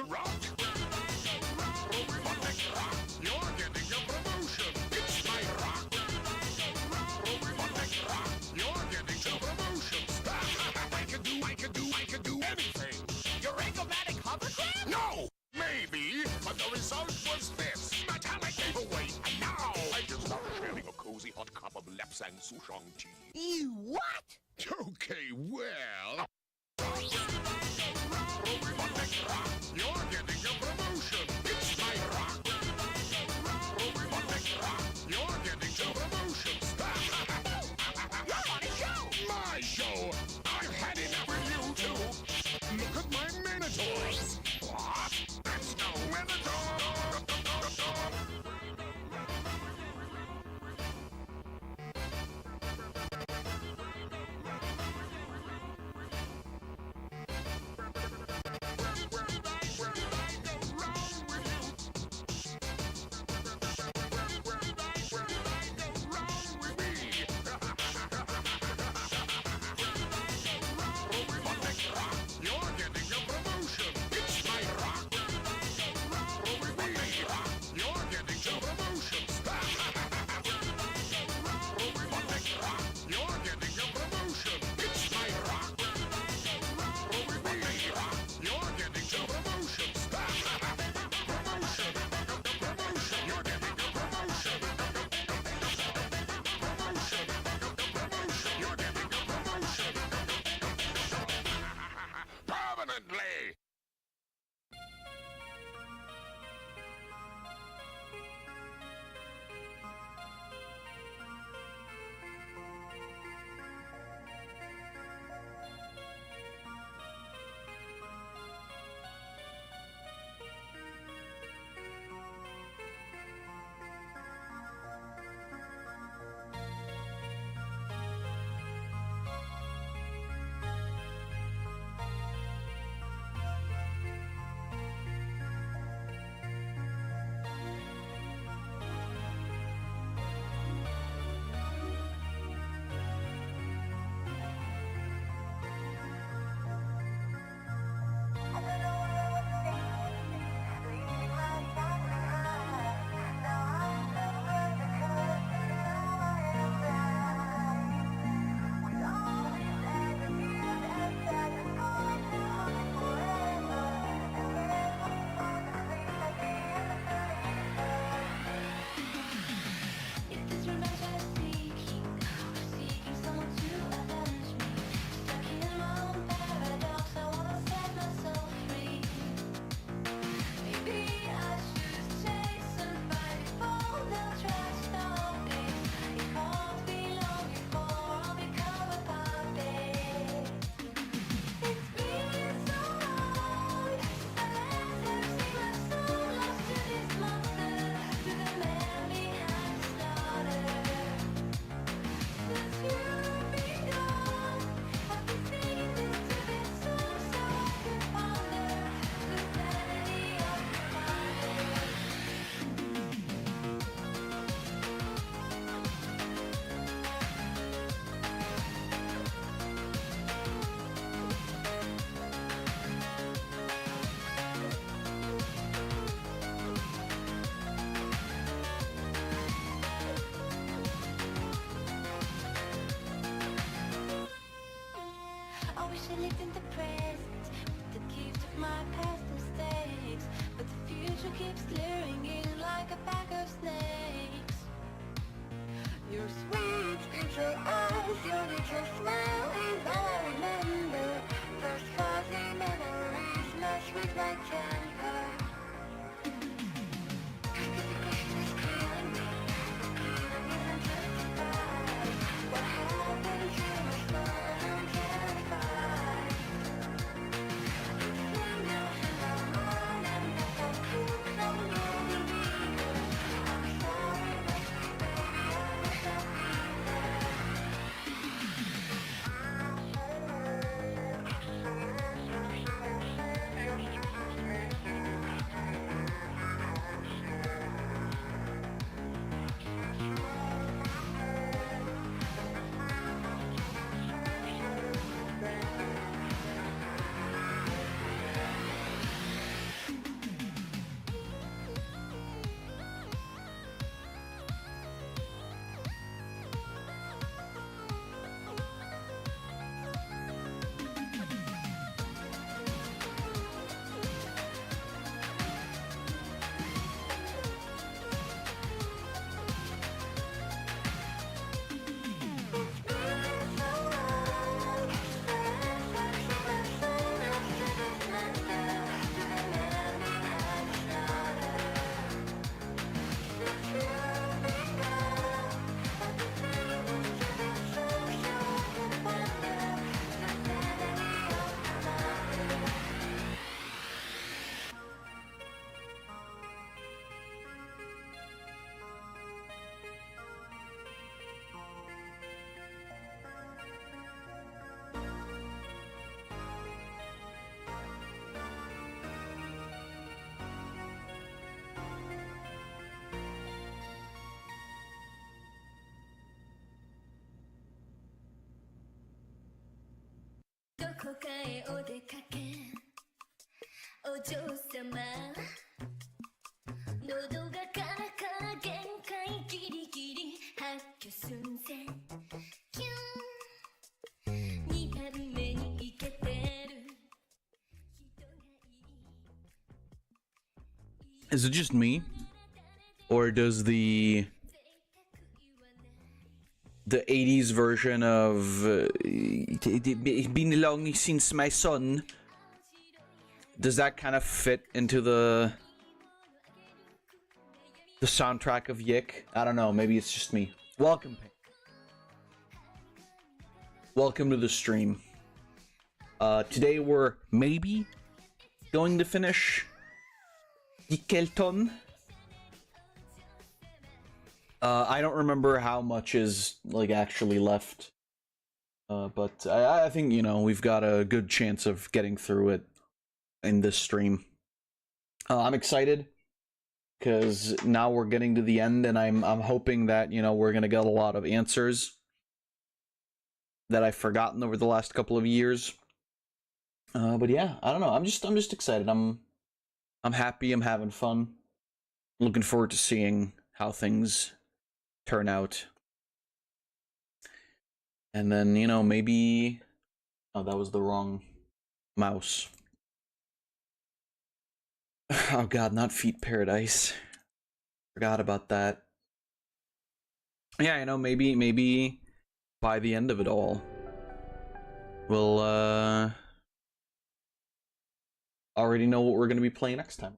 to rock. You're getting a promotion. It's my rock. You're getting a promotion. I can do anything. Your automatic hovercraft? No! Maybe, but the result was this. Metallic giveaway. And now I just love sharing a cozy hot cup of Lapsang Souchong tea. You what? Okay, well... You're getting a promotion. It's my rock. You're getting a promotion. You're on a show! My show. I've had enough with you two. Look at my Minotaur. What? That's no Minotaur. You're getting a promotion. It's my rock. You're getting a promotion. You're getting a promotion. It's my rock. You're getting a promotion. Promotion. You're getting a promotion. Promotion. You're getting a promotion. Permanently. こかへお出かけお嬢様喉がカラカラ限界ギリギリ発狂寸前キュン2番目にイケてる人がいい Is it just me? Or does the 80s version of It's been long since my son, does that kind of fit into the soundtrack of YIIK? I don't know, maybe it's just me. Welcome to the stream. Today we're maybe going to finish YIIK I don't remember how much is like actually left, but I think, you know, we've got a good chance of getting through it in this stream. I'm excited because now we're getting to the end, and I'm hoping that, you know, we're gonna get a lot of answers that I've forgotten over the last couple of years. But yeah, I don't know. I'm just excited. I'm happy. I'm having fun. Looking forward to seeing how things turn out. And then, you know, maybe... Oh, that was the wrong mouse. Oh god, not Feet Paradise. Forgot about that. Yeah, you know, maybe by the end of it all, we'll already know what we're going to be playing next time.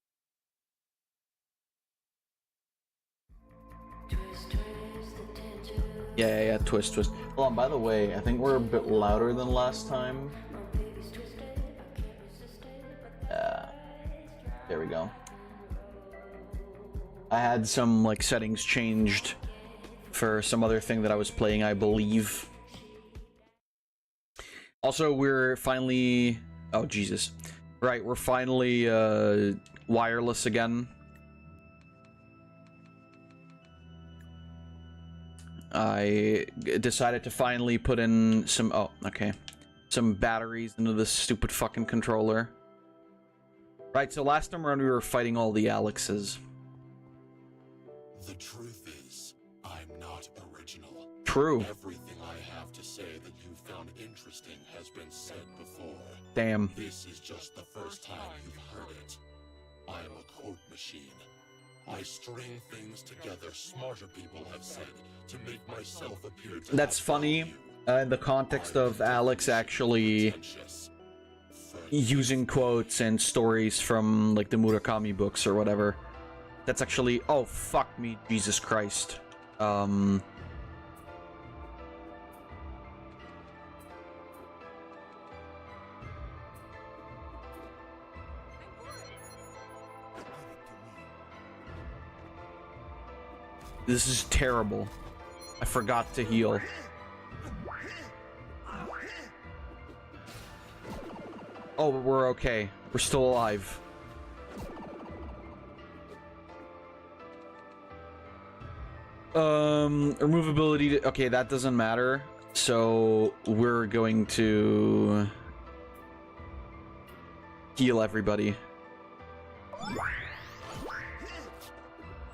Yeah, twist. Hold on, by the way, I think we're a bit louder than last time. There we go. I had some, like, settings changed for some other thing that I was playing, I believe. Also, we're finally... Oh, Jesus. Right, we're finally, wireless again. I decided to finally put in some... Oh, okay. Some batteries into this stupid fucking controller. Right, so last time around we were fighting all the Alexes. The truth is, I'm not original. True. Everything I have to say that you found interesting has been said before. Damn. This is just the first time you've heard it. I am a quote machine. I string things together smarter people have said to make myself appear to That's have funny value. in the context of Alex actually using quotes and stories from, like, the Murakami books or whatever. That's actually... Oh, fuck me, Jesus Christ. This is terrible. I forgot to heal. Oh, but we're okay. We're still alive. Removability... Okay, that doesn't matter. So, we're going to... heal everybody.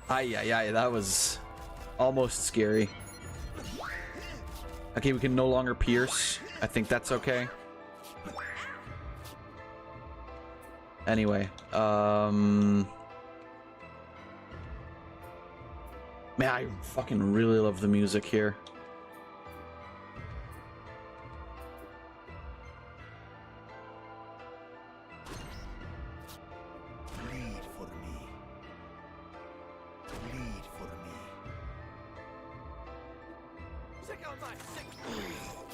Ay, that was almost scary. Okay, we can no longer pierce. I think that's okay. Anyway, man, I fucking really love the music here. Bleed for me. Bleed for me.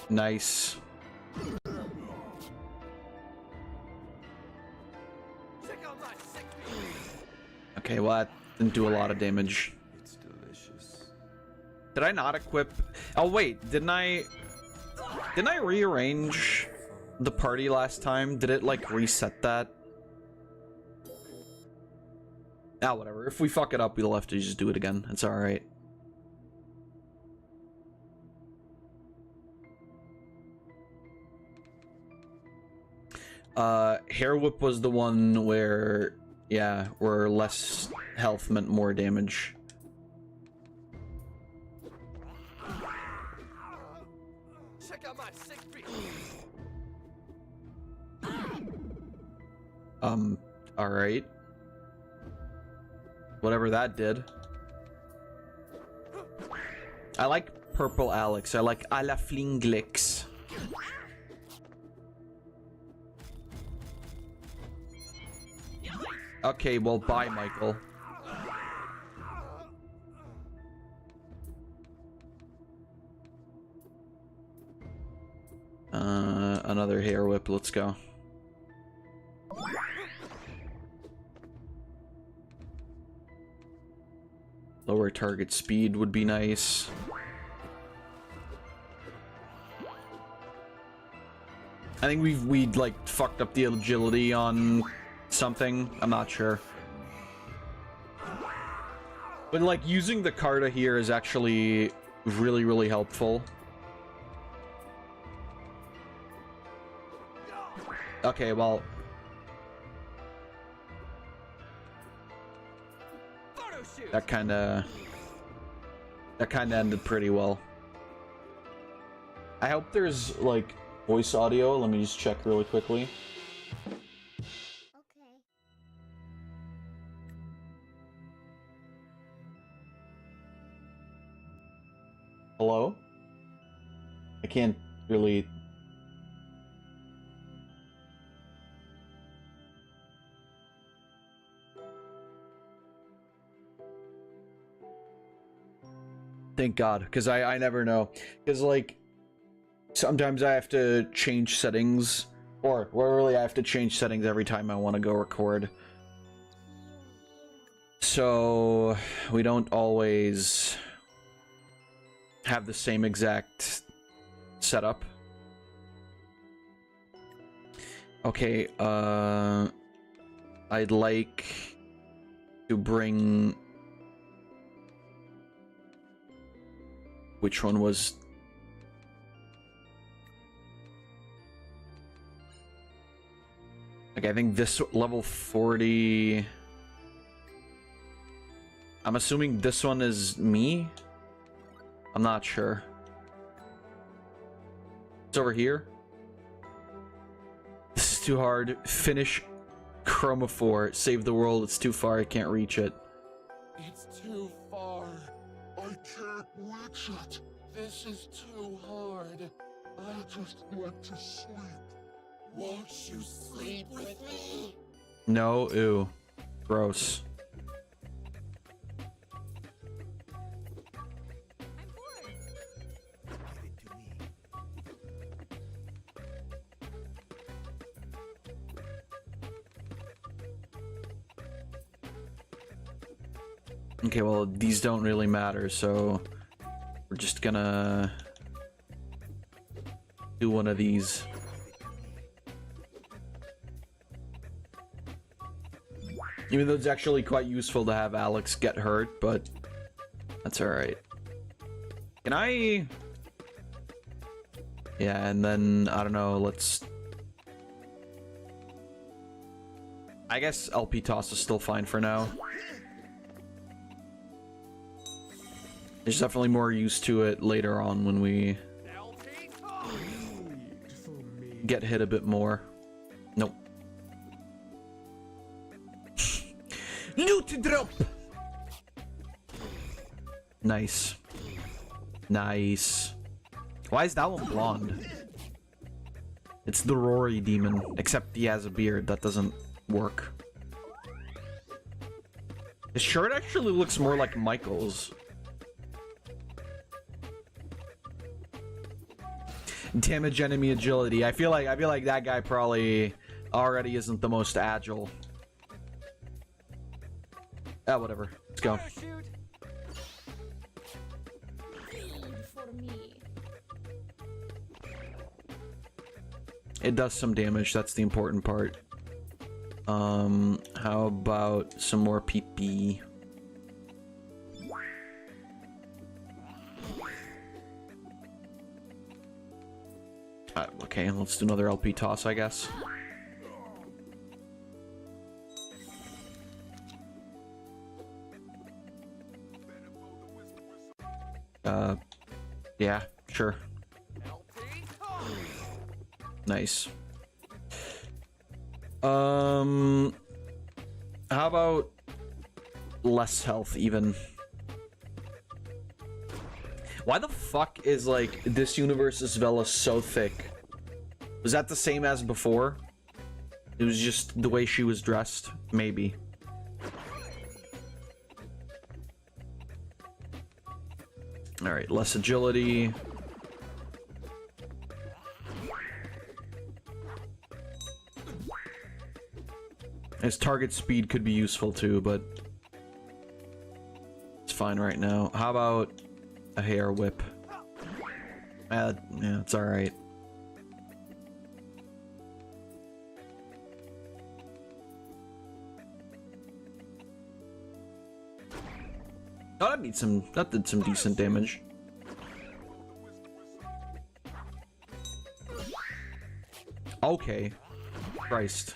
Nice. Okay, well, that didn't do a lot of damage. It's delicious. Did I not equip? Oh wait, didn't I rearrange the party last time? Did it, like, reset that? Ah, whatever. If we fuck it up, we'll have to just do it again. It's alright. Hair Whip was the one where, yeah, where less health meant more damage. Check out my sick beat. Alright. Whatever that did. I like Purple Alex. I like a la Flinglix. Okay, well, bye, Michael. Another Hair Whip. Let's go. Lower target speed would be nice. I think we like fucked up the agility on something. I'm not sure. But like using the Carta here is actually really helpful. Okay, well, that kind of ended pretty well. I hope there's like voice audio. Let me just check really quickly. Okay. Hello? I can't really... Thank God, because I never know. Because, like, sometimes I have to change settings, or really I have to change settings every time I want to go record. So, we don't always have the same exact setup. Okay, I'd like to bring... Which one was... Like, I think this level 40... I'm assuming this one is me? I'm not sure. It's over here. This is too hard. Finish Chroma 4. Save the world. It's too far. I can't reach it. It's too far. I can't reach it. This is too hard. I just want to sleep. Won't you sleep with me? No, ew. Gross. Okay, well, these don't really matter, so we're just gonna do one of these. Even though it's actually quite useful to have Alex get hurt, but that's alright. Can I... Yeah, and then, I don't know, let's... I guess LP toss is still fine for now. There's definitely more use to it later on when we get hit a bit more. Nope. Loot drop! Nice. Nice. Why is that one blonde? It's the Rory demon, except he has a beard. That doesn't work. His shirt actually looks more like Michael's. Damage enemy agility. I feel like that guy probably already isn't the most agile. Ah, whatever. Let's go. For me. It does some damage. That's the important part. How about some more PP? Okay, let's do another LP toss, I guess. Yeah, sure. LT? Nice. How about less health even? Why the fuck is like this universe's Vela so thick? Was that the same as before? It was just the way she was dressed, maybe. All right, less agility. His target speed could be useful too, but it's fine right now. How about a hair whip? Yeah, it's all right. Oh, that did some decent damage. Okay. Christ.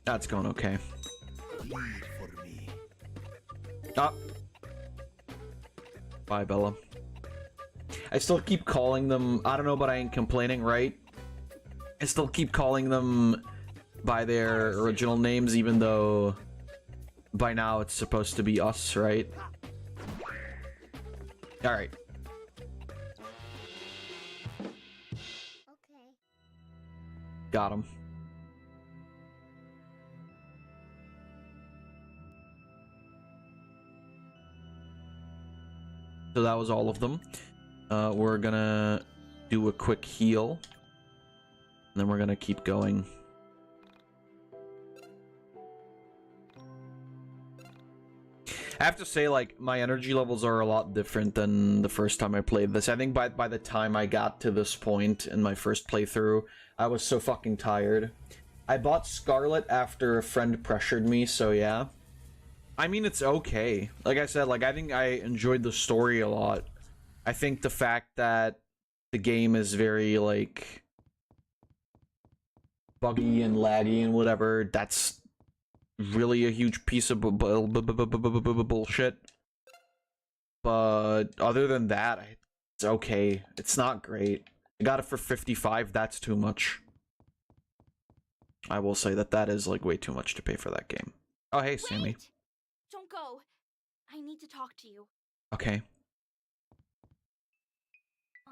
That's going okay. Ah. Bye, Bella. I still keep calling them, I don't know, but I ain't complaining, right? I still keep calling them by their original names, even though by now it's supposed to be us, right? Alright. Okay. Got him. So that was all of them. We're gonna do a quick heal. And then we're gonna keep going. I have to say, like, my energy levels are a lot different than the first time I played this. I think by the time I got to this point in my first playthrough, I was so fucking tired. I bought Scarlet after a friend pressured me, so yeah. I mean, it's okay. Like I said, like, I think I enjoyed the story a lot. I think the fact that the game is very, like, buggy and laggy and whatever, that's really a huge piece of bullshit. But other than that, it's okay. It's not great. I got it for 55. That's too much. I will say that is, like, way too much to pay for that game. Oh, hey, Sammy. Wait! Don't go. I need to talk to you. Okay.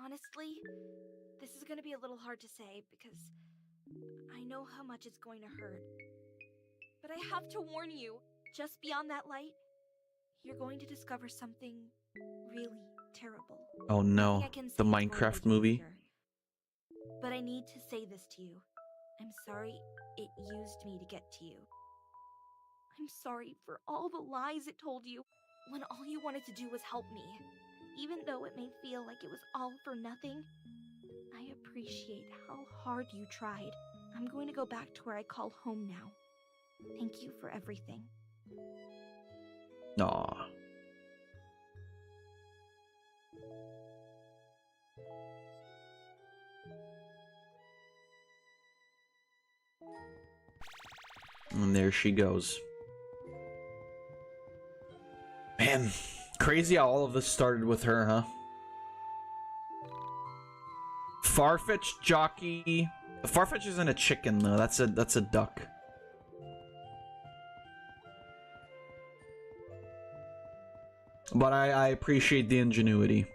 Honestly, this is gonna be a little hard to say because I know how much it's going to hurt. But I have to warn you, just beyond that light, you're going to discover something really terrible. Oh no, Nothing I can say the is going to Minecraft make you movie. easier. But I need to say this to you. I'm sorry it used me to get to you. I'm sorry for all the lies it told you when all you wanted to do was help me. Even though it may feel like it was all for nothing, I appreciate how hard you tried. I'm going to go back to where I call home now. Thank you for everything. Aw. And there she goes. Man, crazy how all of this started with her, huh? Farfetch jockey. Farfetch isn't a chicken though. That's a duck. But I appreciate the ingenuity.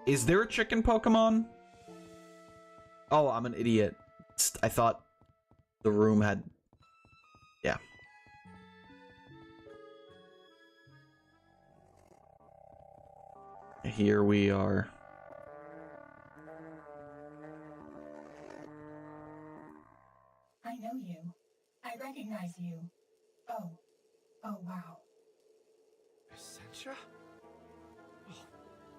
Is there a chicken Pokemon? Oh, I'm an idiot. I thought the room had... Yeah. Here we are. I know you. I recognize you. Oh wow. Essentia?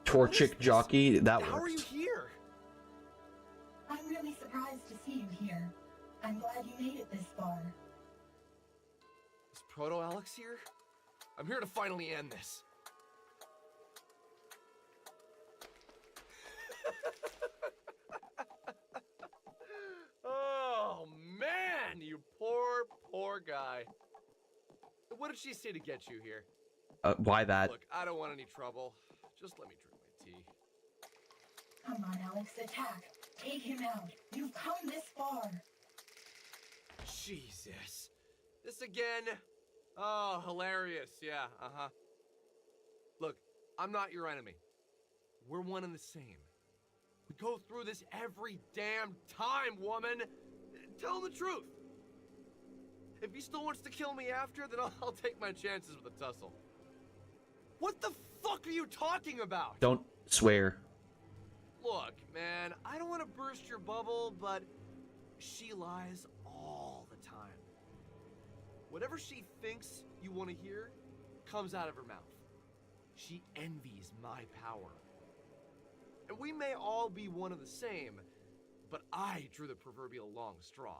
Torchic jockey, that How are you worked. here? I'm really surprised to see you here. I'm glad you made it this far. Is Proto Alex here? I'm here to finally end this. Oh man, you poor guy. what did she say to get you here? Why that? Look, I don't want any trouble. Just let me drink my tea. Come on, Alex, attack. Take him out. You've come this far. Jesus. This again? Oh, hilarious. Yeah, uh-huh. Look, I'm not your enemy. We're one and the same. We go through this every damn time, woman. Tell him the truth. If he still wants to kill me after, then I'll take my chances with a tussle. What the fuck are you talking about? Don't swear. Look, man, I don't want to burst your bubble, but she lies all the time. Whatever she thinks you want to hear comes out of her mouth. She envies my power. And we may all be one of the same, but I drew the proverbial long straw.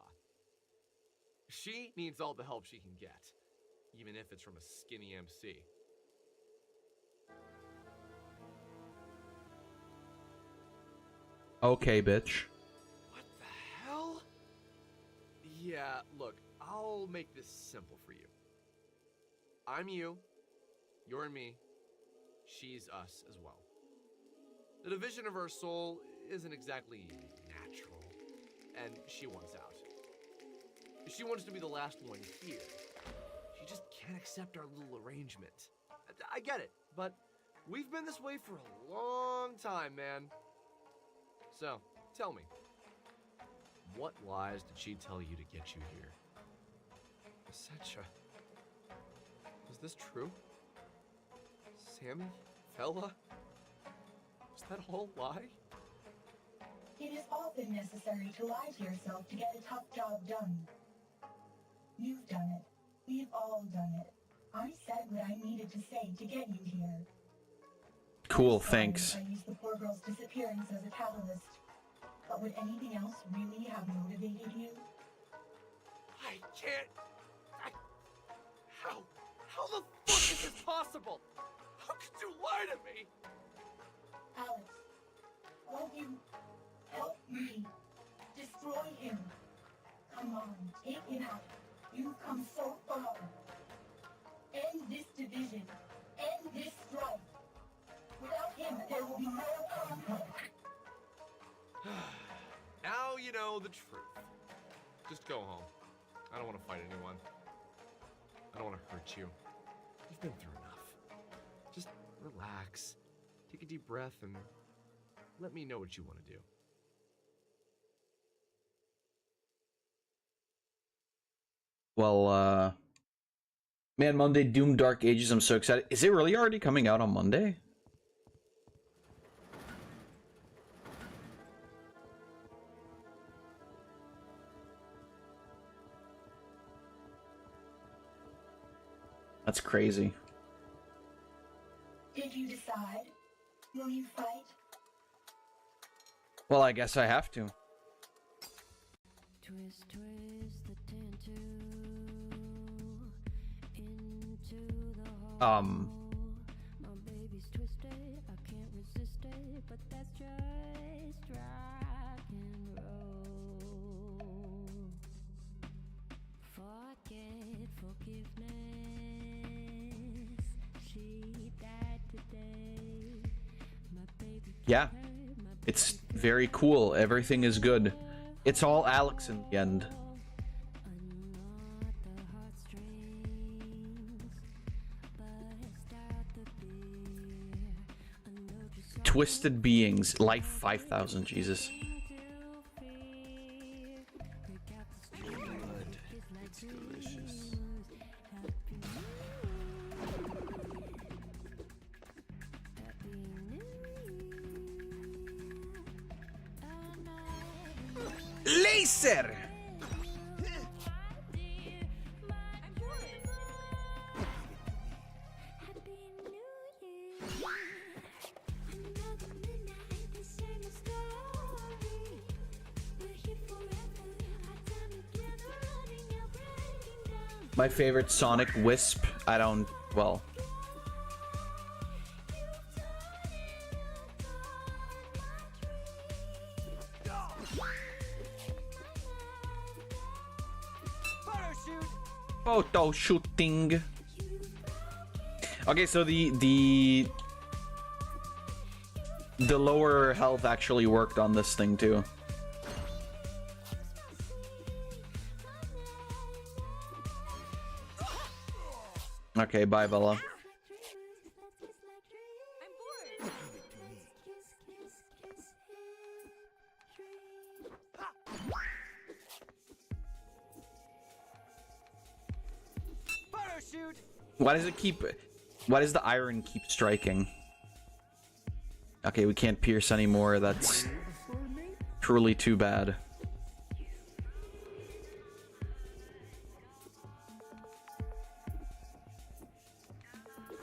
She needs all the help she can get, even if it's from a skinny MC. Okay, bitch. What the hell? Yeah, look, I'll make this simple for you. I'm you, you're me, she's us as well. The division of our soul isn't exactly natural, and she wants out. She wants to be the last one here. She just can't accept our little arrangement. I get it, but we've been this way for a long time, man. So, tell me, what lies did she tell you to get you here? Secha, is this true? Sammy? Fella? Was that all a lie? It is often necessary to lie to yourself to get a tough job done. You've done it. We've all done it. I said what I needed to say to get you here. Cool, I'm sorry thanks. I used the poor girl's disappearance as a catalyst. But would anything else really have motivated you? I can't... How the fuck is this possible? How could you lie to me? Alex, won't you help me destroy him? Come on, take him out. You've come so far. End this division. End this strife. Without him, there will be no conflict. Now you know the truth. Just go home. I don't want to fight anyone. I don't want to hurt you. You've been through enough. Just relax. Take a deep breath and let me know what you want to do. Well, man, Monday, Doom Dark Ages, I'm so excited. Is it really already coming out on Monday? That's crazy. Did you decide? Will you fight? Well, I guess I have to. Twist, twist the tattoo into the hole. My baby's twisted, I can't resist it, but that's just rock and roll. Forget forgiveness. She died today. My baby. Yeah, it's very cool. Everything is good. It's all Alex in the end. Twisted Beings, Life 5000, Jesus. It's delicious. Laser! My favorite Sonic Wisp. I don't, well. Photo shooting. Okay, so the lower health actually worked on this thing too. Okay, bye, Bella. Why does it keep... Why does the iron keep striking? Okay, we can't pierce anymore. That's truly too bad.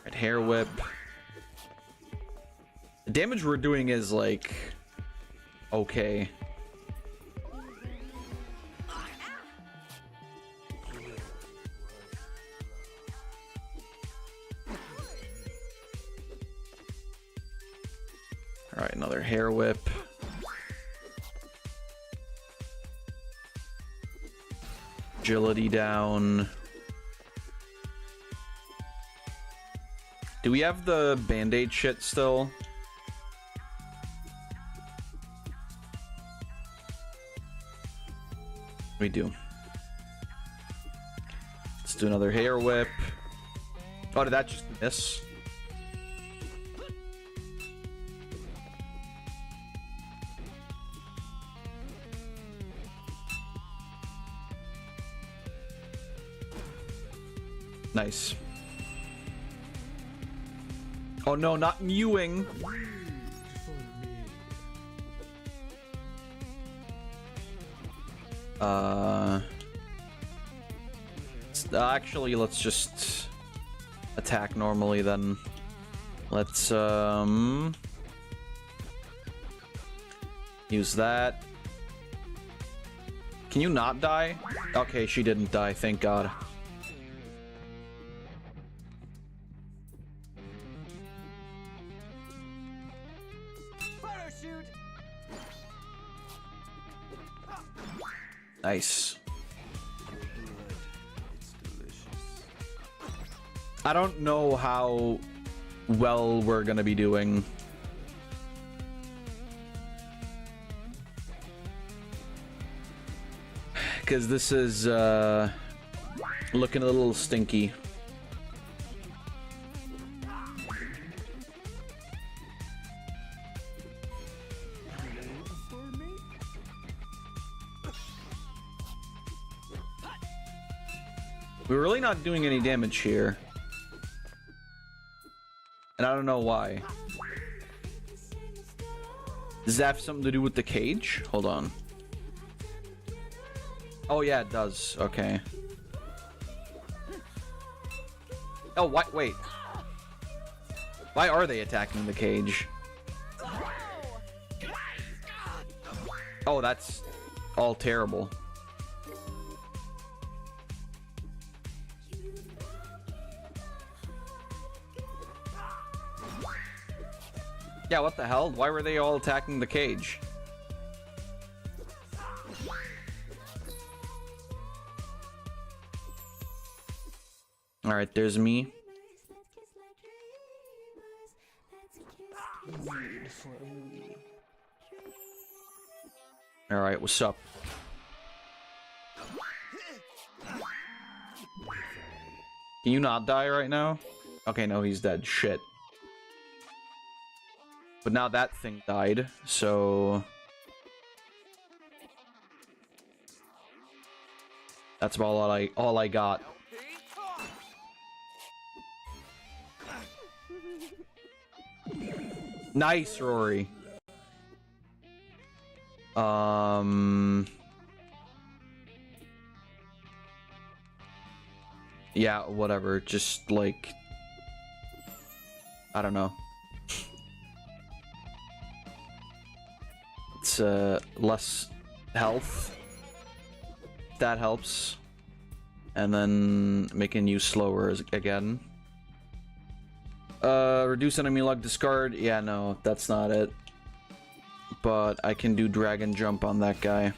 Right, hair whip. The damage we're doing is like... okay. Alright, another hair whip. Agility down. Do we have the band-aid shit still? We do. Let's do another hair whip. Oh, did that just miss? Nice. Oh no, not mewing. Actually, let's just attack normally then. Let's use that. Can you not die? Okay, she didn't die, thank God. Nice. I don't know how well we're gonna be doing. Because this is looking a little stinky. We're really not doing any damage here. And I don't know why. Does that have something to do with the cage? Hold on. Oh yeah, it does. Okay. Oh, what? Wait. Why are they attacking the cage? Oh, that's all terrible. Yeah, what the hell? Why were they all attacking the cage? Alright, there's me. Alright, what's up? Can you not die right now? Okay, no, he's dead. Shit. But now that thing died, so... that's all I got. Nice, Rory. Yeah, whatever. Just like... I don't know. It's less health. That helps. And then making you slower again. Reduce enemy luck, discard. Yeah, no, that's not it. But I can do dragon jump on that guy.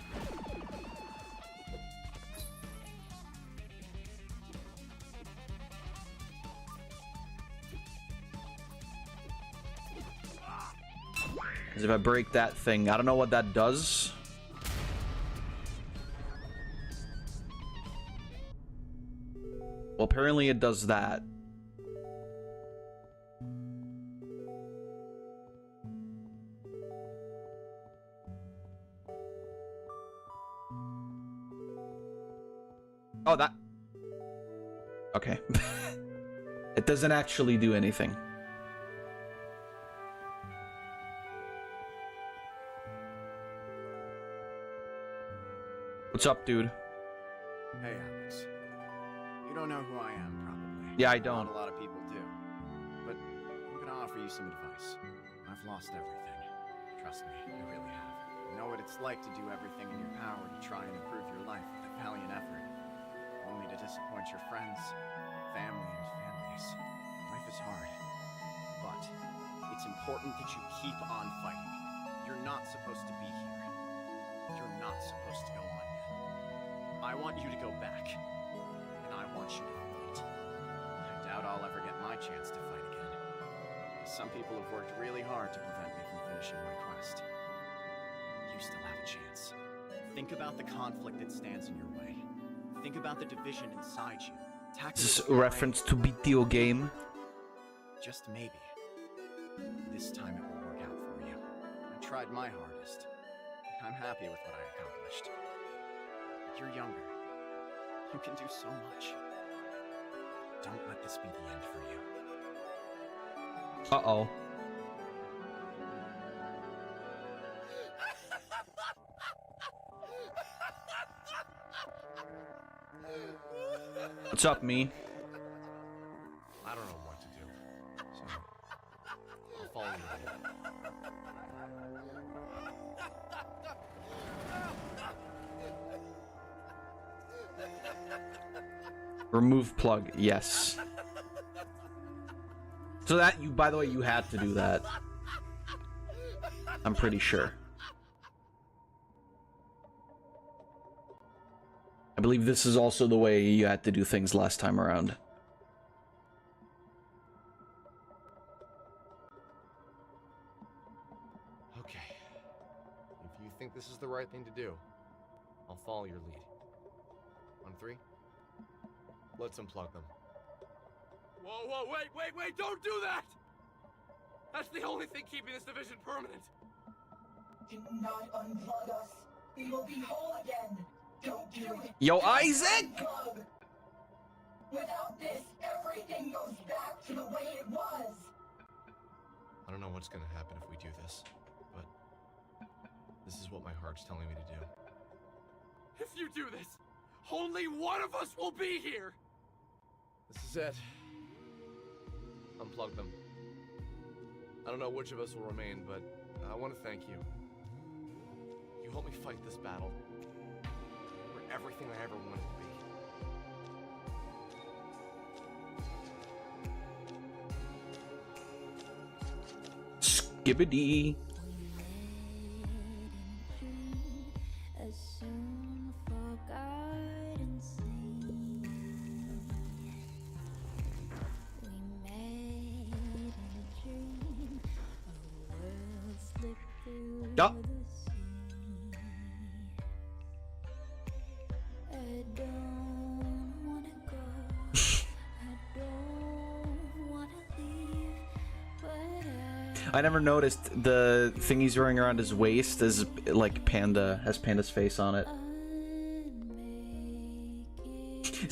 Because if I break that thing, I don't know what that does. Well, apparently it does that. Oh, that... Okay. It doesn't actually do anything. What's up, dude? Hey, Alex. You don't know who I am, probably. Yeah, I don't. Not a lot of people do. But I'm gonna offer you some advice. I've lost everything. Trust me, I really have. I know what it's like to do everything in your power to try and improve your life with a valiant effort, only to disappoint your friends, family, and fan base. Life is hard. But it's important that you keep on fighting. You're not supposed to be here. You're not supposed to go on yet. I want you to go back. And I want you to fight. I doubt I'll ever get my chance to fight again. Some people have worked really hard to prevent me from finishing my quest. You still have a chance. Think about the conflict that stands in your way. Think about the division inside you. Tackle Is this it a reference to video game? just maybe. This time it will work out for you. I tried my hardest. I'm happy with what I accomplished. You're younger. You can do so much. Don't let this be the end for you. Uh-oh. What's up, me? I don't know what to do. So I'll follow you. Remove plug, yes. So that you, by the way, you had to do that. I'm pretty sure. I believe this is also the way you had to do things last time around. Okay. If you think this is the right thing to do, I'll follow your lead. On three, let's unplug them. Whoa, whoa, wait, don't do that! That's the only thing keeping this division permanent. Do not unplug us. We will be whole again. Don't do it. Yo, Isaac! Unplug. Without this, everything goes back to the way it was. I don't know what's gonna happen if we do this, but this is what my heart's telling me to do. If you do this, only one of us will be here! This is it. Unplug them. I don't know which of us will remain, but I want to thank you. You helped me fight this battle. You're everything I ever wanted to be. Skibbity. Yup. I never noticed the thing he's wearing around his waist is like Panda, has Panda's face on it.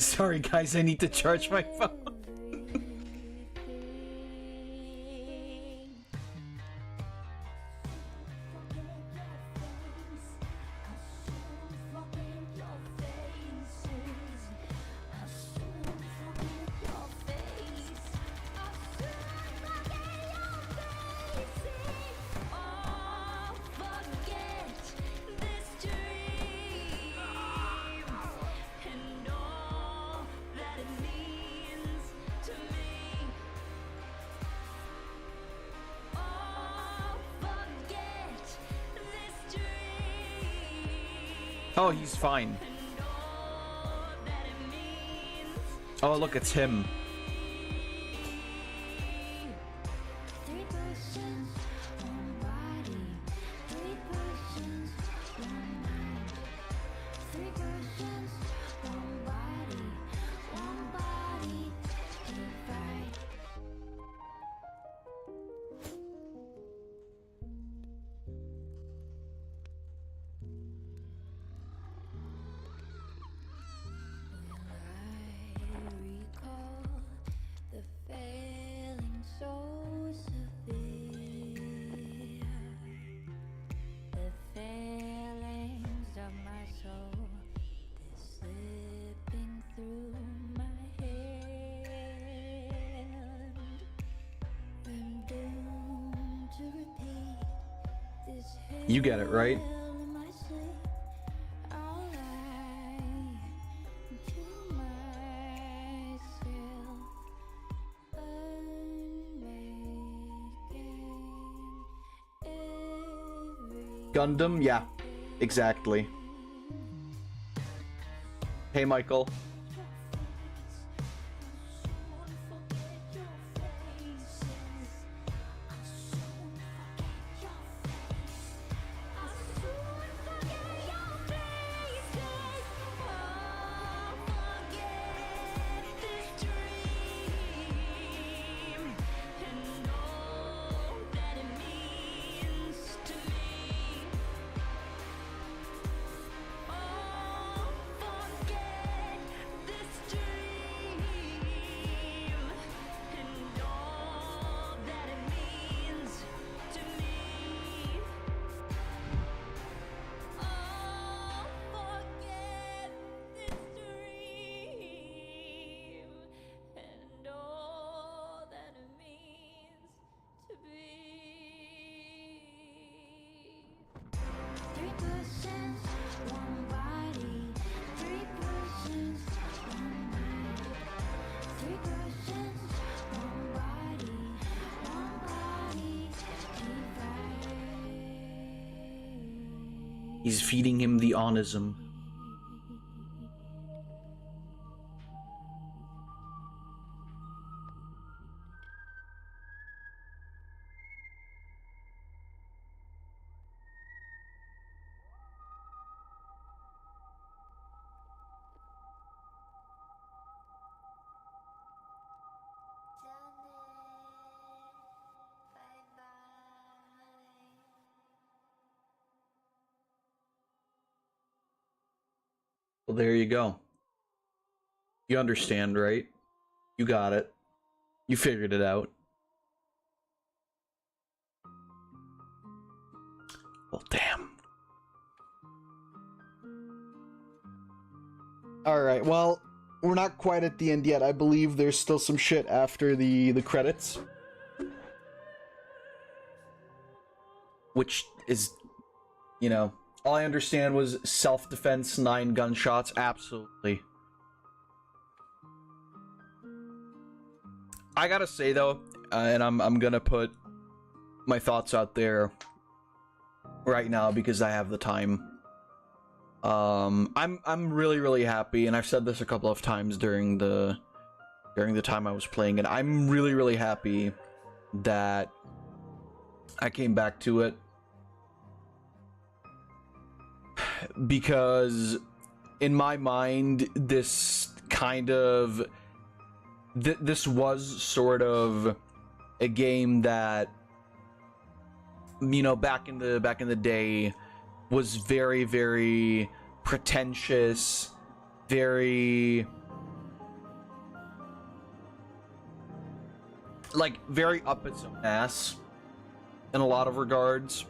Sorry guys, I need to charge my phone. Oh, he's fine. Oh, look, it's him. You get it, right? Gundam? Yeah, exactly. Hey, Michael. He's feeding him the onism. Well, there you go. You understand, right? You got it. You figured it out. Well, damn. Alright, well, we're not quite at the end yet. I believe there's still some shit after the credits. Which is, you know, all I understand was self-defense, 9 gunshots. Absolutely. I gotta say though, and I'm gonna put my thoughts out there right now because I have the time. I'm really happy, and I've said this a couple of times during the time I was playing it. I'm really happy that I came back to it, because in my mind this kind of this was sort of a game that, you know, back in the day was very pretentious, very up its own ass in a lot of regards.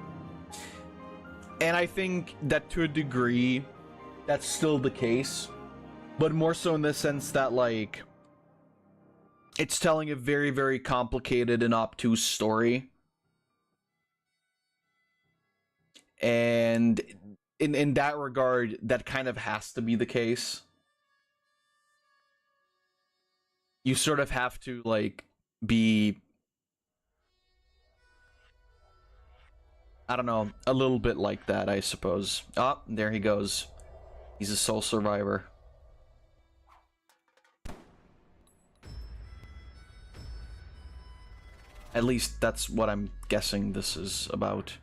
And I think that to a degree that's still the case, but more so in the sense that, like, it's telling a very complicated and obtuse story. And in that regard, that kind of has to be the case. You sort of have to, like, be, I don't know, a little bit like that, I suppose. Oh, there he goes. He's a sole survivor. At least that's what I'm guessing this is about.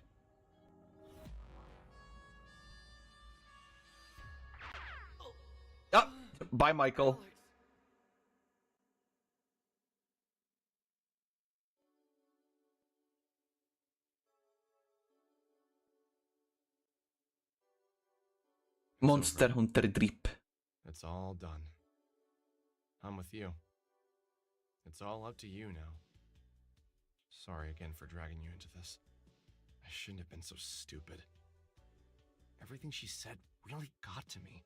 Oh, bye, Michael. Monster Hunter Drip. It's all done. I'm with you. It's all up to you now. Sorry again for dragging you into this. I shouldn't have been so stupid. Everything she said really got to me.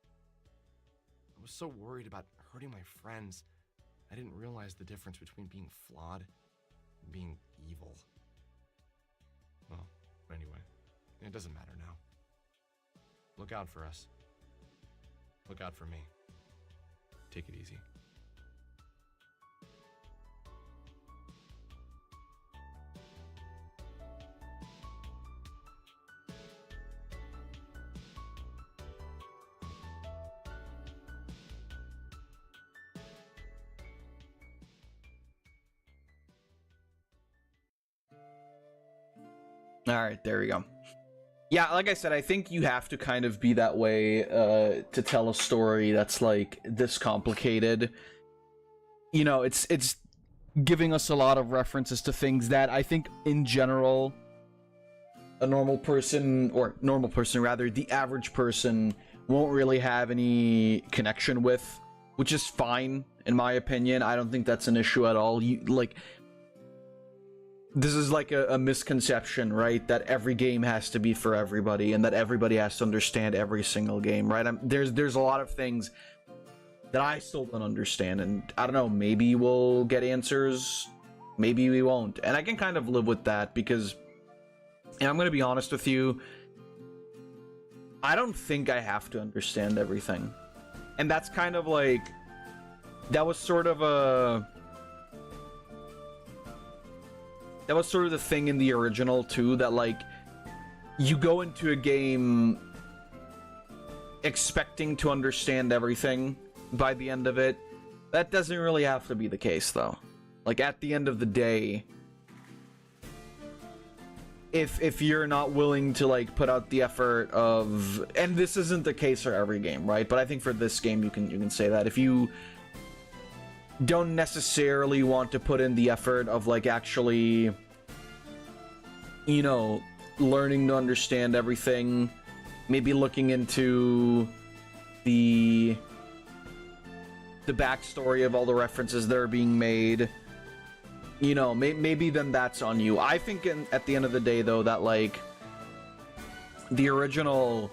I was so worried about hurting my friends, I didn't realize the difference between being flawed and being evil. Well, anyway, It doesn't matter now. Look out for us. Look out for me. Take it easy. All right, there we go. Yeah, like I said, I think you have to kind of be that way to tell a story that's like this complicated. You know, it's giving us a lot of references to things that I think in general a normal person rather, the average person won't really have any connection with, which is fine in my opinion. I don't think that's an issue at all. This is like a misconception, right? That every game has to be for everybody and that everybody has to understand every single game, right? There's a lot of things that I still don't understand, and I don't know, maybe we'll get answers, maybe we won't. And I can kind of live with that because, and I'm going to be honest with you, I don't think I have to understand everything. And that's kind of like, that was sort of the thing in the original too, that like you go into a game expecting to understand everything by the end of it. That doesn't really have to be the case though. Like at the end of the day, if you're not willing to like put out the effort of, and this isn't the case for every game, right? But I think for this game you can say that if you don't necessarily want to put in the effort of like actually, you know, learning to understand everything, maybe looking into the backstory of all the references that are being made, you know, maybe then that's on you. I think at the end of the day though, that like the original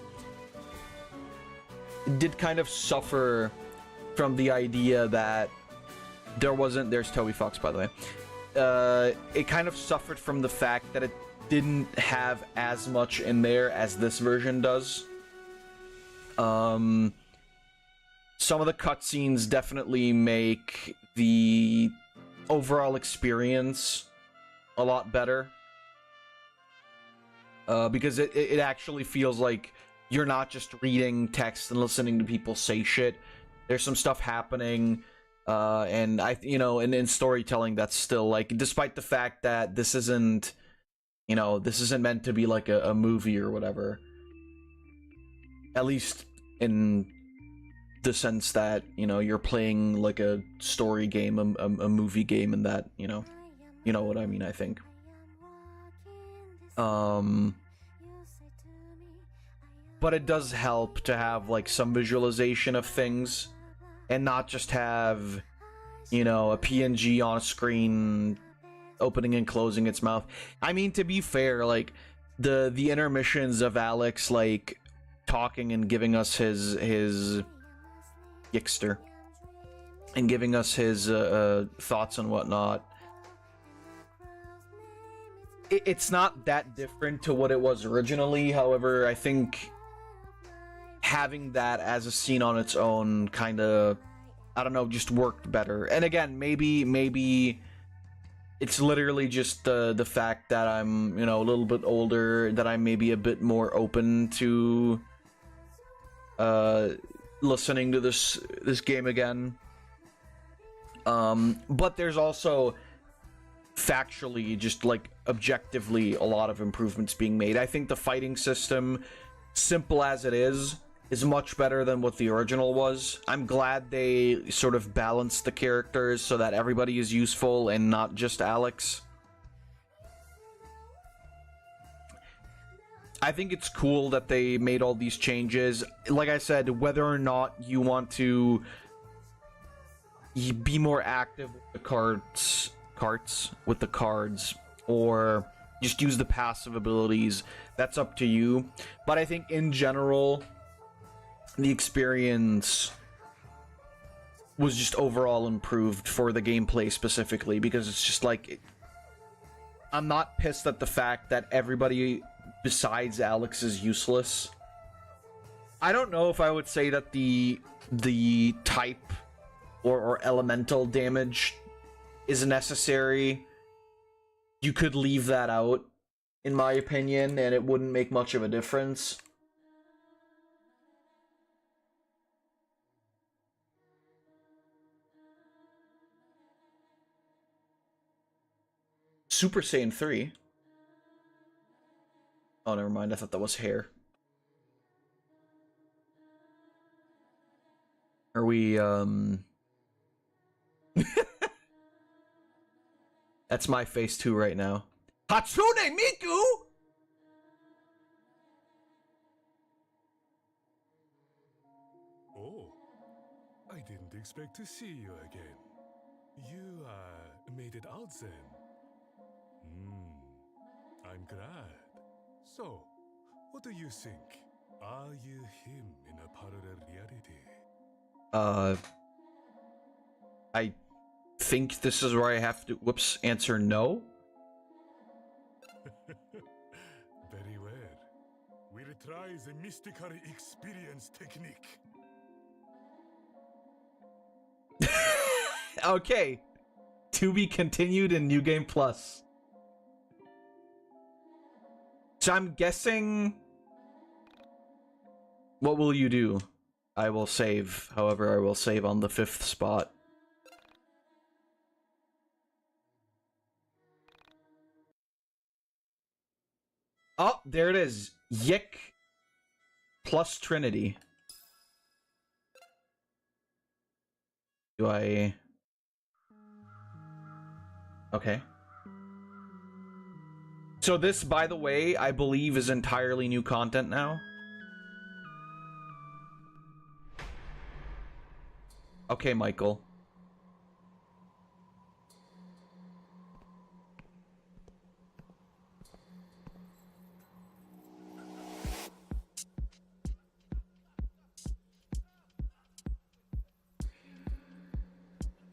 did kind of suffer from the idea that there's Toby Fox, by the way. It kind of suffered from the fact that it didn't have as much in there as this version does. Some of the cutscenes definitely make the overall experience a lot better. Because it actually feels like you're not just reading text and listening to people say shit. There's some stuff happening. And in storytelling, that's still like, despite the fact that this isn't meant to be like a movie or whatever, at least in the sense that, you know, you're playing like a story game, a movie game, and that, you know what I mean, I think. But it does help to have like some visualization of things and not just have, you know, a PNG on a screen opening and closing its mouth. I mean, to be fair, like the intermissions of Alex like talking and giving us his Yikster and giving us his thoughts and whatnot, it's not that different to what it was originally. However, I think having that as a scene on its own kind of, I don't know, just worked better. And again, maybe it's literally just the fact that I'm, you know, a little bit older, that I'm maybe a bit more open to listening to this game again. But there's also factually, just like objectively, a lot of improvements being made. I think the fighting system, simple as it is much better than what the original was. I'm glad they sort of balanced the characters so that everybody is useful and not just Alex. I think it's cool that they made all these changes. Like I said, whether or not you want to be more active with the cards, or just use the passive abilities, that's up to you. But I think in general, the experience was just overall improved for the gameplay specifically, because it's just like, I'm not pissed at the fact that everybody besides Alex is useless. I don't know if I would say that the type or elemental damage is necessary. You could leave that out, in my opinion, and it wouldn't make much of a difference. Super Saiyan 3. Oh, never mind. I thought that was hair. Are we, That's my face too right now. Hatsune Miku! Oh, I didn't expect to see you again. You, made it out then. I'm glad. So, what do you think? Are you him in a parallel reality? I think this is where I have to, answer no? Very well. We'll try the mystical experience technique. Okay. To be continued in New Game Plus. So I'm guessing... What will you do? I will save. However, I will save on the 5th spot. Oh, there it is. YIIK plus Trinity. Do I... Okay. So this, by the way, I believe is entirely new content now. Okay, Michael.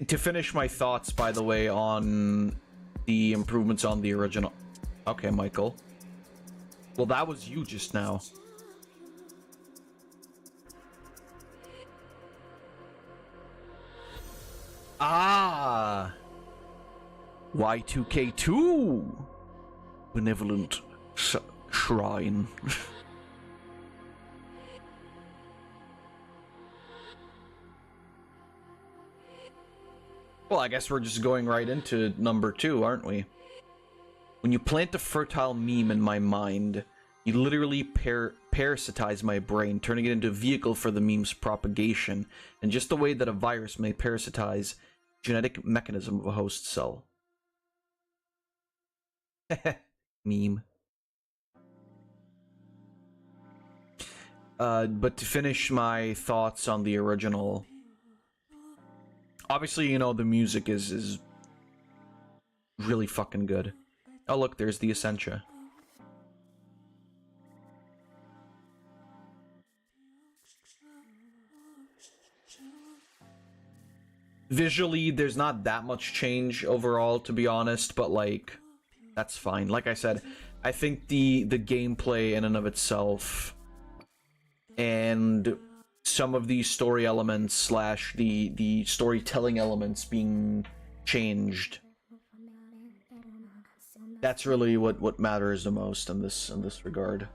To finish my thoughts, by the way, on the improvements on the original... Okay, Michael. Well, that was you just now. Ah! Y2K2! Benevolent shrine. Well, I guess we're just going right into number 2, aren't we? When you plant a fertile meme in my mind, you literally parasitize my brain, turning it into a vehicle for the meme's propagation, in just the way that a virus may parasitize the genetic mechanism of a host cell. Meme. But to finish my thoughts on the original... Obviously, you know, the music is really fucking good. Oh, look, there's the Essentia. Visually, there's not that much change overall, to be honest, but, like, that's fine. Like I said, I think the gameplay in and of itself and some of the story elements slash the storytelling elements being changed, that's really what matters the most in this regard.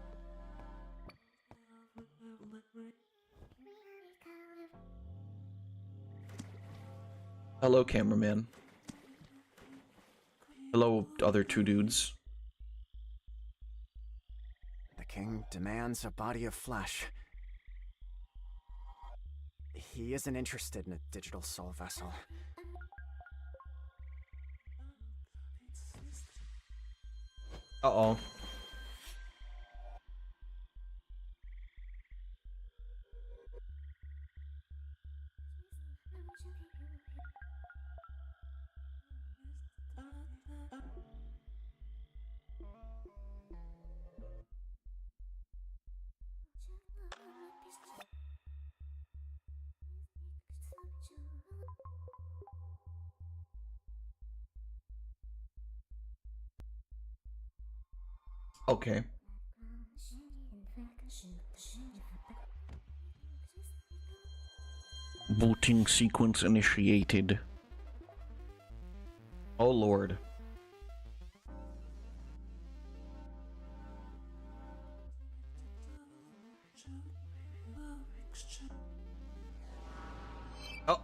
Hello, cameraman. Hello, other 2 dudes. The king demands a body of flesh. He isn't interested in a digital soul vessel. Uh-oh. Okay. Booting sequence initiated. Oh lord. Oh,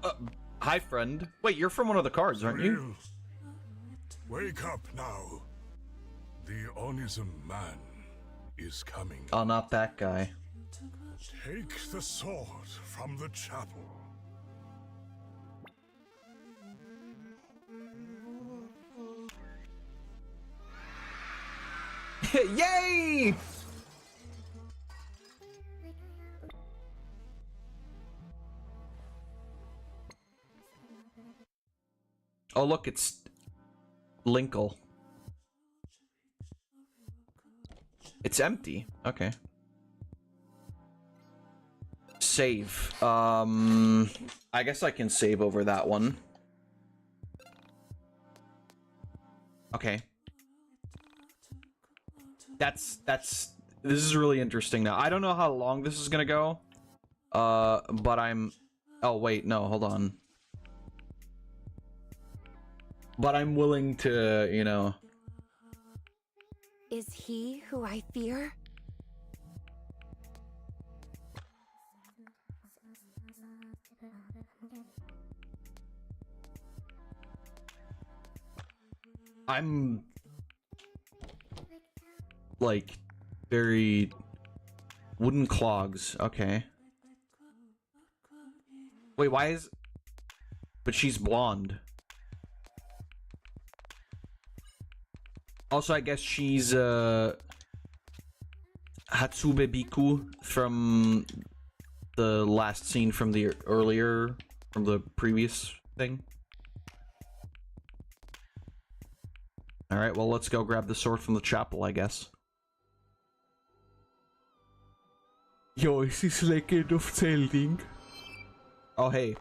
hi friend. Wait, you're from one of the cards, aren't you? Wake up now. The Onism man is coming. Oh, not that guy. Take the sword from the chapel. Yay! Oh look, it's Linkle. It's empty. Okay. Save. I guess I can save over that one. Okay. This is really interesting now. I don't know how long this is gonna go. But I'm... Oh, wait, no, hold on. But I'm willing to, you know... Is he who I fear? I'm... like, very... Wooden clogs, okay. Wait, why is... But she's blonde. Also, I guess she's, Hatsube Biku from the last scene from the earlier... from the previous thing. Alright, well, let's go grab the sword from the chapel, I guess. Yo, is this Legend of Zelda? Oh, hey.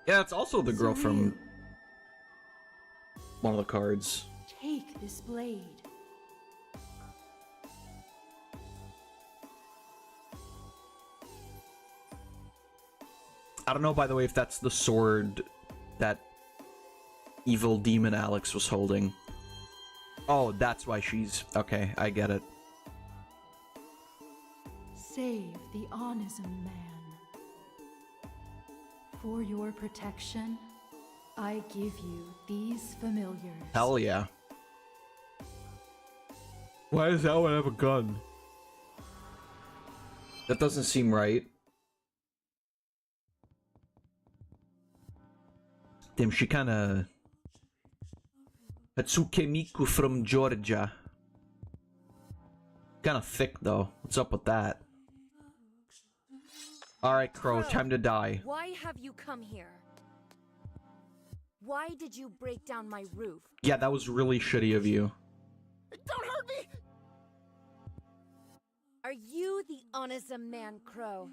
Yeah, it's also the girl from one of the cards. Take this blade. I don't know, by the way, if that's the sword that evil demon Alex was holding. Oh, that's why she's... Okay, I get it. Save the Onism man. For your protection, I give you these familiars. Hell yeah. Why does that one have a gun? That doesn't seem right. Damn, she kinda... Hatsuke Miku from Georgia. Kinda thick, though. What's up with that? Alright, Crow, time to die. Why have you come here? Why did you break down my roof? Yeah, that was really shitty of you. Don't hurt me! Are you the Onism man, Crow?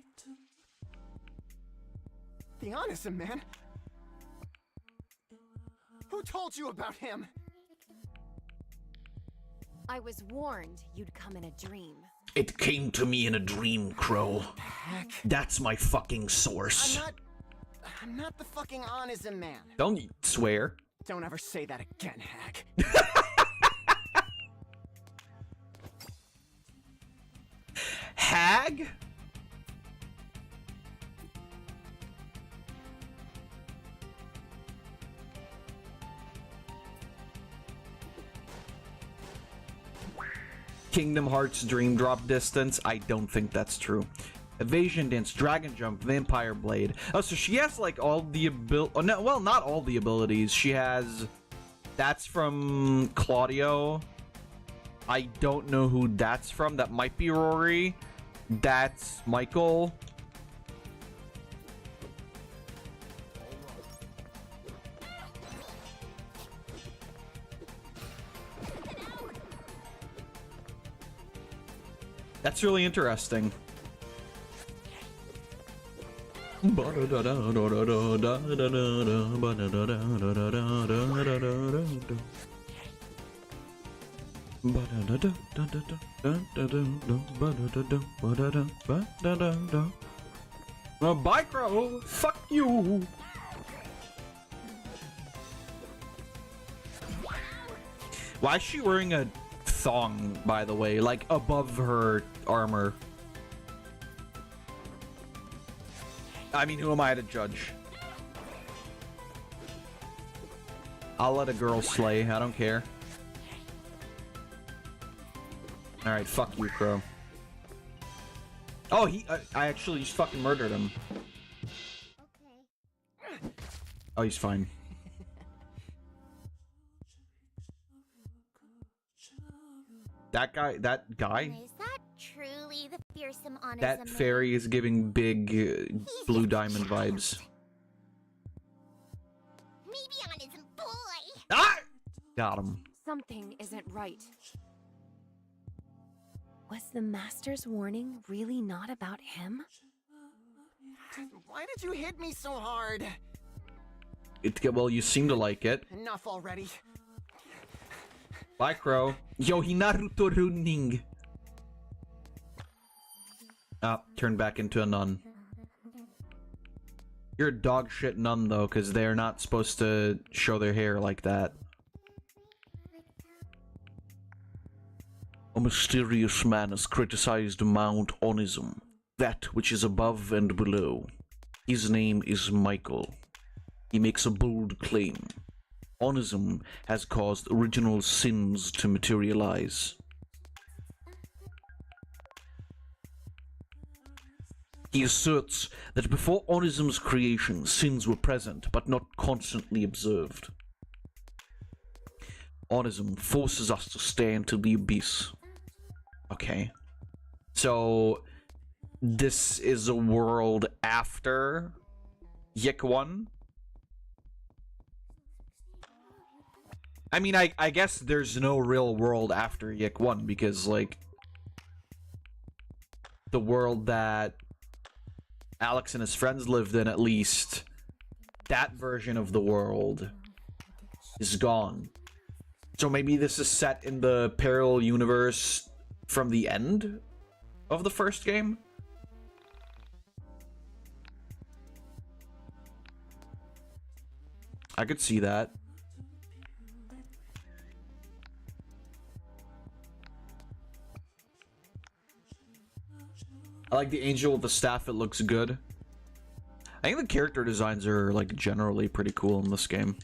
The Onism man? Who told you about him? I was warned you'd come in a dream. It came to me in a dream, Crow. Heck? That's my fucking source. I'm not the fucking Onism man. Don't swear. Don't ever say that again, Hack. Hag? Kingdom Hearts Dream Drop distance? I don't think that's true. Evasion Dance, Dragon Jump, Vampire Blade. Oh, so she has like all the abilities. Oh, no, well, not all the abilities. She has... That's from Claudio. I don't know who that's from. That might be Rory. That's Michael. That's really interesting. Bye, Crow. Fuck you. Why is she wearing a thong, by the way, like above her armor? I mean, who am I to judge? I'll let a girl slay. I don't care. All right, fuck you, Crow. Oh, I actually just fucking murdered him. Okay. Oh, he's fine. That guy. Is that truly the fearsome honest That fairy is giving big blue diamond vibes. Maybe honest boy. Ah! Got him. Something isn't right. Was the Master's warning really not about him? Why did you hit me so hard? Well, you seem to like it. Enough already. Bye, Crow. Yo, he Naruto running. Ah, turned back into a nun. You're a dog shit nun, though, because they're not supposed to show their hair like that. A mysterious man has criticized Mount Onism, that which is above and below. His name is Michael. He makes a bold claim. Onism has caused original sins to materialize. He asserts that before Onism's creation, sins were present, but not constantly observed. Onism forces us to stare into the abyss. Okay. So, this is a world after YIIK I? I mean, I guess there's no real world after YIIK I, because, like, the world that Alex and his friends lived in, at least, that version of the world is gone. So maybe this is set in the parallel universe from the end of the first game? I could see that. I like the angel with the staff, it looks good. I think the character designs are, like, generally pretty cool in this game.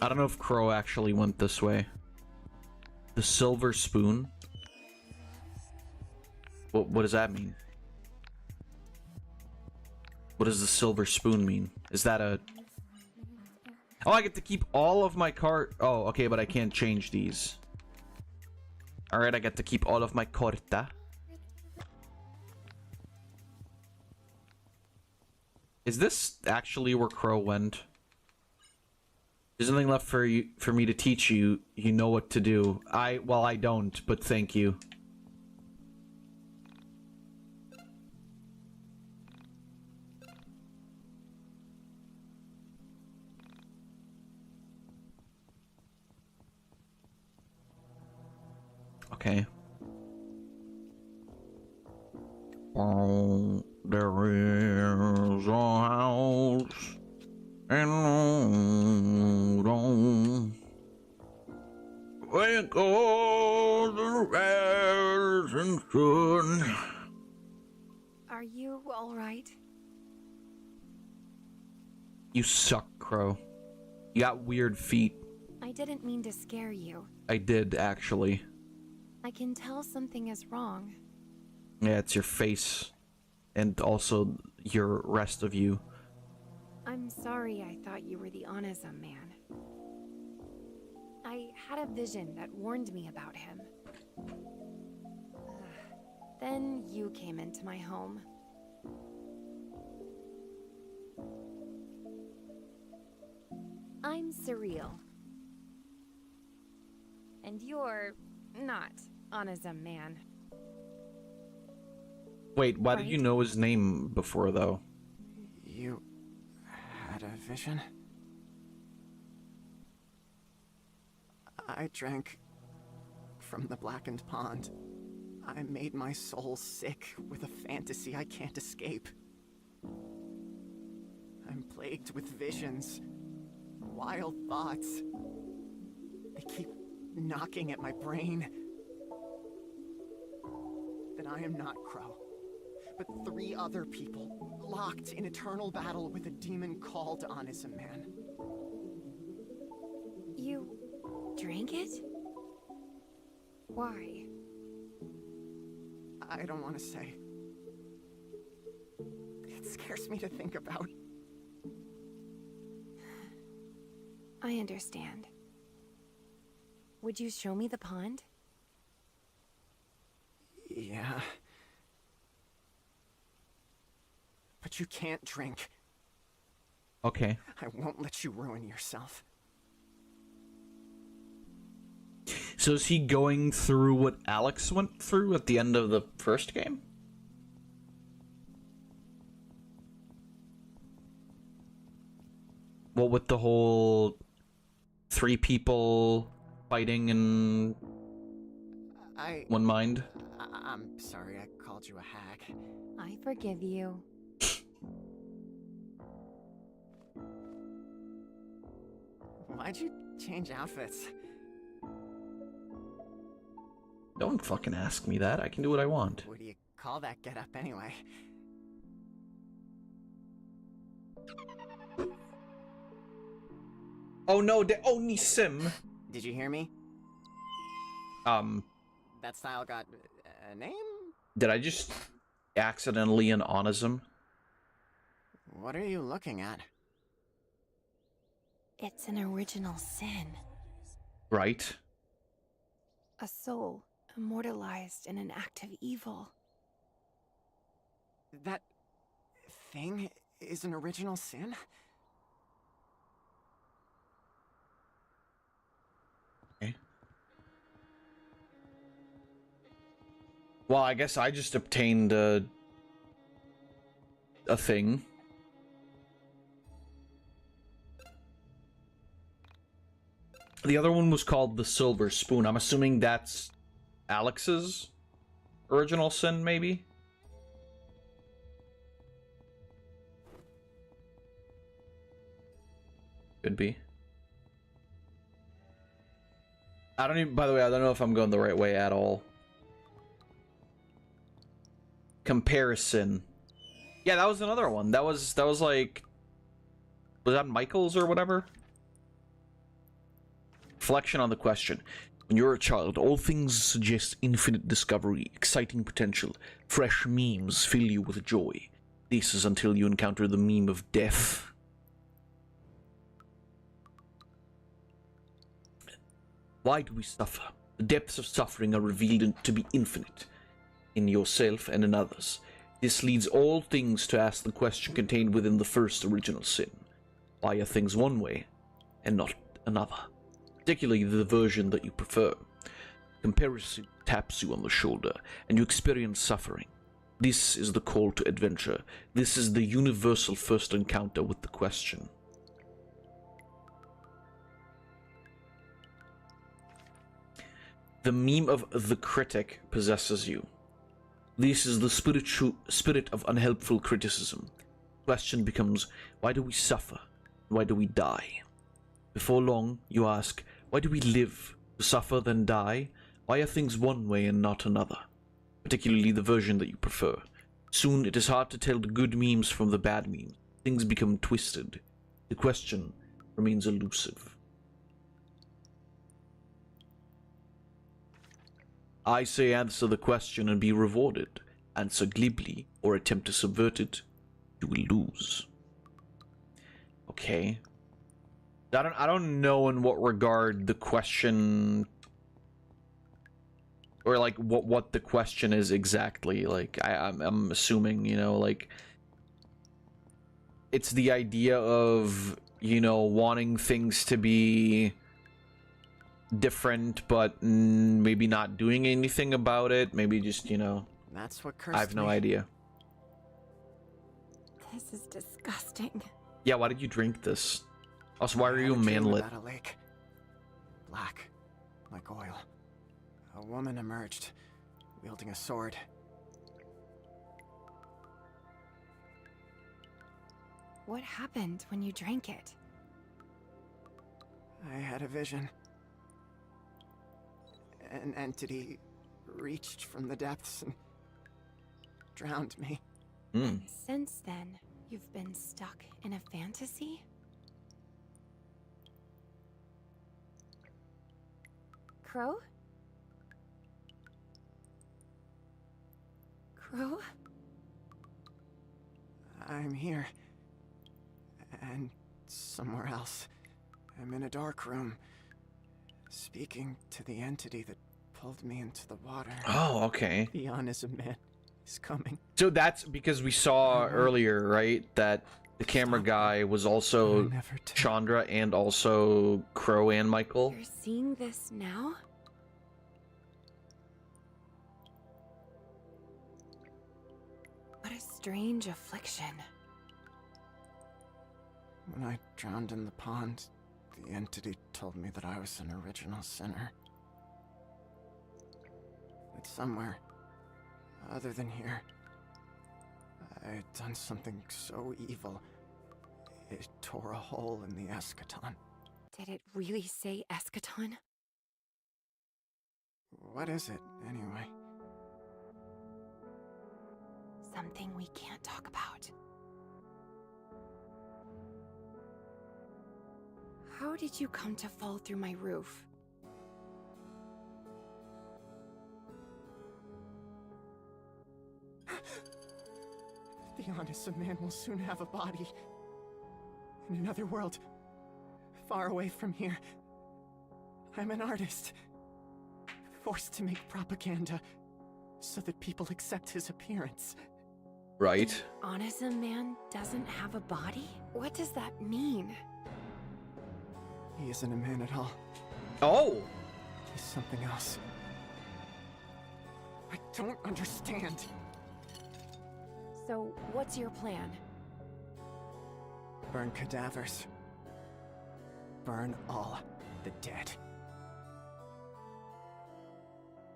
I don't know if Crow actually went this way. The silver spoon? What does that mean? What does the silver spoon mean? Is that a... Oh, I get to keep all of my card... Oh, okay, but I can't change these. Alright, I get to keep all of my corta. Is this actually where Crow went? There's nothing left for me to teach you. You know what to do. Well, I don't, but thank you. Okay. Oh, there is a house in London. Where goes the rising sun. Are you alright? You suck, Crow. You got weird feet. I didn't mean to scare you. I did, actually. I can tell something is wrong. Yeah, it's your face. And also your rest of you. I'm sorry I thought you were the Onism man. I had a vision that warned me about him. Then you came into my home. I'm surreal. And you're not Onism man. Wait, why did you know his name before, though? You had a vision? I drank from the blackened pond. I made my soul sick with a fantasy I can't escape. I'm plagued with visions, wild thoughts. They keep knocking at my brain. That I am not Crow, but 3 other people, locked in eternal battle with a demon called Honest Man. You drank it? Why? I don't want to say. It scares me to think about. I understand. Would you show me the pond? Yeah. But you can't drink. Okay. I won't let you ruin yourself. So is he going through what Alex went through at the end of the first game? Well, with the whole 3 people fighting in one mind? I'm sorry I called you a hack. I forgive you. Why'd you change outfits? Don't fucking ask me that. I can do what I want. What do you call that getup anyway? Oh no, the Oni Sim. Did you hear me? That style got a name? Did I just accidentally an onism? What are you looking at? It's an original sin. Right. A soul immortalized in an act of evil. That thing is an original sin? Okay. Well, I guess I just obtained a thing. The other one was called the Silver Spoon. I'm assuming that's Alex's original sin, maybe? Could be. I don't even, by the way, I don't know if I'm going the right way at all. Comparison. Yeah, that was another one. That was like, was that Michael's or whatever? Reflection on the question. When you're a child, all things suggest infinite discovery, exciting potential. Fresh memes fill you with joy. This is until you encounter the meme of death. Why do we suffer? The depths of suffering are revealed to be infinite in yourself and in others. This leads all things to ask the question contained within the first original sin. Why are things one way and not another? Particularly the version that you prefer. Comparison taps you on the shoulder, and you experience suffering. This is the call to adventure. This is the universal first encounter with the question. The meme of the critic possesses you. This is the spirit of unhelpful criticism. The question becomes, why do we suffer? Why do we die? Before long, you ask, why do we live? To suffer, then die? Why are things one way and not another? Particularly the version that you prefer. Soon, it is hard to tell the good memes from the bad memes. Things become twisted. The question remains elusive. I say answer the question and be rewarded. Answer glibly or attempt to subvert it, you will lose. Okay. I don't know in what regard the question, or like what the question is exactly. Like I'm assuming, you know, like it's the idea of, you know, wanting things to be different, but maybe not doing anything about it. Maybe just, you know, That's what cursed I have no me. idea. This is disgusting. Yeah, why did you drink this? Also, why are I you had a dream manlit? about a lake. Black, like oil. A woman emerged, wielding a sword. What happened when you drank it? I had a vision. An entity reached from the depths and drowned me. Hmm. Since then, you've been stuck in a fantasy? Crow? Crow? I'm here. And somewhere else. I'm in a dark room, speaking to the entity that pulled me into the water. Oh, okay. The Onism man is coming. So that's because we saw earlier, right, that the camera guy was also Chandra and also Crow and Michael. You're seeing this now? What a strange affliction. When I drowned in the pond, the entity told me that I was an original sinner. That somewhere, other than here, I had done something so evil, it tore a hole in the eschaton. Did it really say eschaton? What is it, anyway? Something we can't talk about. How did you come to fall through my roof? The Onism man will soon have a body. In another world, far away from here. I'm an artist, forced to make propaganda so that people accept his appearance. Right. Onism man doesn't have a body? What does that mean? He isn't a man at all. Oh! He's something else. I don't understand. So, what's your plan? Burn cadavers. Burn all the dead.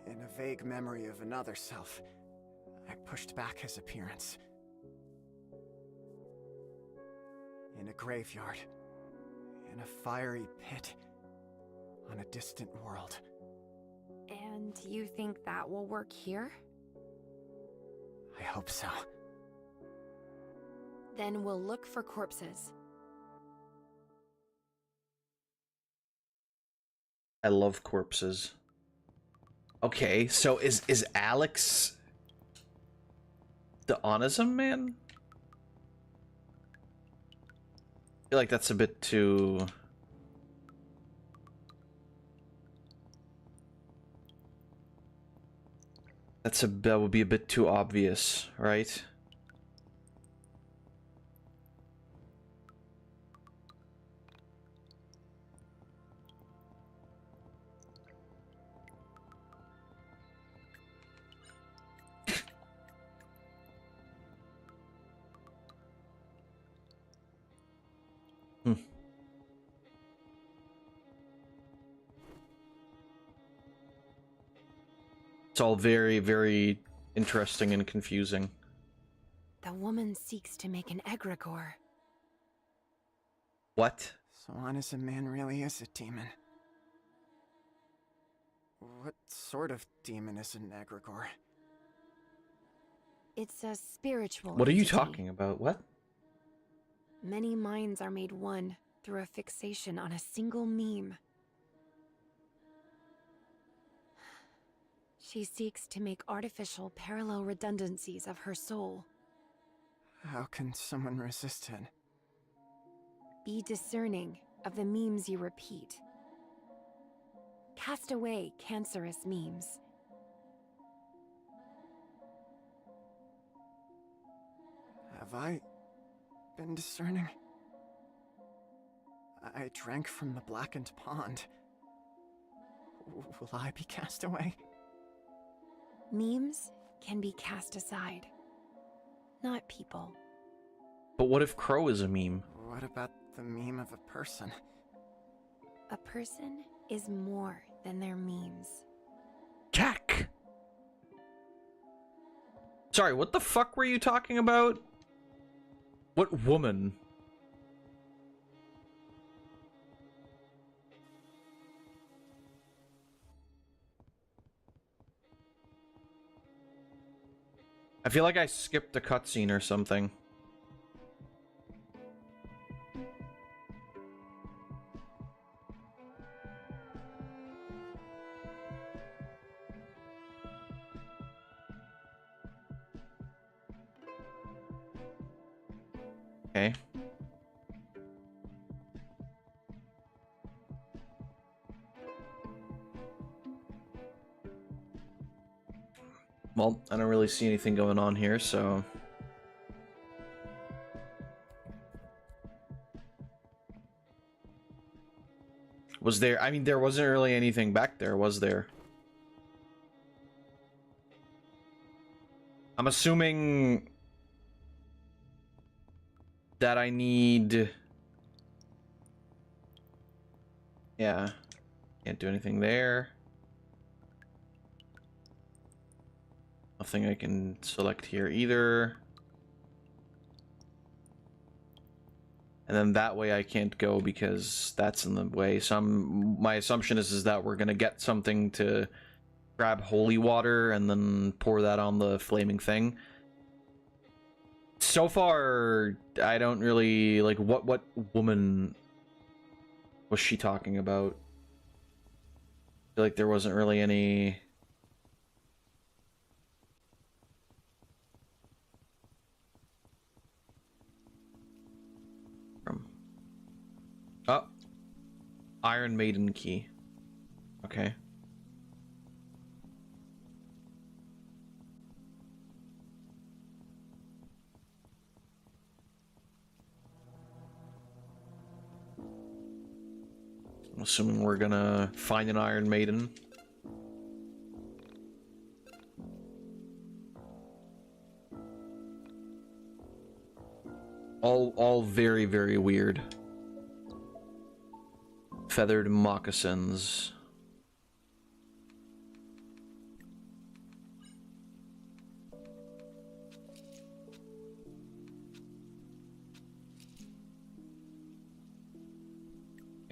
In a vague memory of another self, I pushed back his appearance. In a graveyard. In a fiery pit. On a distant world. And you think that will work here? I hope so. Then we'll look for corpses. I love corpses. Okay, so is Alex the Onism man? I feel like that's a bit too... that would be a bit too obvious, right? It's all very, very interesting and confusing. The woman seeks to make an egregore. What? So Onism man really is a demon. What sort of demon is an egregore? It's a spiritual What are you entity. talking about? What? Many minds are made one through a fixation on a single meme. She seeks to make artificial parallel redundancies of her soul. How can someone resist it? Be discerning of the memes you repeat. Cast away cancerous memes. Have I been discerning? I drank from the blackened pond. Will I be cast away? Memes can be cast aside. Not people. But what if Crow is a meme? What about the meme of a person? A person is more than their memes. Jack! Sorry, what the fuck were you talking about? What woman? I feel like I skipped a cutscene or something. Okay. Well, I don't really see anything going on here, so... Was there... I mean, there wasn't really anything back there, was there? I'm assuming... that I need... Yeah. Can't do anything there. Nothing I can select here either. And then that way I can't go because that's in the way. So my assumption is that we're gonna get something to grab holy water and then pour that on the flaming thing. So far, I don't really like what woman was she talking about? I feel like there wasn't really any. Oh, Iron Maiden key. Okay. I'm assuming we're gonna find an Iron Maiden. All very, very weird. Feathered moccasins.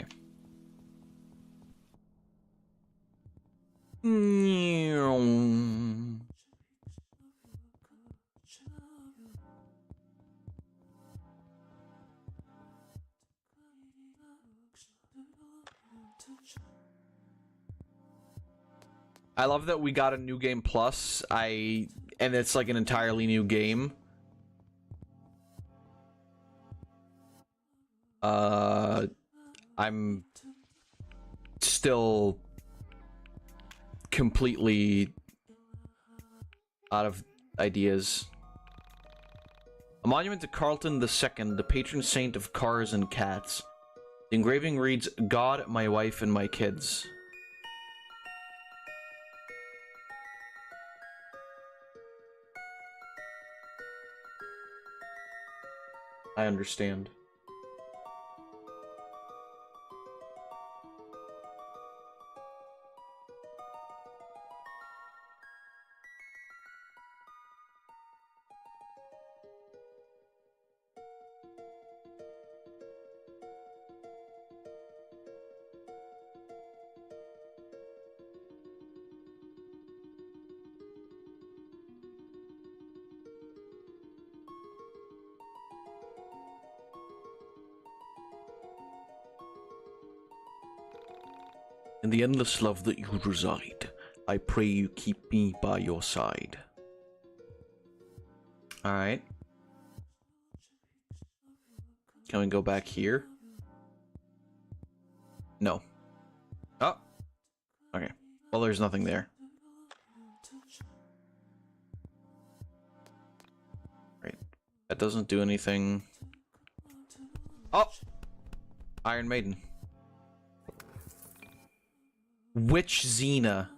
Okay. I love that we got a new game plus. And it's like an entirely new game. I'm still completely out of ideas. A monument to Carlton II, the patron saint of cars and cats. The engraving reads, "God, my wife, and my kids." I understand. In the endless love that you reside, I pray you keep me by your side. Alright. Can we go back here? No. Oh! Okay. Well, there's nothing there. Right. That doesn't do anything. Oh! Iron Maiden. Which Xena?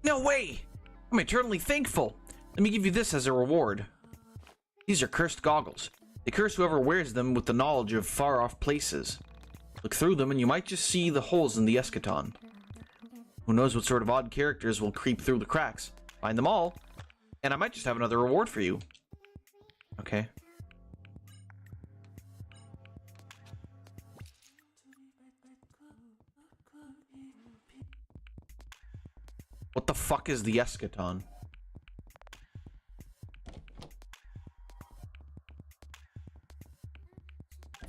No way! I'm eternally thankful! Let me give you this as a reward. These are cursed goggles. They curse whoever wears them with the knowledge of far-off places. Look through them and you might just see the holes in the eschaton. Who knows what sort of odd characters will creep through the cracks. Find them all, and I might just have another reward for you. Okay. What the fuck is the eschaton?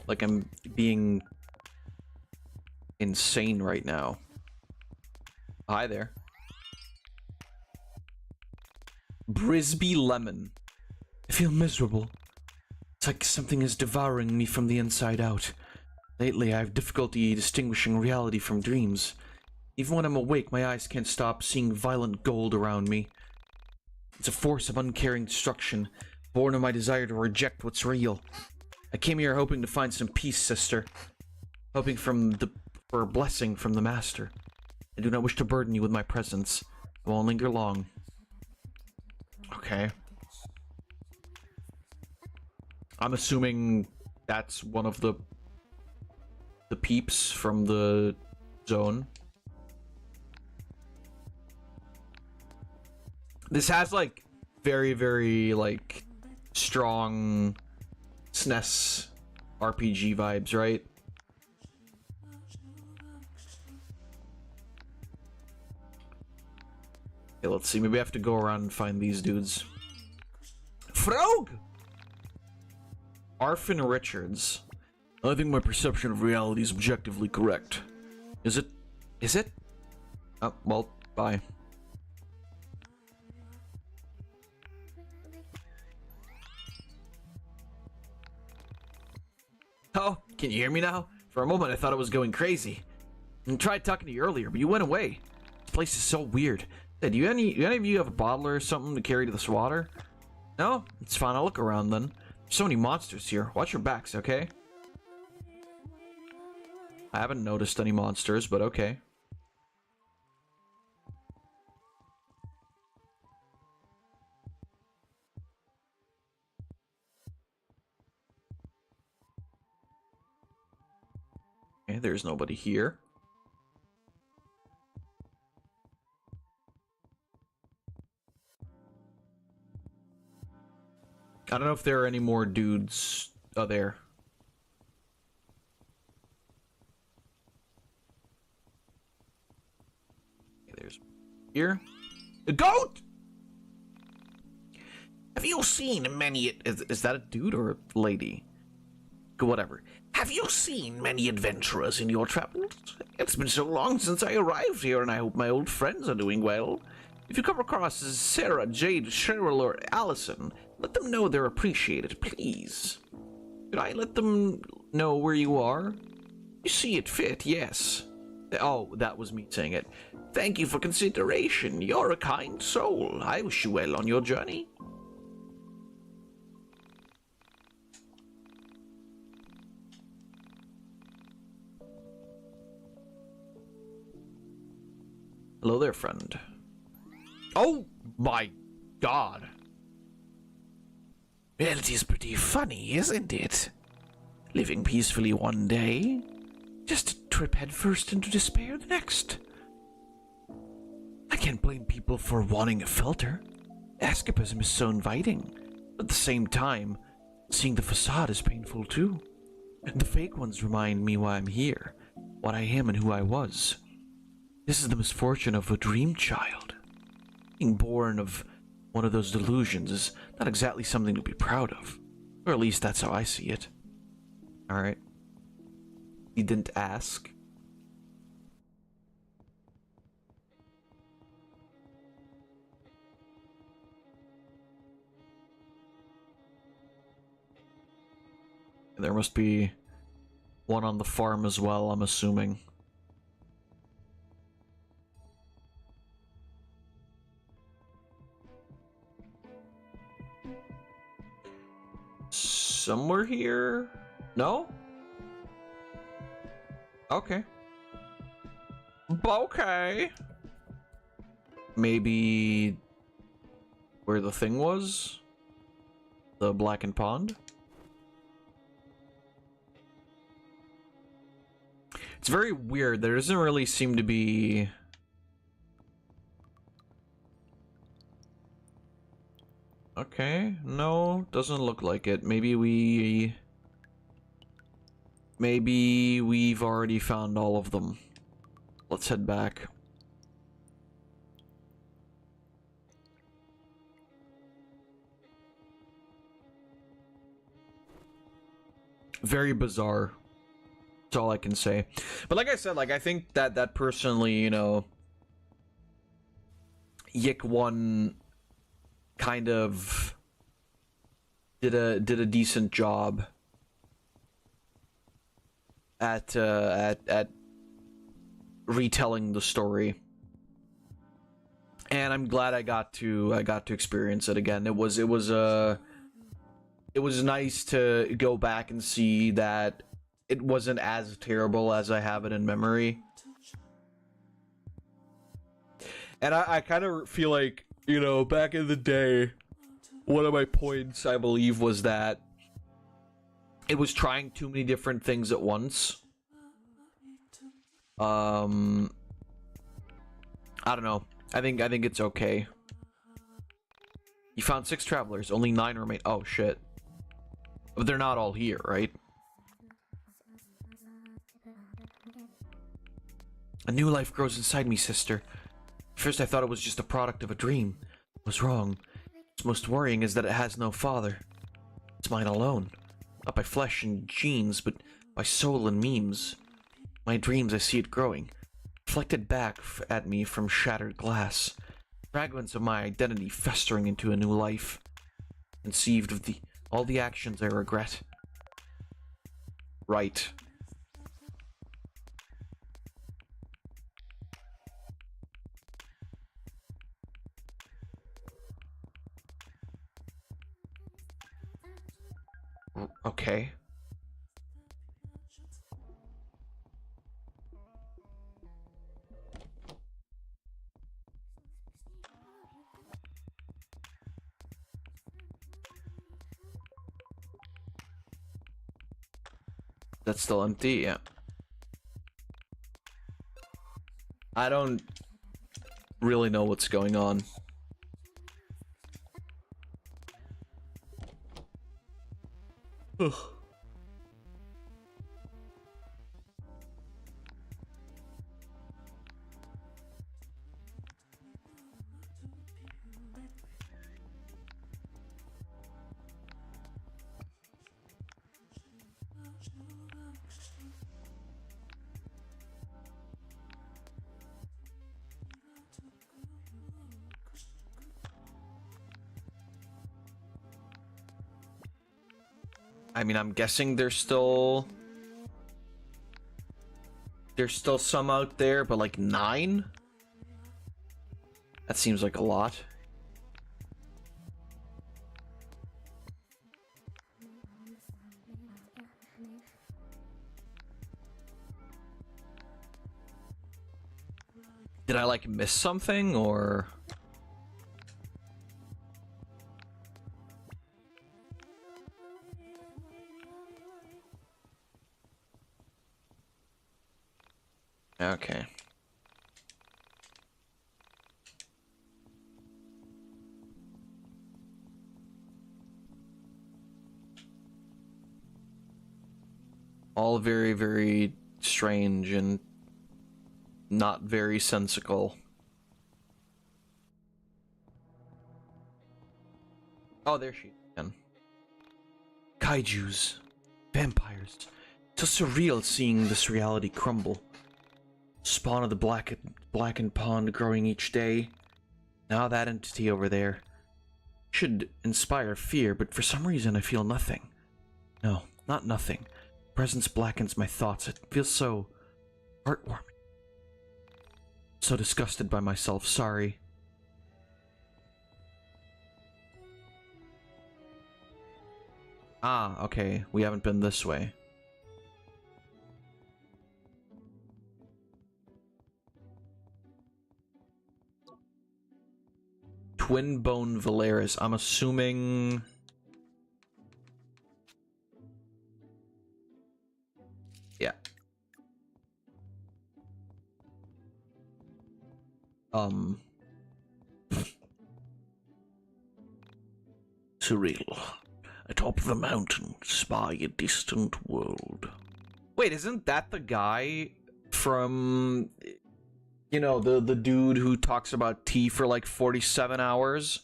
Like I'm being insane right now. Hi there. Brisby Lemon. I feel miserable. It's like something is devouring me from the inside out. Lately, I have difficulty distinguishing reality from dreams. Even when I'm awake, my eyes can't stop seeing violent gold around me. It's a force of uncaring destruction, born of my desire to reject what's real. I came here hoping to find some peace, sister. Hoping for a blessing from the Master. I do not wish to burden you with my presence. I won't linger long. Okay. I'm assuming that's one of the peeps from the zone. This has like very, very like strong SNES RPG vibes, right? Okay, let's see. Maybe I have to go around and find these dudes. Frog! Arfin Richards. I think my perception of reality is objectively correct. Is it? Is it? Oh, well, bye. Oh, can you hear me now? For a moment I thought I was going crazy. I tried talking to you earlier, but you went away. This place is so weird. Hey, do any of you have a bottle or something to carry to this water? No? It's fine, I'll look around then. There's so many monsters here. Watch your backs, okay? I haven't noticed any monsters, but okay. Okay, there's nobody here. I don't know if there are any more dudes. Oh, there. Okay, there's here. A goat! Have you seen many... Is that a dude or a lady? Whatever. Have you seen many adventurers in your travels? It's been so long since I arrived here, and I hope my old friends are doing well. If you come across Sarah, Jade, Cheryl, or Allison, let them know they're appreciated, please. Could I let them know where you are? You see it fit, yes. Oh, that was me saying it. Thank you for consideration. You're a kind soul. I wish you well on your journey. Hello there, friend. Oh my god. Reality is pretty funny, isn't it? Living peacefully one day, just to trip headfirst into despair the next. I can't blame people for wanting a filter. Escapism is so inviting. But at the same time, seeing the facade is painful too. The fake ones remind me why I'm here, what I am and who I was. This is the misfortune of a dream child. Being born of one of those delusions is not exactly something to be proud of. Or at least that's how I see it. Alright. You didn't ask. There must be one on the farm as well, I'm assuming. Somewhere here? No? Okay. Okay. Maybe where the thing was? The Blackened Pond? It's very weird. There doesn't really seem to be... Okay, no, doesn't look like it. Maybe we've already found all of them. Let's head back. Very bizarre. That's all I can say. But like I said, like I think that personally, you know, YIIK I.V kind of did a decent job at retelling the story, and I'm glad I got to experience it again. It was nice to go back and see that it wasn't as terrible as I have it in memory. And I kind of feel like, you know, back in the day, one of my points, I believe, was that it was trying too many different things at once. I don't know. I think it's okay. You found 6 travelers, only 9 remain. Oh shit. But they're not all here, right? A new life grows inside me, sister. First I thought it was just a product of a dream. I was wrong. What's most worrying is that it has no father. It's mine alone. Not by flesh and genes, but by soul and memes. My dreams, I see it growing. Reflected back at me from shattered glass. Fragments of my identity festering into a new life. Conceived of all the actions I regret. Right. Okay. That's still empty, yeah. I don't really know what's going on. Ugh. I mean, I'm guessing there's still some out there, but like 9? That seems like a lot. Did I like miss something, or? Okay. All very, very strange and not very sensical. Oh, there she is again. Kaijus. Vampires. So surreal seeing this reality crumble. Spawn of the blackened pond growing each day. Now that entity over there should inspire fear, but for some reason I feel nothing. No, not nothing. Presence blackens my thoughts. It feels so heartwarming. So disgusted by myself. Sorry. Ah, okay. We haven't been this way. Twin Bone Valeris. I'm assuming Surreal. Atop the mountain, spy a distant world. Wait, isn't that the guy from, you know, the dude who talks about tea for like 47 hours?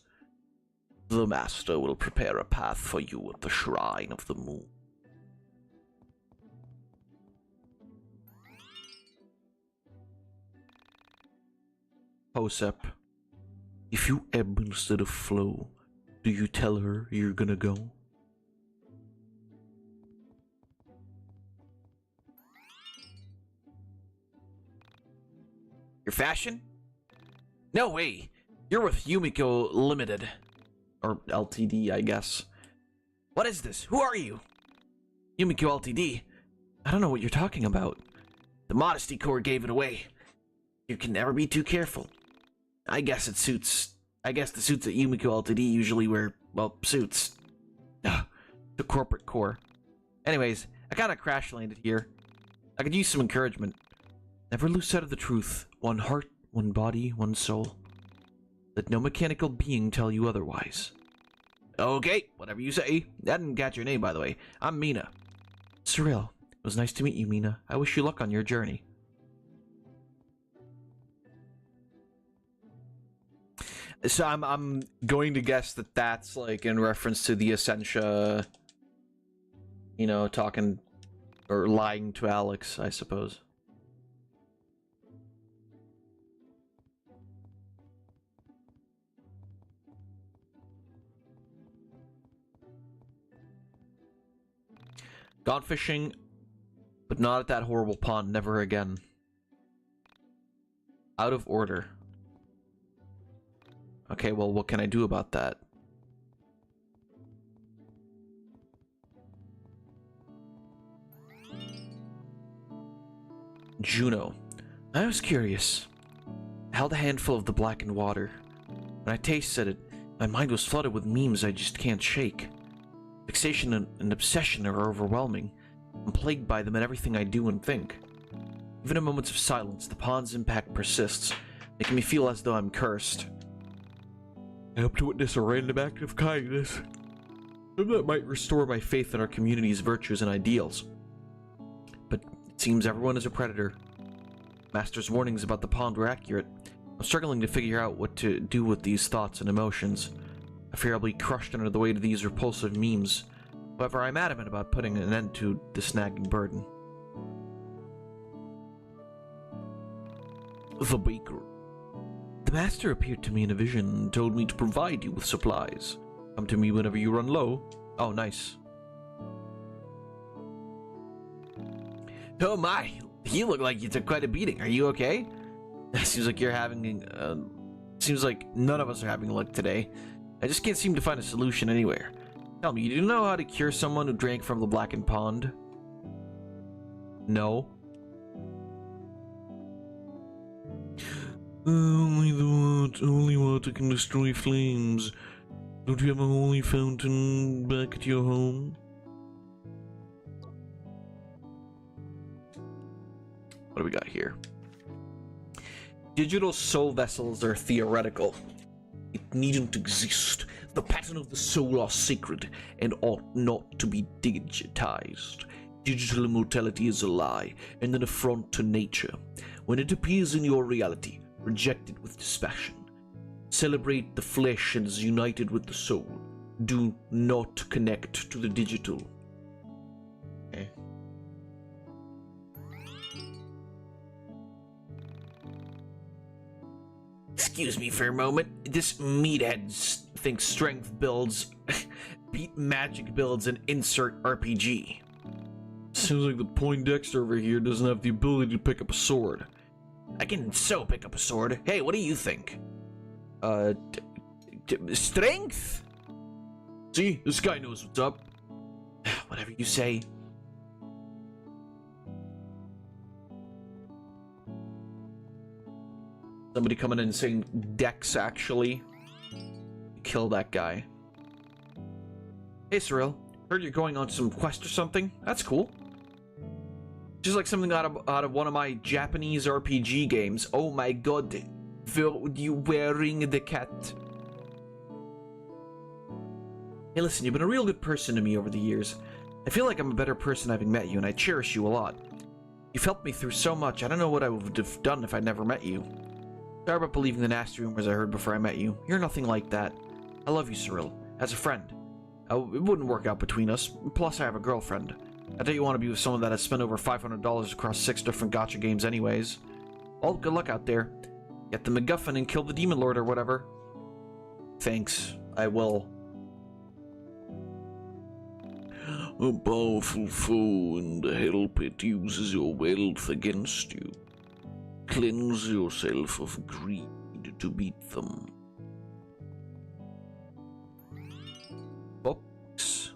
The master will prepare a path for you at the shrine of the moon. Hosep, if you ebb instead of flow, do you tell her you're gonna go? Your fashion? No way! You're with Yumiko Limited. Or LTD, I guess. What is this? Who are you? Yumiko Ltd. I don't know what you're talking about. The Modesty Corps gave it away. You can never be too careful. I guess the suits at Yumiko Ltd usually wear, well, suits. The corporate core. Anyways, I kinda crash landed here. I could use some encouragement. Never lose sight of the truth. One heart, one body, one soul. Let no mechanical being tell you otherwise. Okay, whatever you say. I didn't catch your name, by the way. I'm Mina. Surreal. It was nice to meet you, Mina. I wish you luck on your journey. So I'm going to guess that that's like in reference to the Essentia, you know, talking or lying to Alex, I suppose. Gone fishing, but not at that horrible pond, never again. Out of order. Okay, well, what can I do about that? Juno. I was curious. I held a handful of the blackened water. When I tasted it, my mind was flooded with memes I just can't shake. Fixation and obsession are overwhelming. I'm plagued by them in everything I do and think. Even in moments of silence, the pond's impact persists, making me feel as though I'm cursed. I hope to witness a random act of kindness. Some that might restore my faith in our community's virtues and ideals. But it seems everyone is a predator. Master's warnings about the pond were accurate. I'm struggling to figure out what to do with these thoughts and emotions. I fear I'll be crushed under the weight of these repulsive memes. However, I'm adamant about putting an end to this nagging burden. The baker. The master appeared to me in a vision and told me to provide you with supplies. Come to me whenever you run low. Oh, nice. Oh my, you look like you took quite a beating. Are you okay? Seems like you're having, seems like none of us are having luck today. I just can't seem to find a solution anywhere. Tell me, do you know how to cure someone who drank from the blackened pond? No. Holy water can destroy flames. Don't you have a holy fountain back at your home? What do we got here? Digital soul vessels are theoretical. It needn't exist. The pattern of the soul are sacred and ought not to be digitized. Digital immortality is a lie and an affront to nature. When it appears in your reality, reject it with dispassion. Celebrate the flesh as united with the soul. Do not connect to the digital. Okay. Excuse me for a moment. This meathead thinks strength builds, beat magic builds, and insert RPG. Seems like the Poindexter over here doesn't have the ability to pick up a sword. I can so pick up a sword. Hey, what do you think? Strength? See, this guy knows what's up. Whatever you say. Somebody coming in and saying Dex, actually. Kill that guy. Hey, Cyril. Heard you're going on some quest or something. That's cool. Just like something out of one of my Japanese RPG games. Oh my god. You wearing the cat? Hey, listen, you've been a real good person to me over the years. I feel like I'm a better person having met you, and I cherish you a lot. You've helped me through so much, I don't know what I would have done if I'd never met you. Sorry about believing the nasty rumors I heard before I met you. You're nothing like that. I love you, Cyril, as a friend. It wouldn't work out between us, plus I have a girlfriend. I don't you want to be with someone that has spent over $500 across 6 different gacha games anyways. Well, good luck out there. Get the MacGuffin and kill the Demon Lord or whatever. Thanks, I will. A powerful foe in the Hell Pit uses your wealth against you. Cleanse yourself of greed to beat them. Books.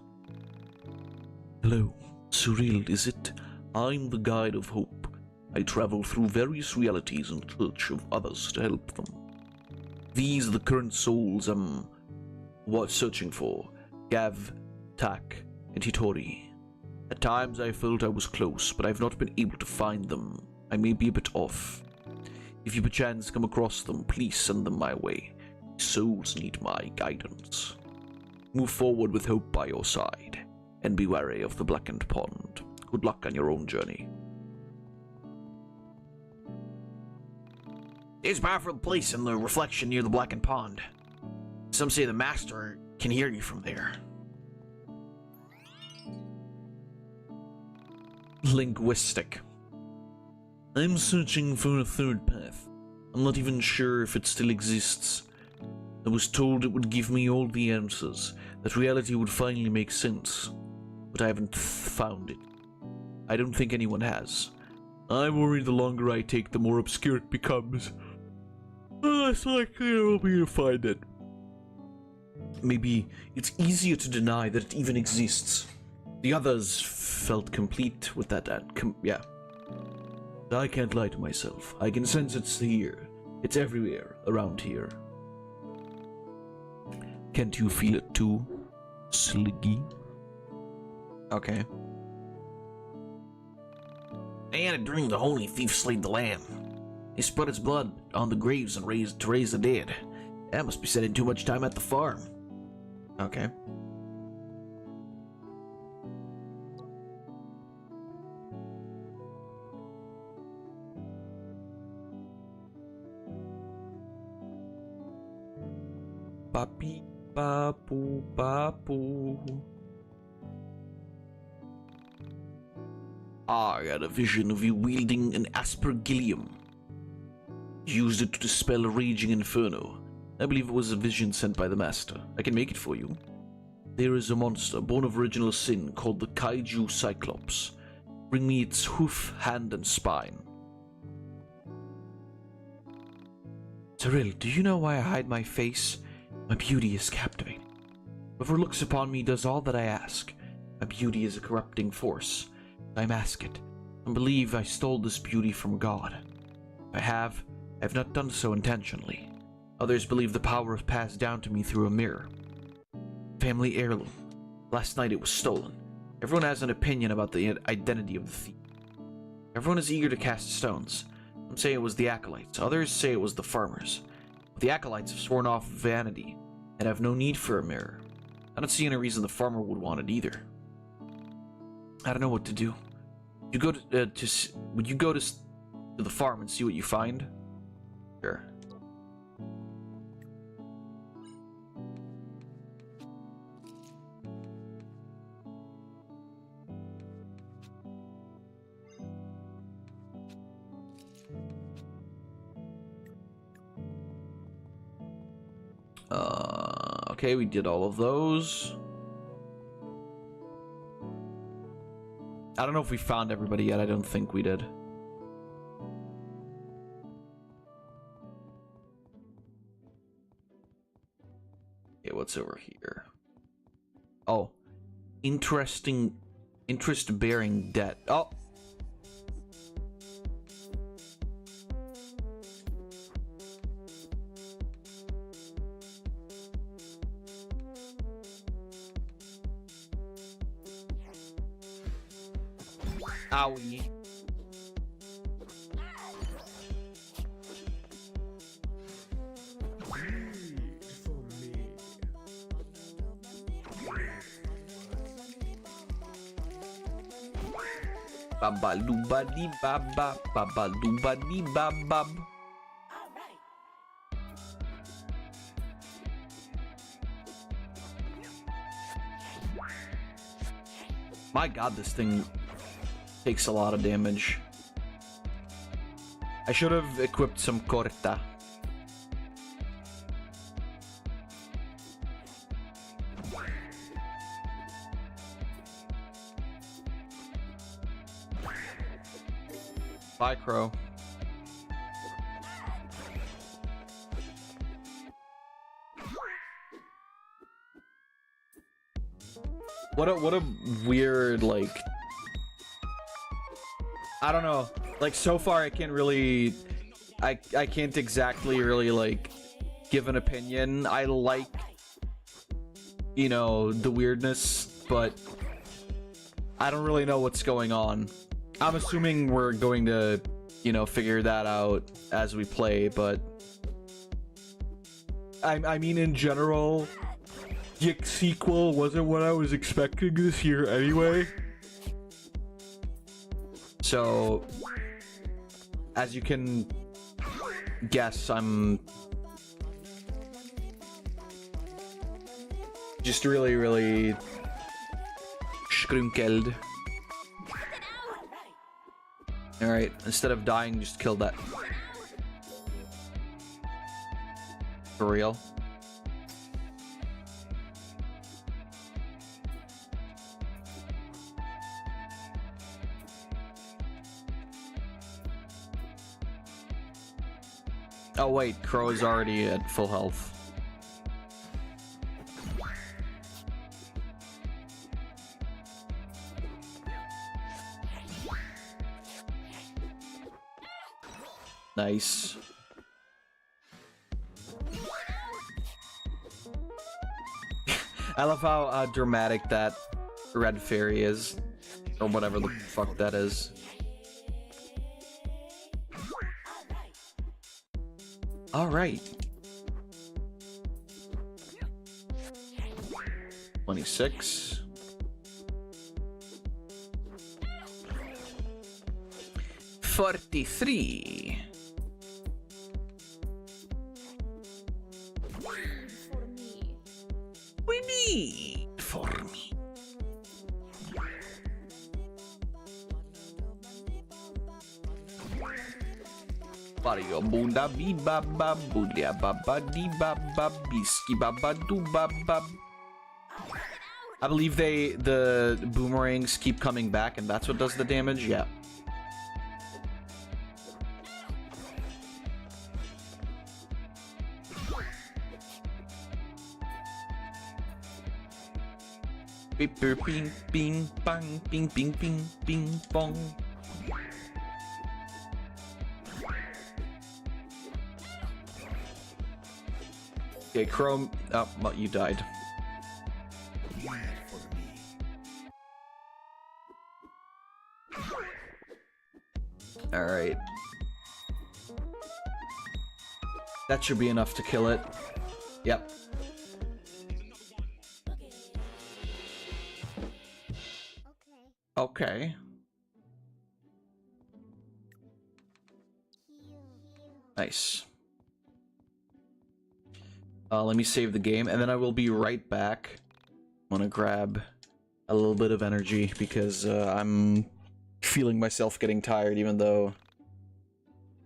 Hello, Cyril, is it? I'm the Guide of Hope. I travel through various realities in search of others to help them. These are the current souls I'm searching for. Gav, Tak, and Hitori. At times I felt I was close, but I've not been able to find them. I may be a bit off. If you perchance come across them, please send them my way. Souls need my guidance. Move forward with hope by your side, and be wary of the Blackened Pond. Good luck on your own journey. There's a powerful place in the reflection near the Blackened Pond. Some say the Master can hear you from there. Linguistic. I'm searching for a third path. I'm not even sure if it still exists. I was told it would give me all the answers, that reality would finally make sense, but I haven't found it. I don't think anyone has. I worry the longer I take, the more obscure it becomes. Less likely I will be to find it. Maybe it's easier to deny that it even exists. The others felt complete with that. Yeah. I can't lie to myself. I can sense it's here. It's everywhere around here. Can't you feel it too, Sliggy? Okay. And a dream the holy thief slayed the lamb. He spread its blood on the graves and raise the dead. That must be spending too much time at the farm. Okay. Papi, papu, papu. I had a vision of you wielding an aspergillium. Used it to dispel a raging inferno. I believe it was a vision sent by the Master. I can make it for you. There is a monster born of original sin called the Kaiju Cyclops. Bring me its hoof, hand, and spine. Cyril, do you know why I hide my face? My beauty is captivating. Whoever looks upon me does all that I ask. My beauty is a corrupting force. I mask it, and believe I stole this beauty from God. If I have not done so intentionally. Others believe the power is passed down to me through a mirror. Family heirloom. Last night it was stolen. Everyone has an opinion about the identity of the thief. Everyone is eager to cast stones. Some say it was the acolytes, others say it was the farmers. But the acolytes have sworn off vanity, and have no need for a mirror. I don't see any reason the farmer would want it either. I don't know what to do. Would you go to the farm and see what you find? Sure. Okay, we did all of those. I don't know if we found everybody yet. I don't think we did. Okay, what's over here? Oh, interest-bearing debt. Oh. Owie. Baba looba dee baba, baba looba dee baba. My god, this thing takes a lot of damage. I should have equipped some corta. Bye, Crow. What a weird, like, I don't know. Like, so far I can't really I can't exactly really like give an opinion. I like, you know, the weirdness, but I don't really know what's going on. I'm assuming we're going to, you know, figure that out as we play, but I mean, in general, YIIK sequel wasn't what I was expecting this year anyway. So, as you can guess, I'm just really, really schrunkeled. Alright, instead of dying, just kill that. For real. Oh wait, Crow is already at full health. Nice. I love how dramatic that red fairy is, or whatever the fuck that is. All right. 26. 43. We need for me. Mario bunda bi baba bulia baba di baba biski baba do baba. I believe the boomerangs keep coming back, and that's what does the damage. Yeah. Beep ping ping bang ping ping ping ping pong. Okay, Chrome. Oh, well, you died. All right. That should be enough to kill it. Yep. Okay. Nice. Let me save the game, and then I will be right back. I'm gonna grab a little bit of energy because I'm feeling myself getting tired, even though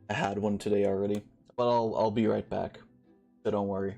I had one today already. But I'll be right back, so don't worry.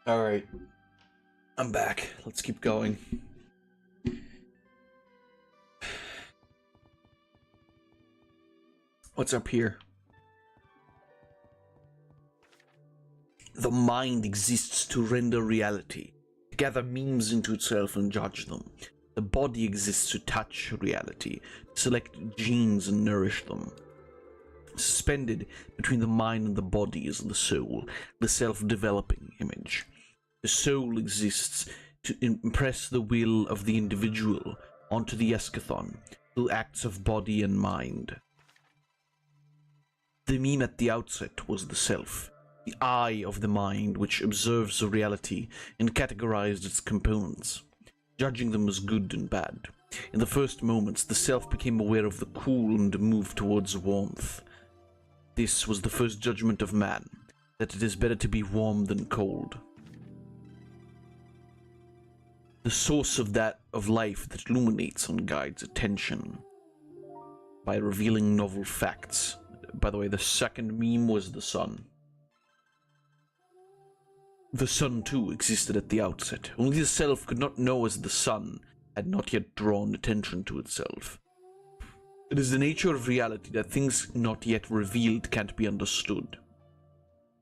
Alright. I'm back. Let's keep going. What's up here? The mind exists to render reality, to gather memes into itself and judge them. The body exists to touch reality, to select genes and nourish them. Suspended between the mind and the body is the soul, the self-developing image. The soul exists to impress the will of the individual onto the eschaton through acts of body and mind. The meme at the outset was the self, the eye of the mind which observes the reality and categorized its components, judging them as good and bad. In the first moments, the self became aware of the cool and moved towards warmth. This was the first judgment of man, that it is better to be warm than cold. The source of life that illuminates and guides attention by revealing novel facts. By the way, the second meme was the sun. The sun too existed at the outset. Only the self could not know as the sun had not yet drawn attention to itself. It is the nature of reality that things not yet revealed can't be understood.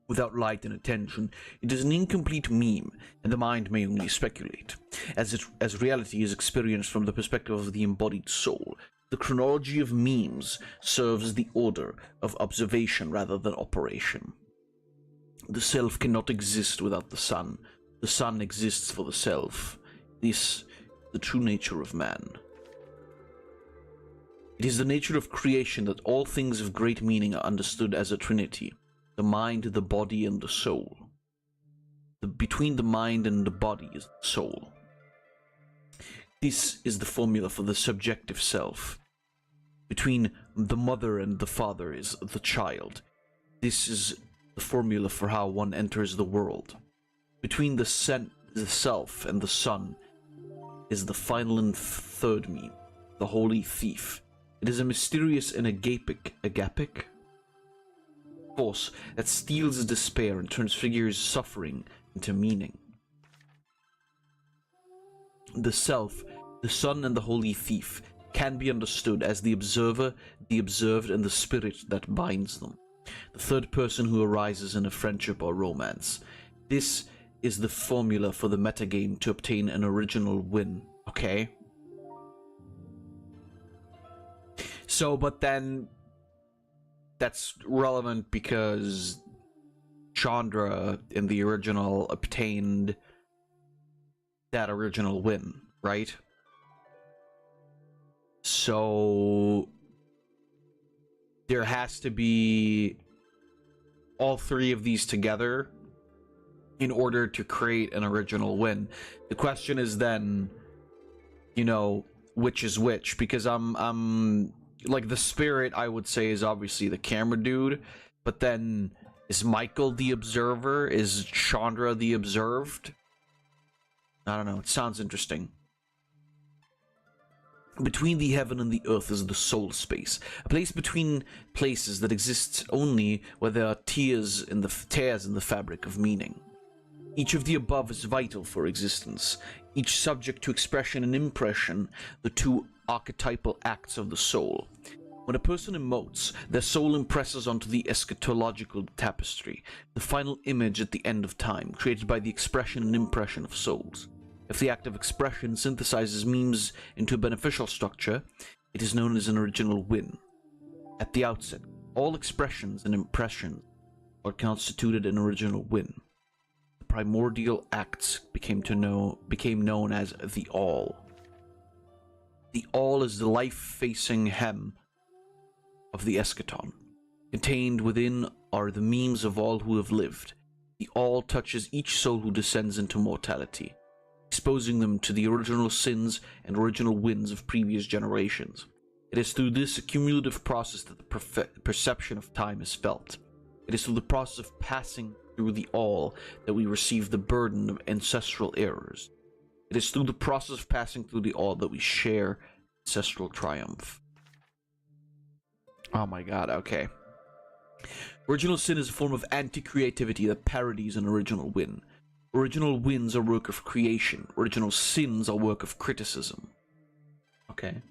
Without light and attention, it is an incomplete meme, and the mind may only speculate. As reality is experienced from the perspective of the embodied soul, the chronology of memes serves the order of observation rather than operation. The self cannot exist without the sun. The sun exists for the self. This is the true nature of man. It is the nature of creation that all things of great meaning are understood as a trinity: the mind, the body, and the soul. Between the mind and the body is the soul. This is the formula for the subjective self. Between the mother and the father is the child. This is the formula for how one enters the world. Between the self and the sun is the final and third meme, the holy thief. It is a mysterious and agapic force that steals despair and transfigures suffering into meaning. The self, the sun, and the holy thief can be understood as the observer, the observed, and the spirit that binds them. The third person who arises in a friendship or romance. This is the formula for the metagame to obtain an original win. Okay? So, but then that's relevant because Chandra in the original obtained that original win, right? So there has to be all three of these together in order to create an original win. The question is then, you know, which is which? Because I'm like, the spirit, I would say, is obviously the camera dude, but then is Michael the observer? Is Chandra the observed? I don't know, it sounds interesting. Between the heaven and the earth is the soul space, a place between places that exists only where there are tears in the fabric of meaning. Each of the above is vital for existence, each subject to expression and impression, the two archetypal acts of the soul. When a person emotes, their soul impresses onto the eschatological tapestry, the final image at the end of time, created by the expression and impression of souls. If the act of expression synthesizes memes into a beneficial structure, it is known as an original win. At the outset, all expressions and impressions are constituted an original win. The primordial acts became known as the All. The All is the life-facing hem of the eschaton. Contained within are the memes of all who have lived. The All touches each soul who descends into mortality, exposing them to the original sins and original wins of previous generations. It is through this accumulative process that the perception of time is felt. It is through the process of passing through the All that we receive the burden of ancestral errors. It is through the process of passing through the All that we share ancestral triumph. Oh my god, okay. Original sin is a form of anti-creativity that parodies an original win. Original wins are work of creation. Original sins are work of criticism. Okay.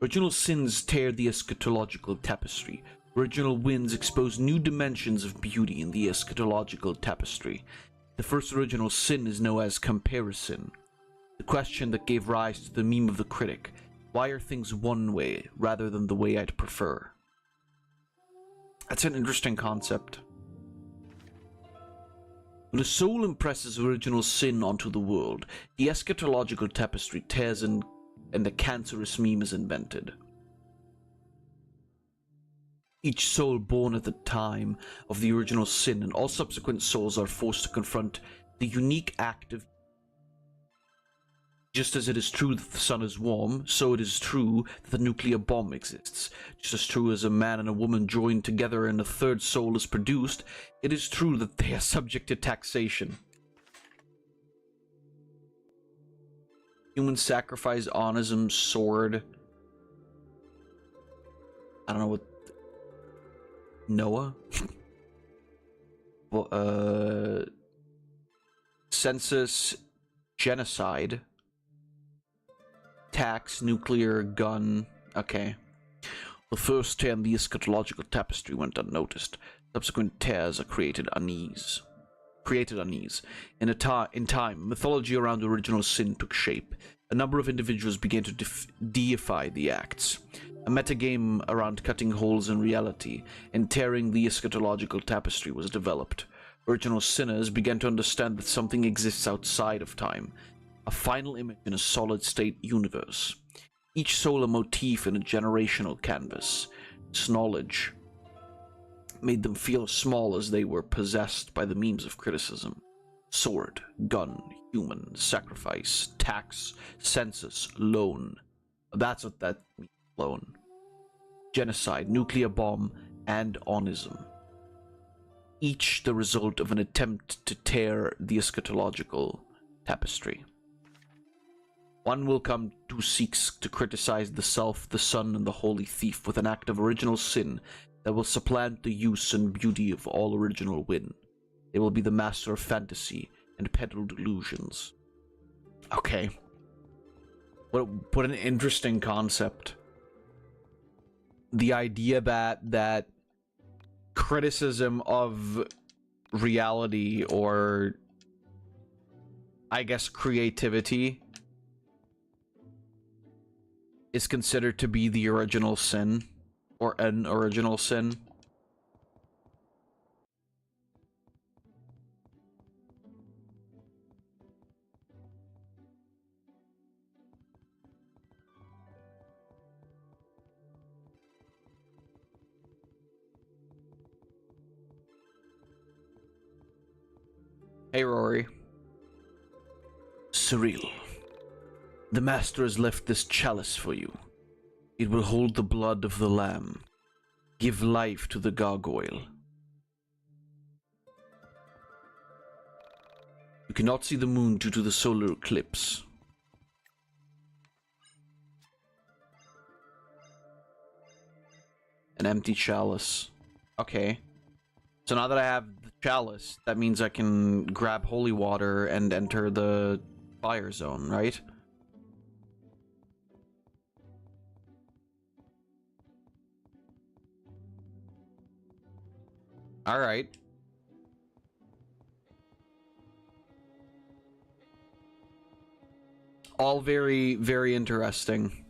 Original sins tear the eschatological tapestry. Original wins expose new dimensions of beauty in the eschatological tapestry. The first original sin is known as comparison. The question that gave rise to the meme of the critic. Why are things one way rather than the way I'd prefer? That's an interesting concept. When a soul impresses original sin onto the world, the eschatological tapestry tears and the cancerous meme is invented. Each soul born at the time of the original sin and all subsequent souls are forced to confront the unique act of just as it is true that the sun is warm, so it is true that the nuclear bomb exists. Just as true as a man and a woman joined together and a third soul is produced, it is true that they are subject to taxation. Human sacrifice, onism, sword. I don't know what... Noah? Well, census, genocide. Tax, nuclear, gun. Okay. The first tear in the eschatological tapestry went unnoticed. Subsequent tears are created unease. In time, mythology around original sin took shape. A number of individuals began to deify the acts. A metagame around cutting holes in reality and tearing the eschatological tapestry was developed. Original sinners began to understand that something exists outside of time. A final image in a solid-state universe. Each soul a motif in a generational canvas. This knowledge made them feel small as they were possessed by the memes of criticism. Sword, gun, human, sacrifice, tax, census, loan. That's what that means, loan. Genocide, nuclear bomb, and onism. Each the result of an attempt to tear the eschatological tapestry. One will come who seeks to criticize the self, the sun, and the holy thief with an act of original sin that will supplant the use and beauty of all original win. They will be the master of fantasy and peddle delusions. Okay. What an interesting concept. The idea that criticism of reality, or I guess creativity, is considered to be the original sin, or an original sin. Hey, Rory. Surreal. The Master has left this chalice for you. It will hold the blood of the lamb. Give life to the gargoyle. You cannot see the moon due to the solar eclipse. An empty chalice. Okay. So now that I have the chalice, that means I can grab holy water and enter the fire zone, right? Alright. All very, very interesting.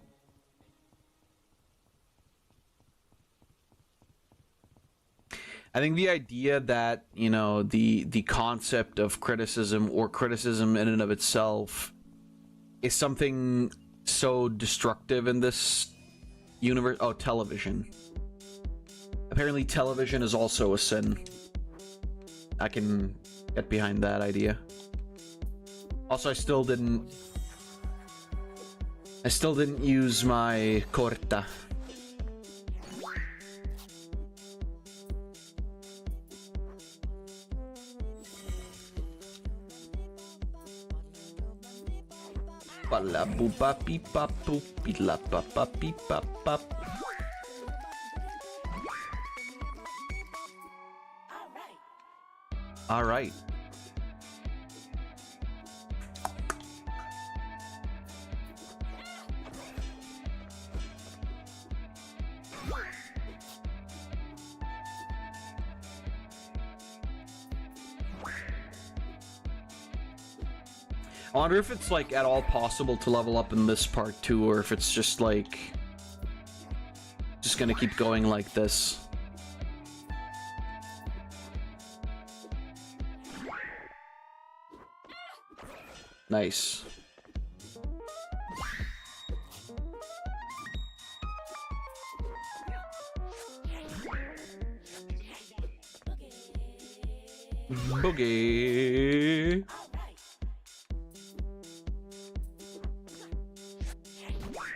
I think the idea that, you know, the concept of criticism, or criticism in and of itself, is something so destructive in this universe. Oh, television. Apparently television is also a sin. I can get behind that idea. Also, I still didn't use my corta. Bala boopa beepa boop beela papa beepa pop. All right. I wonder if it's like at all possible to level up in this part too, or if it's just like just gonna keep going like this. Nice. Boogie.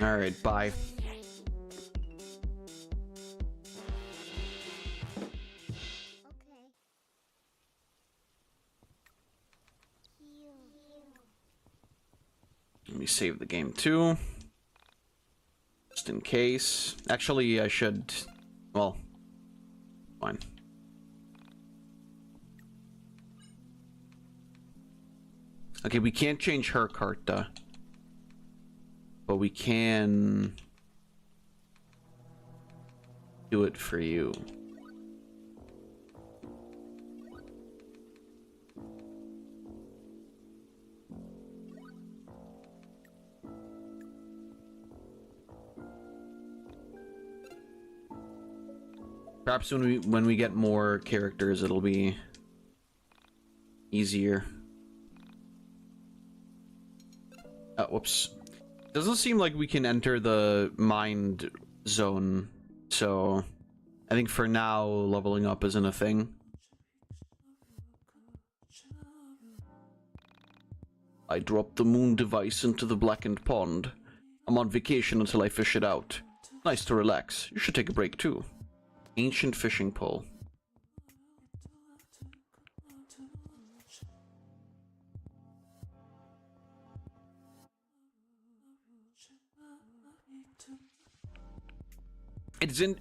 All right, bye. Let me save the game too, just in case. Actually, I should. Well, fine. Okay, we can't change her Karta, but we can do it for you. Perhaps when we get more characters, it'll be easier. Whoops. Doesn't seem like we can enter the mind zone, so I think for now leveling up isn't a thing. I dropped the moon device into the blackened pond. I'm on vacation until I fish it out. Nice to relax. You should take a break too. Ancient fishing pole.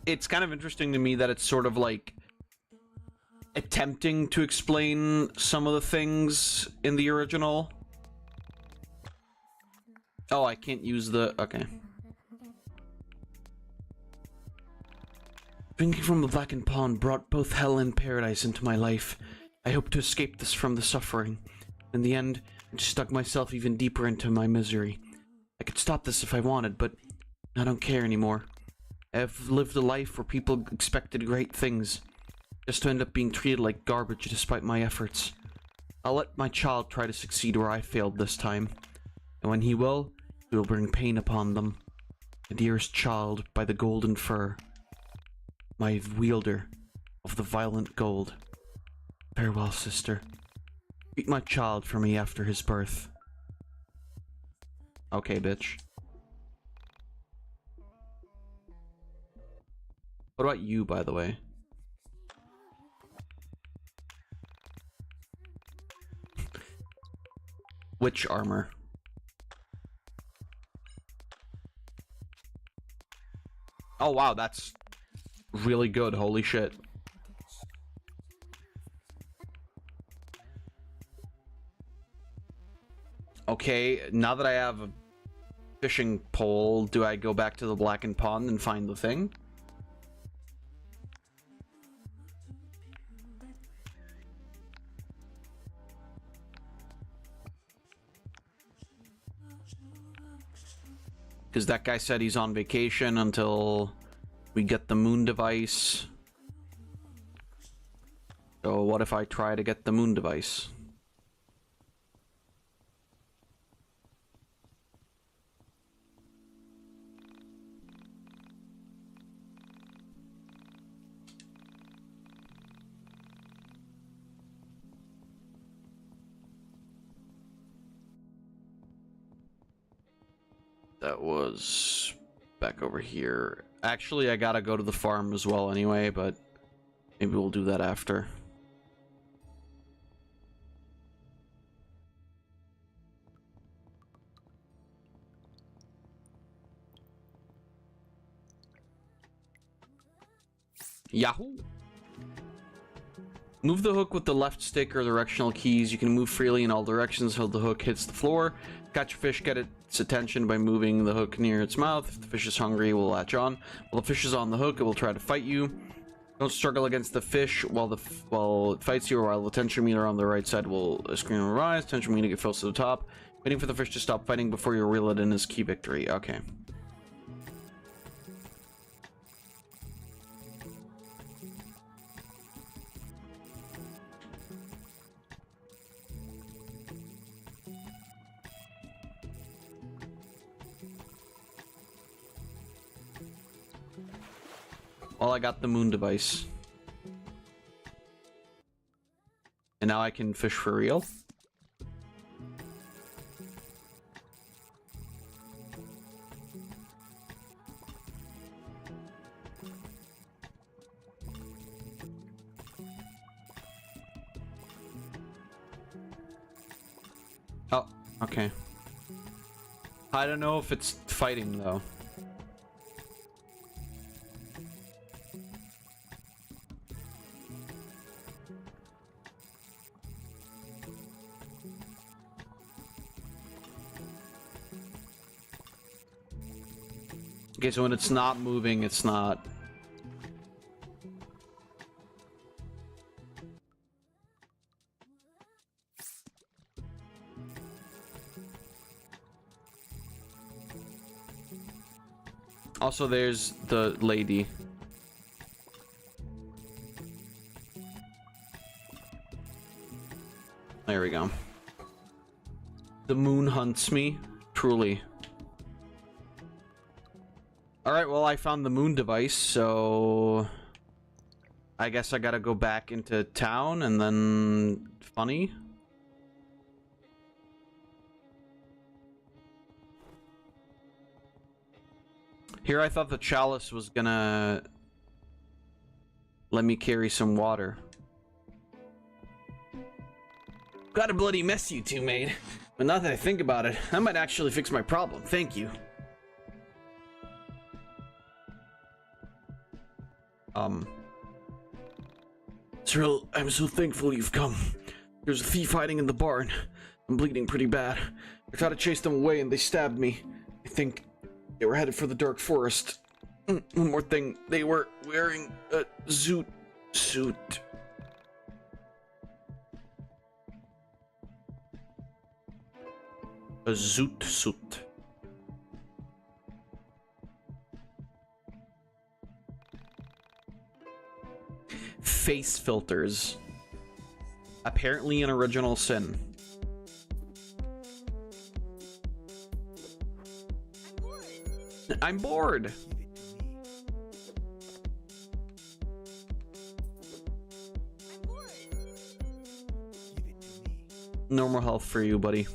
It's kind of interesting to me that it's sort of like attempting to explain some of the things in the original. Oh, I can't use the... Okay. Drinking from the blackened pond brought both hell and paradise into my life. I hope to escape this from the suffering. In the end, I just dug myself even deeper into my misery. I could stop this if I wanted, but I don't care anymore. I've lived a life where people expected great things, just to end up being treated like garbage despite my efforts. I'll let my child try to succeed where I failed this time, and when he will bring pain upon them. My dearest child by the golden fur, my wielder of the violent gold. Farewell, sister. Greet my child for me after his birth. Okay, bitch. What about you, by the way? Which armor? Oh wow, that's really good, holy shit. Okay, now that I have a fishing pole, do I go back to the blackened pond and find the thing? Because that guy said he's on vacation until we get the moon device. So what if I try to get the moon device? That was back over here. Actually, I gotta go to the farm as well anyway, but maybe we'll do that after. Yahoo! Move the hook with the left stick or directional keys. You can move freely in all directions until the hook hits the floor. Catch a fish, get its attention by moving the hook near its mouth. If the fish is hungry, it will latch on. While the fish is on the hook, it will try to fight you. Don't struggle against the fish while it fights you, or while the tension meter on the right side will screen will rise. Tension meter get close to the top. Waiting for the fish to stop fighting before you reel it in is key victory. Okay. Well, I got the moon device. And now I can fish for real? Oh, okay. I don't know if it's fighting though. Okay, so when it's not moving, it's not. Also, there's the lady. There we go. The moon hunts me, truly. Alright, well, I found the moon device, so I guess I gotta go back into town and then funny. Here I thought the chalice was gonna let me carry some water. Got a bloody mess you two made. But now that I think about it, that might actually fix my problem. Thank you. Cyril, I'm so thankful you've come. There's a thief hiding in the barn. I'm bleeding pretty bad. I tried to chase them away and they stabbed me. I think they were headed for the dark forest. One more thing, they were wearing a zoot suit. A zoot suit. Face filters. Apparently an original sin. I'm bored. No more health for you, buddy.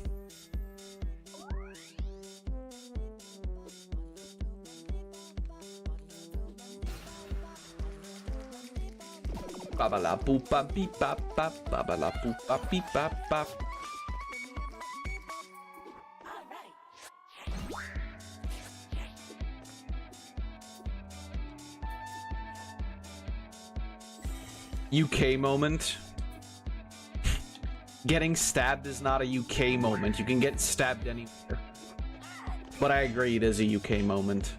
Babala boop bop beep bop bop babala boop bop beep bop bop. UK moment. Getting stabbed is not a UK moment. You can get stabbed anywhere. But I agree, it is a UK moment.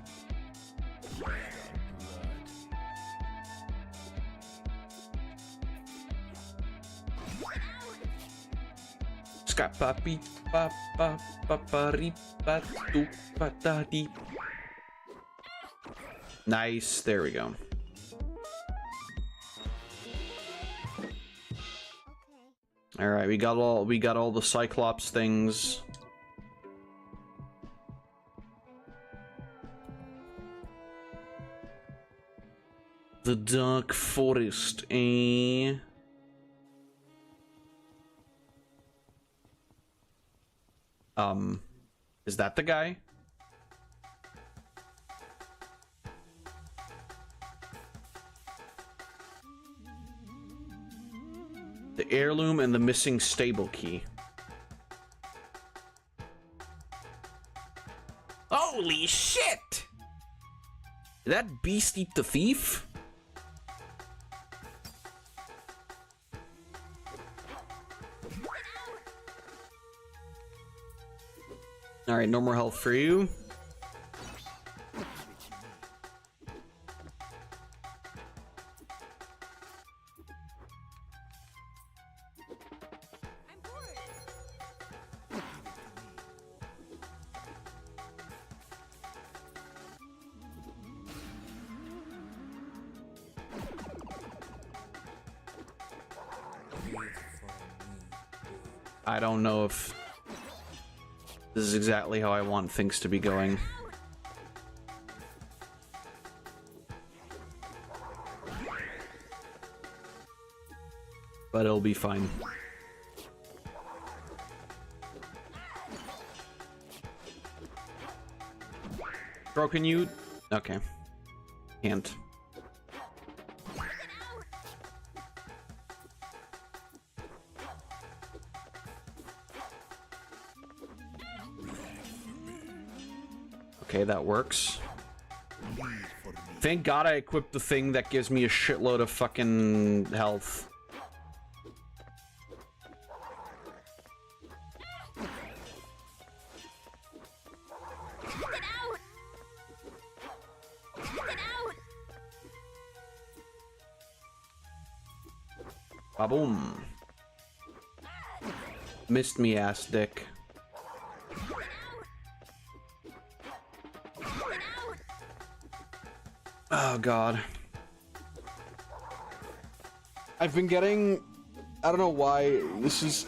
Nice, there we go. All right, we got all the Cyclops things. The Dark Forest, eh? Is that the guy? The heirloom and the missing stable key. Holy shit! Did that beast eat the thief? Alright, no more health for you. I don't know if this is exactly how I want things to be going. But it'll be fine. Bro, can you... Okay. Can't. Okay, that works. Thank God I equipped the thing that gives me a shitload of fucking health. Ba-boom. Missed me, ass dick. Oh god. I've been getting... I don't know why this is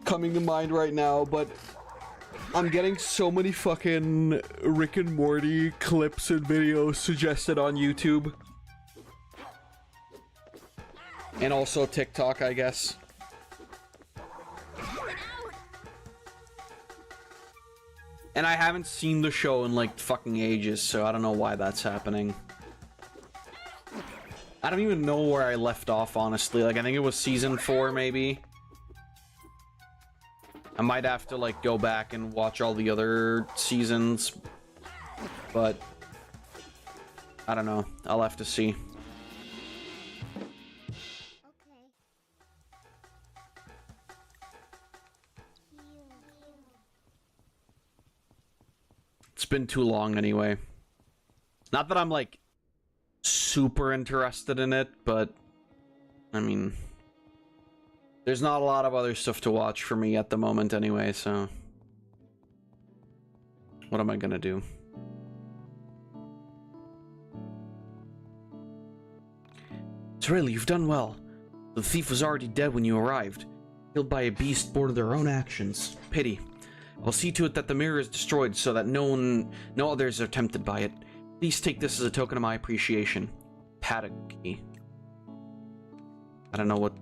coming to mind right now, but I'm getting so many fucking Rick and Morty clips and videos suggested on YouTube. And also TikTok, I guess. And I haven't seen the show in like fucking ages, so I don't know why that's happening. I don't even know where I left off, honestly. Like, I think it was season 4, maybe. I might have to like go back and watch all the other seasons, but I don't know. I'll have to see. It's been too long anyway. Not that I'm like super interested in it, but I mean, there's not a lot of other stuff to watch for me at the moment anyway, so what am I gonna do? Really, you've done well. The thief was already dead when you arrived, killed by a beast born of their own actions. Pity. I'll see to it that the mirror is destroyed so that no others are tempted by it. Please take this as a token of my appreciation. Paddock key. I don't know what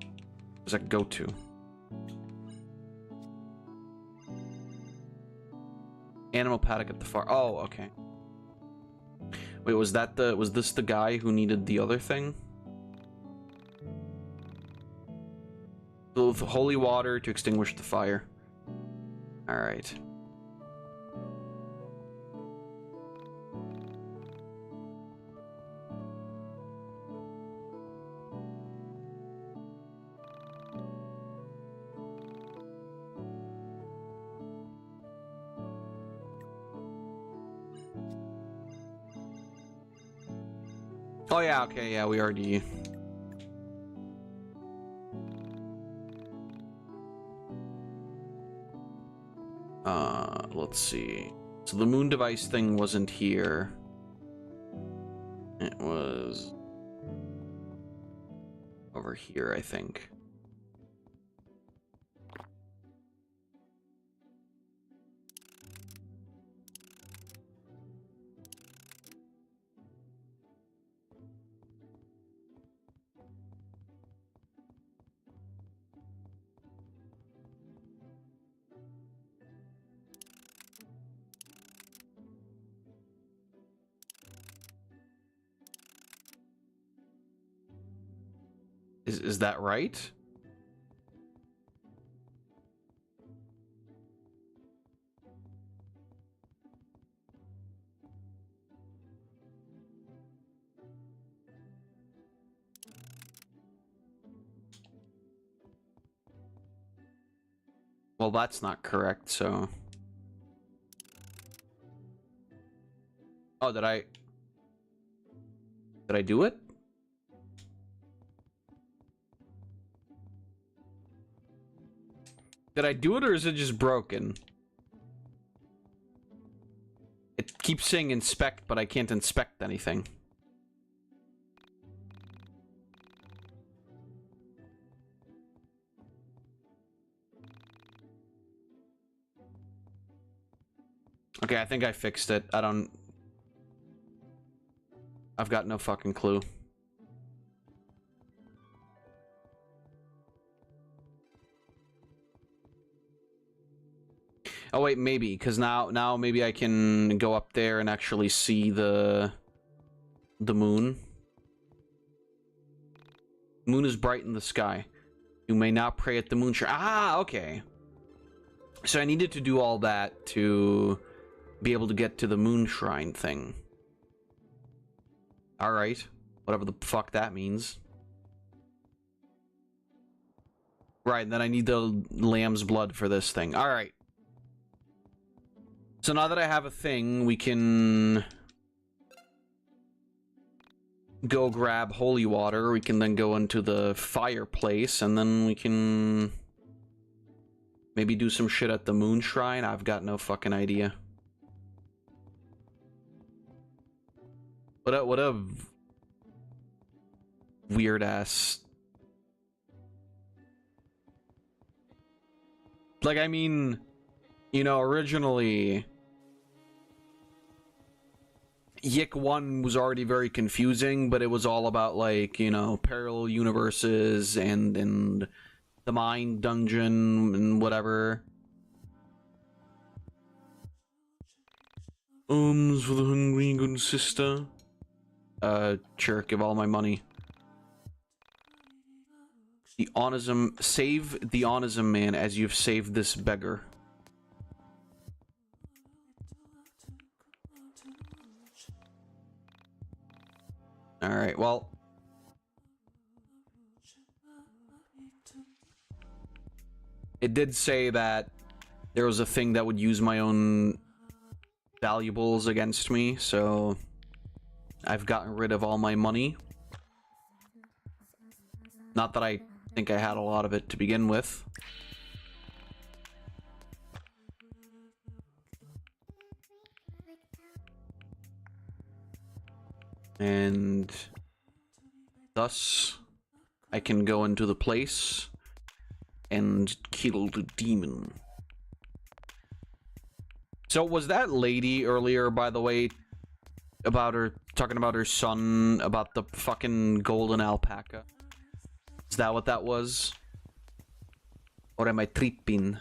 does that go to. Animal paddock at the far. Oh, okay. Wait, was this the guy who needed the other thing? The holy water to extinguish the fire. All right. Oh yeah, okay, yeah, we already... let's see. So the moon device thing wasn't here. It was... over here, I think. Is that right? Well, that's not correct, so... Oh, did I do it? Did I do it, or is it just broken? It keeps saying inspect, but I can't inspect anything. Okay, I think I fixed it. I've got no fucking clue. Oh wait, maybe, because now maybe I can go up there and actually see the moon. Moon is bright in the sky. You may not pray at the moon shrine. Ah, okay. So I needed to do all that to be able to get to the moon shrine thing. Alright. Whatever the fuck that means. Right, and then I need the lamb's blood for this thing. Alright. So now that I have a thing, we can go grab holy water. We can then go into the fireplace, and then we can maybe do some shit at the moon shrine. I've got no fucking idea. What a weird ass. Like, I mean, you know, originally YIIK 1 was already very confusing, but it was all about, like, you know, parallel universes and the mind dungeon and whatever. For the hungry good sister. Sure, give all my money. The onism, save the onism man as you've saved this beggar. Alright, well. It did say that there was a thing that would use my own valuables against me, so I've gotten rid of all my money. Not that I think I had a lot of it to begin with. And thus, I can go into the place and kill the demon. So was that lady earlier, by the way, about her, talking about her son, about the fucking golden alpaca? Is that what that was? Or am I tripping?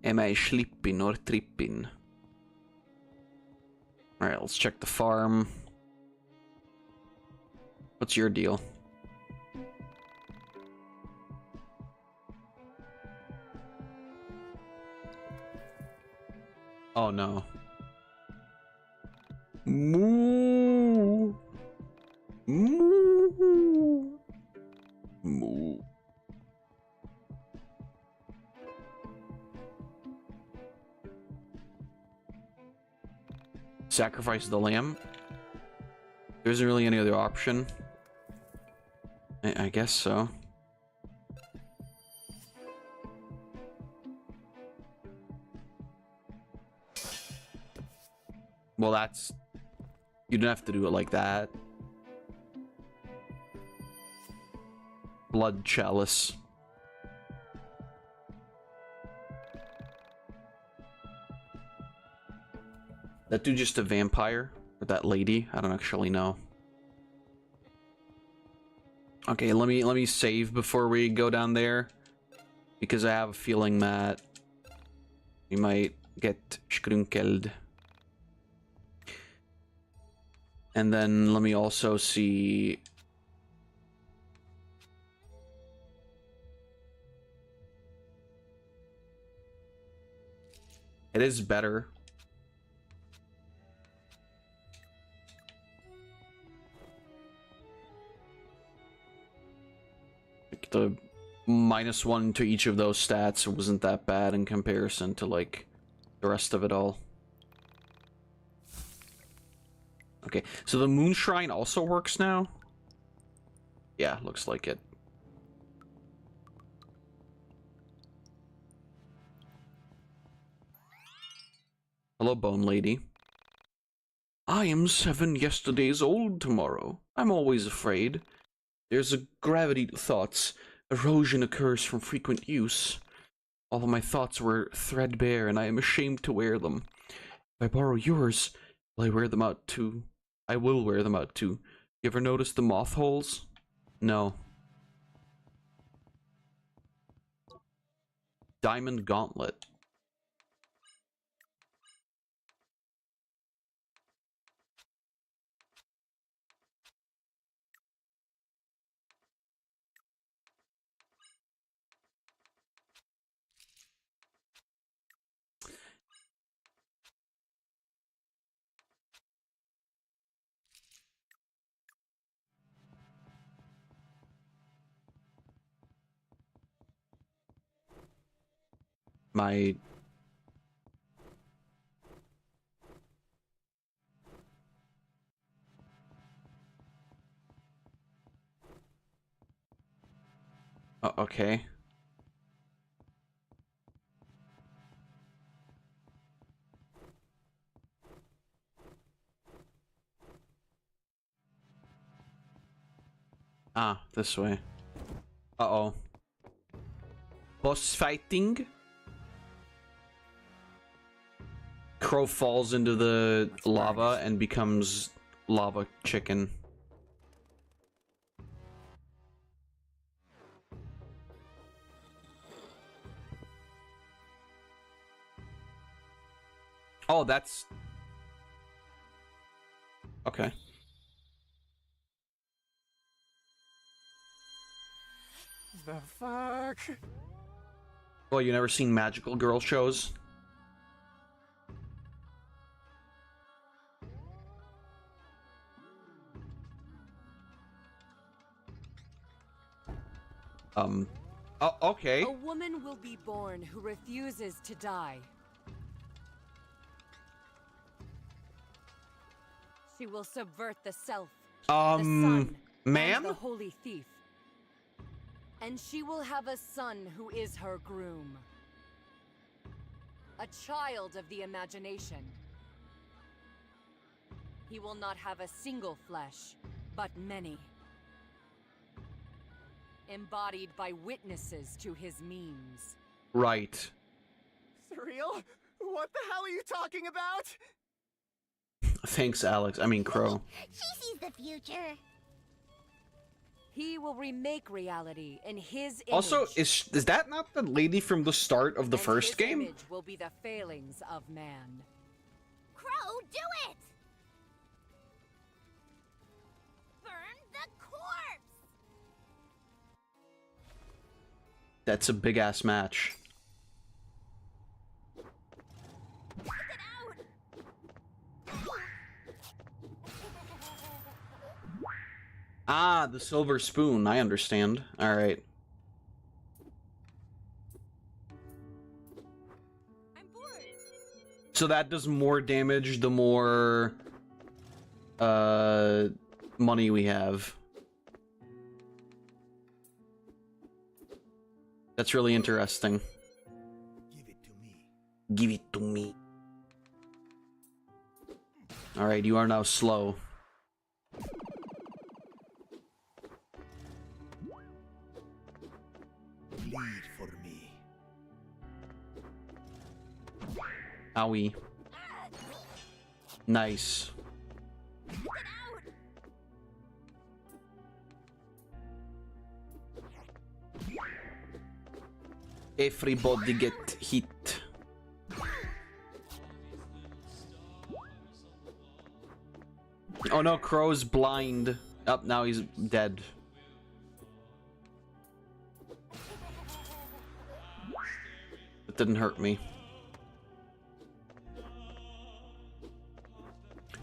Am I sleeping or tripping? Alright, let's check the farm. What's your deal? Oh no. Moo. Moo. Moo. Sacrifice the lamb? There isn't really any other option. I guess so. Well, that's... You don't have to do it like that. Blood chalice. That dude just a vampire? Or that lady? I don't actually know. Okay, let me save before we go down there. Because I have a feeling that we might get skrunkeled. And then let me also see... It is better. Like the -1 to each of those stats wasn't that bad in comparison to like the rest of it all. Okay, so the moon shrine also works now? Yeah, looks like it. Hello, Bone Lady. I am 7 yesterdays old tomorrow. I'm always afraid. There's a gravity to thoughts. Erosion occurs from frequent use. All of my thoughts were threadbare, and I am ashamed to wear them. If I borrow yours, will I wear them out too? I will wear them out too. You ever notice the moth holes? No. Diamond Gauntlet. My... okay. Ah, this way. Uh-oh. Boss fighting? Crow falls into the lava and becomes lava chicken. Oh, that's... okay. The fuck? Oh, you never seen magical girl shows? Oh, okay. A woman will be born who refuses to die. She will subvert the self, the sun, ma'am? and the holy thief. And she will have a son who is her groom. A child of the imagination. He will not have a single flesh, but many. Embodied by witnesses to his memes. Right. Surreal? What the hell are you talking about? Thanks, Alex. I mean, Crow. She sees the future. He will remake reality in his image. Also, is that not the lady from the start of the And first his game? image will be the failings of man. Crow, do it! Burn the corpse! That's a big-ass match. Get it out! Ah, the silver spoon. I understand. Alright. I'm bored. So that does more damage the more... money we have. That's really interesting. Give it to me. Give it to me. Alright, you are now slow. Bleed for me. Owie. Nice. Get out! Everybody get hit. Oh no, Crow's blind. Up, now he's dead. It didn't hurt me.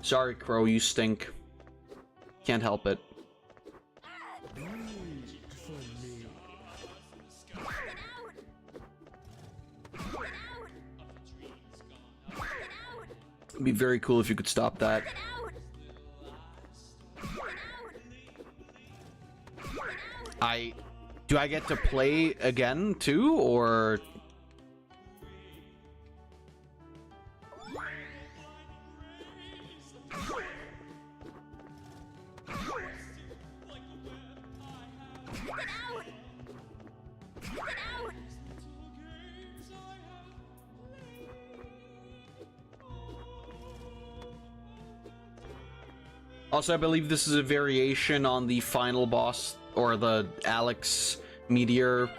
Sorry, Crow, you stink. Can't help it. It'd be very cool if you could stop that. Do I get to play again too, or? Also, I believe this is a variation on the final boss, or the Alex Meteor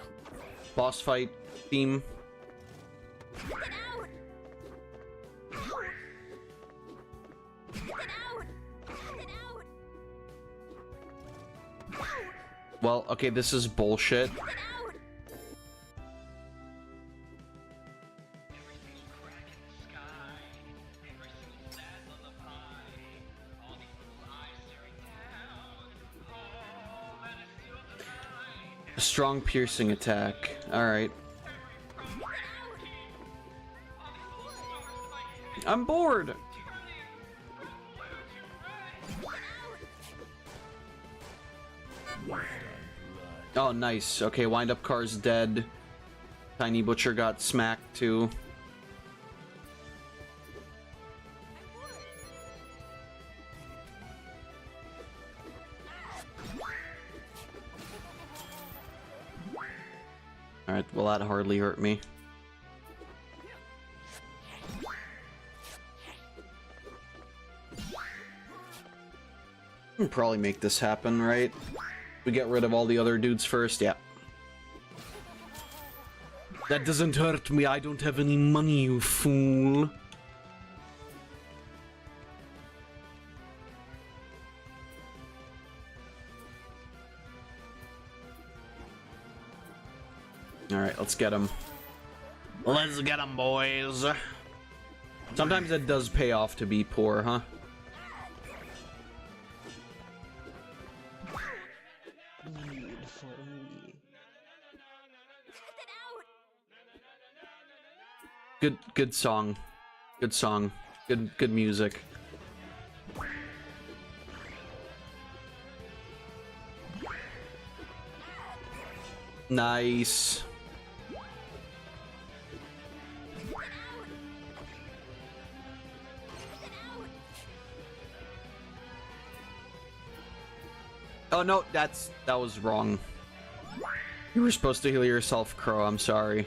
boss fight theme. Well, okay, this is bullshit. A strong piercing attack. Alright. I'm bored! Oh, nice. Okay, wind-up car's dead. Tiny Butcher got smacked, too. Alright, well that hardly hurt me. We'll probably make this happen, right? We get rid of all the other dudes first, yeah. That doesn't hurt me, I don't have any money, you fool. Alright, let's get him. Let's get him, boys. Sometimes it does pay off to be poor, huh? Good song. Good song. Good music. Nice. Oh no, that was wrong. You were supposed to heal yourself, Crow. I'm sorry.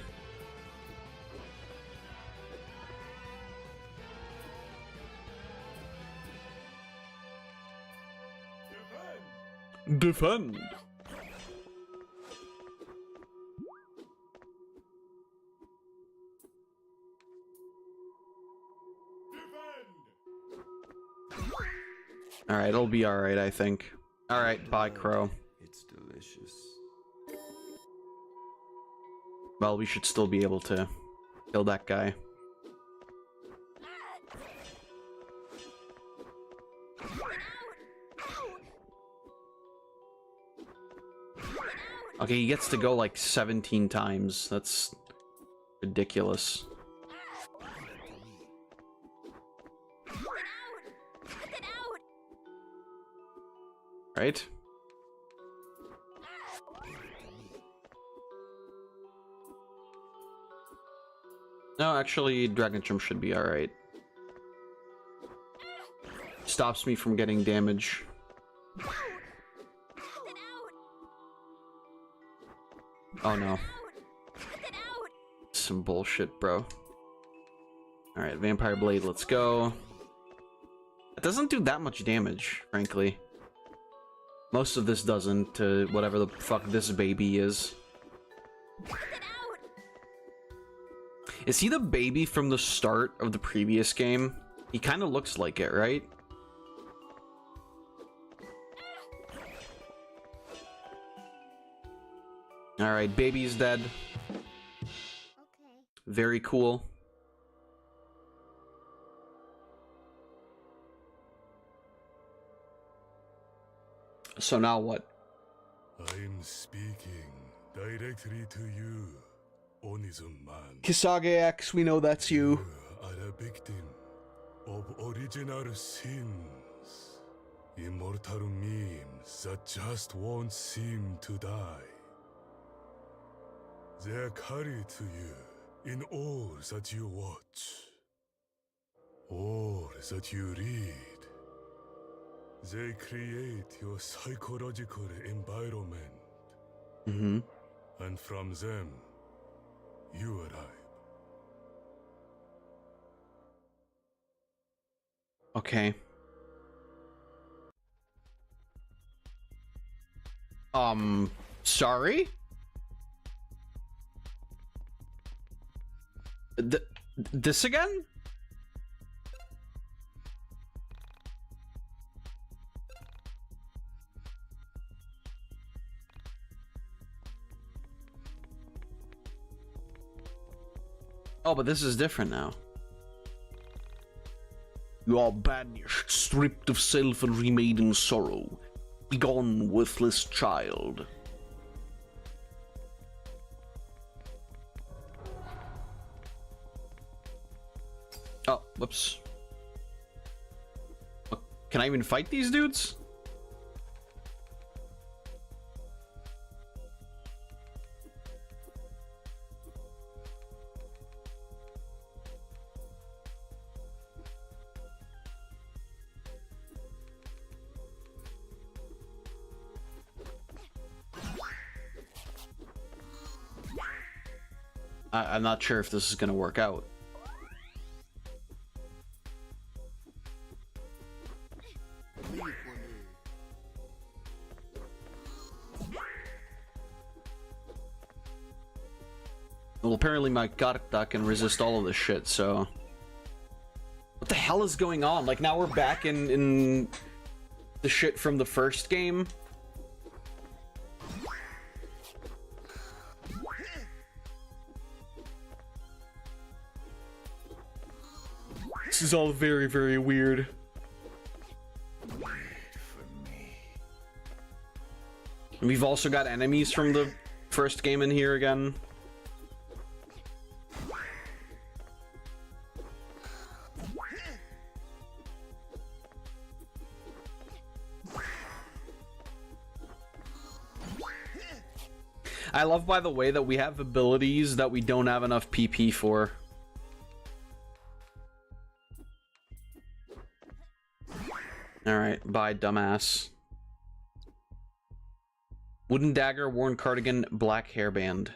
Defend. Alright, it'll be alright, I think. Alright, bye, Crow. It's delicious. Well, we should still be able to kill that guy. Okay, he gets to go like 17 times. That's ridiculous. Right? No, actually, Dragon Jump should be alright. Stops me from getting damage. Oh no. Some bullshit, bro. Alright, Vampire Blade, let's go. It doesn't do that much damage, frankly. Most of this doesn't, to whatever the fuck this baby is. Is he the baby from the start of the previous game? He kind of looks like it, right? Alright, baby's dead. Okay. Very cool. So now what? I'm speaking directly to you, Onizuman. Kisage X, we know that's you. You are a victim of original sins. Immortal memes that just won't seem to die. They're carried to you in all that you watch, all that you read. They create your psychological environment. Mm-hmm. And from them, you arrive. Okay. Sorry? This again? Oh, but this is different now. You are banished, stripped of self and remade in sorrow. Begone, worthless child. Oh, whoops. Can I even fight these dudes? I'm not sure if this is gonna work out. Well, apparently my Karta can resist all of this shit, so... What the hell is going on? Like, now we're back in the shit from the first game? This is all very, very weird. And we've also got enemies from the first game in here again. I love, by the way, that we have abilities that we don't have enough PP for. Alright, bye, dumbass. Wooden dagger, worn cardigan, black hairband.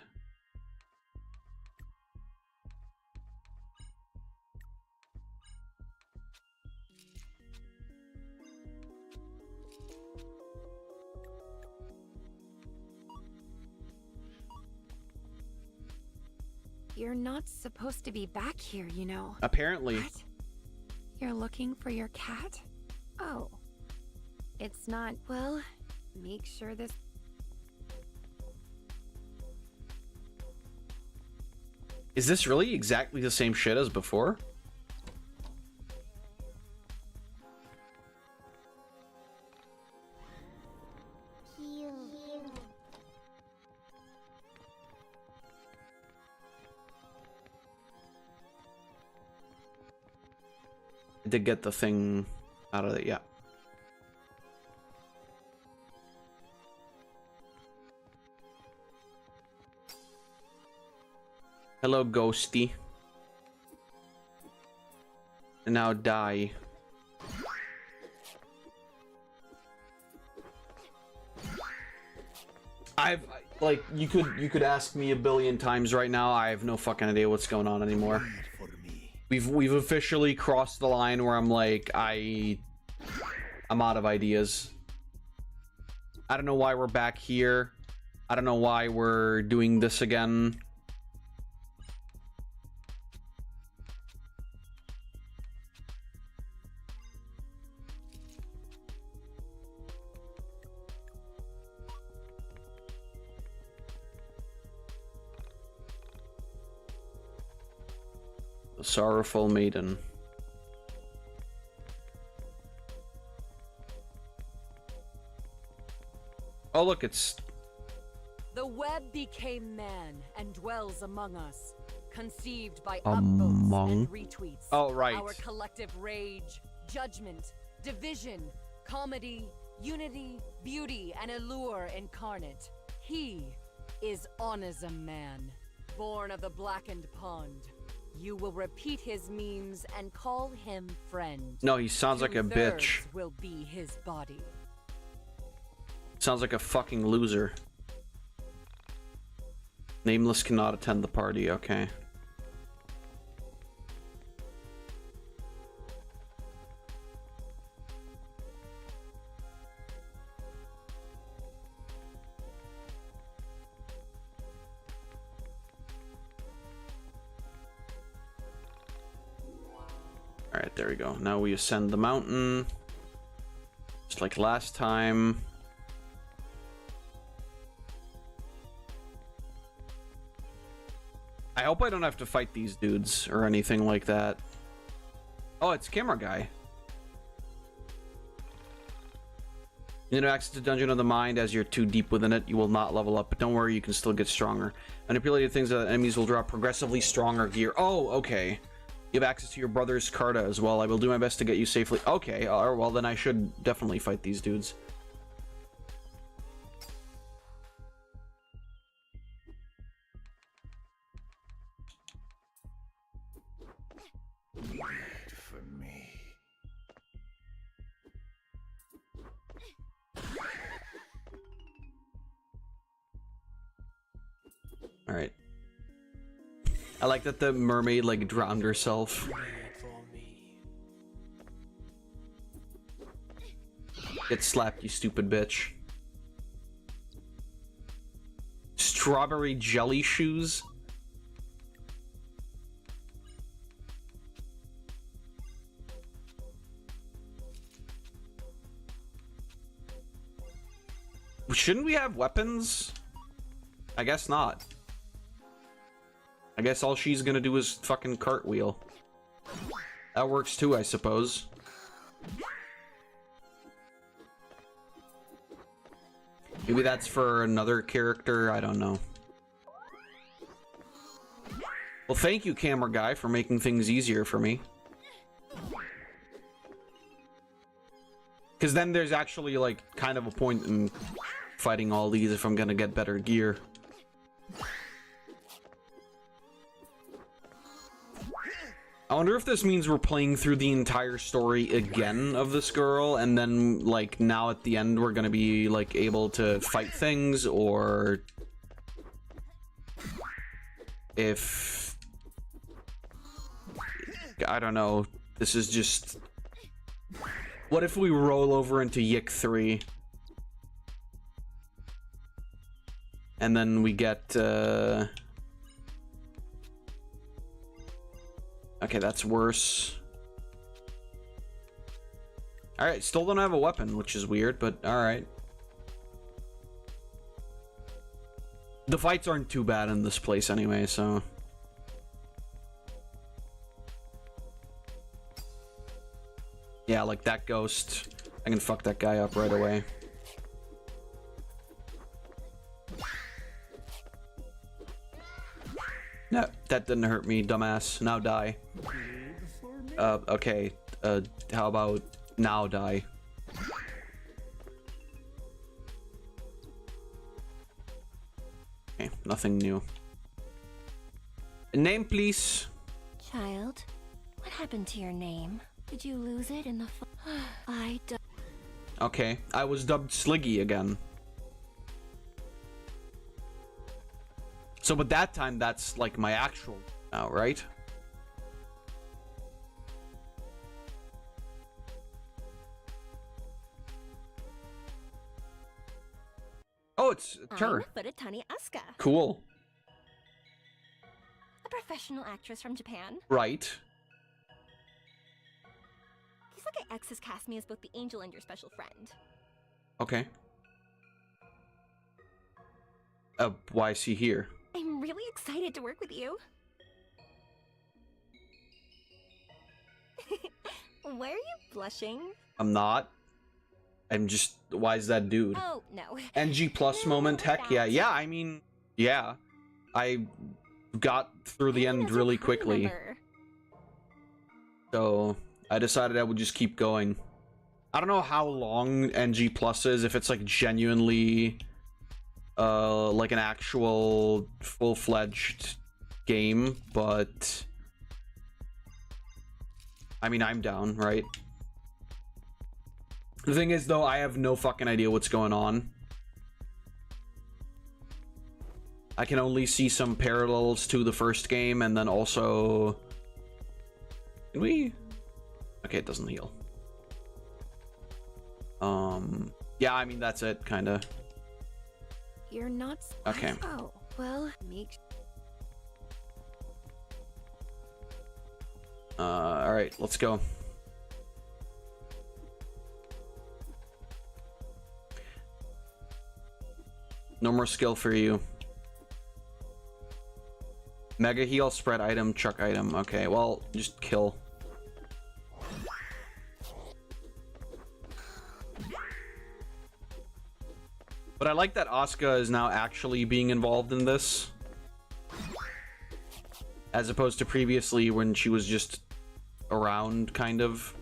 You're not supposed to be back here, you know. Apparently. What? You're looking for your cat? Oh. It's not... Well, make sure this... Is this really exactly the same shit as before? I did get the thing out of it, yeah. Hello, Ghosty. And now die. Like, you could ask me a billion times right now. I have no fucking idea what's going on anymore. We've officially crossed the line where I'm like, I'm out of ideas. I don't know why we're back here. I don't know why we're doing this again. The sorrowful maiden. Oh, look, it's... The web became man and dwells among us, conceived by Among? upvotes and retweets. Oh, right. Our collective rage, judgment, division, comedy, unity, beauty, and allure incarnate. He is Onism Man, born of the blackened pond. You will repeat his memes and call him friend. No, he sounds like a bitch. Will be his body. Sounds like a fucking loser. Nameless cannot attend the party, okay. Alright, there we go. Now we ascend the mountain. Just like last time. I hope I don't have to fight these dudes or anything like that. Oh, it's Camera Guy. You know, access to Dungeon of the Mind. As you're too deep within it, you will not level up. But don't worry, you can still get stronger. Manipulated things that enemies will drop progressively stronger gear. Oh, okay. You have access to your brother's Carta as well. I will do my best to get you safely. Okay, well then I should definitely fight these dudes. Wait for me. All right. I like that the mermaid like drowned herself. Get slapped, you stupid bitch. Strawberry jelly shoes. Shouldn't we have weapons? I guess not. I guess all she's gonna do is fucking cartwheel. That works too, I suppose. Maybe that's for another character, I don't know. Well, thank you, Camera Guy, for making things easier for me. Because then there's actually, like, kind of a point in fighting all these if I'm gonna get better gear. I wonder if this means we're playing through the entire story again of this girl, and then, like, now at the end we're gonna be, like, able to fight things, or if... I don't know. This is just... What if we roll over into YIIK 3? And then we get, Okay, that's worse. Alright, still don't have a weapon, which is weird, but alright. The fights aren't too bad in this place anyway, so... Yeah, like that ghost. I can fuck that guy up right away. No, that didn't hurt me, dumbass. Now die. Okay. How about now die? Okay, nothing new. Name, please. Child, what happened to your name? Did you lose it in the Okay, I was dubbed Sliggy again. So, but that time, that's like my actual now, right? Oh, it's her. I'm Furatani Asuka, Cool. a professional actress from Japan. Right. Kisaka X has cast me as both the angel and your special friend. Okay. Why is he here? I'm really excited to work with you. Why are you blushing? I'm not. I'm just... Why is that dude? Oh, no. NG plus moment? Heck yeah. Yeah, I mean... Yeah. I got through the end really quickly. So, I decided I would just keep going. I don't know how long NG plus is, if it's like genuinely... like an actual full-fledged game, but... I mean, I'm down, right? The thing is, though, I have no fucking idea what's going on. I can only see some parallels to the first game, and then also... Can we... Okay, it doesn't heal. Yeah, I mean, that's it, kinda. You're not... Okay. Oh, well, make... Alright. Alright, let's go. No more skill for you. Mega heal, spread item, chuck item. Okay, well, just kill. But I like that Asuka is now actually being involved in this, as opposed to previously when she was just around, kind of.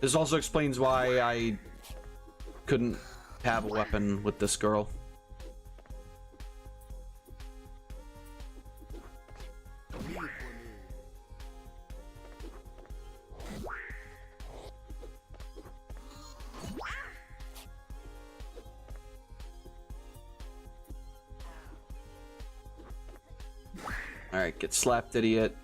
This also explains why I couldn't have a weapon with this girl. Alright, get slapped, idiot.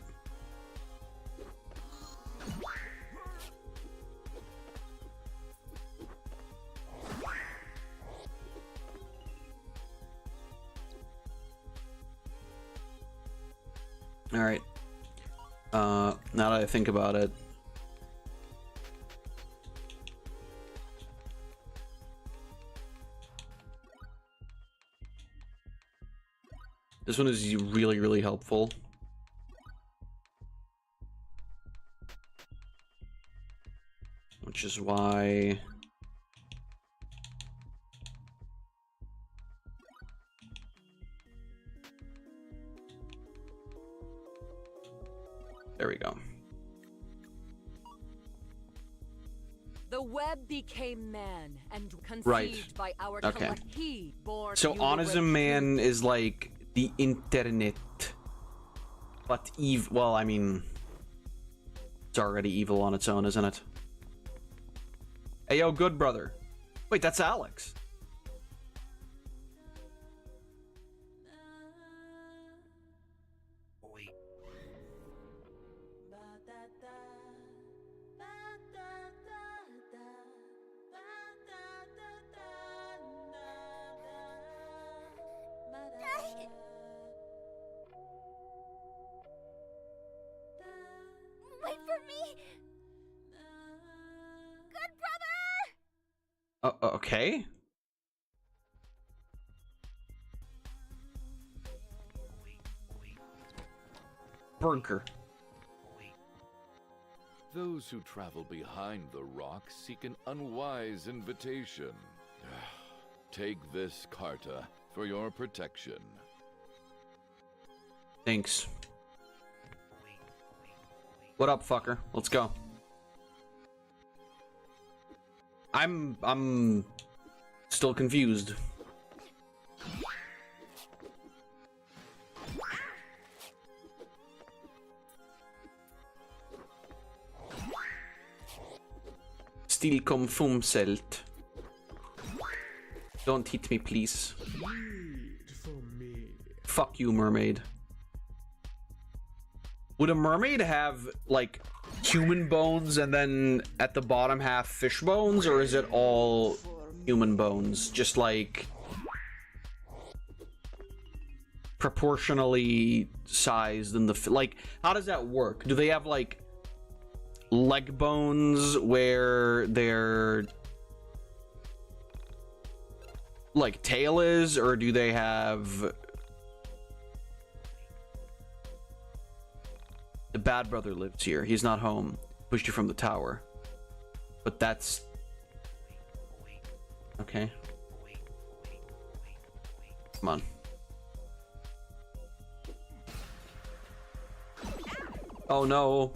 Alright. Now that I think about it. This one is really, really helpful. Which is why... There we go. The web became man and conceived Right. by our Okay. he born. So you Onism were Man is like the internet. But evil. Well, I mean, it's already evil on its own, isn't it? Hey, yo, good brother. Wait, that's Alex. Wait for me! Good brother! Okay. Bunker. Those who travel behind the rock seek an unwise invitation. Take this, Carta, for your protection. Thanks. What up, fucker? Let's go. I'm still confused. Still kom fumselt. Don't hit me, please. Fuck you, mermaid. Would a mermaid have, like, human bones and then at the bottom half fish bones, or is it all human bones? Just, like, proportionally sized in the... Like, how does that work? Do they have, like, leg bones where their... like, tail is, or do they have... The bad brother lives here. He's not home. Pushed you from the tower. But that's... Okay. Come on. Oh no.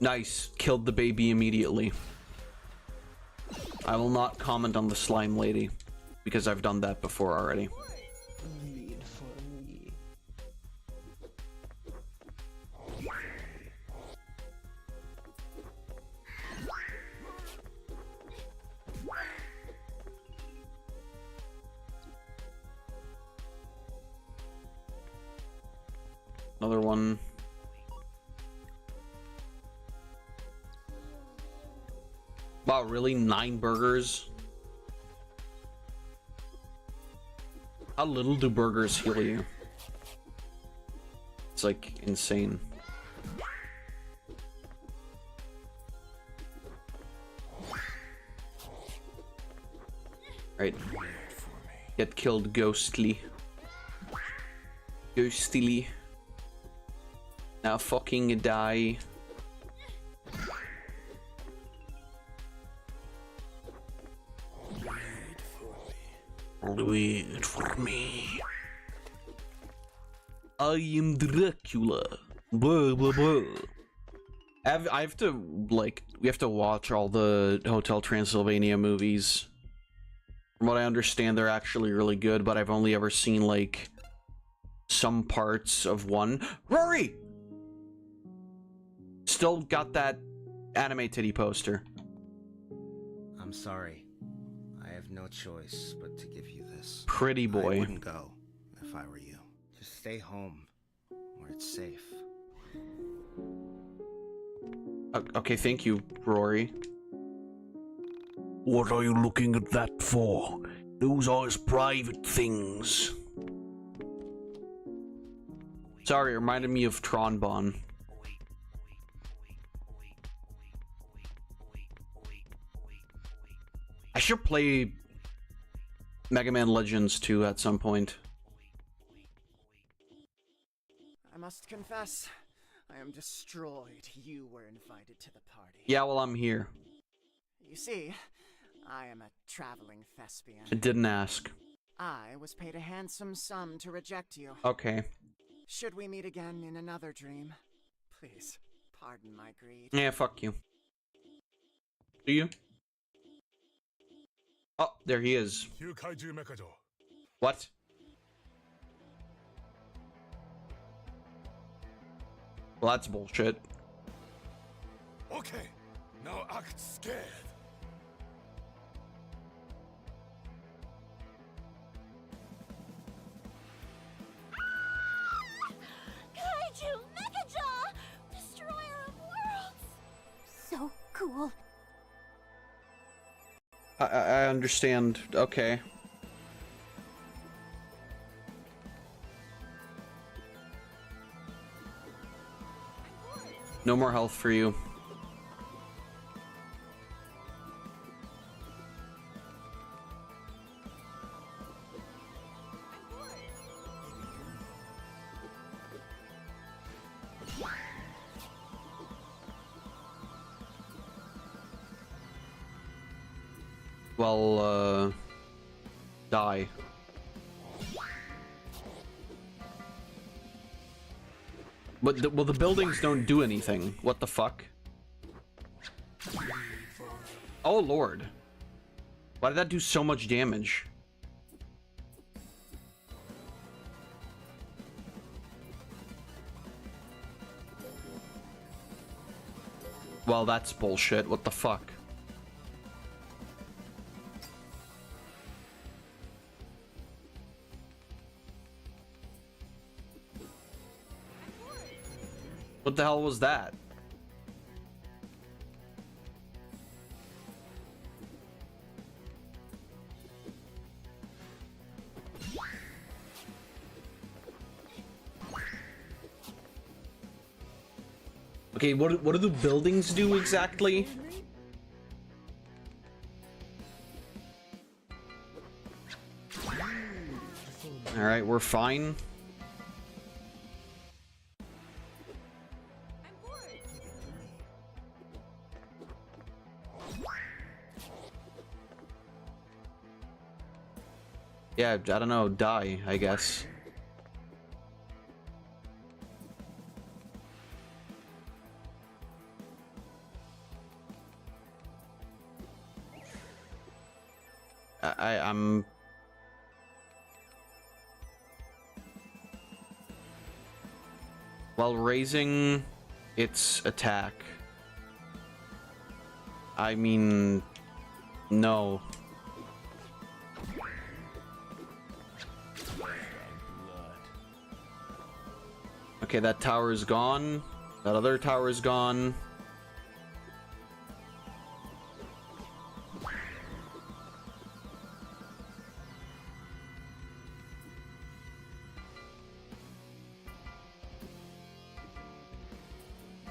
Nice. Killed the baby immediately. I will not comment on the slime lady, because I've done that before already. Another one. Wow, really? 9 burgers? How little do burgers heal you? It's like insane. Right. Get killed ghostly. Ghostly. Now fucking die. Wait for me. I am Dracula. Blah blah blah. I have to, like, we have to watch all the Hotel Transylvania movies. From what I understand, they're actually really good, but I've only ever seen, like, some parts of one. Rory! Still got that anime titty poster. I'm sorry. I have no choice but to give you this. Pretty boy. I wouldn't go if I were you. Just stay home, where it's safe. Okay, thank you, Rory. What are you looking at that for? Those are his private things. Sorry, it reminded me of Tronbon. I should play Mega Man Legends 2 at some point. I must confess, I am destroyed you were invited to the party. Yeah, well, I'm here. You see, I am a traveling thespian. I didn't ask. I was paid a handsome sum to reject you. Okay. Should we meet again in another dream? Please, pardon my greed. Yeah, fuck you. Do you? Oh, there he is. What? Well, that's bullshit. Okay, now act scared. Kaiju Megajaw! Destroyer of worlds! So cool. I understand. Okay. No more health for you. Well, die. But well, the buildings don't do anything. What the fuck? Oh lord. Why did that do so much damage? Well, that's bullshit. What the fuck? What the hell was that? Okay, what do the buildings do exactly? All right, we're fine. Yeah, I don't know, die, I guess. I'm... While raising its attack, I mean, no. Okay, that tower is gone. That other tower is gone.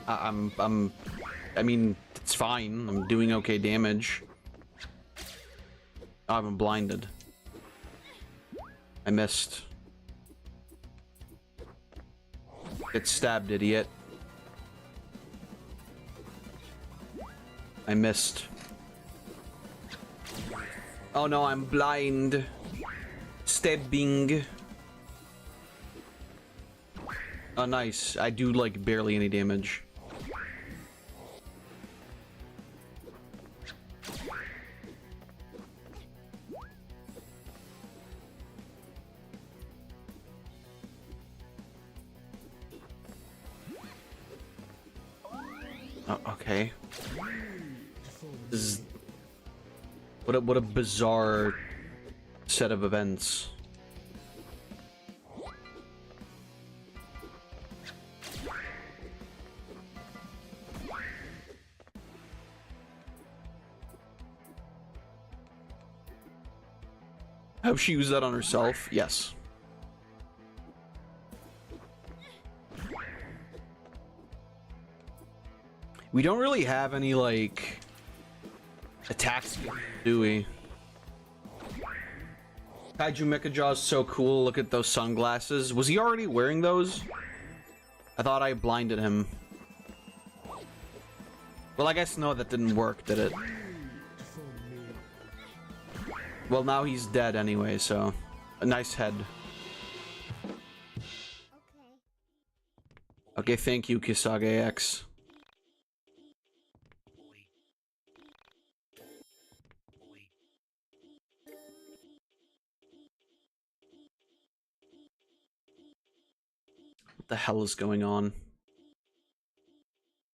I mean, it's fine. I'm doing okay damage. Oh, I'm blinded. I missed. Get stabbed, idiot. I missed. Oh no, I'm blind. Stabbing. Oh, nice. I do, like, barely any damage. Oh, okay. This is... What a bizarre set of events. Have she used that on herself? Yes. We don't really have any, like, attacks, do we? Kaiju Mechajaw is so cool. Look at those sunglasses. Was he already wearing those? I thought I blinded him. Well, I guess no, that didn't work, did it? Well, now he's dead anyway, so... A nice head. Okay, thank you, Kisage X. What the hell is going on?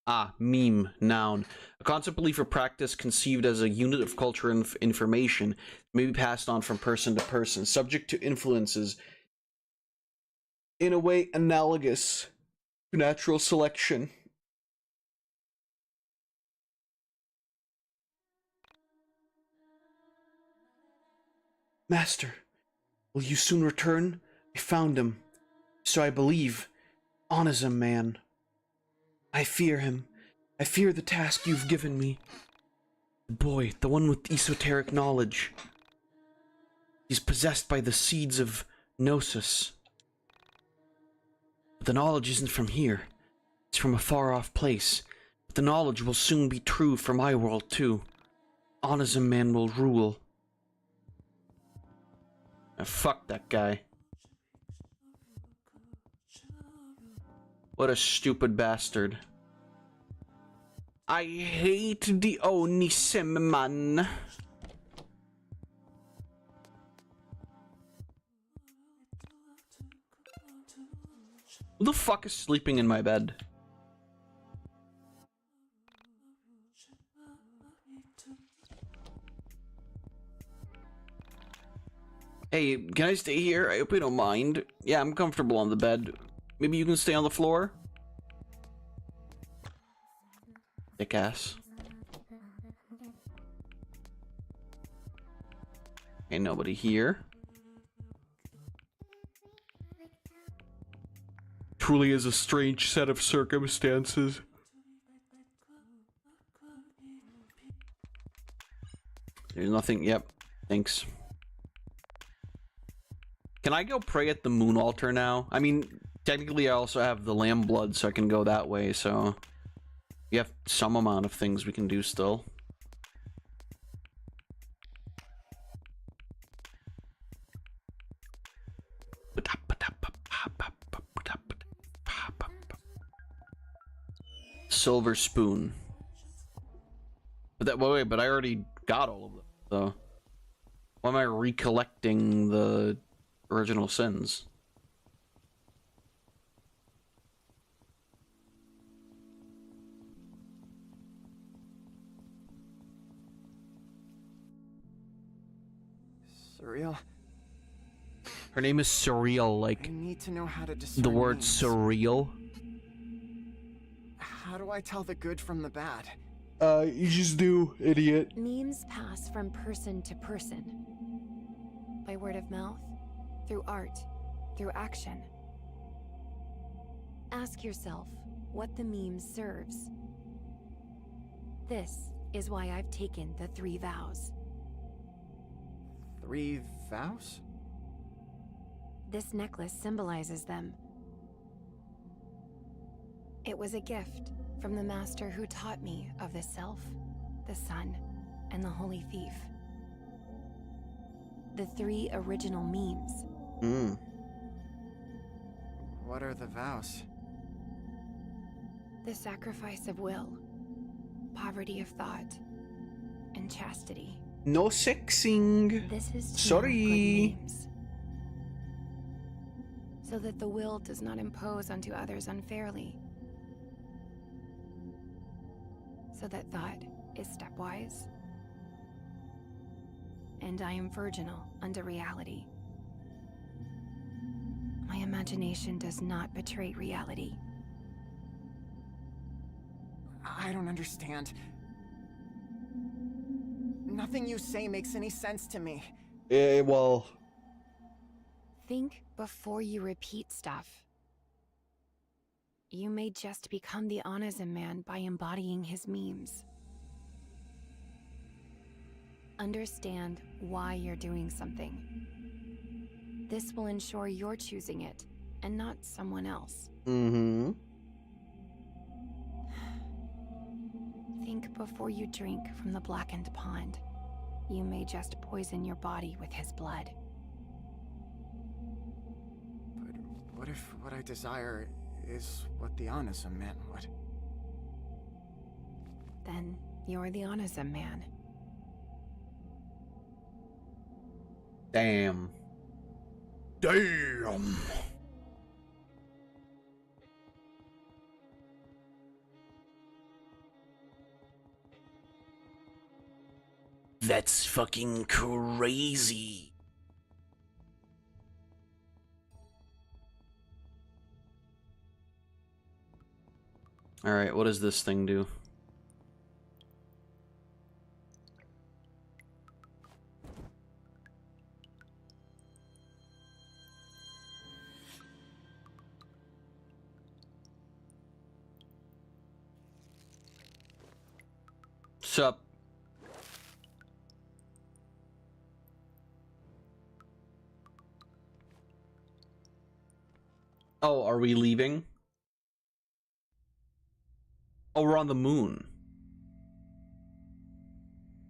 Ah, meme, noun. A concept, belief, or practice conceived as a unit of culture and information may be passed on from person to person, subject to influences in a way analogous to natural selection. Master, will you soon return? I found him, so I believe. Onism man. I fear him. I fear the task you've given me. The boy, the one with esoteric knowledge. He's possessed by the seeds of Gnosis. But the knowledge isn't from here. It's from a far-off place. But the knowledge will soon be true for my world, too. Onism man will rule. Ah, fuck that guy. What a stupid bastard. I hate the Onism man. Who the fuck is sleeping in my bed? Hey, can I stay here? I hope you don't mind. Yeah, I'm comfortable on the bed. Maybe you can stay on the floor? Dick ass. Ain't nobody here. Truly is a strange set of circumstances. There's nothing. Yep. Thanks. Can I go pray at the moon altar now? I mean, technically I also have the lamb blood, so I can go that way, so... We have some amount of things we can do still. Silver spoon. But that wait, but I already got all of them, so why am I recollecting the original sins? Surreal. Her name is Surreal, like I need to know how to discern the word names. surreal. How do I tell the good from the bad? You just do, idiot. Memes pass from person to person. By word of mouth, through art, through action. Ask yourself, what the meme serves. This is why I've taken the 3 vows. 3 vows? This necklace symbolizes them. It was a gift from the master who taught me of the self, the sun, and the holy thief. The 3 original memes. What are the vows? The sacrifice of will, poverty of thought, and chastity. No sexing. This is to Sorry. know good memes, so that the will does not impose onto others unfairly. So that thought is stepwise. And I am virginal unto reality. My imagination does not betray reality. I don't understand. Nothing you say makes any sense to me. Well... Think before you repeat stuff. You may just become the Onizim man by embodying his memes. Understand why you're doing something. This will ensure you're choosing it, and not someone else. Mm-hmm. Think before you drink from the blackened pond. You may just poison your body with his blood. But what if what I desire is what the Onizim man would? Then you're the Onizim man. Damn. Damn. That's fucking crazy. Alright, what does this thing do? Sup? Oh, are we leaving? Oh, we're on the moon.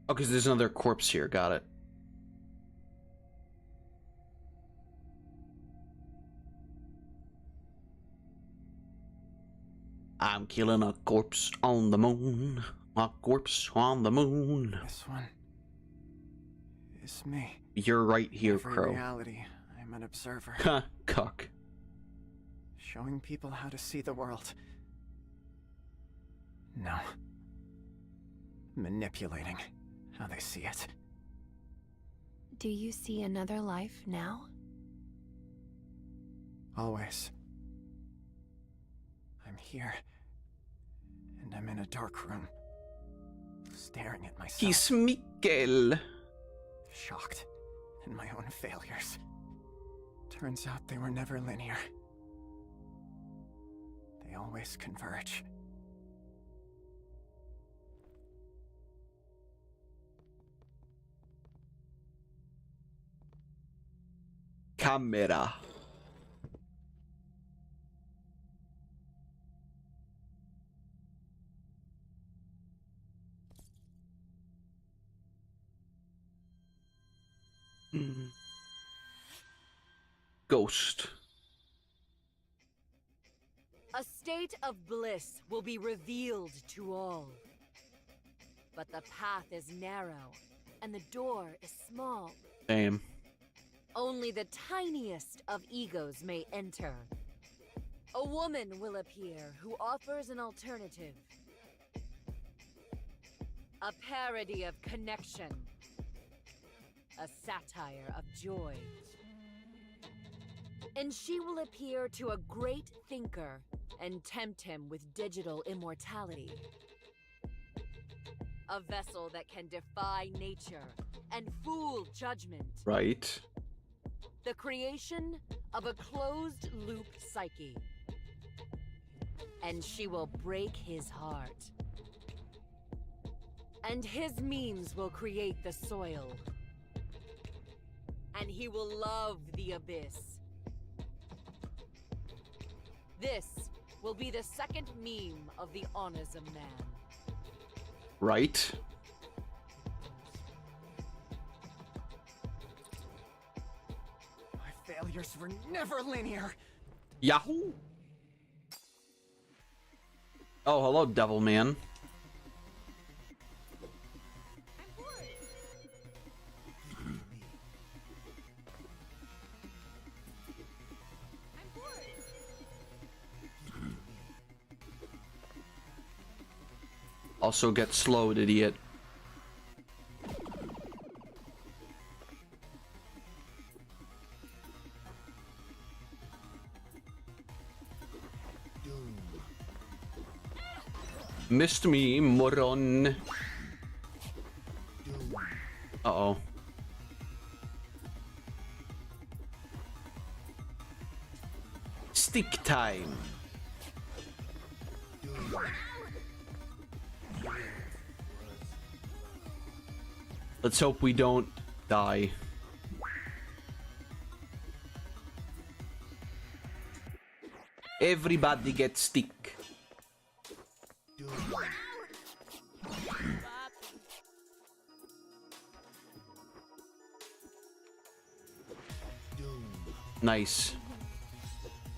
Oh, because there's another corpse here. Got it. I'm killing a corpse on the moon. A corpse on the moon. This one is me. You're right here, Every Crow. reality, I'm an observer. Ha, cuck. Showing people how to see the world. No. Manipulating how they see it. Do you see another life now? Always. I'm here. And I'm in a dark room. Staring at myself. He's Mikkel. Shocked in my own failures. Turns out they were never linear. They always converge. Camera. Ghost. A state of bliss will be revealed to all. But the path is narrow, and the door is small. Damn. Only the tiniest of egos may enter. A woman will appear who offers an alternative. A parody of connection. A satire of joy. And she will appear to a great thinker and tempt him with digital immortality. A vessel that can defy nature and fool judgment. Right. The creation of a closed-loop psyche. and she will break his heart. And his memes will create the soil. And he will love the abyss. This will be the second meme of the Onism Man. Right? My failures were never linear. Yahoo! Oh, hello, Devil Man. Also get slowed, idiot. Missed me, moron. Uh-oh. Stick time. Let's hope we don't die. Everybody gets stick. Nice.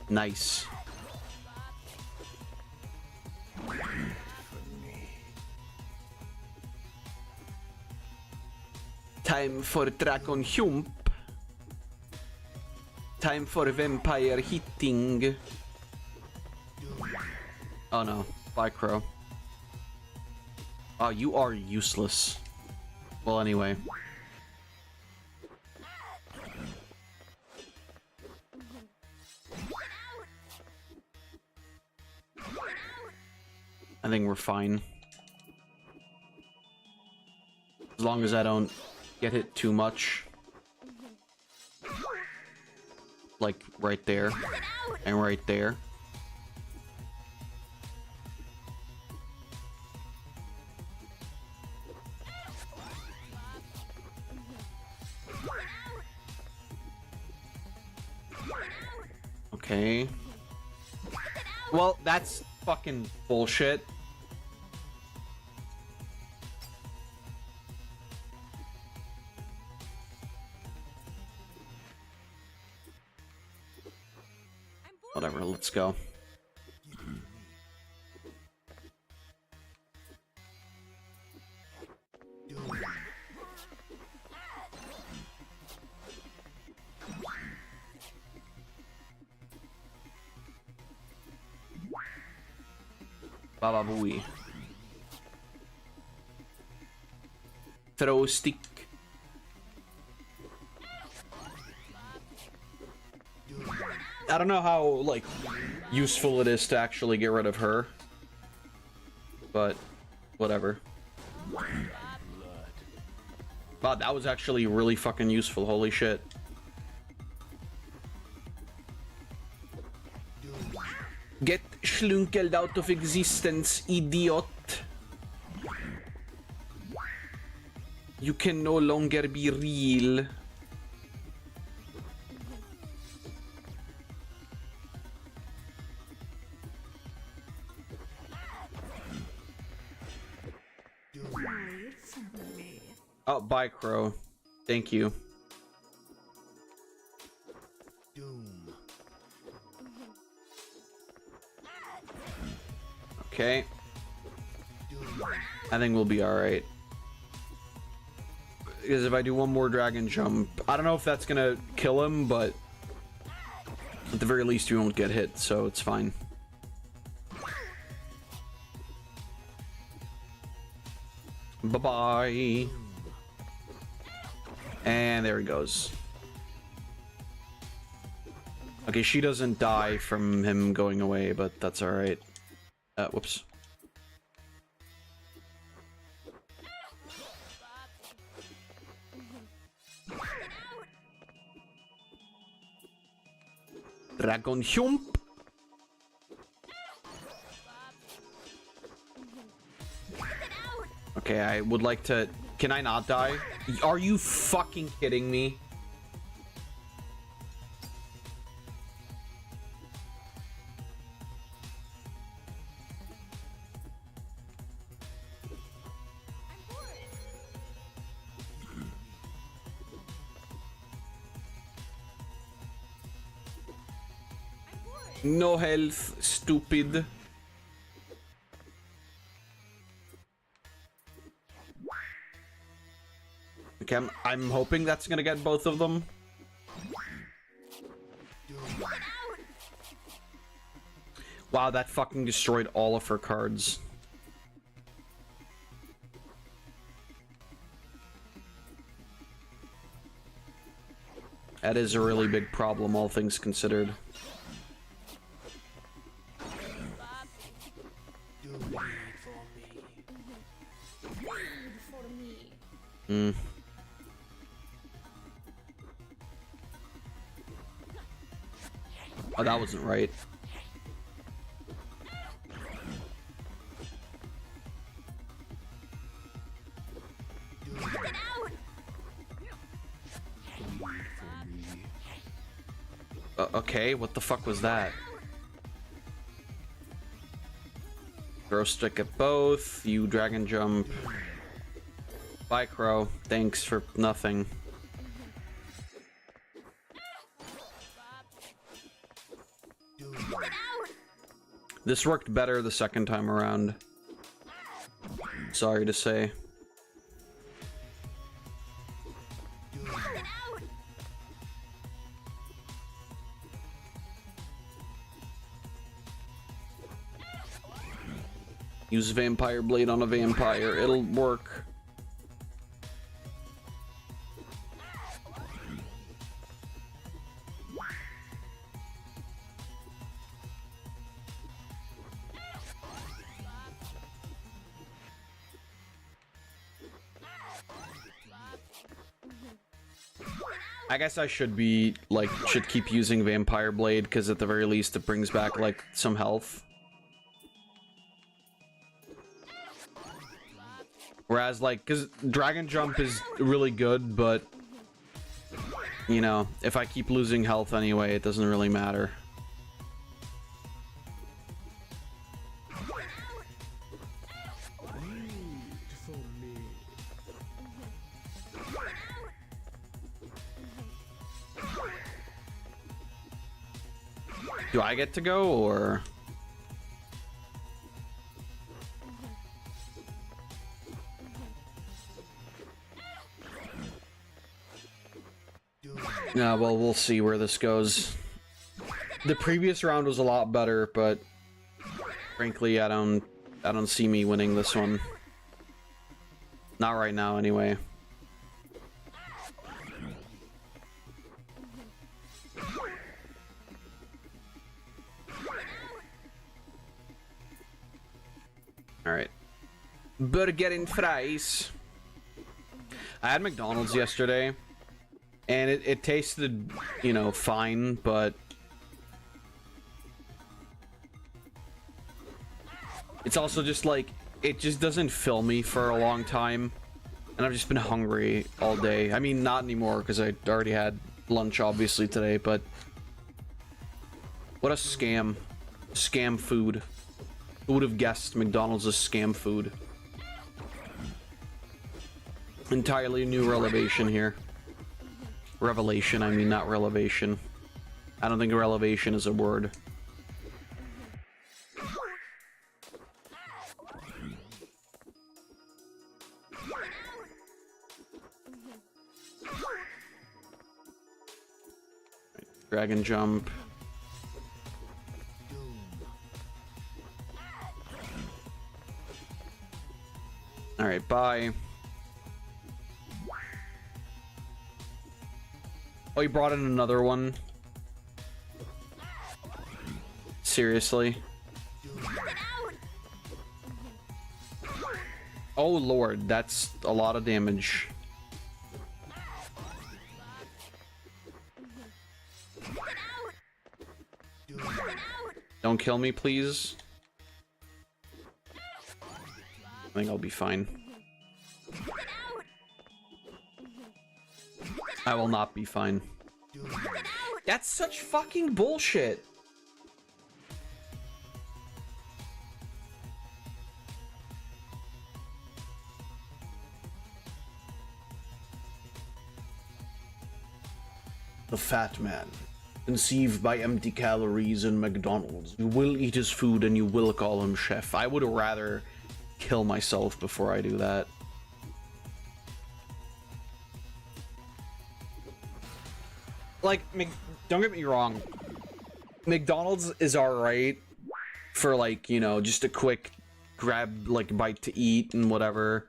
Nice. Time for Dragon Hump. Time for Vampire Hitting. Oh no, bye Crow. Oh, you are useless. Well, anyway. I think we're fine. As long as I don't get hit too much. Like, right there. And right there. Okay. Well, that's fucking bullshit. Whatever, let's go. Baba Booey. Throw stick. I don't know how, like, useful it is to actually get rid of her. But, whatever. Wow, that was actually really fucking useful, holy shit. Get schlunkeled out of existence, idiot. You can no longer be real. Oh, bye, Crow. Thank you. Okay. I think we'll be alright. Because if I do one more dragon jump, I don't know if that's gonna kill him, but at the very least, you won't get hit, so it's fine. Bye-bye. And there he goes. Okay, she doesn't die from him going away, but that's alright. Whoops. Dragon Hump. Okay, I would like to... Can I not die? Are you fucking kidding me? No health, stupid. Okay, I'm hoping that's gonna get both of them. Wow, that fucking destroyed all of her cards. That is a really big problem, all things considered. Hmm. Oh, that wasn't right. Okay, what the fuck was that? Throw stick at both, you dragon jump. Bye, Crow. Thanks for nothing. This worked better the second time around. Sorry to say. Use Vampire Blade on a vampire. It'll work. I guess I should be, like, should keep using Vampire Blade, because at the very least it brings back, like, some health. Whereas, like, because Dragon Jump is really good, but, you know, if I keep losing health anyway, it doesn't really matter. Do I get to go, or...? Yeah, well, we'll see where this goes. The previous round was a lot better, but frankly, I don't see me winning this one. Not right now, anyway. All right. Burger and fries. I had McDonald's yesterday. And it tasted, you know, fine, but it's also just like, it just doesn't fill me for a long time. And I've just been hungry all day. I mean, not anymore, because I already had lunch, obviously, today, but what a scam. Scam food. Who would have guessed McDonald's is scam food? Entirely new revelation here. Revelation, I mean, not relevation. I don't think relevation is a word. Dragon jump. Alright, bye. Oh, he brought in another one. Seriously? Oh lord, that's a lot of damage. Don't kill me, please. I think I'll be fine. I will not be fine. That's such fucking bullshit. The fat man, conceived by empty calories and McDonald's. You will eat his food and you will call him chef. I would rather kill myself before I do that. Like, don't get me wrong. McDonald's is alright for, like, you know, just a quick grab, like, bite to eat and whatever.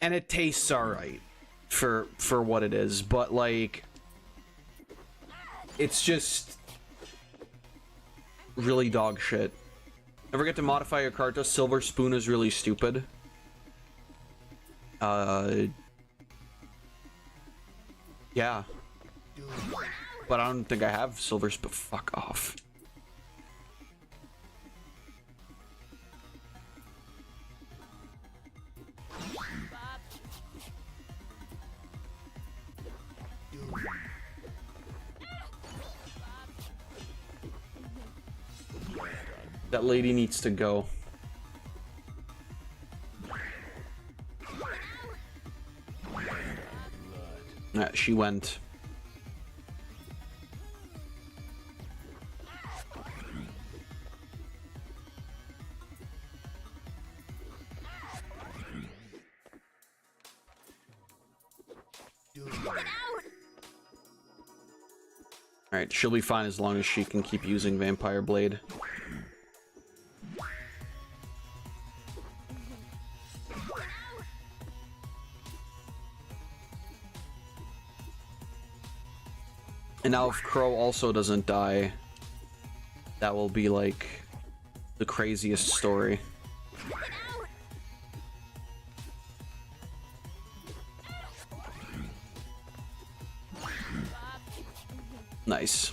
And it tastes alright for what it is, but, like, it's just really dog shit. Ever get to modify your Carta? Silver Spoon is really stupid. Yeah. But I don't think I have Silver Spoon. Fuck off. That lady needs to go. She went. Alright, she'll be fine as long as she can keep using Vampire Blade. And now if Crow also doesn't die, that will be like the craziest story. Nice.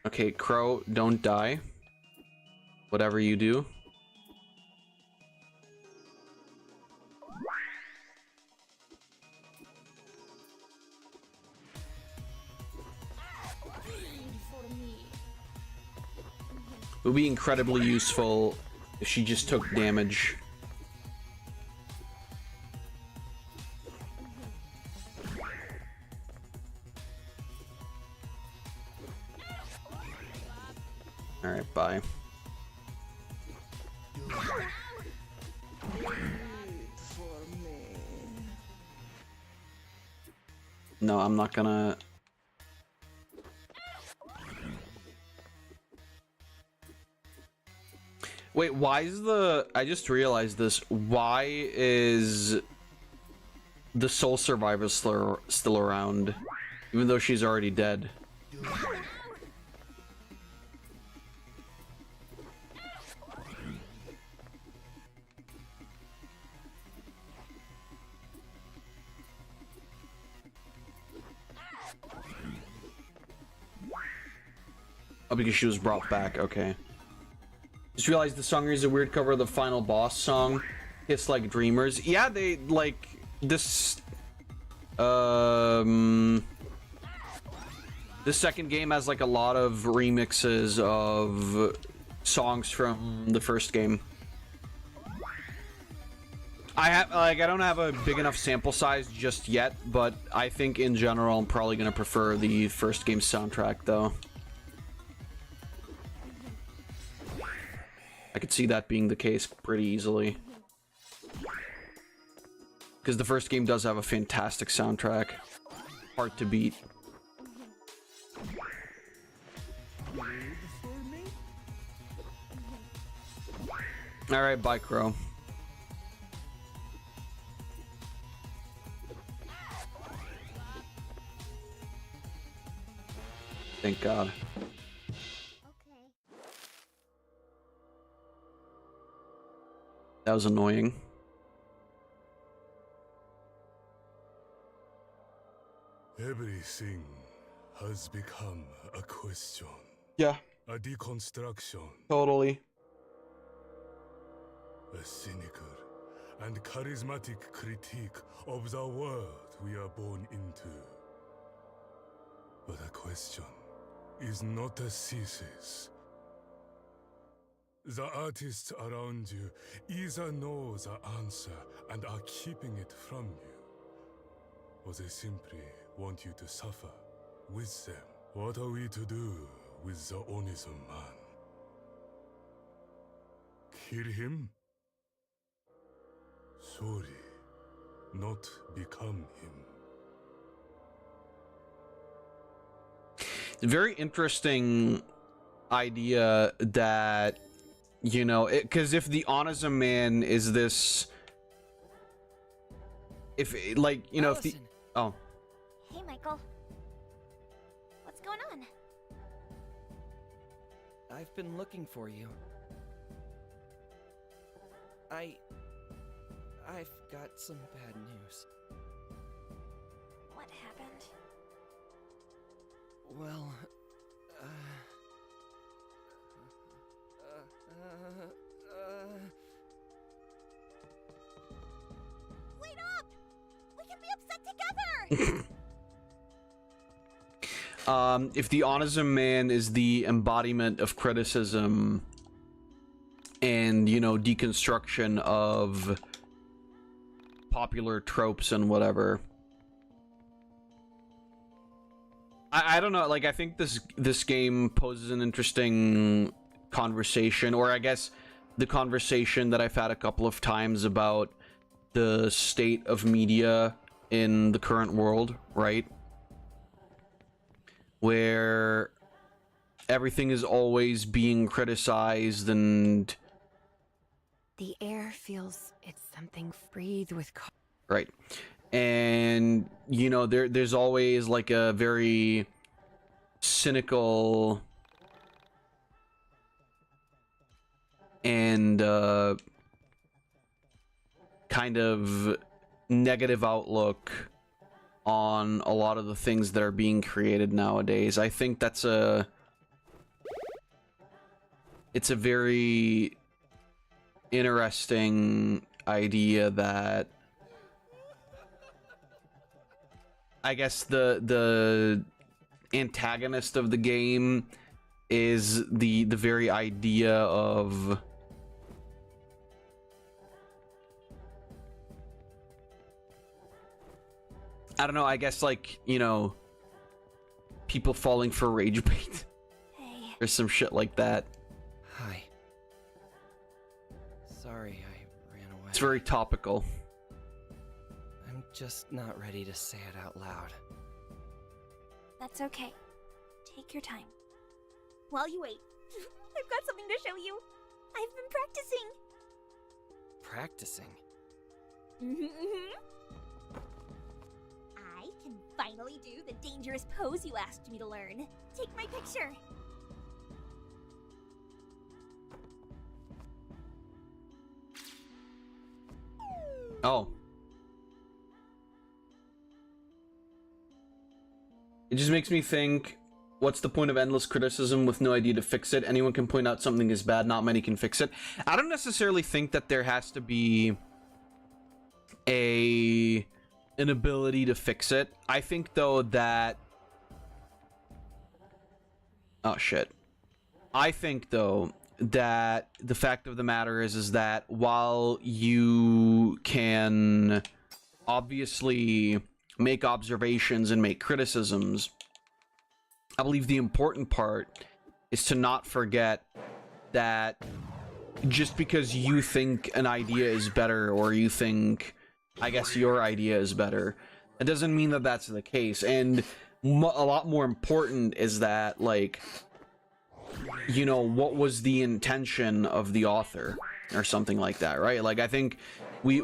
Okay, Crow, don't die. Whatever you do. It would be incredibly useful if she just took damage. Alright, bye. No, I'm not gonna... Wait, why is the... I just realized this. Why is the Soul Survivor still around? Even though she's already dead. Oh, because she was brought back, okay. Just realized the song is a weird cover of the final boss song, Kiss Like Dreamers. Yeah, they, like, this, the second game has, like, a lot of remixes of songs from the first game. I don't have a big enough sample size just yet, but I think in general I'm probably gonna prefer the first game's soundtrack, though. I could see that being the case pretty easily. Because the first game does have a fantastic soundtrack. Hard to beat. Alright, bye, Crow. Thank God. That was annoying. Everything has become a question. Yeah. A deconstruction. Totally. A cynical and charismatic critique of the world we are born into. But a question is not a thesis. The artists around you either know the answer and are keeping it from you, or they simply want you to suffer with them. What are we to do with the Onism man? Kill him? Sorry, not become him. Very interesting idea that, you know, because if the Onism man is this, if like, you know, if the oh, Hey, Michael. What's going on? I've been looking for you. I've got some bad news. What happened? Well, Wait up! We can be upset together! If the Onism man is the embodiment of criticism and, you know, deconstruction of popular tropes and whatever, I don't know, like, I think this game poses an interesting conversation, or I guess the conversation that I've had a couple of times about the state of media in the current world, right? Where everything is always being criticized, and The air feels it's something breathed with right, and you know, there's always like a very cynical and kind of negative outlook on a lot of the things that are being created nowadays. I think that's it's a very interesting idea that I guess the antagonist of the game is the very idea of I don't know, I guess, like, you know, people falling for rage bait. Hey. Or some shit like that. Hi. Sorry, I ran away. It's very topical. I'm just not ready to say it out loud. That's okay. Take your time. While you wait, I've got something to show you. I've been practicing. Practicing? I can finally do the dangerous pose you asked me to learn. Take my picture. Oh. It just makes me think, what's the point of endless criticism with no idea to fix it? Anyone can point out something is bad, not many can fix it. I don't necessarily think that there has to be an ability to fix it. I think, though, that... Oh, shit. I think, though, that the fact of the matter is that while you can obviously make observations and make criticisms, I believe the important part is to not forget that just because you think an idea is better, or you think, I guess, your idea is better, it doesn't mean that that's the case. And a lot more important is that, like, you know, what was the intention of the author or something like that, right? Like, I think we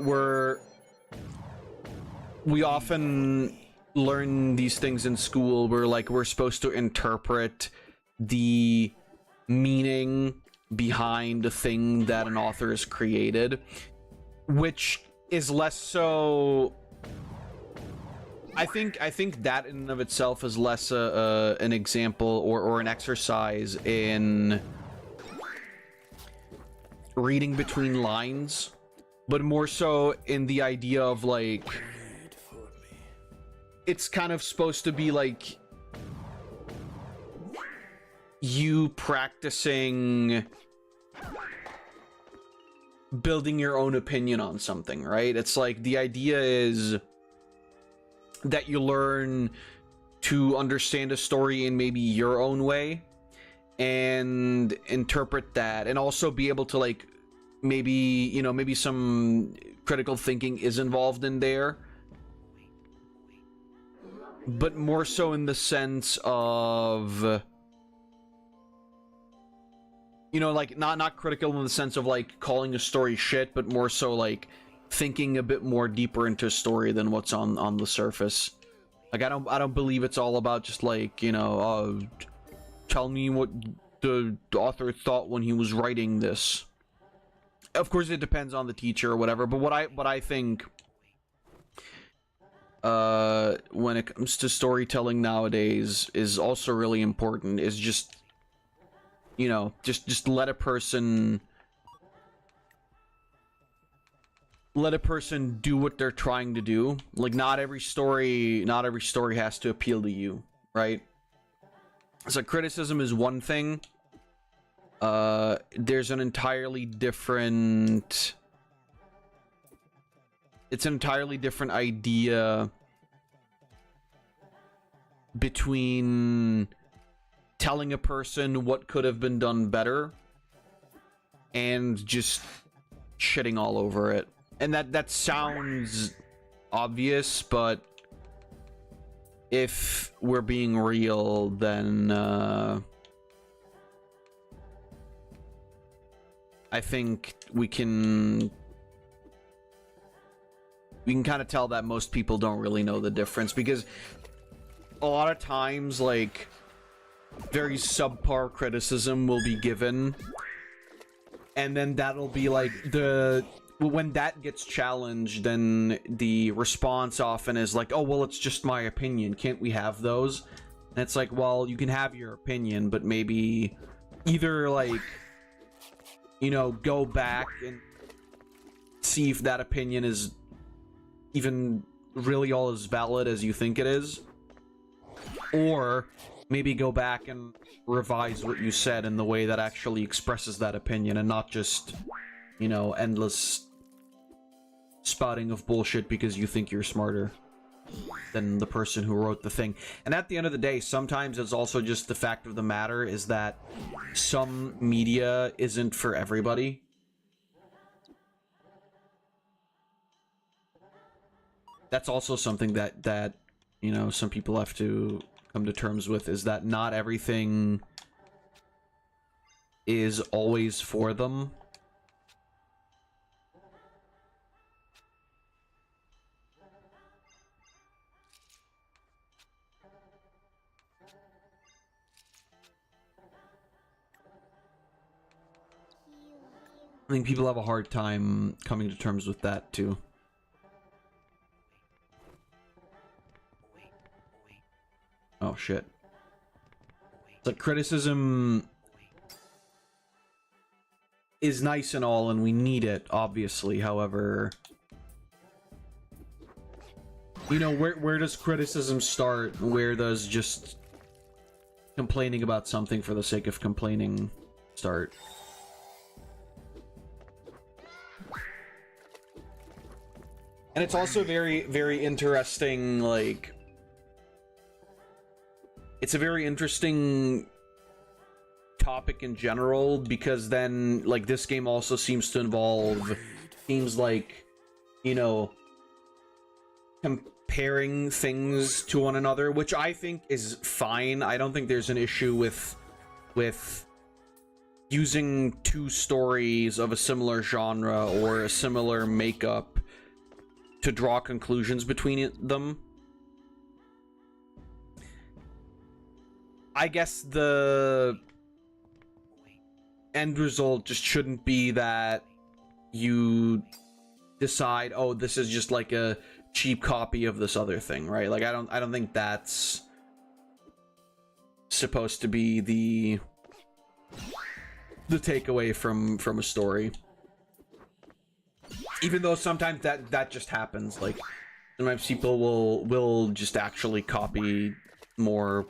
often learn these things in school where, like, we're supposed to interpret the meaning behind a thing that an author has created, which is less so I think that in and of itself is less an example or an exercise in reading between lines, but more so in the idea of like, it's kind of supposed to be like you practicing building your own opinion on something, right? It's like the idea is that you learn to understand a story in maybe your own way and interpret that, and also be able to like maybe, you know, maybe some critical thinking is involved in there, but more so in the sense of, you know, like not critical in the sense of like calling a story shit, but more so like thinking a bit more deeper into a story than what's on the surface. Like I don't believe it's all about just like, you know, tell me what the author thought when he was writing this. Of course it depends on the teacher or whatever, but what I think when it comes to storytelling nowadays is also really important is just, you know, just let a person do what they're trying to do. Like not every story has to appeal to you, right? So criticism is one thing. There's an entirely different idea between telling a person what could have been done better and just shitting all over it. And that sounds obvious, but if we're being real, then I think we can kind of tell that most people don't really know the difference, because a lot of times, like, very subpar criticism will be given, and then that'll be like when that gets challenged, then the response often is like, oh well, it's just my opinion, can't we have those? And it's like, well, you can have your opinion, but maybe either like, you know, go back and see if that opinion is even really all as valid as you think it is, or maybe go back and revise what you said in the way that actually expresses that opinion, and not just, you know, endless spouting of bullshit because you think you're smarter than the person who wrote the thing. And at the end of the day, sometimes it's also just the fact of the matter is that some media isn't for everybody. That's also something that you know, some people have to come to terms with, is that not everything is always for them. I think people have a hard time coming to terms with that too. Oh shit. It's like criticism is nice and all, and we need it, obviously. However, you know, where does criticism start? Where does just complaining about something for the sake of complaining start? And it's also very, very interesting, like, it's a very interesting topic in general, because then, like, this game also seems to involve themes like, you know, comparing things to one another, which I think is fine. I don't think there's an issue with using two stories of a similar genre or a similar makeup to draw conclusions between them. I guess the end result just shouldn't be that you decide, oh, this is just like a cheap copy of this other thing, right? Like I don't think that's supposed to be the takeaway from a story. Even though sometimes that just happens. Like sometimes people will just actually copy more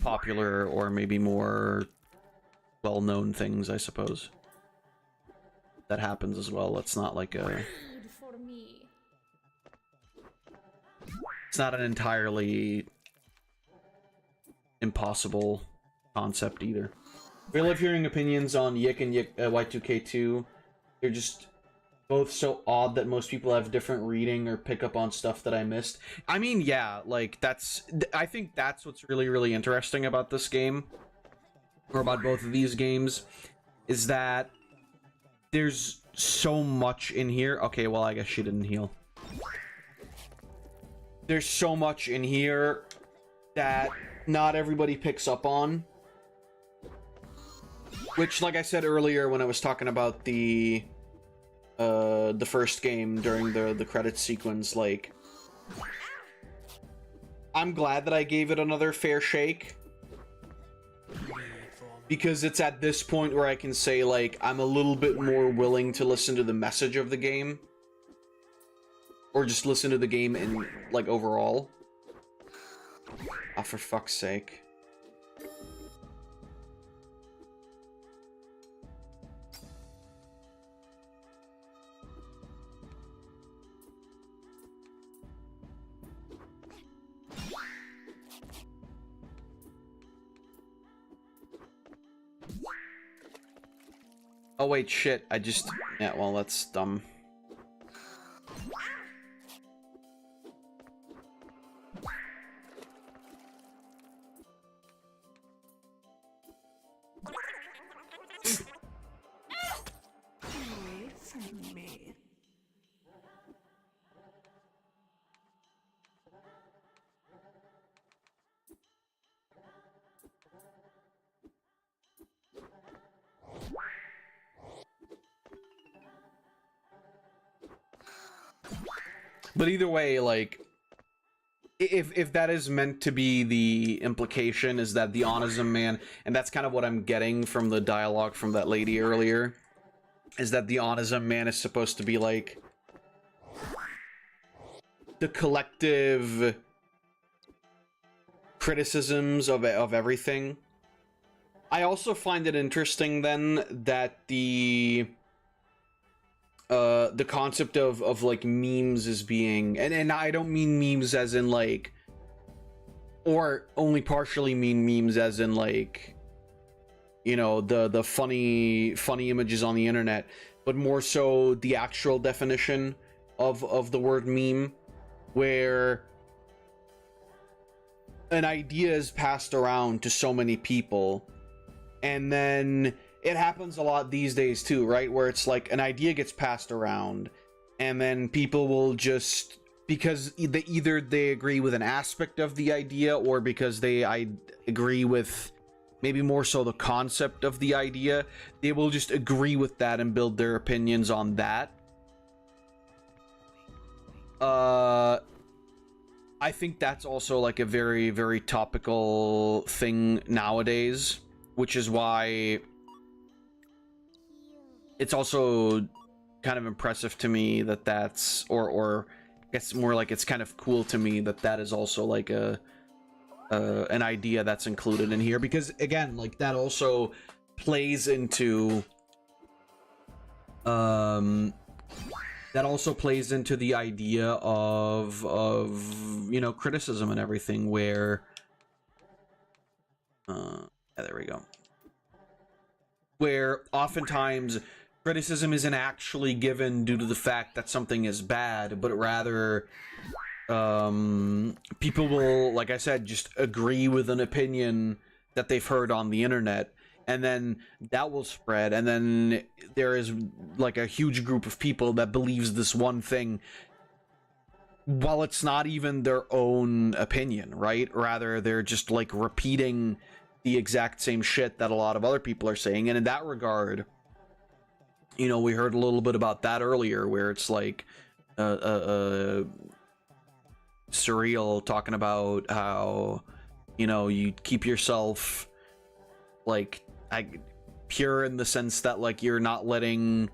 popular or maybe more well-known things, I suppose. That happens as well. It's not like a... It's not an entirely impossible concept either. We love hearing opinions on YIIK and Y2K2. They're just both so odd that most people have different reading or pick up on stuff that I missed. I mean, yeah, like I think that's what's really, really interesting about this game, or about both of these games, is that there's so much in here. Okay, well, I guess she didn't heal. There's so much in here that not everybody picks up on. Which, like I said earlier when I was talking about the first game during the credits sequence, like, I'm glad that I gave it another fair shake. Because it's at this point where I can say, like, I'm a little bit more willing to listen to the message of the game. Or just listen to the game in, like, overall. Ah, for fuck's sake. Oh wait, shit, I just... Yeah, well, that's dumb. Away from me. But either way, like, if that is meant to be the implication, is that the Onism Man, and that's kind of what I'm getting from the dialogue from that lady earlier, is that the Onism Man is supposed to be like the collective criticisms of everything. I also find it interesting then that the concept of like memes is being, and I don't mean memes as in like, or only partially mean memes as in like, you know, the funny images on the internet, but more so the actual definition of the word meme, where an idea is passed around to so many people, and then it happens a lot these days too, right? Where it's like an idea gets passed around, and then people will just, because either they agree with an aspect of the idea, or because they agree with maybe more so the concept of the idea, they will just agree with that and build their opinions on that. I think that's also like a very, very topical thing nowadays, which is why it's also kind of impressive to me that that's, or it's more like it's kind of cool to me that that is also like an idea that's included in here, because again, like, that also plays into the idea of you know, criticism and everything, where yeah, there we go, where oftentimes criticism isn't actually given due to the fact that something is bad, but rather people will, like I said, just agree with an opinion that they've heard on the internet, and then that will spread, and then there is like a huge group of people that believes this one thing, while it's not even their own opinion, right? Rather, they're just like repeating the exact same shit that a lot of other people are saying. And in that regard, you know, we heard a little bit about that earlier, where it's like, surreal, talking about how, you know, you keep yourself like pure in the sense that like you're not letting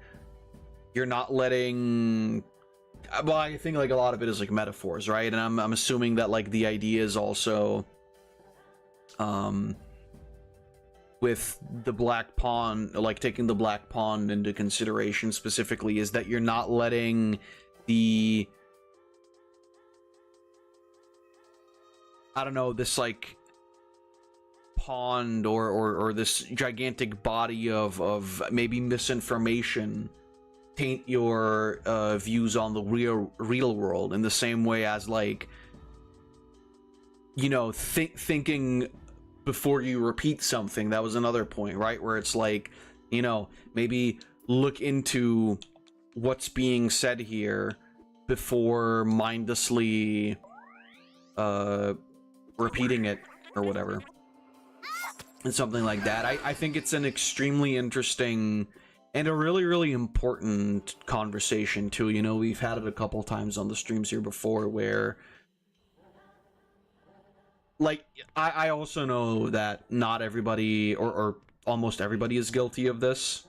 well, I think like a lot of it is like metaphors, right? And I'm assuming that like the idea is also with the black pawn, like taking the black pawn into consideration specifically, is that you're not letting the, I don't know, this like pond or this gigantic body of maybe misinformation taint your views on the real world, in the same way as like, you know, thinking before you repeat something. That was another point, right? Where it's like, you know, maybe look into what's being said here before mindlessly repeating it or whatever, and something like that. I think it's an extremely interesting and a really, really important conversation too. You know, we've had it a couple times on the streams here before where, like, I also know that not everybody or almost everybody is guilty of this.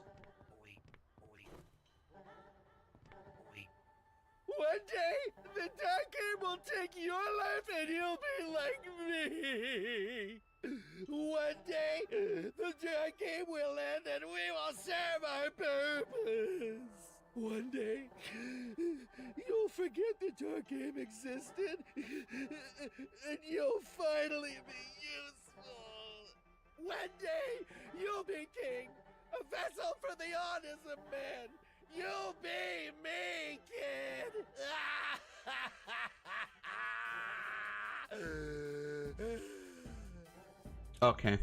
One day, the Dark Game will take your life and you'll be like me. One day, the Dark Game will end and we will serve our purpose. One day, you'll forget the Dark Game existed, and you'll finally be useful. One day, you'll be king, a vessel for the Autism Man. You'll be me, kid. Okay.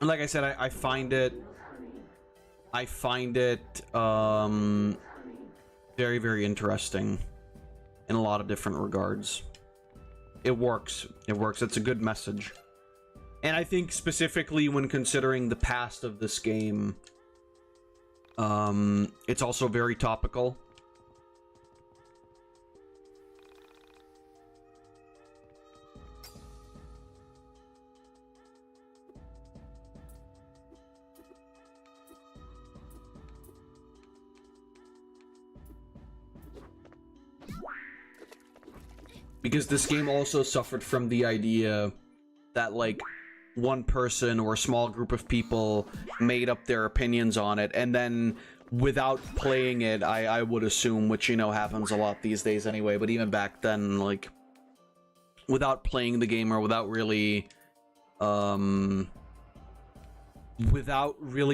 And like I said, I find it very, very interesting in a lot of different regards. It works. It's a good message. And I think specifically when considering the past of this game, it's also very topical. Because this game also suffered from the idea that, like, one person or a small group of people made up their opinions on it, and then without playing it, I would assume, which, you know, happens a lot these days anyway, but even back then, like, without playing the game or without really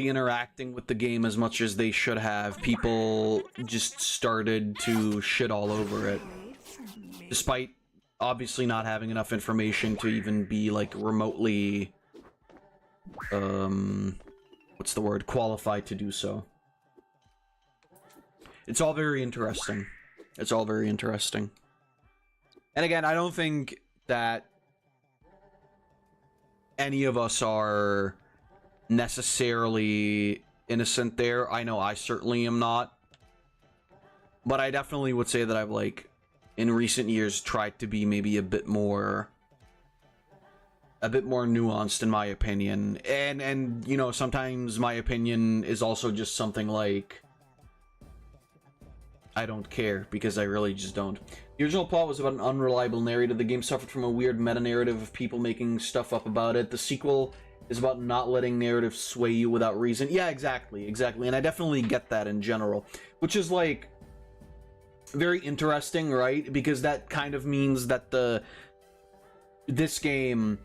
interacting with the game as much as they should have, people just started to shit all over it, despite obviously not having enough information to even be like remotely what's the word, qualified to do so. It's all very interesting. And again, I don't think that any of us are necessarily innocent there. I know I certainly am not, but I definitely would say that I've, like, in recent years tried to be maybe a bit more nuanced in my opinion, and you know, sometimes my opinion is also just something like, I don't care, because I really just don't. The original plot was about an unreliable narrative. The game suffered from a weird meta-narrative of people making stuff up about it. The sequel is about not letting narrative sway you without reason. Yeah, exactly, and I definitely get that in general, which is, like, very interesting, right? Because that kind of means that this game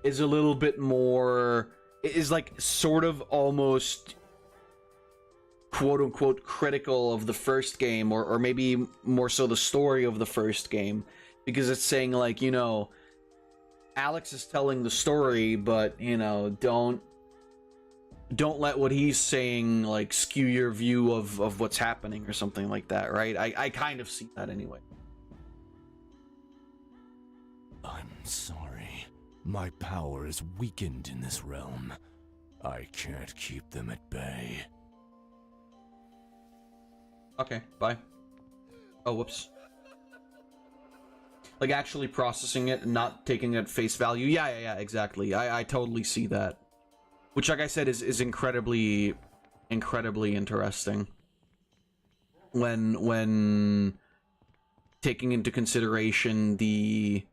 is a little bit more, is like sort of almost quote unquote critical of the first game, or maybe more so the story of the first game, because it's saying, like, you know, Alex is telling the story, but, you know, don't let what he's saying, like, skew your view of what's happening or something like that, right? I kind of see that anyway. I'm sorry. My power is weakened in this realm. I can't keep them at bay. Okay, bye. Oh, whoops. Like, actually processing it and not taking it at face value. Yeah, exactly. I totally see that. Which, like I said, is incredibly interesting. When taking into consideration the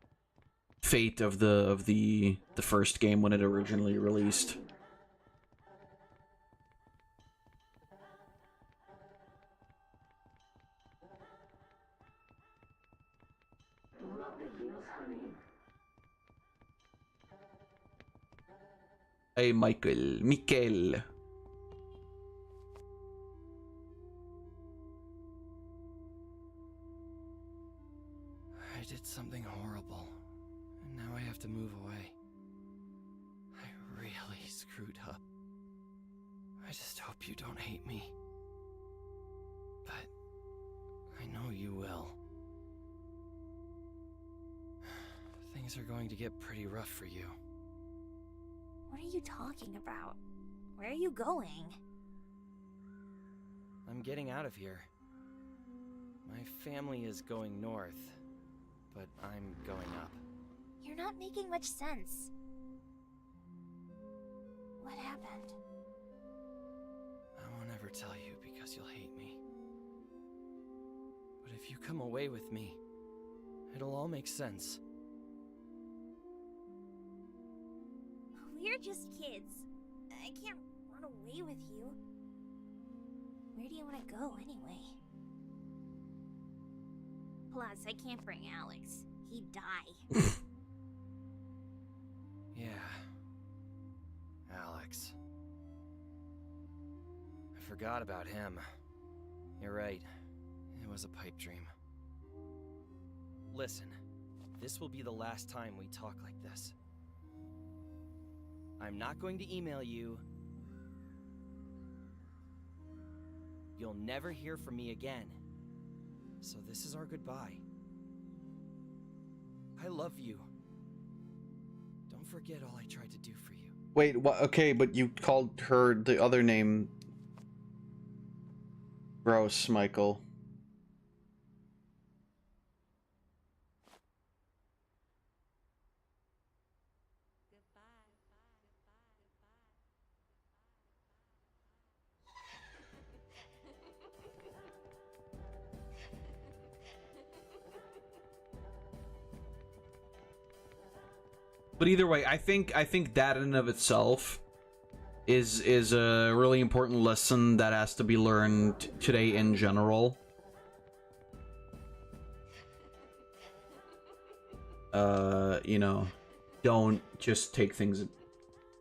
fate of the first game when it originally released. Hey, Michael. I did something horrible, and now I have to move away. I really screwed up. I just hope you don't hate me. But I know you will. Things are going to get pretty rough for you. What are you talking about? Where are you going? I'm getting out of here. My family is going north, but I'm going up. You're not making much sense. What happened? I won't ever tell you because you'll hate me. But if you come away with me, it'll all make sense. We're just kids. I can't run away with you. Where do you want to go anyway? Plus, I can't bring Alex. He'd die. Yeah. Alex. I forgot about him. You're right. It was a pipe dream. Listen, this will be the last time we talk like this. I'm not going to email you. You'll never hear from me again. So this is our goodbye. I love you. Don't forget all I tried to do for you. Wait, what? Okay, but you called her the other name. Gross, Michael. But either way, I think that in and of itself is a really important lesson that has to be learned today in general. You know, don't just take things.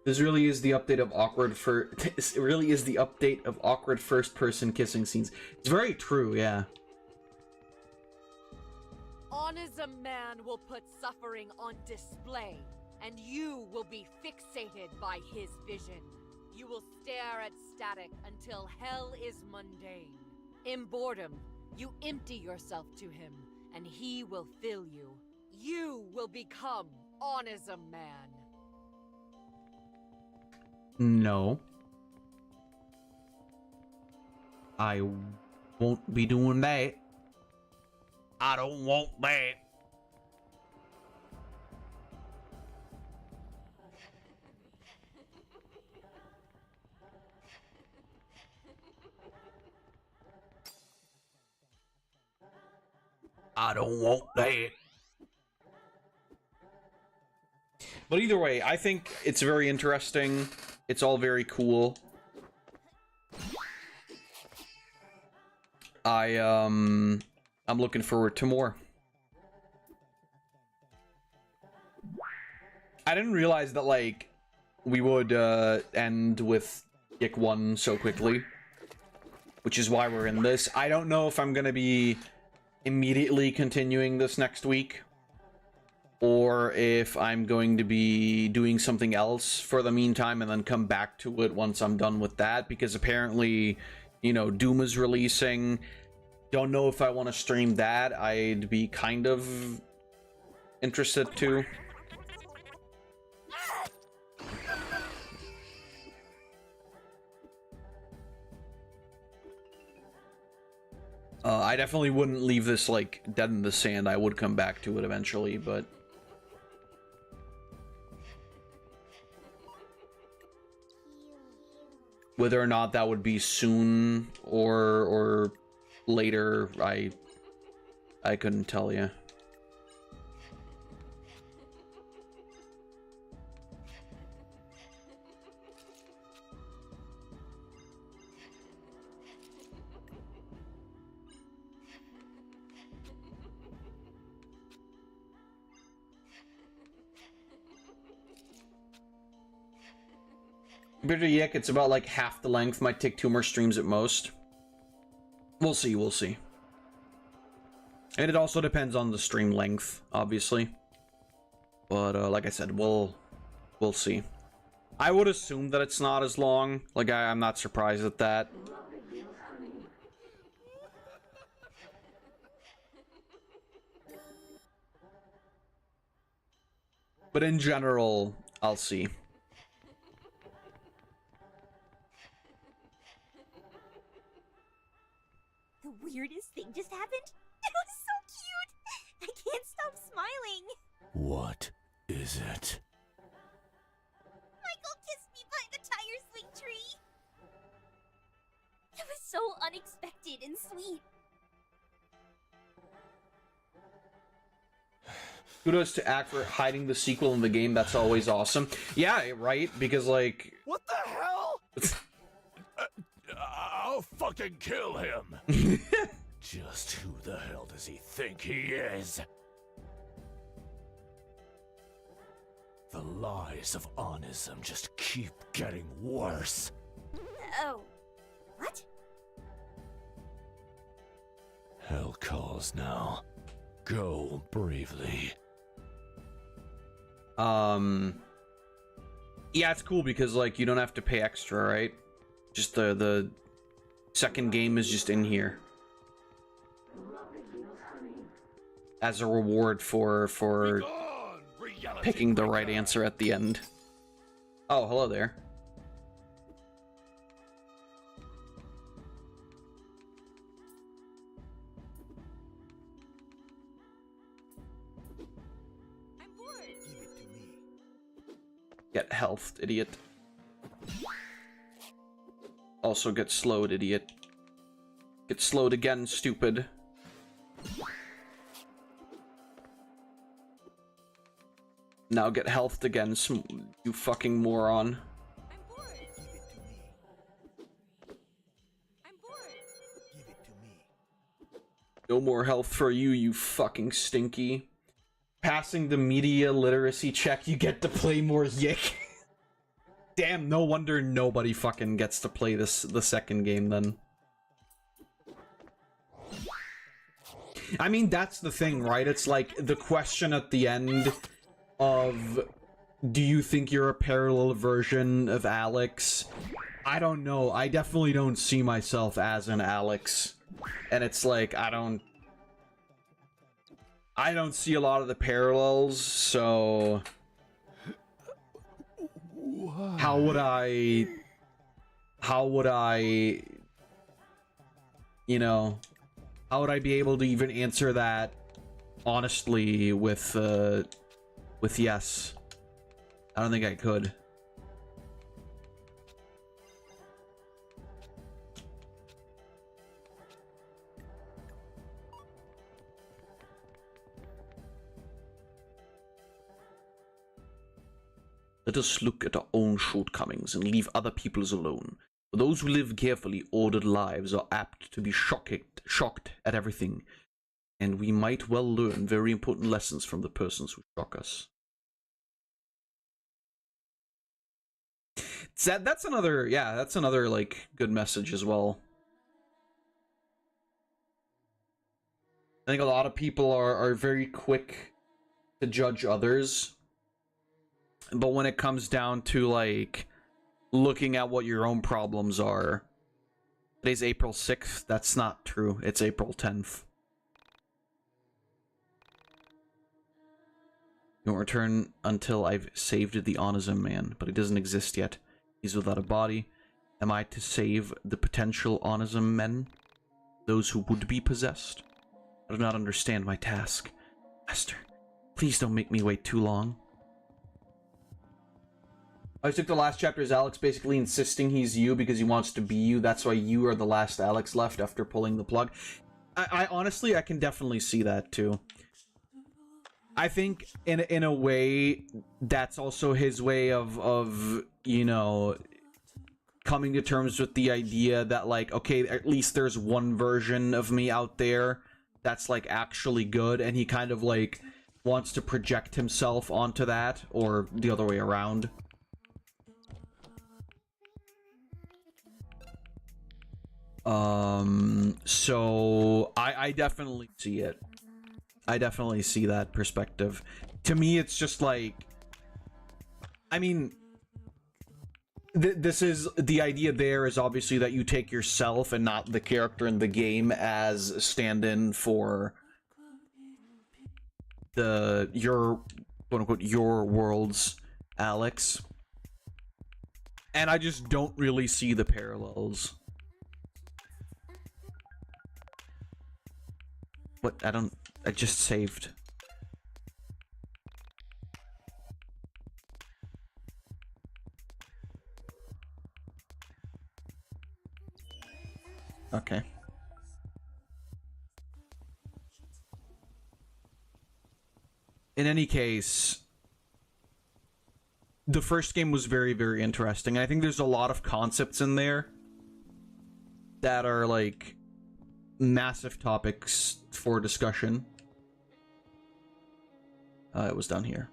This really is the update of this really is the update of awkward first-person kissing scenes. It's very true, yeah. Honest a man will put suffering on display, and you will be fixated by his vision. You will stare at static until hell is mundane. In boredom, you empty yourself to him, and he will fill you. You will become honest a man. No. I won't be doing that. I don't want that. I don't want that. But either way, I think it's very interesting. It's all very cool. I'm looking forward to more. I didn't realize that, like, we would end with YIIK 1 so quickly, which is why we're in this. I don't know if I'm gonna be immediately continuing this next week, or if I'm going to be doing something else for the meantime and then come back to it once I'm done with that, because apparently, you know, Doom is releasing. Don't know if I want to stream that. I'd be kind of interested to. I definitely wouldn't leave this, like, dead in the sand. I would come back to it eventually, but... whether or not that would be soon or later, I couldn't tell you. Compared to YIIK, it's about like half the length. Might take 2 more streams at most. We'll see, we'll see. And it also depends on the stream length, obviously. But like I said, we'll see. I would assume that it's not as long. Like I'm not surprised at that. But in general, I'll see. The weirdest thing just happened. It was so cute. I can't stop smiling. What is it? Michael kissed me by the tire swing tree. It was so unexpected and sweet. Kudos to Act for hiding the sequel in the game. That's always awesome. Yeah, right? Because, like... What the hell? I'll fucking kill him. Just who the hell does he think he is? The lies of Onism just keep getting worse. Oh. What? Hell calls now. Go bravely. Yeah, it's cool because, like, you don't have to pay extra, right? Just the second game is just in here. As a reward for picking the right answer at the end. Oh, hello there. Get health, idiot. Also get slowed, idiot. Get slowed again, stupid. Now get healthed again, you fucking moron. No more health for you, you fucking stinky. Passing the media literacy check, you get to play more YIIK. Damn, no wonder nobody fucking gets to play the second game then. I mean, that's the thing, right? It's like the question at the end of, do you think you're a parallel version of Alex? I don't know. I definitely don't see myself as an Alex. And it's like, I don't see a lot of the parallels, so how would I, you know, how would I be able to even answer that honestly with yes? I don't think I could. Let us look at our own shortcomings and leave other people's alone. For those who live carefully ordered lives are apt to be shocked at everything, and we might well learn very important lessons from the persons who shock us. That's another, yeah, that's another, like, good message as well. I think a lot of people are very quick to judge others. But when it comes down to, like, looking at what your own problems are... Today's April 6th. That's not true. It's April 10th. You won't return until I've saved the Onism man, but he doesn't exist yet. He's without a body. Am I to save the potential Onism men? those who would be possessed. I do not understand my task. Master, please don't make me wait too long. I took the last chapter as Alex basically insisting he's you because he wants to be you. That's why you are the last Alex left after pulling the plug. I honestly, I can definitely see that too. I think in a way, that's also his way of you know, coming to terms with the idea that, like, okay, at least there's one version of me out there that's, like, actually good, and he kind of, like, wants to project himself onto that, or the other way around. So I definitely see it. I definitely see that perspective. To me, it's just like, I mean, this is the idea. There is obviously that you take yourself and not the character in the game as a stand-in for your quote unquote your world's Alex, and I just don't really see the parallels. What? I just saved. Okay. In any case, the first game was very, very interesting. I think there's a lot of concepts in there that are, like, massive topics for discussion. It was down here.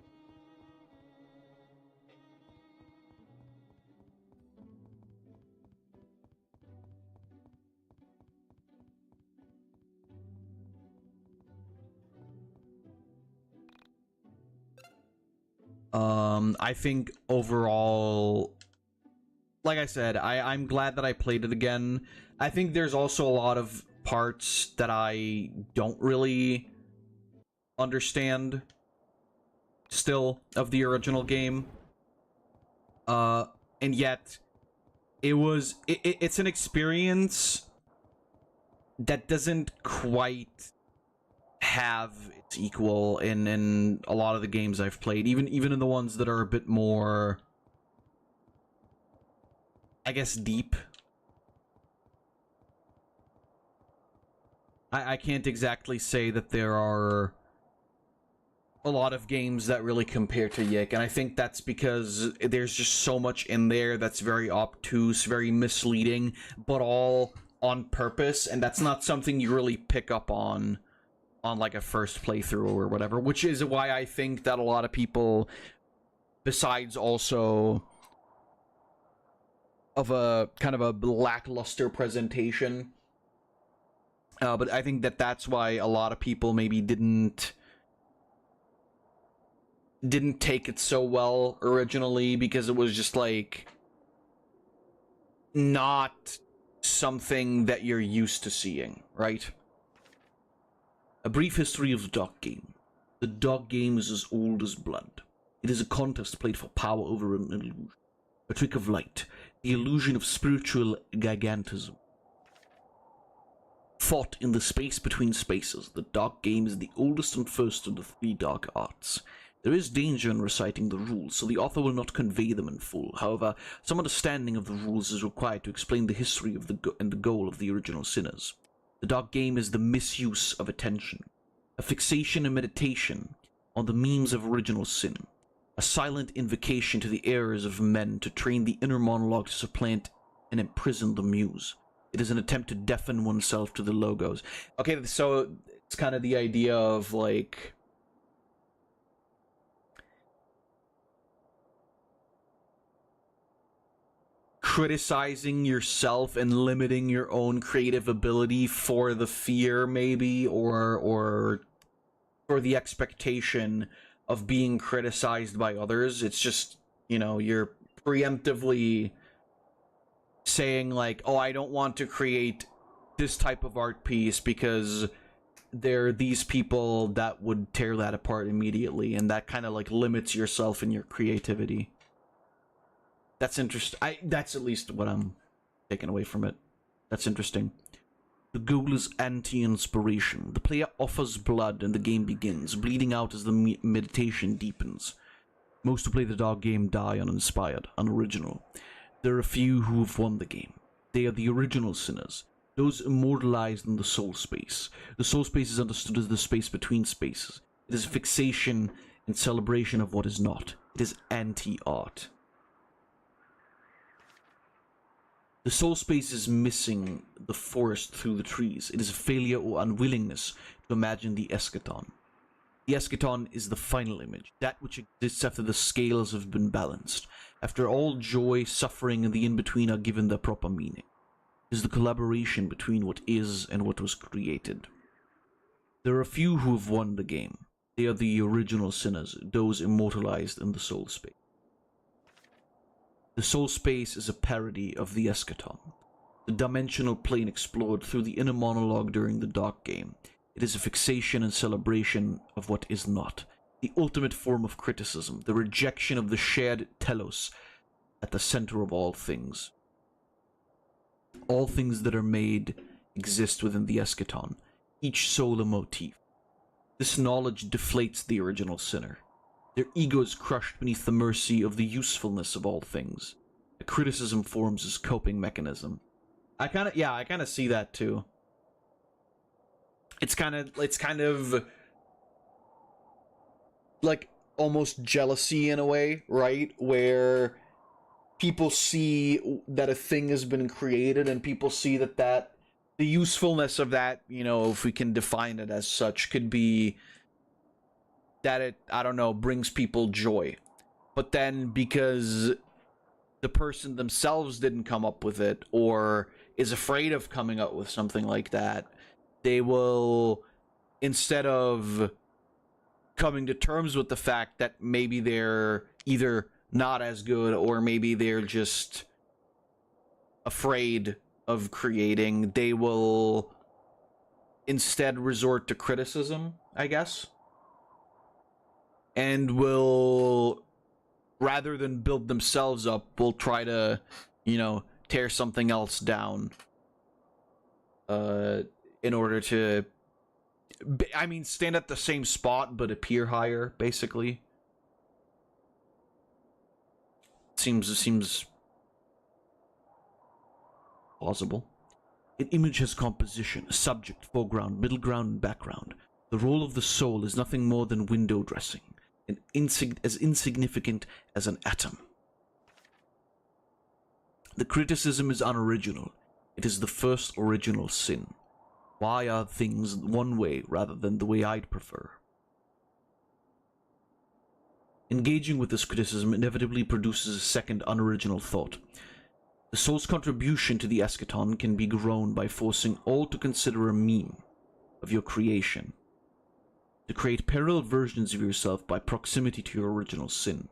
I think overall, like I said, I'm glad that I played it again. I think there's also a lot of parts that I don't really understand still of the original game. And yet it's an experience that doesn't quite have its equal in a lot of the games I've played, even in the ones that are a bit more, I guess, deep. I can't exactly say that there are a lot of games that really compare to YIIK, and I think that's because there's just so much in there that's very obtuse, very misleading, but all on purpose, and that's not something you really pick up on like a first playthrough or whatever, which is why I think that a lot of people, besides also of a kind of a lackluster presentation, but I think that that's why a lot of people maybe didn't take it so well originally, because it was just like not something that you're used to seeing, right? A brief history of the dog game. The dog game is as old as blood. It is a contest played for power over an illusion, a trick of light, the illusion of spiritual gigantism. Fought in the space between spaces, the dog game is the oldest and first of the three dark arts. There is danger in reciting the rules, so the author will not convey them in full. However, some understanding of the rules is required to explain the history of and the goal of the original sinners. The dog game is the misuse of attention, a fixation and meditation on the memes of original sin, a silent invocation to the errors of men to train the inner monologue to supplant and imprison the muse. It is an attempt to deafen oneself to the logos. Okay, so it's kind of the idea of, like, criticizing yourself and limiting your own creative ability for the fear, maybe, or for the expectation of being criticized by others. It's just, you know, you're preemptively saying, like, oh, I don't want to create this type of art piece because there are these people that would tear that apart immediately, and that kind of, like, limits yourself and your creativity. That's interesting. That's at least what I'm taking away from it. That's interesting. The goal is anti-inspiration. The player offers blood and the game begins, bleeding out as the meditation deepens. Most who play the dark game die uninspired, unoriginal. There are a few who have won the game. They are the original sinners, those immortalized in the soul space. The soul space is understood as the space between spaces. It is a fixation and celebration of what is not. It is anti-art. The soul space is missing the forest through the trees. It is a failure or unwillingness to imagine the eschaton. The eschaton is the final image, that which exists after the scales have been balanced, after all joy, suffering, and the in-between are given their proper meaning. It is the collaboration between what is and what was created. There are a few who have won the game. They are the original sinners, those immortalized in the soul space. The soul space is a parody of the eschaton, the dimensional plane explored through the inner monologue during the dark game. It is a fixation and celebration of what is not, the ultimate form of criticism, the rejection of the shared telos at the center of all things. All things that are made exist within the eschaton, each soul a motif. This knowledge deflates the original sinner. Their ego is crushed beneath the mercy of the usefulness of all things. A criticism forms as coping mechanism. I kind of see that too. It's kind of like almost jealousy in a way, right? Where people see that a thing has been created and people see that the usefulness of that, you know, if we can define it as such, could be that it, I don't know, brings people joy. But then because the person themselves didn't come up with it or is afraid of coming up with something like that, they will, instead of coming to terms with the fact that maybe they're either not as good or maybe they're just afraid of creating, they will instead resort to criticism, I guess. And will, rather than build themselves up, will try to, you know, tear something else down. In order to, I mean, stand at the same spot but appear higher, basically. Seems plausible. An image has composition, subject, foreground, middle ground, and background. The role of the soul is nothing more than window dressing, and as insignificant as an atom. The criticism is unoriginal. It is the first original sin. Why are things one way rather than the way I'd prefer? Engaging with this criticism inevitably produces a second unoriginal thought. The soul's contribution to the eschaton can be grown by forcing all to consider a meme of your creation, to create parallel versions of yourself by proximity to your original sin.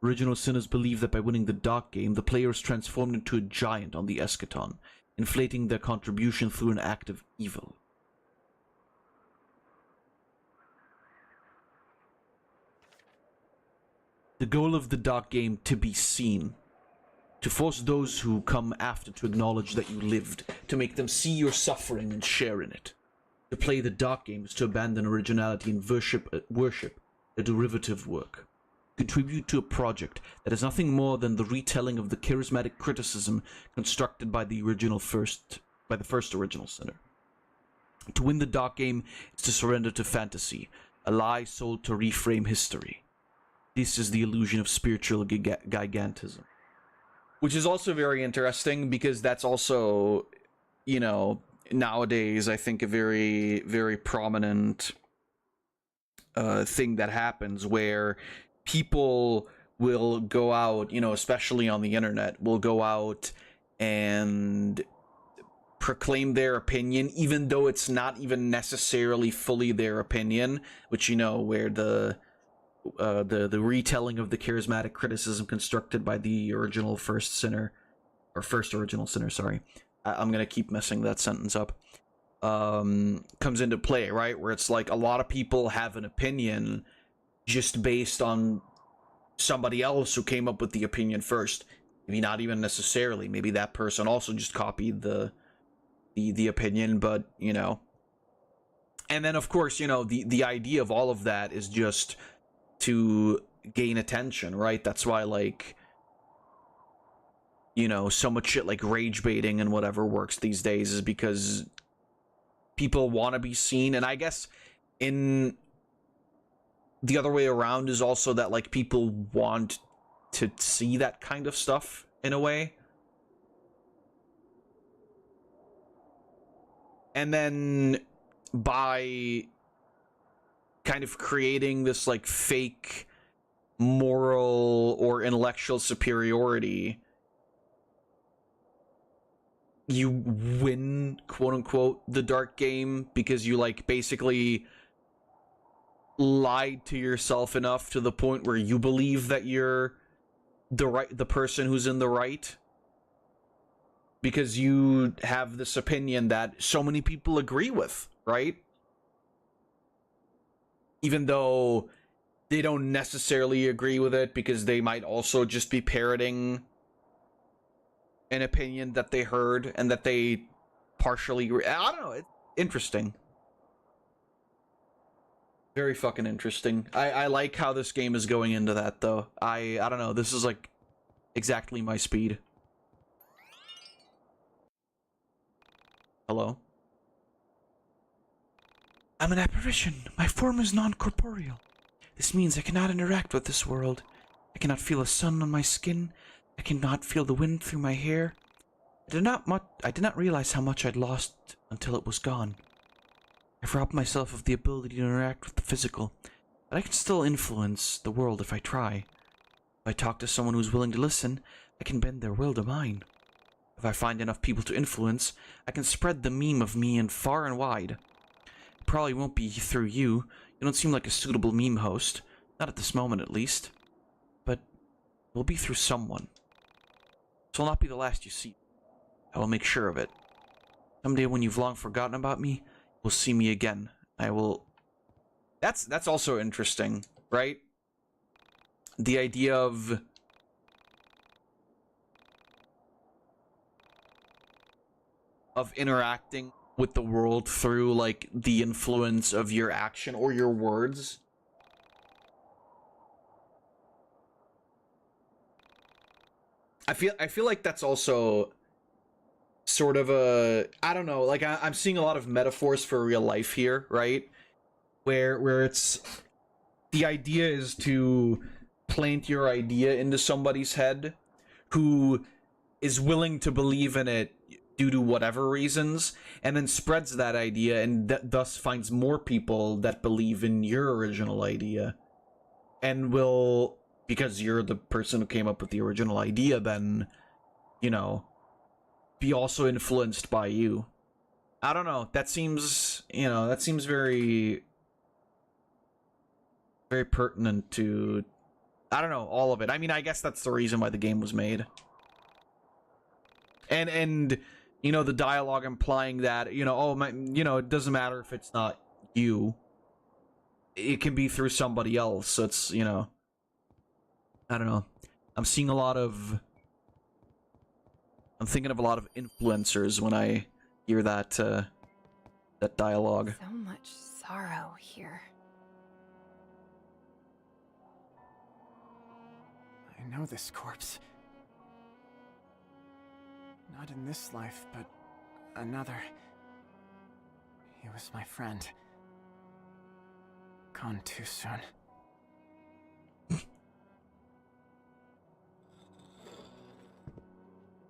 Original sinners believe that by winning the dark game, the player is transformed into a giant on the eschaton, inflating their contribution through an act of evil. The goal of the dark game to be seen, to force those who come after to acknowledge that you lived, to make them see your suffering and share in it. To play the dark game is to abandon originality and worship a derivative work. Contribute to a project that is nothing more than the retelling of the charismatic criticism constructed by the first original sinner. To win the dark game is to surrender to fantasy, a lie sold to reframe history. This is the illusion of spiritual gigantism. Which is also very interesting because that's also, you know, nowadays I think a very, very prominent thing that happens where people will go out, you know, especially on the internet, will go out and proclaim their opinion, even though it's not even necessarily fully their opinion, which, you know, where the retelling of the charismatic criticism constructed by the first original sinner, sorry. I'm gonna keep messing that sentence up. Comes into play, right? Where it's like a lot of people have an opinion just based on somebody else who came up with the opinion first. Maybe not even necessarily. Maybe that person also just copied the the opinion, but you know. And then of course, you know, the idea of all of that is just to gain attention, right? That's why, like, you know, so much shit like rage baiting and whatever works these days, is because people want to be seen. And I guess in the other way around is also that, like, people want to see that kind of stuff in a way. And then by kind of creating this, like, fake moral or intellectual superiority, you win, quote unquote, the dark game, because you, like, basically lied to yourself enough to the point where you believe that you're the person who's in the right, because you have this opinion that so many people agree with, right? Even though they don't necessarily agree with it, because they might also just be parroting an opinion that they heard and that they partially I don't know, it's interesting. Very fucking interesting. I like how this game is going into that, though. I don't know, this is like exactly my speed. Hello? I'm an apparition. My form is non-corporeal. This means I cannot interact with this world. I cannot feel the sun on my skin. I cannot feel the wind through my hair. I did not realize how much I'd lost until it was gone. I've robbed myself of the ability to interact with the physical, but I can still influence the world if I try. If I talk to someone who's willing to listen, I can bend their will to mine. If I find enough people to influence, I can spread the meme of me in far and wide. It probably won't be through you. You don't seem like a suitable meme host. Not at this moment, at least. But it will be through someone. This will not be the last you see. I will make sure of it. Someday when you've long forgotten about me, you'll see me again. I will... That's also interesting, right? The idea of... interacting with the world through, like, the influence of your action or your words. I feel like that's also sort of a, I don't know, like, I'm seeing a lot of metaphors for real life here, right? Where it's, the idea is to plant your idea into somebody's head who is willing to believe in it due to whatever reasons, and then spreads that idea, and thus finds more people that believe in your original idea, and will, because you're the person who came up with the original idea, then, you know, be also influenced by you. I don't know, that seems, you know, that seems very, very pertinent to, I don't know, all of it. I mean, I guess that's the reason why the game was made. And you know, the dialogue implying that, you know, oh my, you know, it doesn't matter if it's not you. It can be through somebody else. So it's, you know, I don't know. I'm seeing a lot of, I'm thinking of a lot of influencers when I hear that that dialogue. So much sorrow here. I know this corpse. Not in this life, but another. He was my friend. Gone too soon.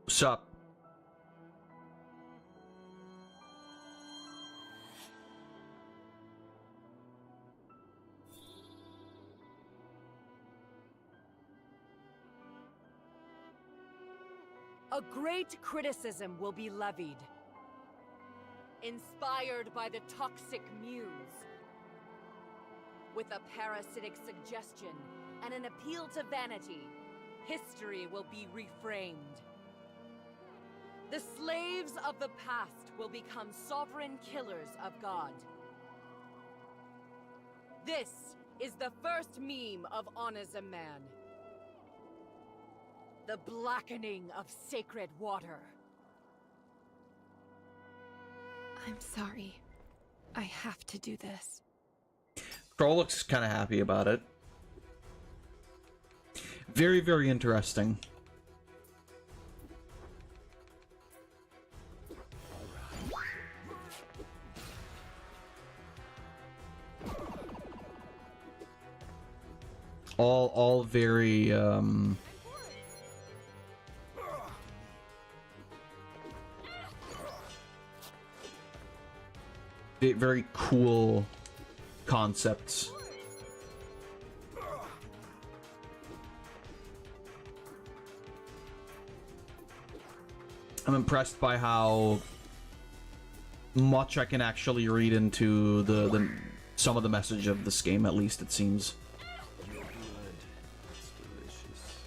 What's up? A great criticism will be levied. Inspired by the toxic muse. With a parasitic suggestion and an appeal to vanity, history will be reframed. The slaves of the past will become sovereign killers of God. This is the first meme of Honors a Man. The blackening of sacred water. I'm sorry. I have to do this. Troll looks kind of happy about it. Very, very interesting. All very very cool concepts. I'm impressed by how much I can actually read into the some of the message of this game, at least it seems. You're good. It's delicious.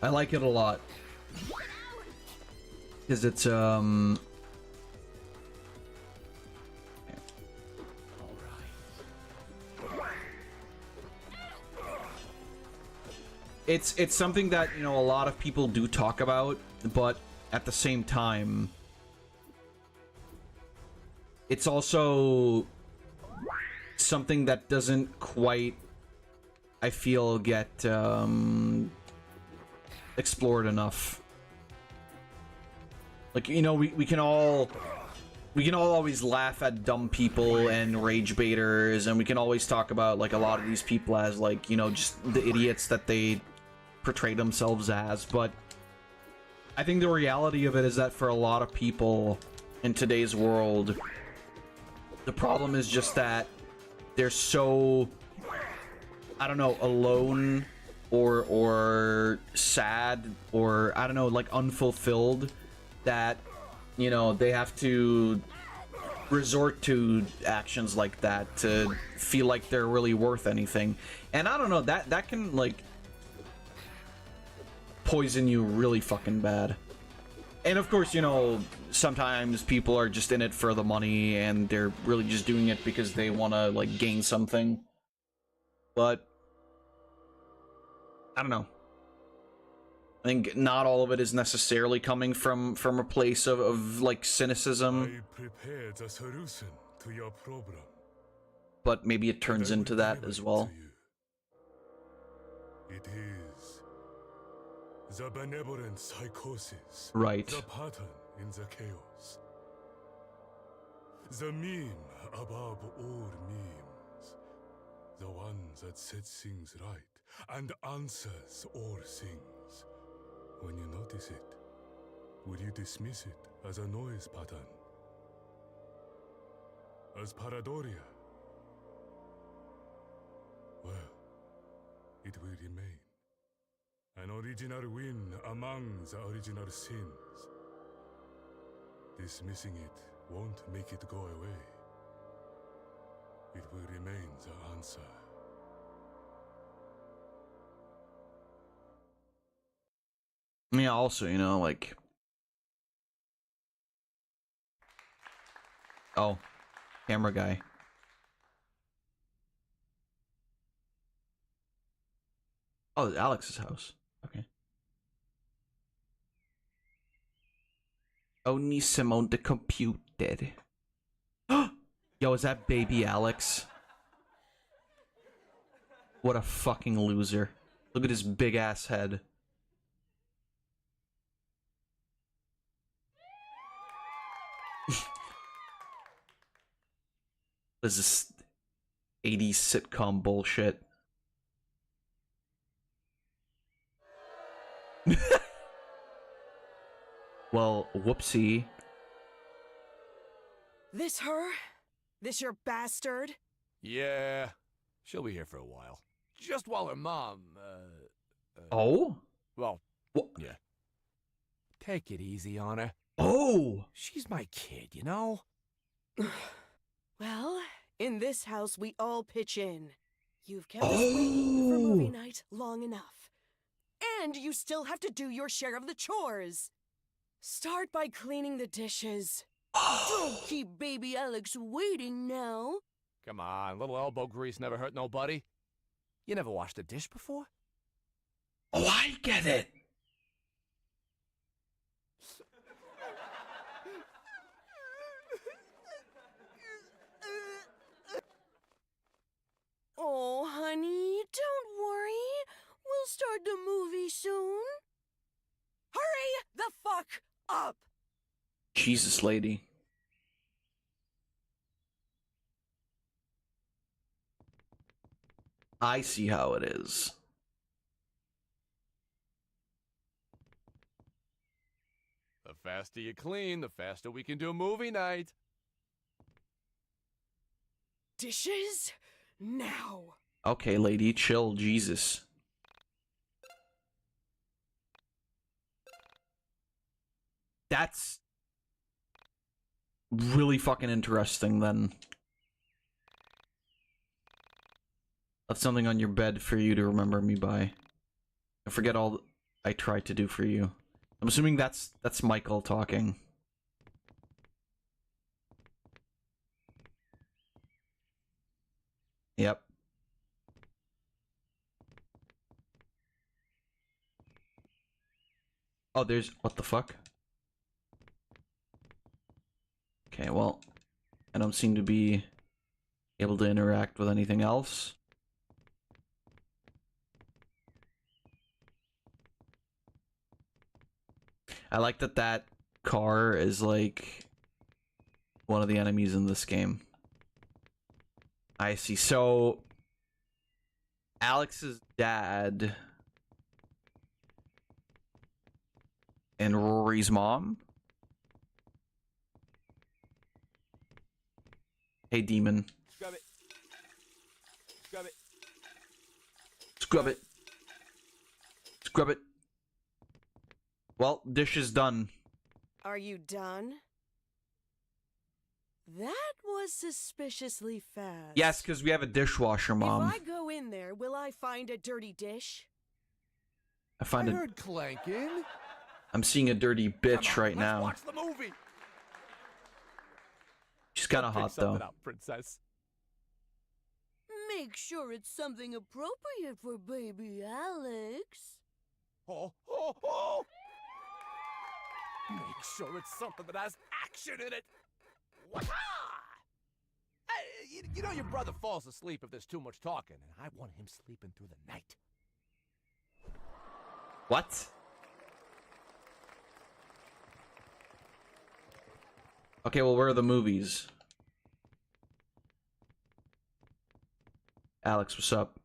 I like it a lot. Because it's it's something that, you know, a lot of people do talk about, but at the same time it's also something that doesn't quite, I feel, get explored enough. Like, you know, we can all always laugh at dumb people and rage baiters, and we can always talk about, like, a lot of these people as, like, you know, just the idiots that they portray themselves as. But I think the reality of it is that for a lot of people in today's world, the problem is just that they're so, I don't know, alone or sad, or I don't know, like unfulfilled, that, you know, they have to resort to actions like that to feel like they're really worth anything. And I don't know, that can, like, poison you really fucking bad. And of course, you know, sometimes people are just in it for the money and they're really just doing it because they want to, like, gain something. But I don't know. I think not all of it is necessarily coming from a place of like cynicism. I prepared a solution to your problem. But maybe it turns into that as well. It is the benevolent psychosis. Right. The pattern in the chaos. The meme above all memes. The one that sets things right and answers all things. When you notice it, will you dismiss it as a noise pattern? As paradoria? Well, it will remain an original win among the original sins. Dismissing it won't make it go away. It will remain the answer. Yeah, also, you know, like... Oh, camera guy. Oh, it's Alex's house. Okay. Only Simone the computer. Yo, is that baby Alex? What a fucking loser. Look at his big ass head. What is this 80s sitcom bullshit? Well, whoopsie. This her? This your bastard? Yeah, she'll be here for a while. Just while her mom, Oh? Well, what? Yeah. Take it easy on her. Oh! She's my kid, you know? Well, in this house, we all pitch in. You've kept us waiting for movie night long enough. And you still have to do your share of the chores. Start by cleaning the dishes. Don't keep baby Alex waiting now. Come on, little elbow grease never hurt nobody. You never washed a dish before? Oh, I get it. Oh, honey, don't worry. We'll start the movie soon. Hurry the fuck up! Jesus, lady. I see how it is. The faster you clean, the faster we can do movie night. Dishes? Now. Okay, lady, chill, Jesus. That's really fucking interesting, then. That's something on your bed for you to remember me by. I forget all I tried to do for you. I'm assuming that's Michael talking. Yep. Oh, there's... What the fuck? Okay, well... I don't seem to be able to interact with anything else. I like that that car is like one of the enemies in this game. I see. So Alex's dad and Rory's mom. Hey, demon. Scrub it. Scrub it. Scrub it. Scrub it. Well, dish is done. Are you done? That was suspiciously fast. Yes, because we have a dishwasher, Mom. If I go in there, will I find a dirty dish? I find I it. heard clanking. I'm seeing a dirty bitch Come on, right let's now. watch the movie. She's kind of Pick hot, something though. out, princess. Make sure it's something appropriate for baby Alex. Oh, oh, oh! Make sure it's something that has action in it. Wah-ha! Hey, you know your brother falls asleep if there's too much talking, and I want him sleeping through the night. What? Okay, well, where are the movies? Alex, what's up?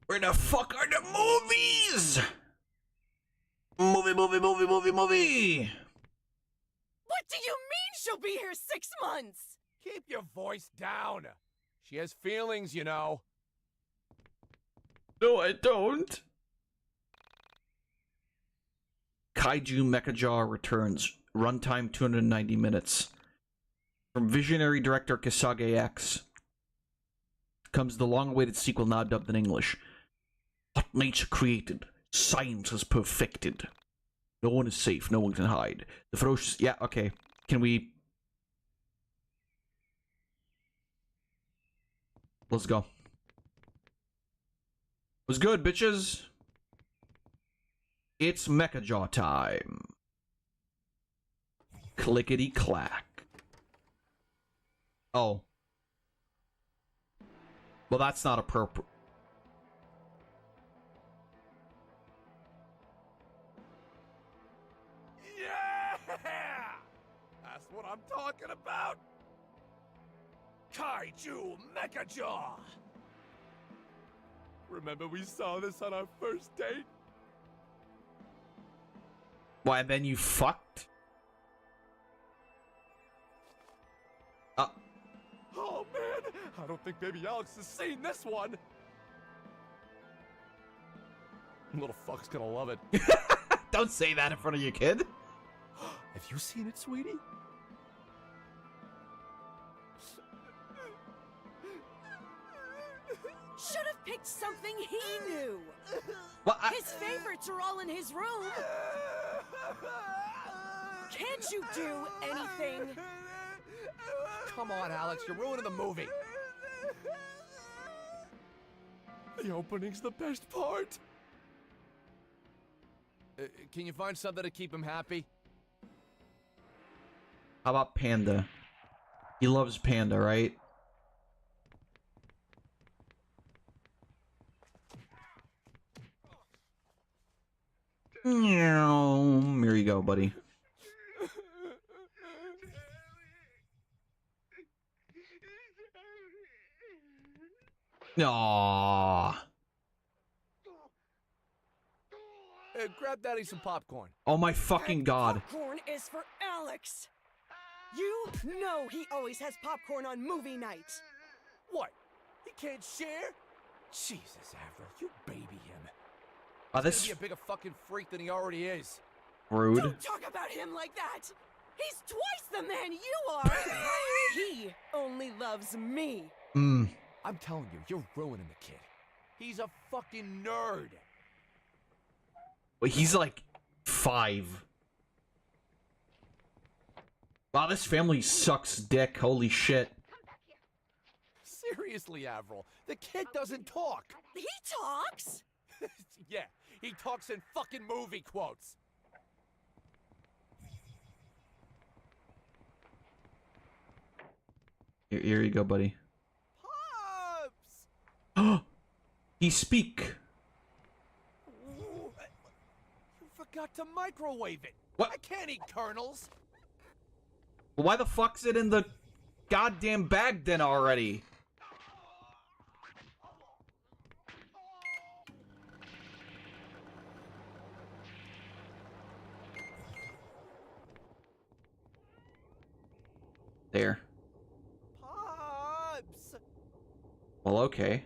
Where the fuck are the movies? Movie. What do you mean she'll be here 6 months? Keep your voice down. She has feelings, you know. No, I don't. Kaiju Mechajaw returns. Runtime 290 minutes. From visionary director Kasage X comes the long-awaited sequel now dubbed in English. What nature created, science has perfected. No one is safe, no one can hide. The ferocious... Yeah, okay. Can we... Let's go. Was good, bitches. It's Mechajaw time. Clickety clack. Oh. Well, that's not appropriate. Yeah! That's what I'm talking about. Kaiju Mechajaw. Remember we saw this on our first date? Why, then you fucked? Oh man, I don't think baby Alex has seen this one. Little fuck's gonna love it. Don't say that in front of your kid. Have you seen it, sweetie? Should have picked something he knew. Well, His favorites are all in his room. Can't you do anything? Come on, Alex, you're ruining the movie. The opening's the best part. Can you find something to keep him happy? How about Panda? He loves Panda, right? Here you go, buddy. Aww. Grab Daddy some popcorn. Oh my fucking god. Popcorn is for Alex. You know he always has popcorn on movie night. What? He can't share? Jesus, Avril, you baby him. This He's gonna be a bigger fucking freak than he already is. Rude. Don't talk about him like that. He's twice the man you are. He only loves me. I'm telling you, you're ruining the kid. He's a fucking nerd. Wait, he's like 5. Wow, this family sucks dick. Holy shit. Seriously, Avril, the kid doesn't talk. He talks? Yeah, he talks in fucking movie quotes. Here you go, buddy. Pops! He speak. Ooh, you forgot to microwave it. What? I can't eat kernels. Why the fuck's it in the goddamn bag then already? There. Pops! Well, okay.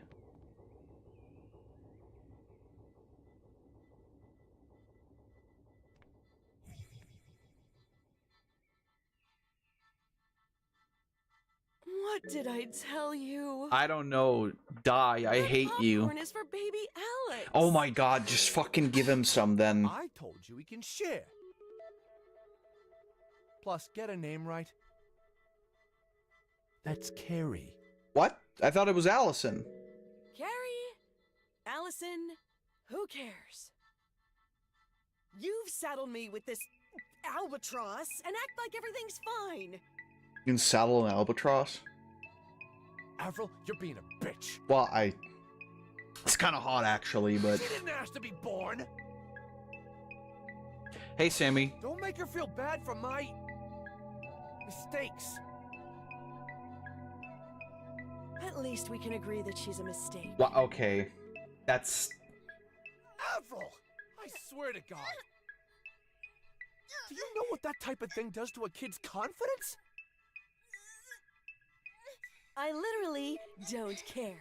What did I tell you? I don't know. Die. I hate you. Popcorn is for baby Alex. Oh my god, just fucking give him some then. I told you he can share. Plus, get a name right. That's Carrie. What? I thought it was Allison. Carrie, Allison, who cares? You've saddled me with this albatross and act like everything's fine. You can saddle an albatross? Avril, you're being a bitch. Well, it's kind of hot actually, but... She didn't ask to be born. Hey, Sammy. Don't make her feel bad for my mistakes. At least we can agree that she's a mistake. Well, okay. That's... Avril! I swear to God. Do you know what that type of thing does to a kid's confidence? I literally don't care.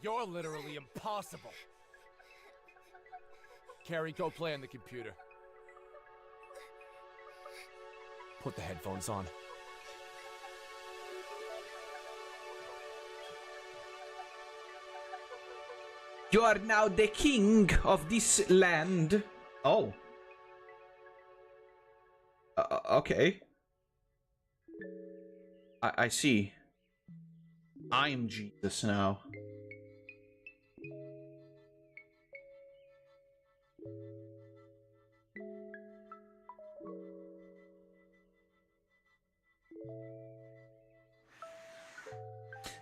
You're literally impossible. Carrie, go play on the computer. Put the headphones on. You are now the king of this land. Oh. Okay. I see. I'm Jesus now.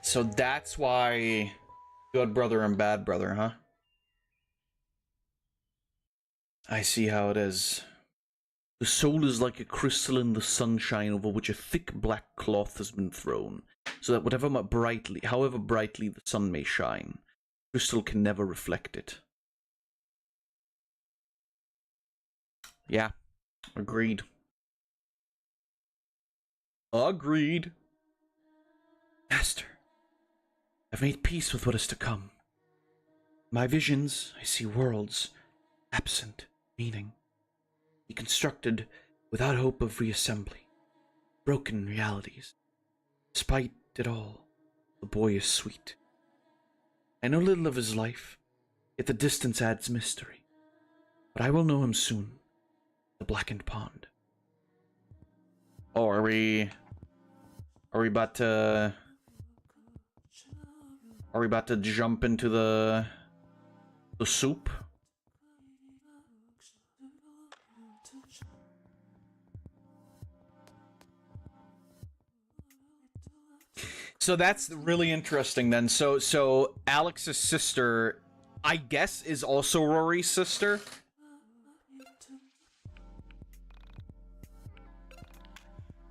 So that's why good brother and bad brother, huh? I see how it is. The soul is like a crystal in the sunshine over which a thick black cloth has been thrown, so that however brightly the sun may shine, crystal can never reflect it. Yeah, agreed. Agreed. Master, I've made peace with what is to come. My visions, I see worlds, absent meaning, deconstructed without hope of reassembly, broken realities. Despite it all, the boy is sweet. I know little of his life, yet the distance adds mystery. But I will know him soon. The blackened pond. Oh, are we about to... Are we about to jump into the soup? So that's really interesting then. So Alex's sister, I guess, is also Rory's sister.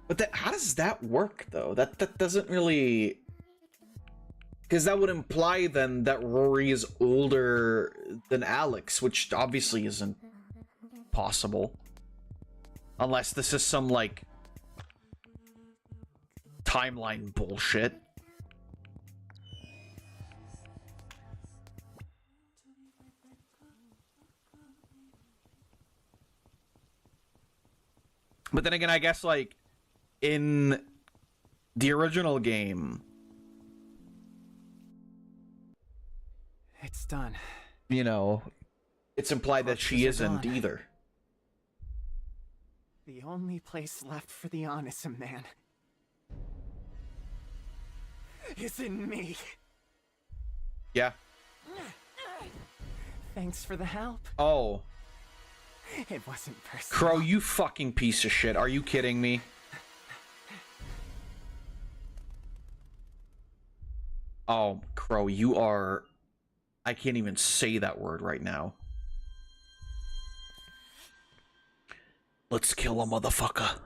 But how does that work though? That doesn't really, because that would imply then that Rory is older than Alex, which obviously isn't possible. Unless this is some like timeline bullshit. But then again, I guess like in the original game, It's done. you know, it's implied that she Corpses are isn't gone. either. The only place left for the honest man is in me. Yeah. Thanks for the help. Oh. It wasn't personal. Crow, you fucking piece of shit. Are you kidding me? Oh, Crow, you are... I can't even say that word right now. Let's kill a motherfucker.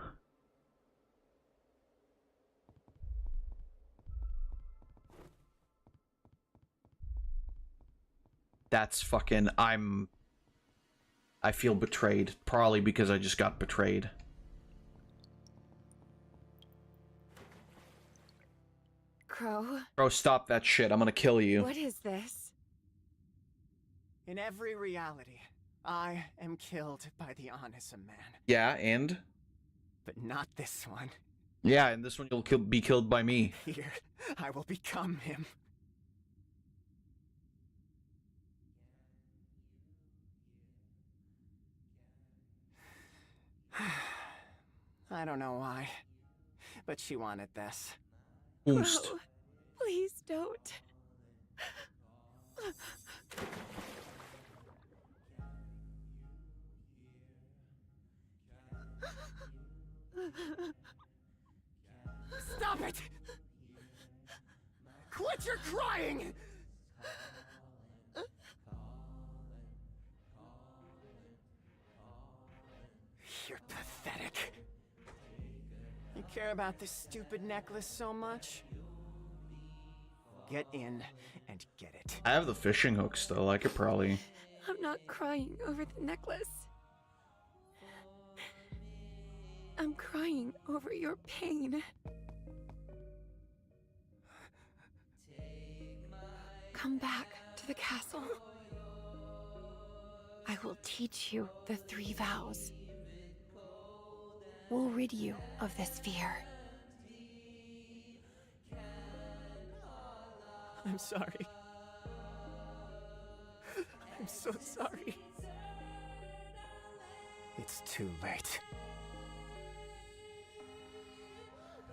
That's fucking... I feel betrayed. Probably because I just got betrayed. Crow, Bro, stop that shit. I'm gonna kill you. what is this? In every reality, I am killed by the honest man. Yeah, and? But not this one. Yeah, and this one you'll be killed by me. Here, I will become him. I don't know why, but she wanted this. Crow, please don't. Stop it! Quit your crying! You're pathetic. You care about this stupid necklace so much? Get in and get it. I have the fishing hook still. I could probably... I'm not crying over the necklace. I'm crying over your pain. Come back to the castle. I will teach you the 3 vows. We'll rid you of this fear. I'm sorry. I'm so sorry. It's too late.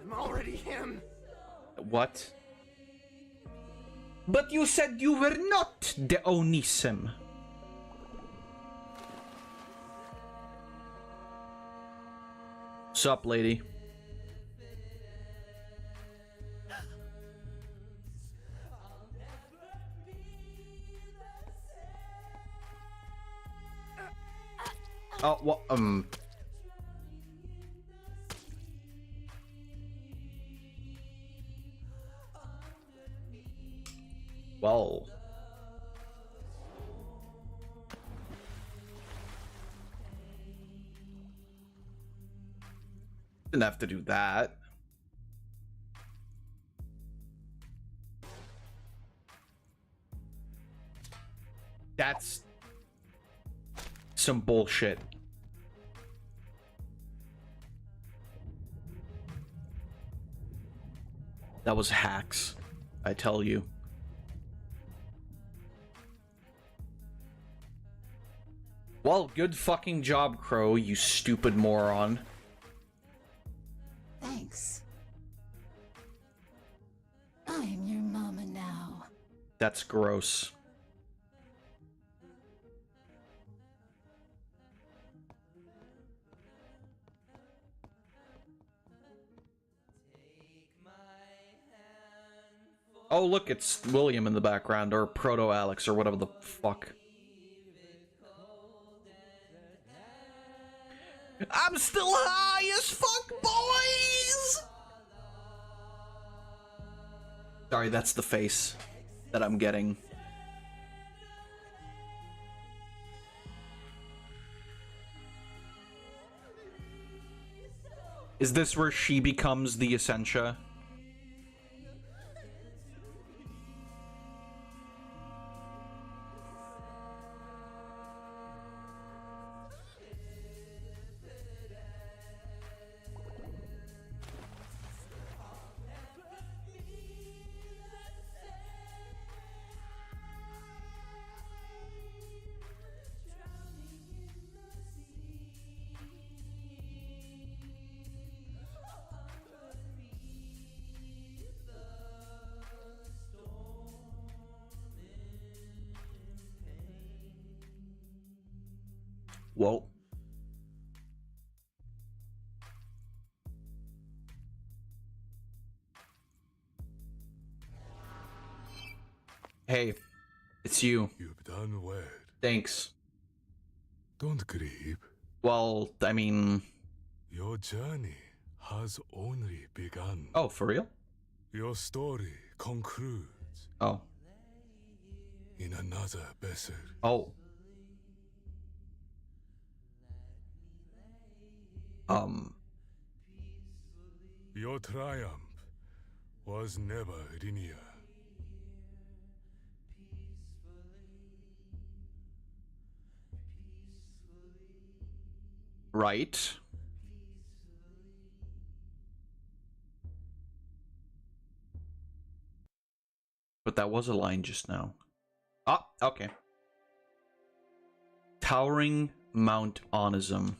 I'm already him. What? But you said you were not the Onisim. Sup, lady? Oh, what? Well. Didn't have to do that. That's some bullshit. That was hacks, I tell you. Well, good fucking job, Crow, you stupid moron. Thanks. I'm your mama now. That's gross. Oh, look, it's William in the background, or Proto-Alex, or whatever the fuck. I'm still high as fuck, boys! Sorry, that's the face that I'm getting. Is this where she becomes the Essentia? Whoa. Hey, it's you. You've done well. Thanks. Don't grieve. Well, I mean... Your journey has only begun. Oh, for real? Your story concludes. Oh. In another vessel. Oh. Your triumph was never linear. Right. But that was a line just now. Ah, okay. Towering Mount Onism.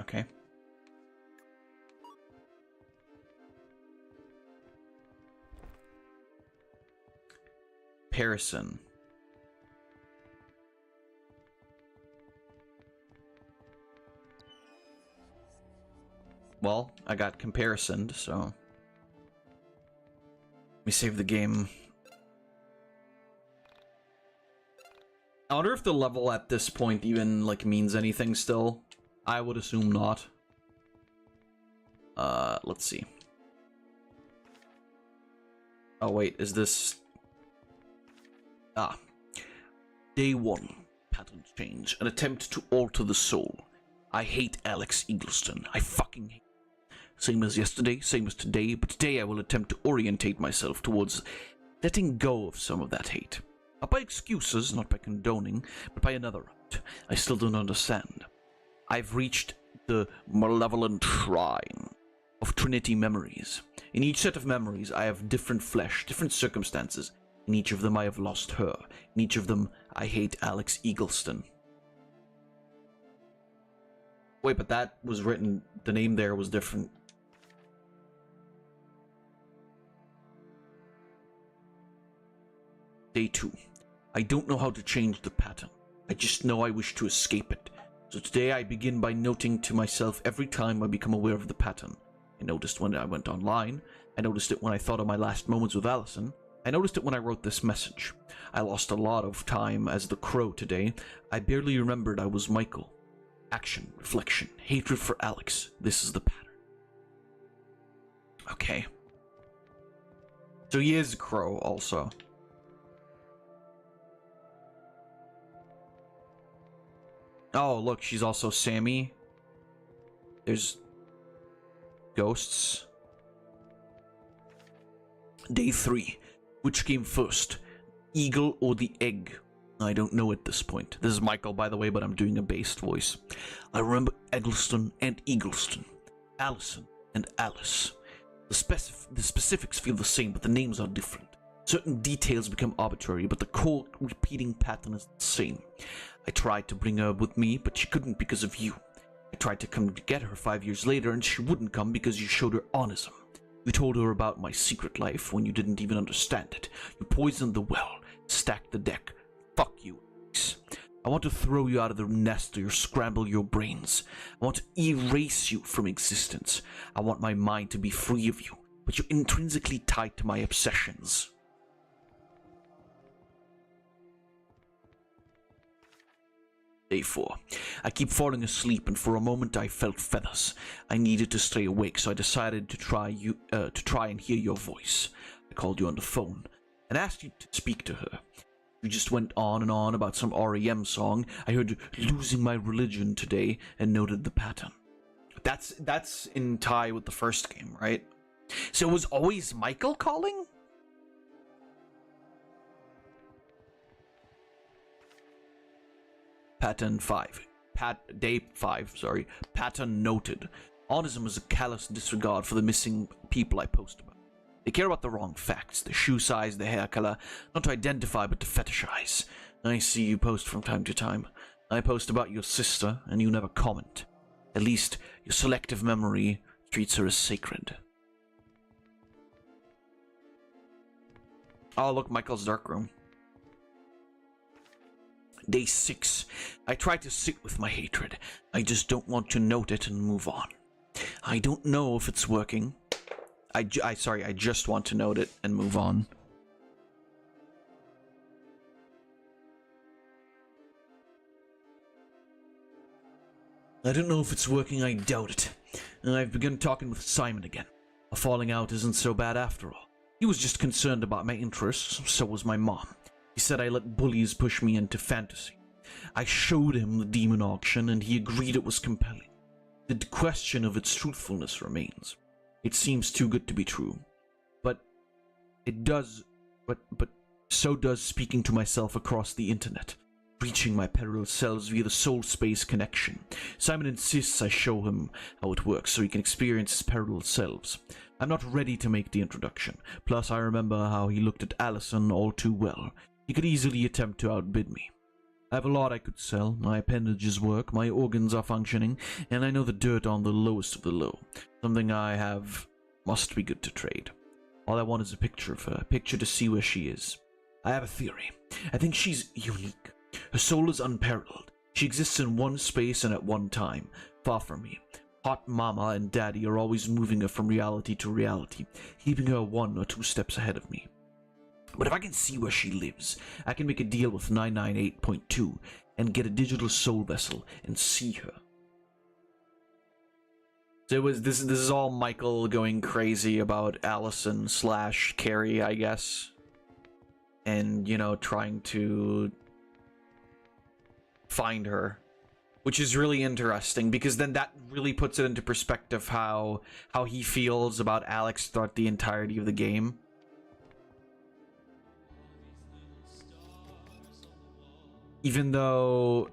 Okay. Comparison. Well, I got comparisoned, so let me save the game. I wonder if the level at this point even like means anything still. I would assume not. Let's see. Oh wait, is this... Ah. Day 1. Pattern change. An attempt to alter the soul. I hate Alex Eagleston. I fucking hate him. Same as yesterday, same as today, but today I will attempt to orientate myself towards letting go of some of that hate. Not by excuses, not by condoning, but by another route. I still don't understand. I've reached the malevolent shrine of Trinity memories. In each set of memories, I have different flesh, different circumstances. In each of them, I have lost her. In each of them, I hate Alex Eagleston. Wait, but that was written... The name there was different. Day 2. I don't know how to change the pattern. I just know I wish to escape it. So today I begin by noting to myself every time I become aware of the pattern. I noticed when I went online. I noticed it when I thought of my last moments with Allison. I noticed it when I wrote this message. I lost a lot of time as the Crow today. I barely remembered I was Michael. Action, reflection, hatred for Alex. This is the pattern. Okay. So he is Crow also. Oh, look, she's also Sammy. There's ghosts. Day 3. Which came first? Eagle or the egg? I don't know at this point. This is Michael, by the way, but I'm doing a based voice. I remember Eggleston and Eagleston. Allison and Alice. The specifics feel the same, but the names are different. Certain details become arbitrary, but the core repeating pattern is the same. I tried to bring her with me, but she couldn't because of you. I tried to come to get her 5 years later, and she wouldn't come because you showed her honism. You told her about my secret life when you didn't even understand it. You poisoned the well, stacked the deck. Fuck you, Alex. I want to throw you out of the nest or scramble your brains. I want to erase you from existence. I want my mind to be free of you, but you're intrinsically tied to my obsessions. Day 4. I keep falling asleep, and for a moment I felt feathers. I needed to stay awake, so I decided to try and hear your voice. I called you on the phone and asked you to speak to her. You just went on and on about some REM song. I heard "Losing My Religion" today and noted the pattern. That's in tie with the first game, right? So it was always Michael calling? Pattern 5. Day 5, sorry. Pattern noted. Honism is a callous disregard for the missing people I post about. They care about the wrong facts, the shoe size, the hair color, not to identify but to fetishize. I see you post from time to time. I post about your sister, and you never comment. At least, your selective memory treats her as sacred. Oh, look, Michael's dark room. Day 6. I try to sit with my hatred. I just don't want to note it and move on. I don't know if it's working. I just want to note it and move on. I don't know if it's working, I doubt it. And I've begun talking with Simon again. A falling out isn't so bad after all. He was just concerned about my interests, so was my mom. He said I let bullies push me into fantasy. I showed him the demon auction, and he agreed it was compelling. The question of its truthfulness remains. It seems too good to be true. But so does speaking to myself across the internet, reaching my parallel selves via the soul space connection. Simon insists I show him how it works so he can experience his parallel selves. I'm not ready to make the introduction. Plus, I remember how he looked at Allison all too well. He could easily attempt to outbid me. I have a lot I could sell. My appendages work, my organs are functioning, and I know the dirt on the lowest of the low. Something I have must be good to trade. All I want is a picture of her, a picture to see where she is. I have a theory. I think she's unique. Her soul is unparalleled. She exists in one space and at one time, far from me. Hot mama and daddy are always moving her from reality to reality, keeping her 1 or 2 steps ahead of me. But if I can see where she lives, I can make a deal with 998.2 and get a digital soul vessel and see her. So this is all Michael going crazy about Allison / Carrie, I guess. And, you know, trying to find her. Which is really interesting, because then that really puts it into perspective how he feels about Alex throughout the entirety of the game. Even though,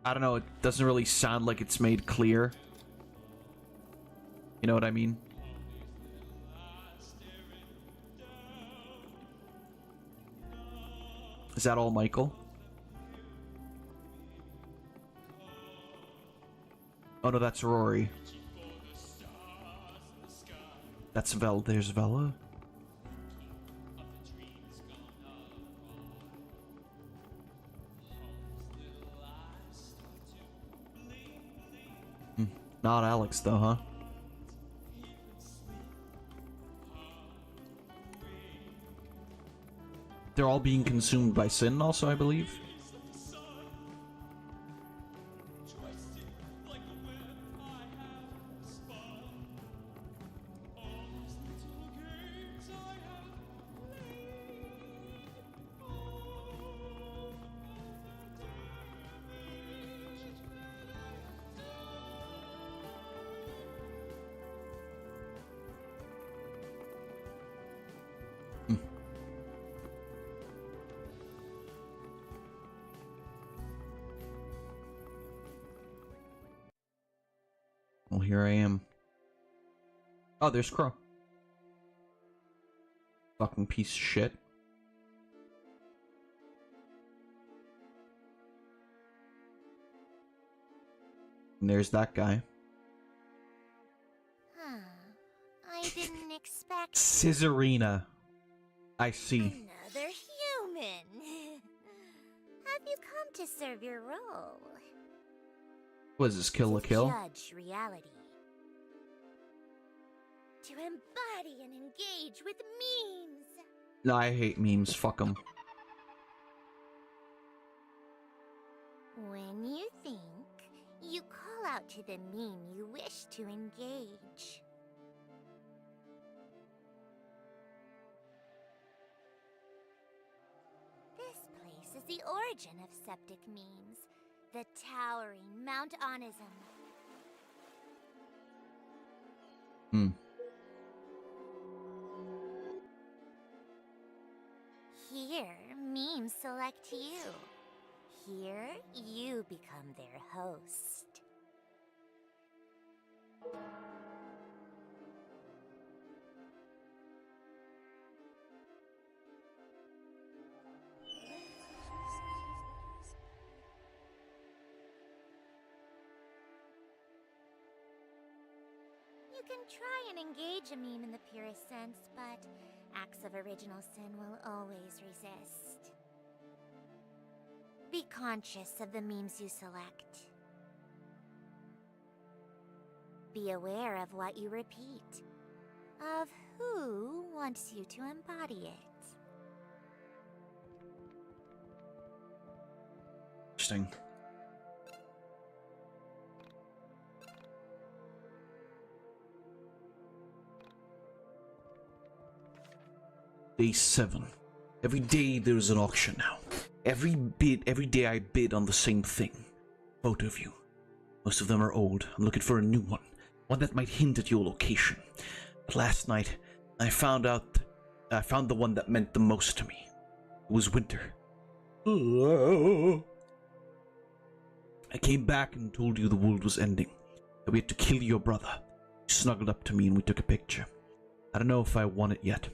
I don't know, it doesn't really sound like it's made clear. You know what I mean? Is that all Michael? Oh no, that's Rory. That's there's Vela. Not Alex though, huh? They're all being consumed by sin also, I believe. here I am. Oh, there's Crow. Fucking piece of shit. And there's that guy. Huh. I didn't expect Scissorina. I see. another human. Have you come to serve your role? What is this, Kill la Kill? Judge reality. To embody and engage with memes. No, I hate memes. Fuck them. When you think, you call out to the meme you wish to engage. This place is the origin of septic memes, the towering Mount Onism. Here, memes select you. Here, you become their host. You can try and engage a meme in the purest sense, but acts of original sin will always resist. Be conscious of the memes you select. Be aware of what you repeat, of who wants you to embody it. Interesting. Day 7. Every day there's an auction now. Every day I bid on the same thing. Photo of you. Most of them are old. I'm looking for a new one. One that might hint at your location. But last night, I found the one that meant the most to me. It was winter. I came back and told you the world was ending. That we had to kill your brother. You snuggled up to me and we took a picture. I don't know if I won it yet.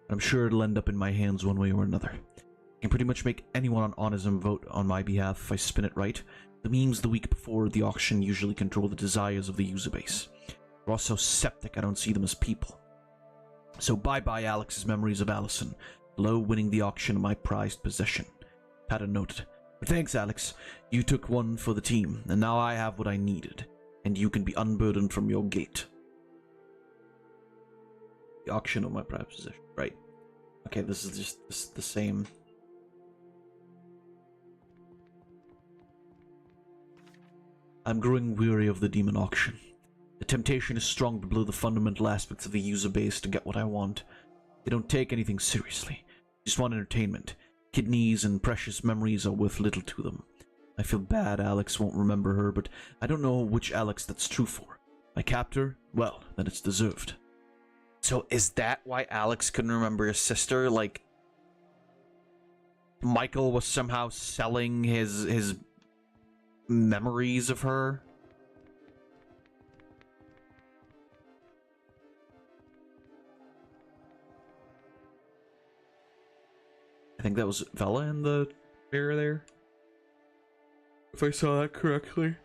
I'm sure it'll end up in my hands one way or another. I can pretty much make anyone on Onism vote on my behalf if I spin it right. The memes the week before the auction usually control the desires of the user base. They're all so septic I don't see them as people. So bye-bye Alex's memories of Allison. Hello, winning the auction of my prized possession. Pata noted. But thanks, Alex. You took one for the team, and now I have what I needed. And you can be unburdened from your gate. The auction of my prized possession. Right. Okay, this is just the same. I'm growing weary of the demon auction. The temptation is strong to blow the fundamental aspects of the user base to get what I want. They don't take anything seriously. They just want entertainment. Kidneys and precious memories are worth little to them. I feel bad Alex won't remember her, but I don't know which Alex that's true for. My captor? Well, then it's deserved. So is that why Alex couldn't remember his sister? Like, Michael was somehow selling his memories of her? I think that was Vela in the mirror there. If I saw that correctly.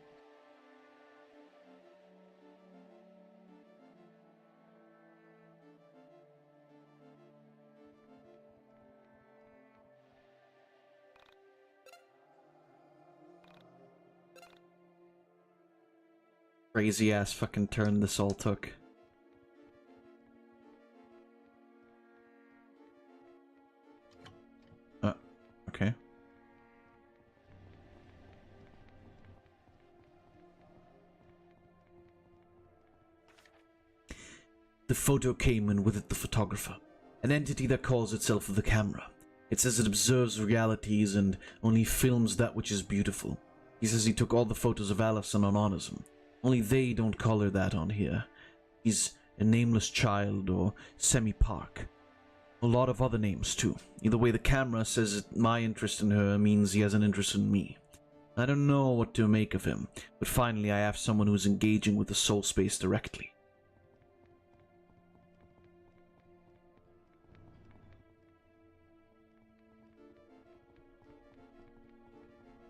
Crazy ass fucking turn this all took. Okay. The photo came and with it the photographer, an entity that calls itself the camera. It says it observes realities and only films that which is beautiful. He says he took all the photos of Allison on Onism. Only they don't call her that on here. He's a nameless child or semi-park. A lot of other names too. Either way, the camera says that my interest in her means he has an interest in me. I don't know what to make of him, but finally I have someone who's engaging with the soul space directly.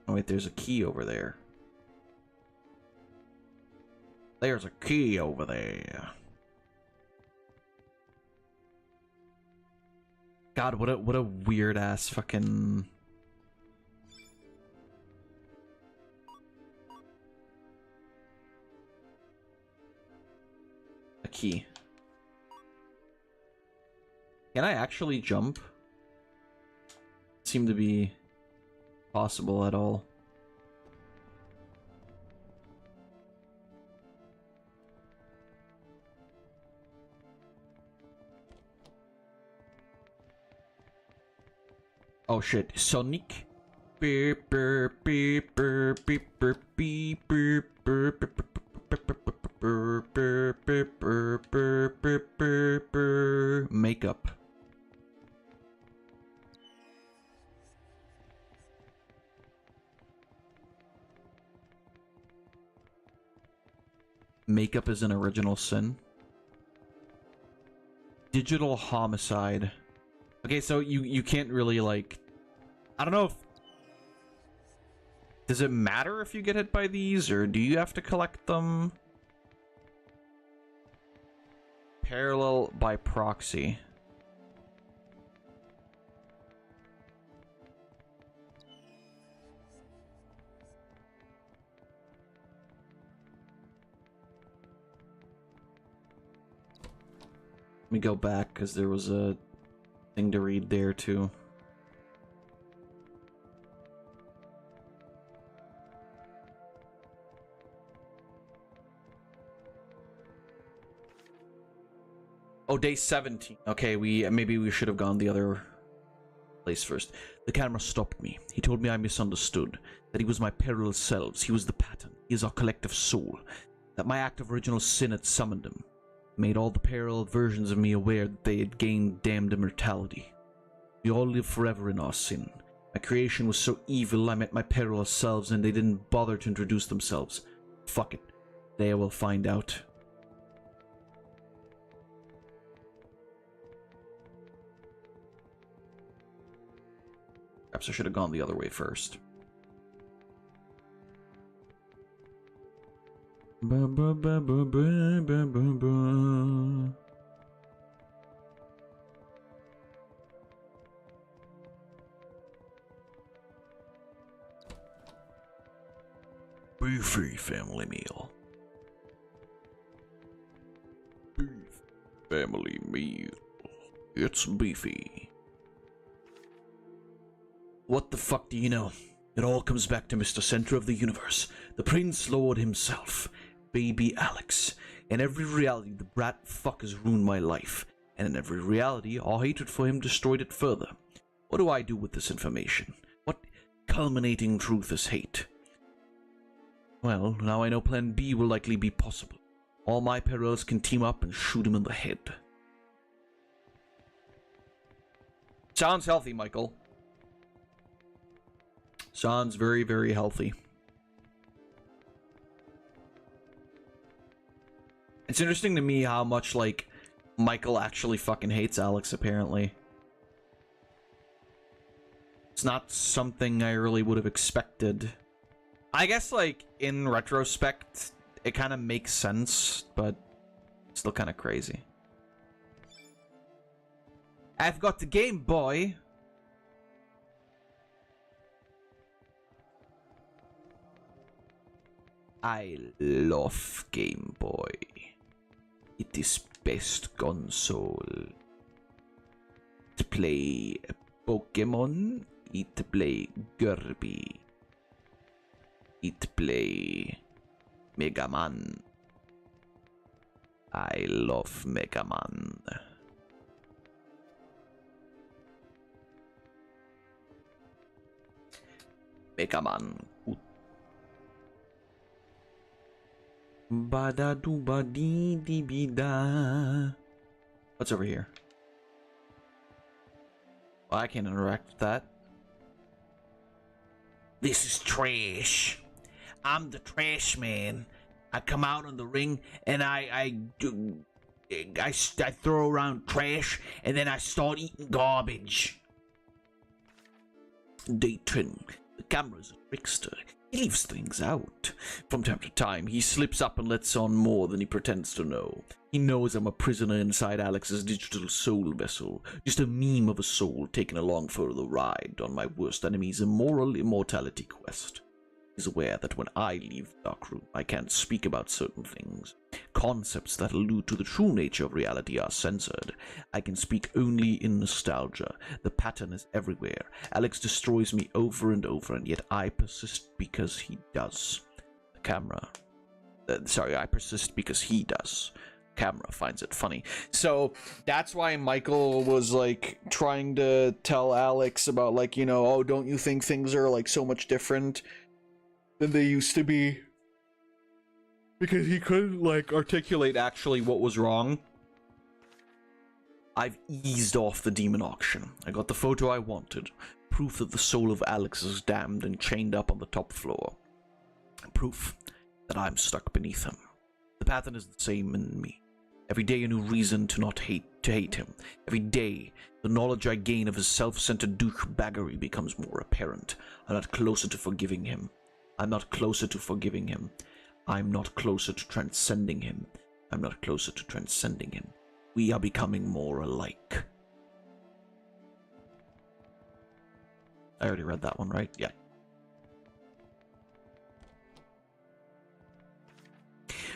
Oh wait, there's a key over there. There's a key over there. God, what a weird ass fucking... A key. Can I actually jump? Seem to be possible at all. Oh shit, Sonic. Beep, beep, beep, beep, beep, beep, beep, beep, beep, beep. Makeup. Makeup is an original sin. Digital homicide. Okay, so you can't really, like... I don't know if... Does it matter if you get hit by these, or do you have to collect them? Parallel by proxy. Let me go back, because there was a thing to read there, too. Oh, day 17. Okay, maybe we should have gone the other place first. The camera stopped me. He told me I misunderstood. That he was my parallel selves. He was the pattern. He is our collective soul. That my act of original sin had summoned him. Made all the parallel versions of me aware that they had gained damned immortality. We all live forever in our sin. My creation was so evil I met my parallel selves and they didn't bother to introduce themselves. Fuck it. They will find out. Perhaps I should have gone the other way first. Ba ba ba ba ba ba ba ba. Beefy family meal. Beef family meal. It's beefy. What the fuck do you know? It all comes back to Mr. Center of the Universe, the Prince Lord himself, baby Alex. In every reality, the brat fuck has ruined my life, and in every reality, our hatred for him destroyed it further. What do I do with this information? What culminating truth is hate? Well, now I know Plan B will likely be possible. All my parallels can team up and shoot him in the head. Sounds healthy, Michael. Sounds very, very healthy. It's interesting to me how much, like, Michael actually fucking hates Alex, apparently. It's not something I really would have expected. I guess, like, in retrospect, it kind of makes sense, but still kind of crazy. I've got the Game Boy. I love Game Boy. It is best console. To play Pokemon, it play Kirby. It play Mega Man. I love Mega Man. Mega Man. Ba-da do ba dee dee be da. What's over here? Well, I can't interact with that. This is trash. I'm the trash man. I come out on the ring and I throw around trash and then I start eating garbage. Day 10. The camera's a trickster. He leaves things out. From time to time, he slips up and lets on more than he pretends to know. He knows I'm a prisoner inside Alex's digital soul vessel, just a meme of a soul taken along for the ride on my worst enemy's immoral immortality quest. He's aware that when I leave the darkroom, I can't speak about certain things. Concepts that allude to the true nature of reality are censored. I can speak only in nostalgia. The pattern is everywhere. Alex destroys me over and over, and yet I persist because he does. The camera... I persist because he does. Camera finds it funny. So that's why Michael was like trying to tell Alex about like, you know, oh, don't you think things are like so much different than they used to be? Because he couldn't like articulate actually what was wrong. I've eased off the demon auction. I got the photo I wanted. Proof that the soul of Alex is damned and chained up on the top floor. Proof that I'm stuck beneath him. The pattern is the same in me. Every day a new reason to hate him. Every day, the knowledge I gain of his self-centered douchebaggery becomes more apparent. I'm not closer to forgiving him. I'm not closer to forgiving him. I'm not closer to transcending him. I'm not closer to transcending him. We are becoming more alike. I already read that one, right? Yeah.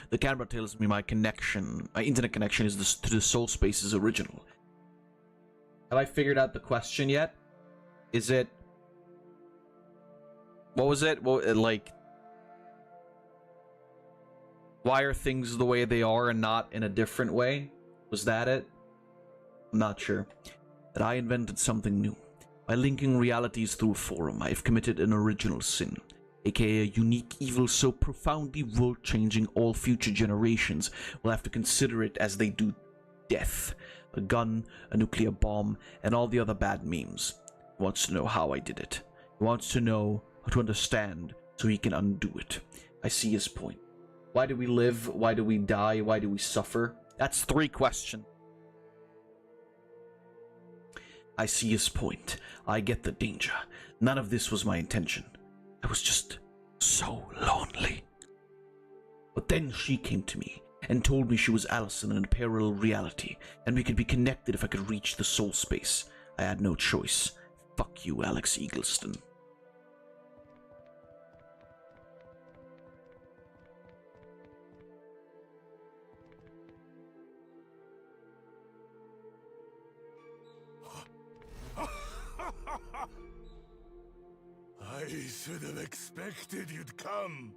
The camera tells me my internet connection is to the soul space's original. Have I figured out the question yet? Is it... What was it? Like... Why are things the way they are and not in a different way? Was that it? I'm not sure. That I invented something new. By linking realities through a forum, I have committed an original sin. Aka a unique evil so profoundly world-changing all future generations will have to consider it as they do death. A gun, a nuclear bomb, and all the other bad memes. He wants to know how I did it. He wants to know how to understand so he can undo it. I see his point. Why do we live? Why do we die? Why do we suffer? That's 3 questions. I see his point. I get the danger. None of this was my intention. I was just so lonely. But then she came to me and told me she was Allison in a parallel reality, and we could be connected if I could reach the soul space. I had no choice. Fuck you, Alex Eagleston. I should have expected you'd come.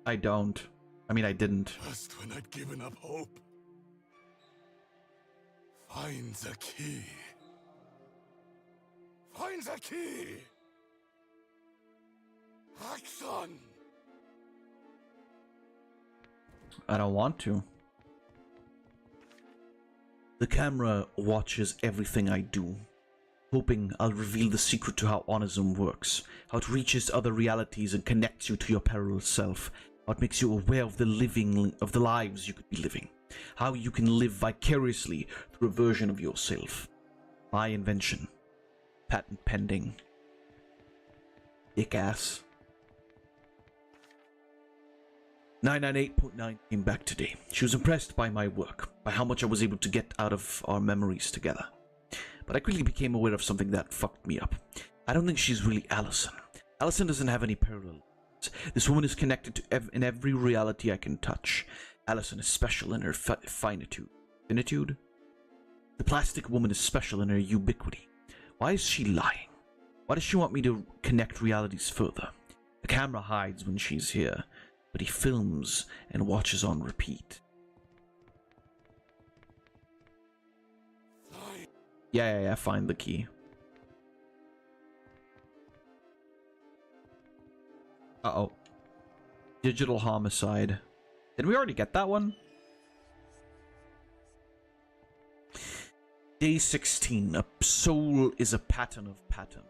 I don't. I mean, I didn't. Just when I'd given up hope. Find the key. Find the key! Action! I don't want to. The camera watches everything I do, hoping I'll reveal the secret to how onism works, how it reaches other realities and connects you to your parallel self, how it makes you aware of the lives you could be living, how you can live vicariously through a version of yourself. My invention. Patent pending. Dick ass. 998.9 came back today. She was impressed by my work, by how much I was able to get out of our memories together. But I quickly became aware of something that fucked me up. I don't think she's really Allison. Allison doesn't have any parallels. This woman is connected to in every reality I can touch. Allison is special in her finitude. Finitude? The plastic woman is special in her ubiquity. Why is she lying? Why does she want me to connect realities further? The camera hides when she's here, but he films and watches on repeat. Yeah, find the key. Uh-oh. Digital homicide. Did we already get that one? Day 16. A soul is a pattern of pattern.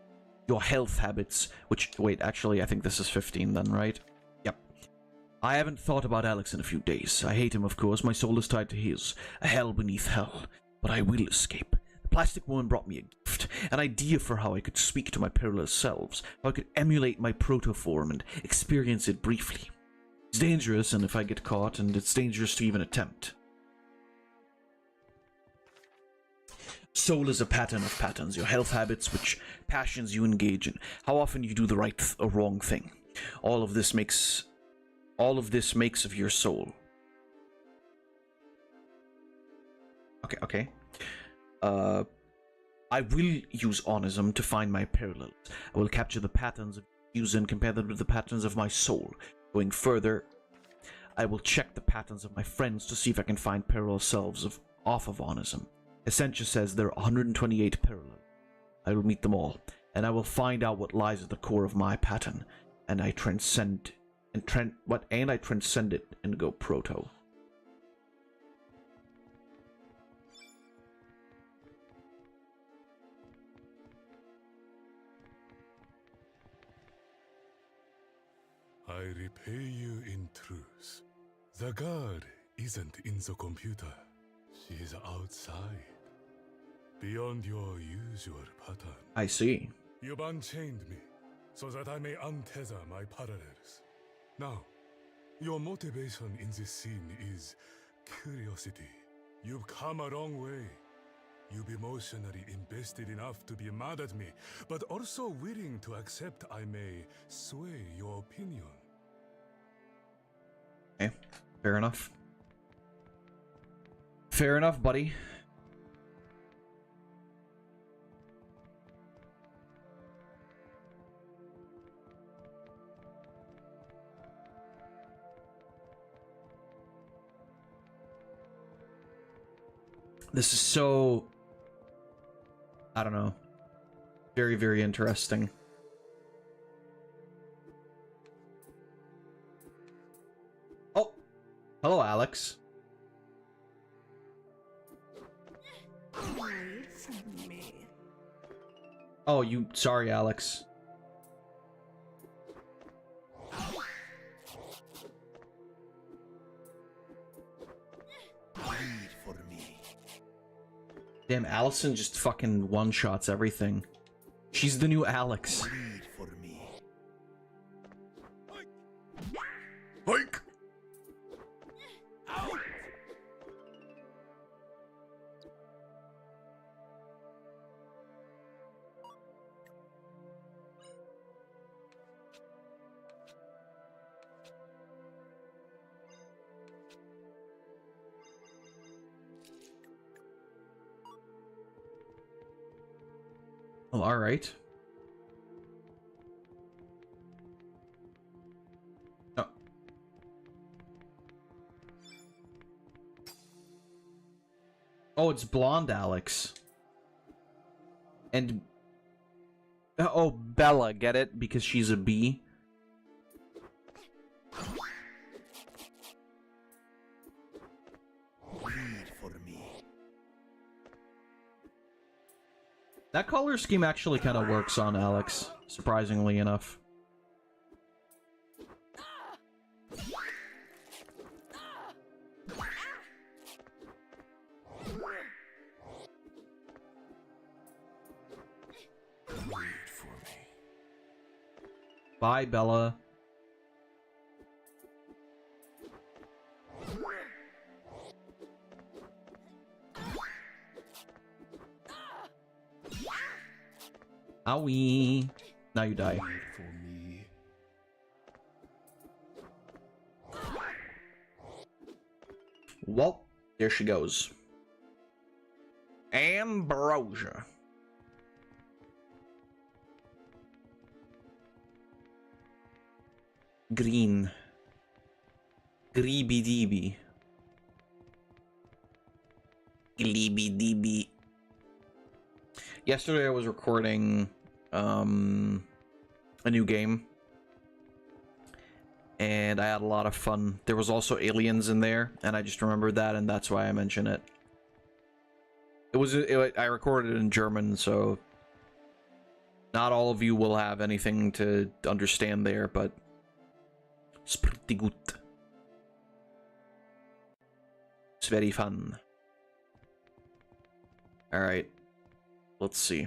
your health habits, which, wait, actually, I think this is 15 then, right? Yep. I haven't thought about Alex in a few days. I hate him, of course. My soul is tied to his. A hell beneath hell. But I will escape. The plastic woman brought me a gift. An idea for how I could speak to my parallel selves. How I could emulate my protoform and experience it briefly. It's dangerous, and if I get caught, and it's dangerous to even attempt. Soul is a pattern of patterns. Your health habits, which passions you engage in. How often you do the right or wrong thing. All of this makes of your soul. Okay. I will use onism to find my parallels. I will capture the patterns of use and compare them with the patterns of my soul. Going further, I will check the patterns of my friends to see if I can find parallel selves off of onism. Essentia says there are 128 parallels. I will meet them all, and I will find out what lies at the core of my pattern, and I transcend it and go proto. I repay you in truth. The guard isn't in the computer. She's outside. Beyond your usual pattern. I see. You've unchained me, so that I may untether my parallels. Now, your motivation in this scene is curiosity. You've come a long way. You've emotionally invested enough to be mad at me, but also willing to accept I may sway your opinion. Okay, fair enough. Fair enough, buddy. This is so... I don't know. Very, very interesting. Oh! Hello, Alex. Oh, you... Sorry, Alex. Damn, Allison just fucking one-shots everything. She's the new Alex. YIIK! Oh, alright. Oh. Oh, it's blonde Alex. And... Oh, Bella, get it? Because she's a bee? That color scheme actually kind of works on Alex, surprisingly enough. Bye, Bella. Owie. Now you die. Well, there she goes. Ambrosia. Green. Greeby deeby. Gleeby deeby. Yesterday I was recording a new game, and I had a lot of fun. There was also aliens in there, and I just remembered that, and that's why I mention it. I recorded it in German, so Not all of you will have anything to understand there, but it's pretty good. It's very fun. Alright. Let's see.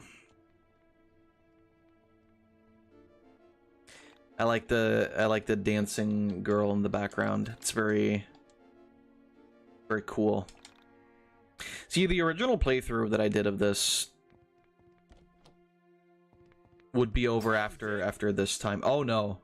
I like the dancing girl in the background. It's very cool. See, the original playthrough that I did of this would be over after this time. Oh no.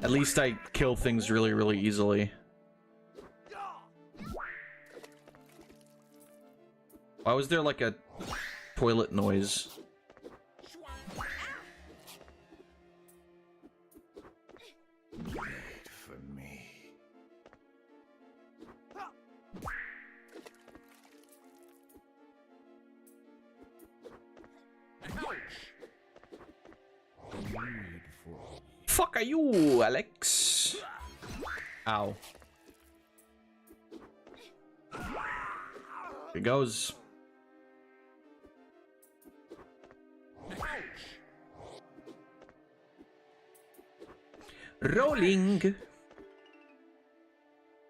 At least I kill things really, really easily. Why was there like a toilet noise? Wait for me. Fuck are you, Alex? Ow. Here it goes. Rolling.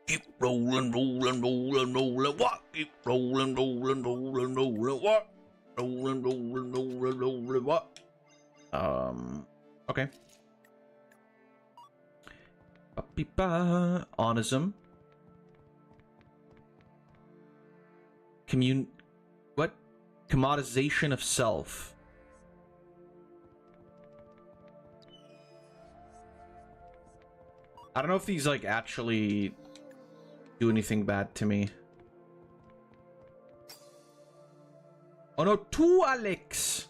Keep rolling, rolling, rolling, rolling, what? Keep rolling, rolling, rolling, rolling, what? Rolling, rolling, rolling, rolling, what? Okay. Onism. What? Commodization of self. I don't know if these, like, actually do anything bad to me. Oh no, two Alex!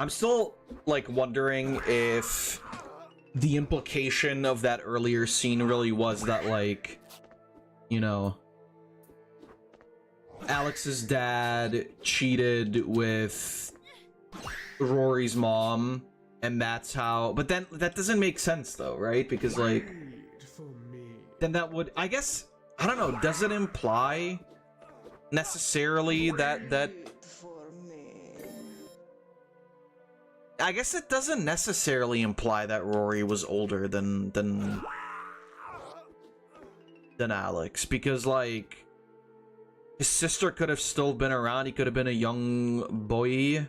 I'm still, like, wondering if the implication of that earlier scene really was that, like, you know, Alex's dad cheated with Rory's mom, and that's how... But then, that doesn't make sense, though, right? Because, like, then that would... I guess, I don't know, does it imply necessarily that I guess it doesn't necessarily imply that Rory was older than Alex, because, like, his sister could have still been around. He could have been a young boy.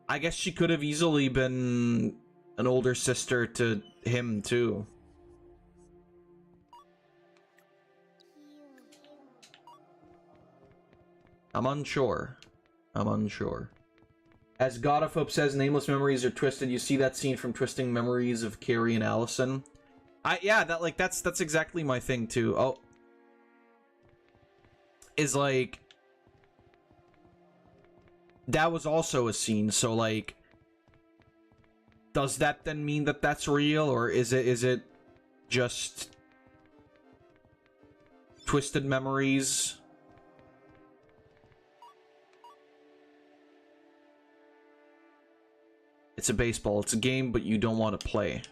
I guess she could have easily been an older sister to him too. I'm unsure. As FuwaFuwaP says, nameless memories are twisted. You see that scene from Twisting Memories of Carrie and Allison? Yeah, that's exactly my thing too. Oh. Is like that was also a scene, so like does that then mean that that's real, or is it just twisted memories? It's a baseball. It's a game, but you don't want to play.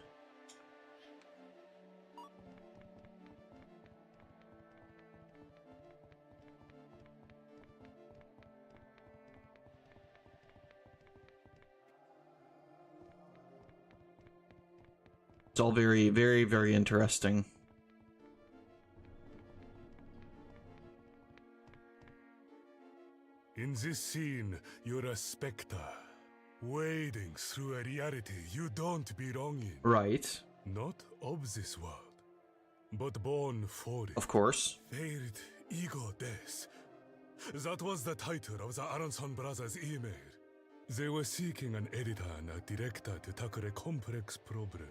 It's all very, very, very interesting. In this scene, you're a specter, wading through a reality you don't belong in. Right. Not of this world, but born for it. Of course. Failed ego death. That was the title of the Aronson brothers' email. They were seeking an editor and a director to tackle a complex problem.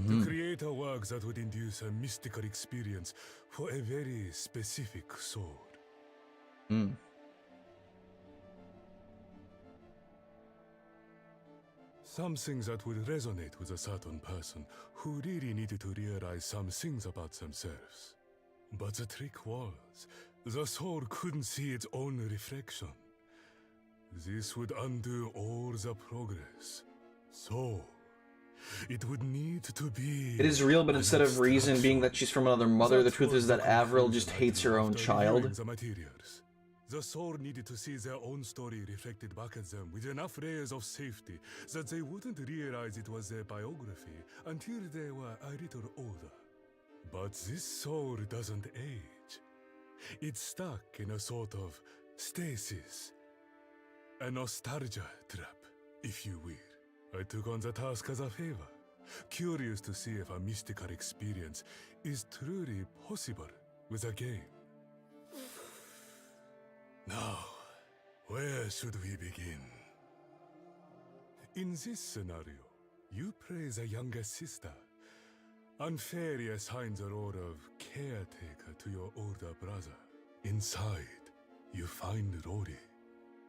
To create a work that would induce a mystical experience for a very specific soul. Something that would resonate with a certain person who really needed to realize some things about themselves. But the trick was, the soul couldn't see its own reflection. This would undo all the progress. So, it would need to be... It is real, but instead of reason being that she's from another mother, the truth is that Avril just hates her own child. The soul needed to see their own story reflected back at them with enough layers of safety that they wouldn't realize it was their biography until they were a little older. But this soul doesn't age. It's stuck in a sort of stasis. A nostalgia trap, if you will. I took on the task as a favor, curious to see if a mystical experience is truly possible with a game. Now, where should we begin? In this scenario, you play the younger sister, unfairly assign the role of caretaker to your older brother. Inside, you find Rory.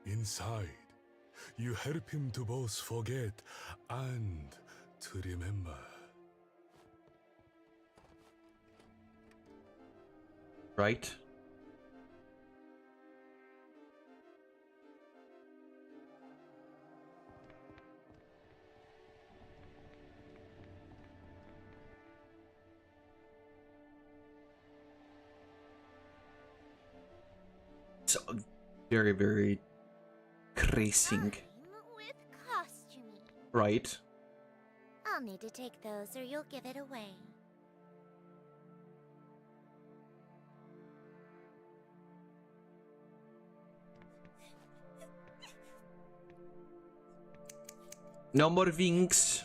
Inside, you help him to both forget and to remember. Right? So, very, very cracing. With costuming. Right? I'll need to take those or you'll give it away. No more wings.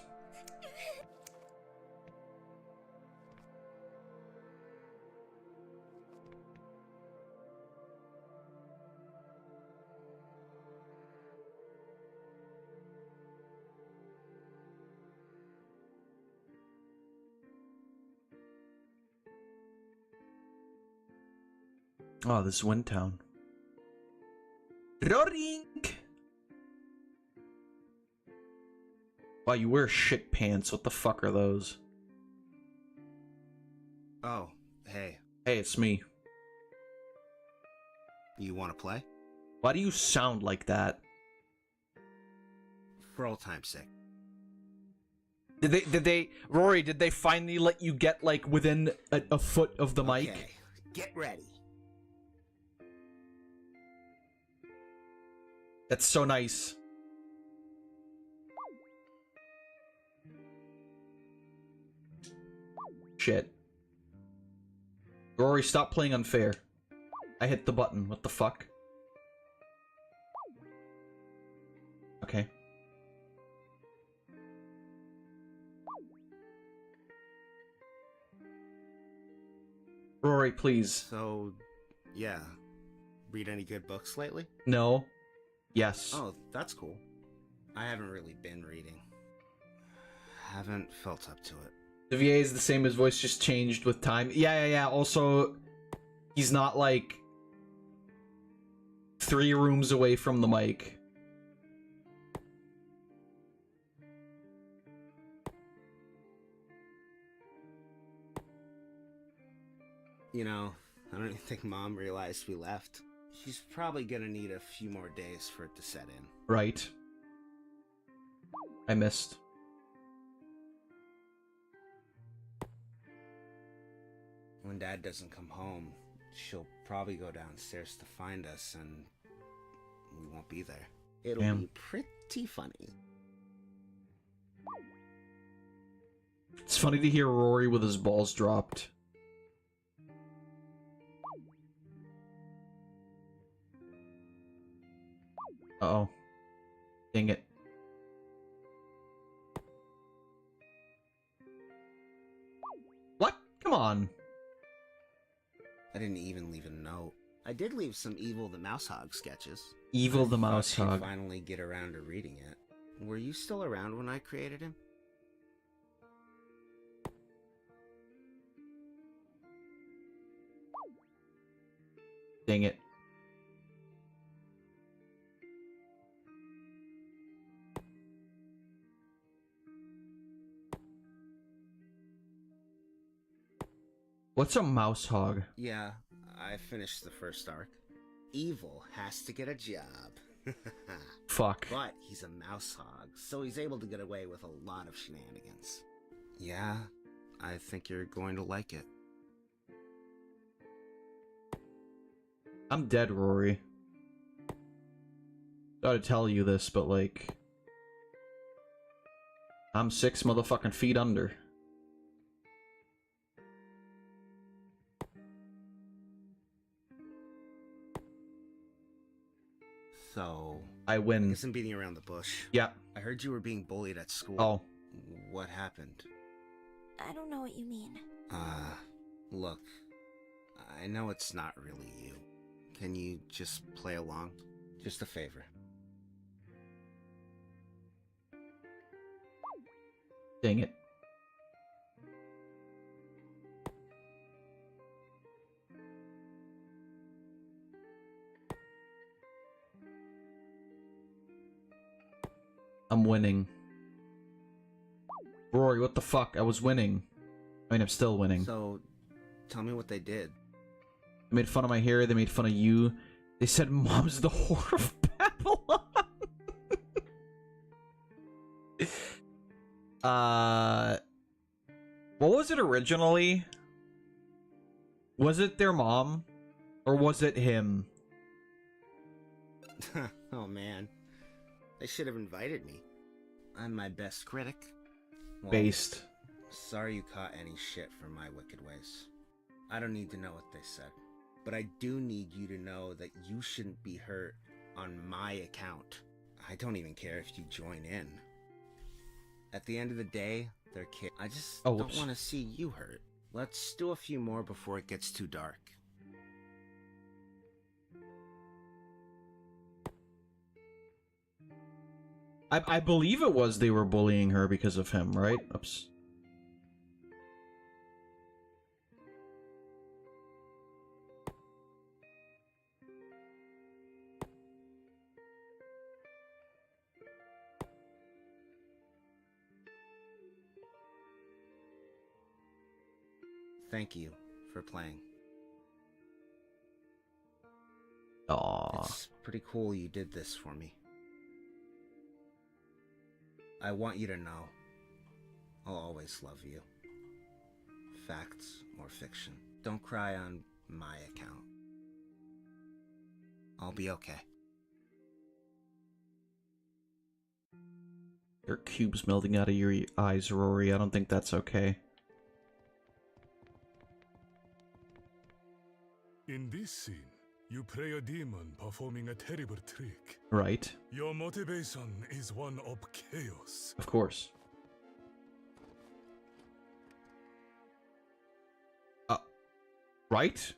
Oh, this is Windtown. Roaring! Wow, you wear shit pants. What the fuck are those? Oh, hey. Hey, it's me. You want to play? Why do you sound like that? For old time's sake. Rory, did they finally let you get, like, within a foot of the mic? Okay, get ready. That's so nice. Shit. Rory, stop playing unfair. I hit the button. What the fuck? Okay. Rory, please. So, yeah. Read any good books lately? No. Yes. Oh, that's cool. I haven't really been reading. Haven't felt up to it. The VA is the same, his voice just changed with time. Yeah. Also, he's not, like, 3 rooms away from the mic. You know, I don't even think Mom realized we left. She's probably gonna need a few more days for it to set in. Right. I missed. When Dad doesn't come home, she'll probably go downstairs to find us, and we won't be there. It'll be pretty funny. It's funny to hear Rory with his balls dropped. Uh-oh. Dang it. What? Come on. I didn't even leave a note. I did leave some Evil the Mouse Hog sketches. Evil the I Mouse thought she'd Hog. finally get around to reading it. Were you still around when I created him? Dang it. What's a mouse hog? Yeah, I finished the first arc. Evil has to get a job. Fuck. But he's a mouse hog, so he's able to get away with a lot of shenanigans. Yeah, I think you're going to like it. I'm dead, Rory. Gotta tell you this, but like... I'm 6 motherfucking feet under. So... I win. I guess I'm beating around the bush. Yeah. I heard you were being bullied at school. Oh. What happened? I don't know what you mean. Look. I know it's not really you. Can you just play along? Just a favor. Dang it. I'm winning. Rory, what the fuck? I was winning. I mean, I'm still winning. So, tell me what they did. They made fun of my hair, they made fun of you. They said Mom's the whore of Babylon. What was it originally? Was it their mom? Or was it him? Oh man. They should have invited me. I'm my best critic. Well, Based. Sorry you caught any shit from my wicked ways. I don't need to know what they said. But I do need you to know that you shouldn't be hurt on my account. I don't even care if you join in. At the end of the day, they're kids. I just don't want to see you hurt. Let's do a few more before it gets too dark. I believe it was they were bullying her because of him, right? Oops. Thank you for playing. Aww. It's pretty cool you did this for me. I want you to know, I'll always love you. Facts or fiction. Don't cry on my account. I'll be okay. There are cubes melting out of your eyes, Rory. I don't think that's okay. In this scene, you play a demon performing a terrible trick. Right. Your motivation is one of chaos. Of course. Right?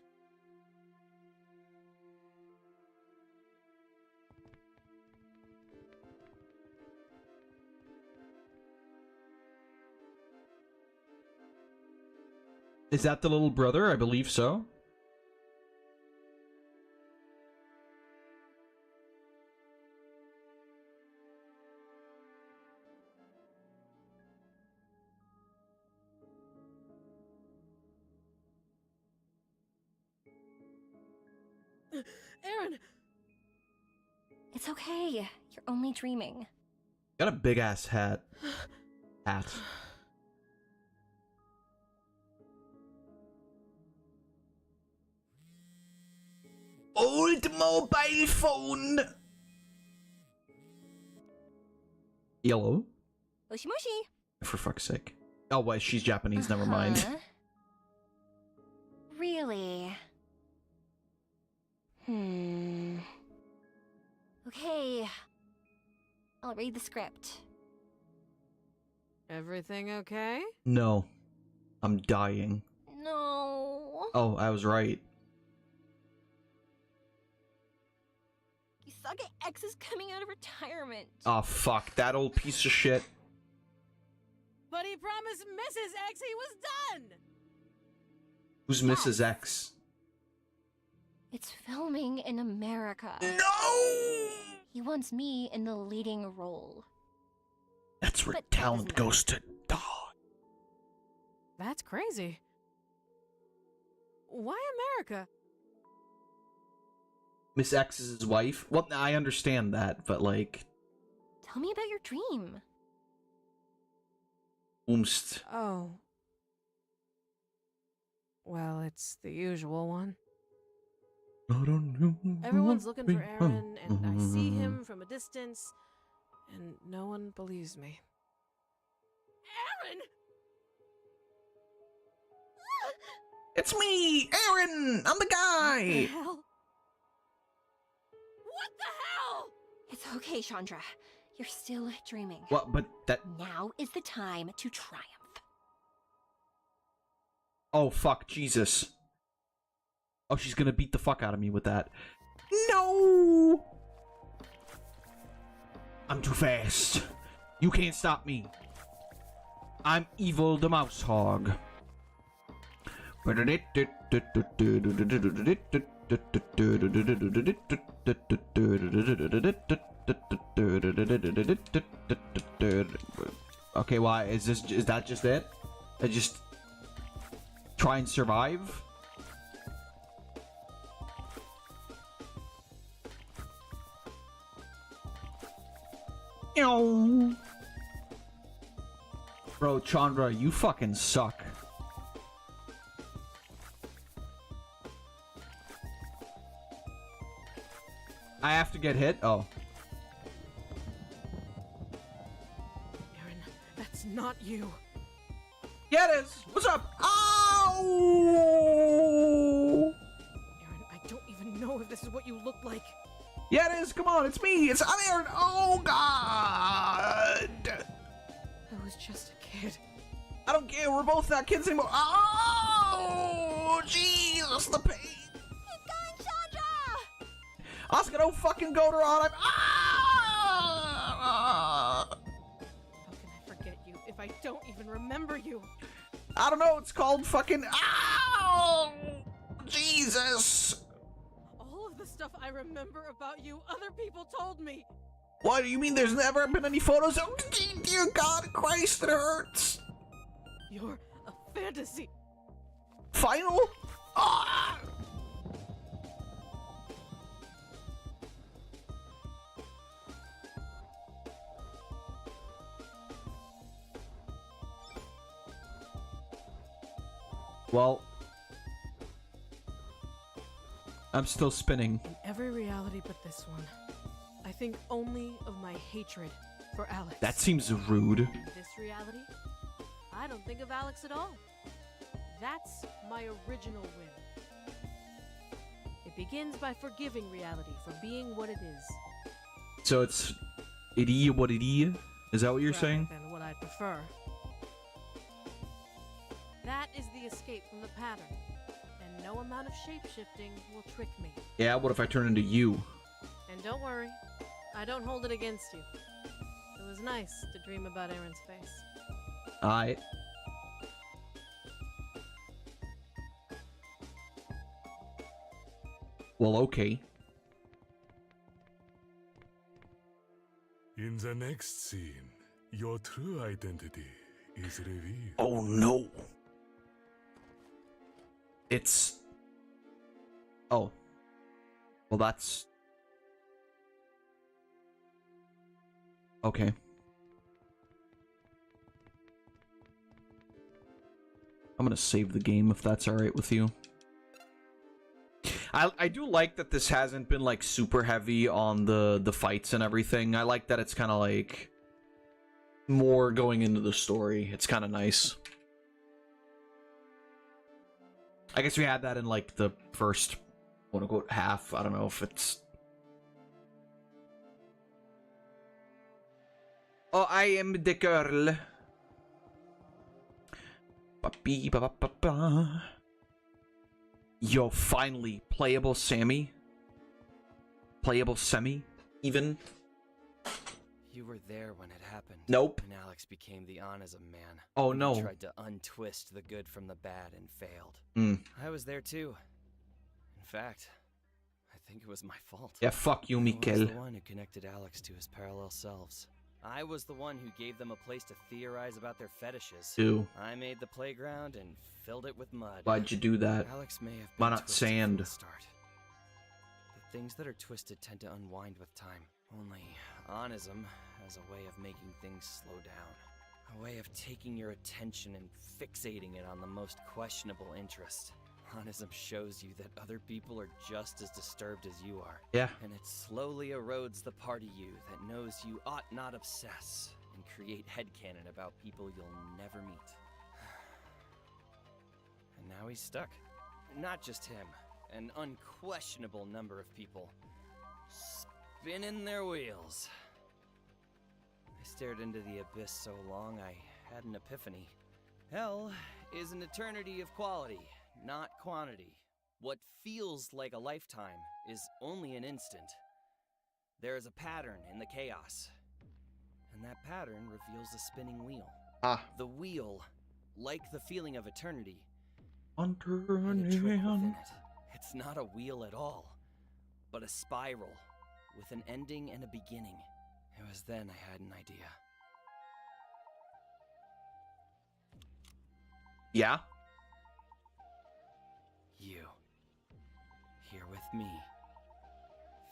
Is that the little brother? I believe so. Aaron! It's okay. You're only dreaming. Got a big ass hat. Old mobile phone. Yellow. Moshi moshi. For fuck's sake. Oh, wait, she's Japanese. Never mind. Really? Okay. I'll read the script. Everything okay? No, I'm dying. No. Oh, I was right. Agate X is coming out of retirement. Oh fuck, that old piece of shit. But he promised Mrs. X he was done! Who's Mrs. X? It's filming in America. No! He wants me in the leading role. That's where talent goes to die. That's crazy. Why America? Miss X is his wife. Well, I understand that, but like... Tell me about your dream. Oomst. Oh. Well, it's the usual one. Everyone's looking for Aaron, and I see him from a distance, and no one believes me. Aaron! It's me, Aaron! I'm the guy! What the hell? What the hell? It's okay, Chandra. You're still dreaming. What? But that... Now is the time to triumph. Oh, fuck, Jesus. Oh, she's gonna beat the fuck out of me with that. No! I'm too fast. You can't stop me. I'm Evil the Mouse Hog. Okay, why is that just it? I just try and survive? Bro, Chandra, you fucking suck. I have to get hit? Oh. Aaron, that's not you. Yeah, it is. What's up? Ow! Aaron, I don't even know if this is what you look like. Yeah, it is. Come on, it's me. I'm Aaron. Oh, God. I was just a kid. I don't care. We're both not kids anymore. Oh, Jesus, the pain. Keep going, Chandra! Oscar, don't fucking go to on. How can I forget you if I don't even remember you? I don't know. It's called fucking... Ow! Jesus. All of the stuff I remember about you, other people told me. What do you mean there's never been any photos? Oh, dear God Christ, it hurts. You're a fantasy. Final? Ah! Well, I'm still spinning. In every reality but this one, I think only of my hatred for Alex. That seems rude. In this reality, I don't think of Alex at all. That's my original win. It begins by forgiving reality for being what it is. So it's it what it is? Is that what you're rather saying? than what I prefer. That is the escape from the pattern, and no amount of shape-shifting will trick me. Yeah, what if I turn into you? And don't worry, I don't hold it against you. It was nice to dream about Aaron's face. Alright. Well, okay. In the next scene, your true identity is revealed. Oh no. It's... Oh. Well, that's... Okay. I'm gonna save the game if that's alright with you. I do like that this hasn't been like super heavy on the fights and everything. I like that it's kind of like more going into the story. It's kind of nice. I guess we had that in like the first quote unquote half. I don't know if it's... Oh, I am the girl. Ba-bee, ba-ba-ba-ba. Yo, finally, playable Sammy. Playable Semi, even. You were there when it happened. Nope. And Alex became the Onism man. Oh, He no. tried to untwist the good from the bad and failed. Mm. I was there too. In fact, I think it was my fault. Yeah, fuck you, I was Mikkel. the one who connected Alex to his parallel selves. I was the one who gave them a place to theorize about their fetishes. Ew. I made the playground and filled it with mud. Why'd you do that? Alex may have been Why not twisted from sand? the start. The things that are twisted tend to unwind with time. Only onism has a way of making things slow down. A way of taking your attention and fixating it on the most questionable interest. Onism shows you that other people are just as disturbed as you are. Yeah. And it slowly erodes the part of you that knows you ought not obsess and create headcanon about people you'll never meet. And now he's stuck. Not just him, an unquestionable number of people. Spinning their wheels. I stared into the abyss so long I had an epiphany. Hell is an eternity of quality, not quantity. What feels like a lifetime is only an instant. There is a pattern in the chaos, and that pattern reveals a spinning wheel. The wheel, like the feeling of eternity, had a trick within it. It's not a wheel at all, but a spiral with an ending and a beginning. It was then I had an idea. Yeah? You, here with me,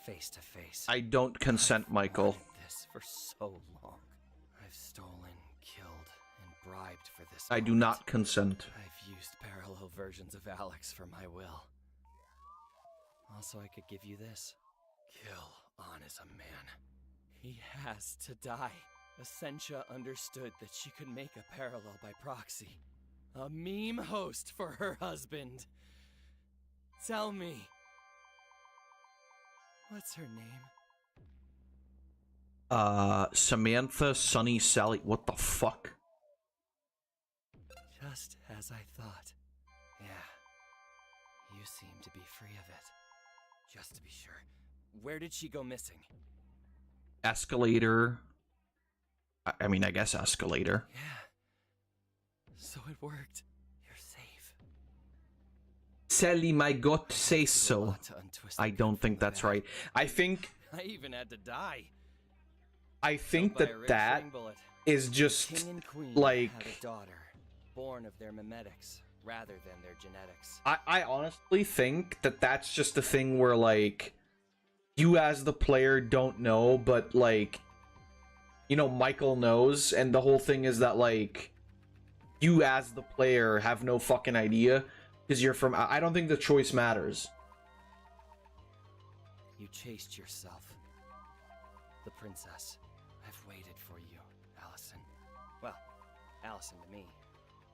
face to face. I don't consent, Michael. This for so long. I've stolen, killed, and bribed for this. I do not consent. I've used parallel versions of Alex for my will. Also, I could give you this. Kill on as a man. He has to die. Essentia understood that she could make a parallel by proxy. A meme host for her husband. Tell me. What's her name? Samantha, Sunny, Sally. What the fuck? Just as I thought. Yeah. You seem to be free of it. Just to be sure. Where did she go missing? Escalator. I mean, I guess escalator. Yeah. So it worked. You're safe. Sally, my God, say so. I don't think that's right. I think I even had to die. I think By a that red that string bullet. is just King and Queen like had a daughter, born of their mimetics rather than their genetics. I honestly think that that's just a thing where like you as the player don't know, but like you know Michael knows, and the whole thing is that like you as the player have no fucking idea because you're from. I don't think the choice matters. You chased yourself. The princess. I've waited for you, Allison. Well, Allison to me.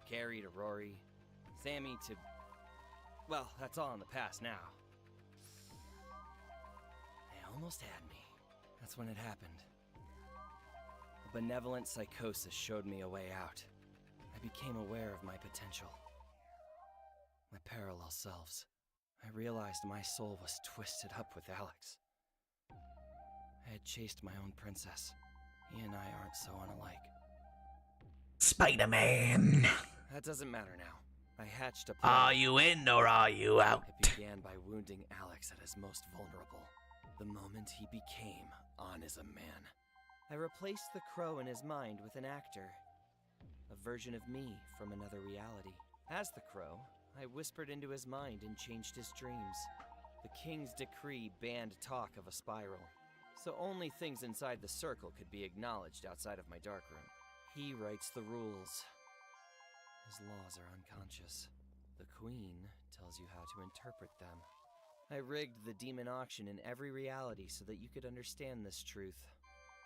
Carrie to Rory. Sammy to... Well, that's all in the past now. They almost had me. That's when it happened. A benevolent psychosis showed me a way out. I became aware of my potential. My parallel selves. I realized my soul was twisted up with Alex. I had chased my own princess. He and I aren't so unalike. Spider-Man. That doesn't matter now. I hatched a plan. Are you in or are you out? It began by wounding Alex at his most vulnerable. The moment he became on as a man. I replaced the crow in his mind with an actor. A version of me from another reality. As the crow, I whispered into his mind and changed his dreams. The king's decree banned talk of a spiral, so only things inside the circle could be acknowledged outside of my darkroom. He writes the rules. His laws are unconscious. The queen tells you how to interpret them. I rigged the demon auction in every reality so that you could understand this truth.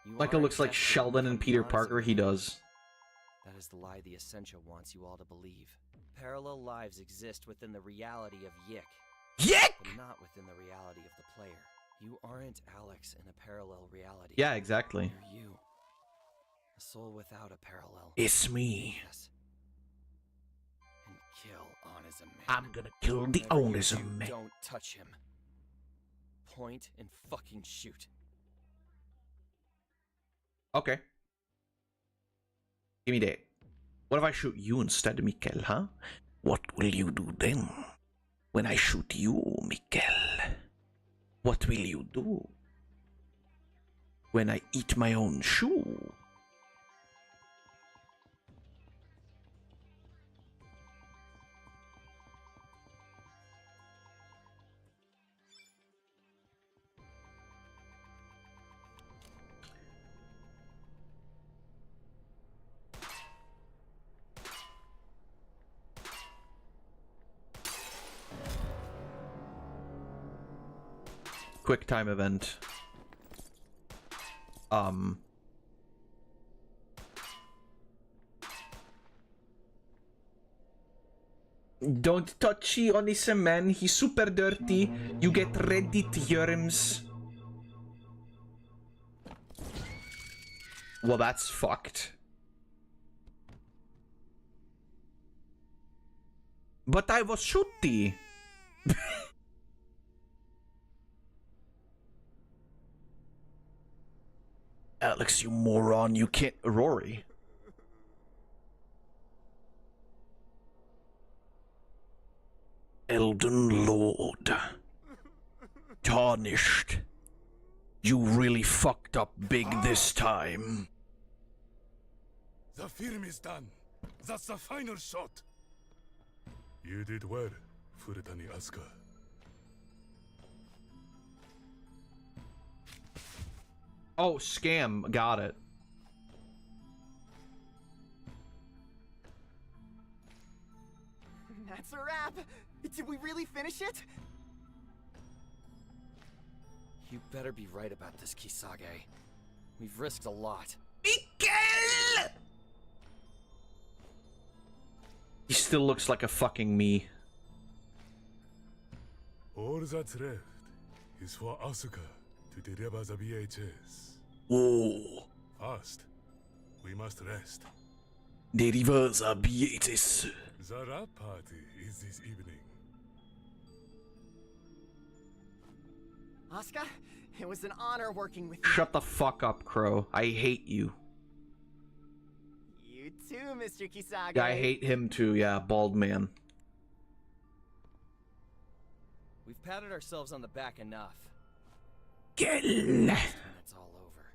Michael looks like Sheldon and Peter Parker. He does. That is the lie the Essentia wants you all to believe. Parallel lives exist within the reality of YIIK. YIIK! But not within the reality of the player. You aren't Alex in a parallel reality. Yeah, exactly. You're you. A soul without a parallel. It's me. Yes. And kill on as a man. I'm gonna kill the owners of me. Don't touch him. Point and fucking shoot. Okay. Give me that. What if I shoot you instead, Mikkel, huh? What will you do then? When I shoot you, Mikkel? What will you do? When I eat my own shoe? quick time event. Don't touchy on this man. He's super dirty. You get Reddit germs. Well, that's fucked. But I was shooty. Alex, you moron. You can't... Rory. Elden Lord. Tarnished. You really fucked up big this time. The film is done. That's the final shot. You did well, Furitani Asuka. Oh, scam. Got it. That's a wrap. Did we really finish it? You better be right about this, Kisage. We've risked a lot. Miguel! He still looks like a fucking me. All that's left is for Asuka to deliver the VHS. Oh. First, we must rest. Deliver the VHS. The rap party is this evening. Asuka, it was an honor working with you. Shut the fuck up, Crow. I hate you. You too, Mr. Kisage. Yeah, I hate him too, yeah, bald man. We've patted ourselves on the back enough. Miguel. It's all over.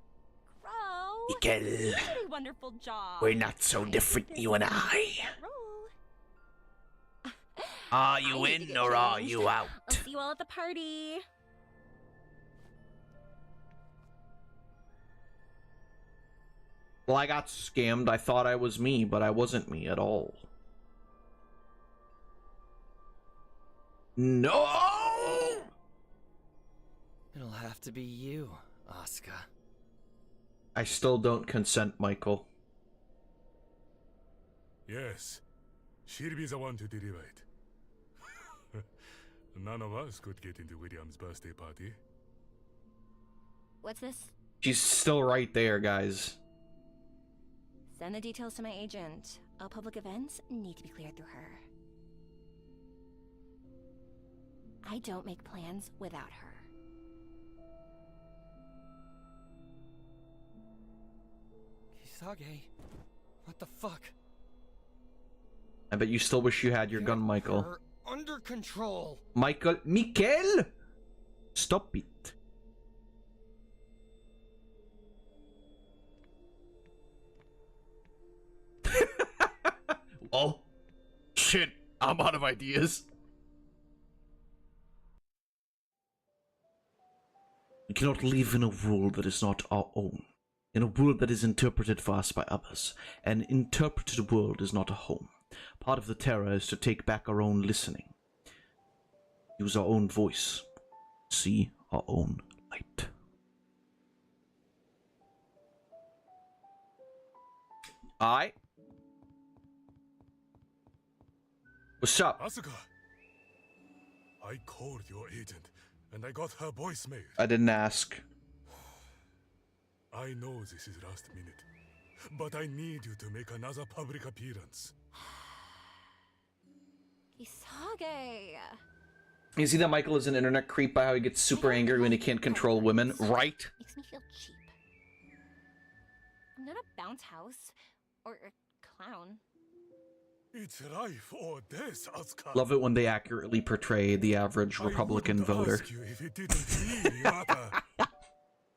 Crow! Miguel. You did a wonderful job. We're not so different, you and I. Are you in or are you out? I'll see you all at the party. Well, I got scammed. I thought I was me, but I wasn't me at all. No! It'll have to be you, Asuka. I still don't consent, Michael. Yes, she'll be the one to deliver it. None of us could get into William's birthday party. What's this? She's still right there, guys. Send the details to my agent. All public events need to be cleared through her. I don't make plans without her. Kisage, what the fuck? I bet you still wish you had your gun, Michael. We're under control. Michael? Stop it. Oh, shit, I'm out of ideas. We cannot live in a world that is not our own. In a world that is interpreted for us by others. An interpreted world is not a home. Part of the terror is to take back our own listening. Use our own voice. See our own light. Alright. What's up? Asuka! I called your agent, and I got her voicemail. I didn't ask. I know this is last minute, but I need you to make another public appearance. Kisage! You see that Michael is an internet creep by how he gets super angry when he can't control women, right? Makes me feel cheap. I'm not a bounce house or a clown. It's life or death, Asuka. Love it when they accurately portray the average Republican voter. Ask you if it didn't really matter.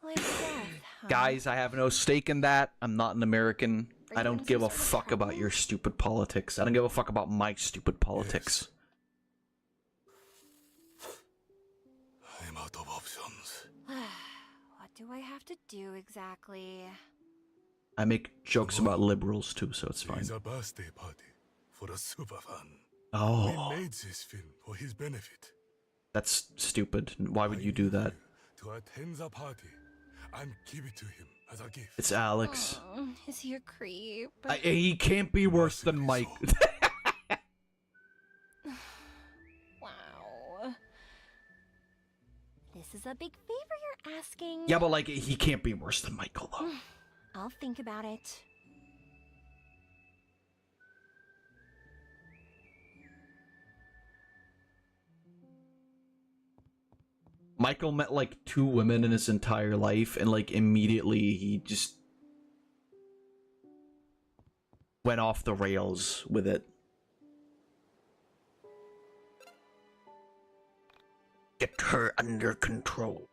Like death, huh? Guys, I have no stake in that. I'm not an American. I don't give a fuck about your stupid politics. I don't give a fuck about my stupid politics. I'm out of options. What do I have to do exactly? I make jokes about liberals too, so it's fine. It's a birthday party for a super fan. Oh. We made this film for his benefit. That's stupid. Why would you do that? to attend the party and give it to him as a gift. It's Alex. Is he a creep? He can't be worse than Mike. Wow. This is a big favor you're asking. Yeah, but like, he can't be worse than Michael, though. I'll think about it. Michael met like 2 women in his entire life, and like immediately he just went off the rails with it. Get her under control.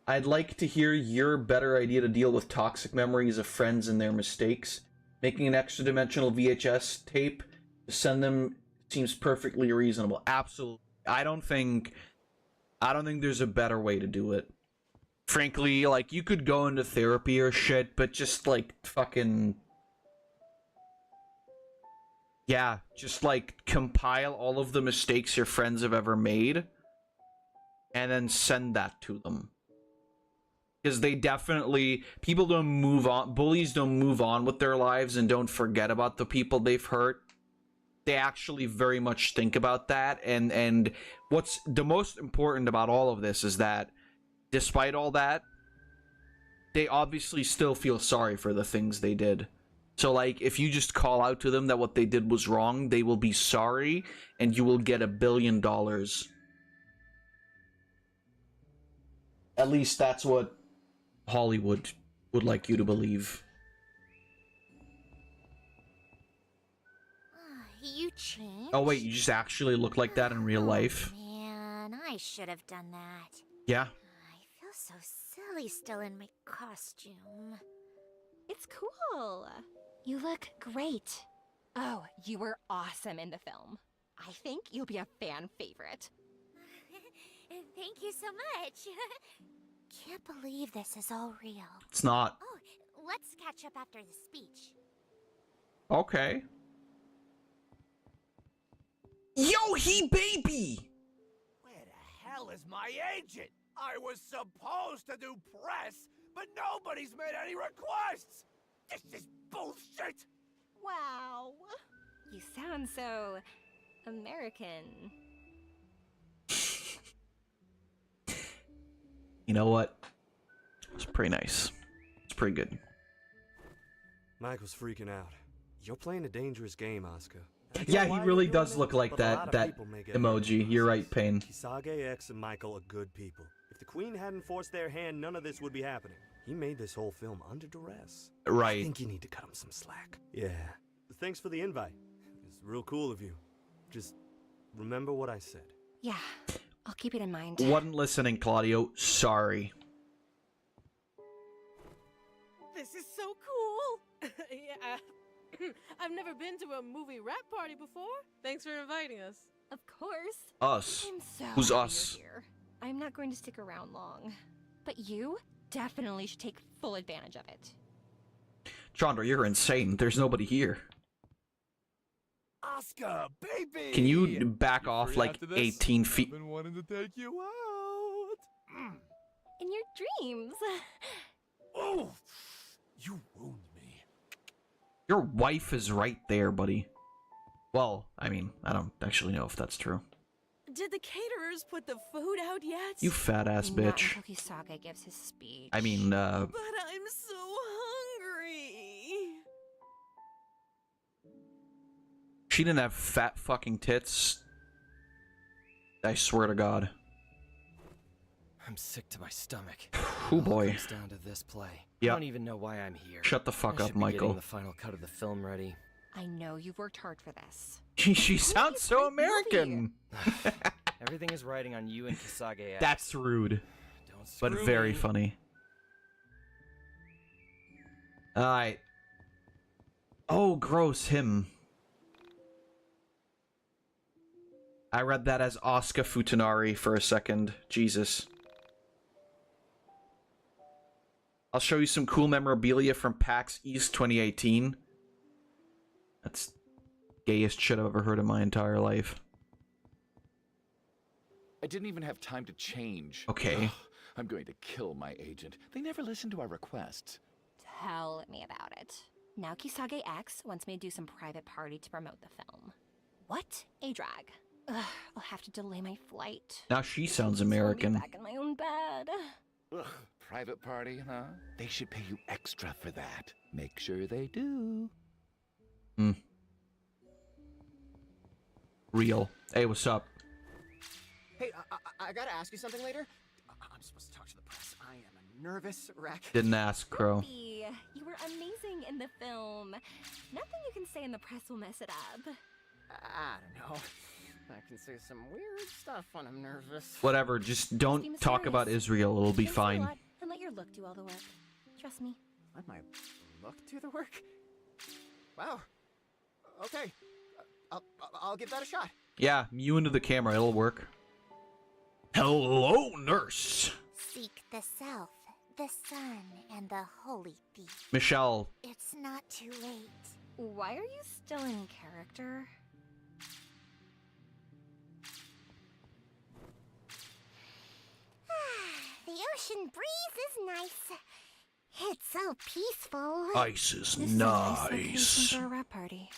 I'd like to hear your better idea to deal with toxic memories of friends and their mistakes. Making an extra dimensional VHS tape to send them seems perfectly reasonable. Absolutely. I don't think there's a better way to do it. Frankly, like, you could go into therapy or shit, but just like fucking, yeah, just like compile all of the mistakes your friends have ever made and then send that to them. Because they definitely, people don't move on, bullies don't move on with their lives and don't forget about the people they've hurt. They actually very much think about that, and what's the most important about all of this is that despite all that, they obviously still feel sorry for the things they did. So like, if you just call out to them that what they did was wrong, they will be sorry and you will get $1 billion. At least that's what Hollywood would like you to believe. You changed? Oh wait, you just actually look like that in real life? Man, I should have done that. Yeah. I feel so silly still in my costume. It's cool. You look great. Oh, you were awesome in the film. I think you'll be a fan favorite. Thank you so much. Can't believe this is all real. It's not. Oh, let's catch up after the speech. Okay. Yo, he baby! Where the hell is my agent? I was supposed to do press, but nobody's made any requests! This is bullshit! Wow. You sound so American. You know what? It's pretty nice. It's pretty good. Michael's freaking out. You're playing a dangerous game, Asuka. Yeah, he really does look like that emoji. You're right, Pain. Kisage X and Michael are good people. If the Queen hadn't forced their hand, none of this would be happening. He made this whole film under duress. Right. I think you need to cut him some slack. Yeah. Thanks for the invite. It's real cool of you. Just remember what I said. Yeah, I'll keep it in mind. Wasn't listening, Claudio. Sorry. This is so cool. Yeah, I've never been to a movie rap party before. Thanks for inviting us. Of course. Us. I'm so Who's happy us? you're here. I'm not going to stick around long. But you definitely should take full advantage of it. Chandra, you're insane. There's nobody here. Asuka, baby! Can you back off like 18 feet? I've been wanting to take you out. In your dreams. Oh, you wound me. Your wife is right there, buddy. Well, I mean, I don't actually know if that's true. Did the caterers put the food out yet? You fat ass Not bitch. until Kisage gives his speech. I mean, But I'm so hungry. she didn't have fat fucking tits. I swear to God. I'm sick to my stomach. Oh boy. It comes down to this play. Yep. I don't even know why I'm here. Shut the fuck I up, should be Michael. Getting the final cut of the film ready. I know you've worked hard for this. She sounds so American. Everything is riding on you and Kisage X. That's rude. Don't But screw very me. funny. Alright. Oh, gross, him. I read that as Asuka Futanari for a second. Jesus. I'll show you some cool memorabilia from PAX East 2018. That's gayest shit I've ever heard in my entire life. I didn't even have time to change. Okay. Ugh, I'm going to kill my agent. They never listen to our requests. Tell me about it. Now Kisage X wants me to do some private party to promote the film. What a drag. Ugh, I'll have to delay my flight. Now she sounds Just wanna be American. back in my own bed. Ugh, private party, huh? They should pay you extra for that. Make sure they do. Hmm. Real. Hey, what's up? Hey, I gotta ask you something later. I'm supposed to talk to the press. I am a nervous wreck. Didn't ask, Crow. Ruby, you were amazing in the film. Nothing you can say in the press will mess it up. I don't know. I can say some weird stuff when I'm nervous. Whatever, just don't talk about Israel. It'll be Thanks a fine. lot, and let your look do all the work. Trust me. Let my look do the work? Wow. Okay. I'll give that a shot. Yeah, you into the camera. It'll work. Hello, nurse. Seek the self, the sun, and the holy thief. Michelle. It's not too late. Why are you still in character? The ocean breeze is nice. It's so peaceful. Ice is This is a nice location for a rap party.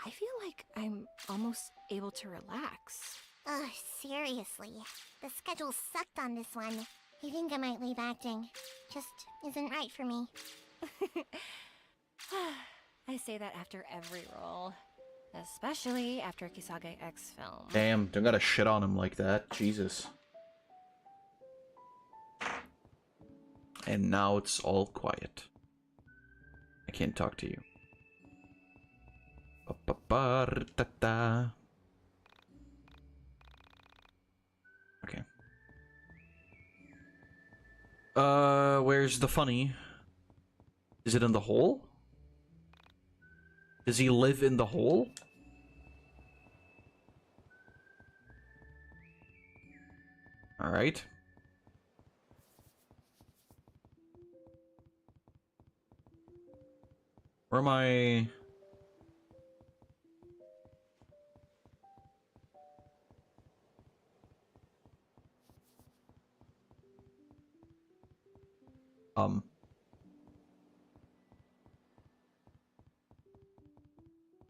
I feel like I'm almost able to relax. Ugh, seriously. The schedule sucked on this one. I think I might leave acting. Just isn't right for me. I say that after every role. Especially after Kisage X film. Damn, don't gotta shit on him like that. Jesus. And now it's all quiet. I can't talk to you. Ba-ba-ba-da-da. Okay. Where's the funny? Is it in the hole? Does he live in the hole? Alright. Where am I?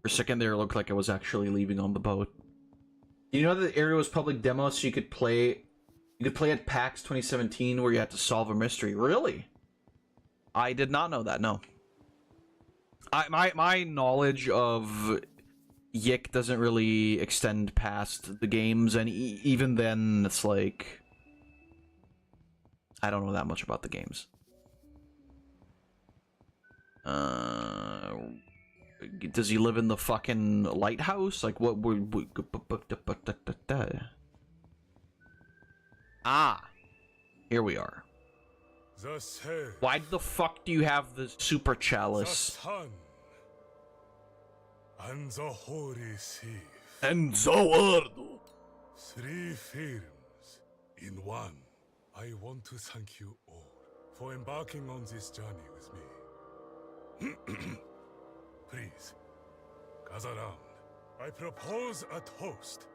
For a second there, it looked like I was actually leaving on the boat. You know the area was public demo, so you could play at PAX 2017 where you had to solve a mystery. Really? I did not know that. No. My knowledge of YIIK doesn't really extend past the games, and even then, it's like I don't know that much about the games. Does he live in the fucking lighthouse? Like, what? Ah, here we are. Why the fuck do you have the super chalice? The sun and the holy sea. And the world. 3 films in one. I want to thank you all for embarking on this journey with me. Please, gather round. I propose a toast.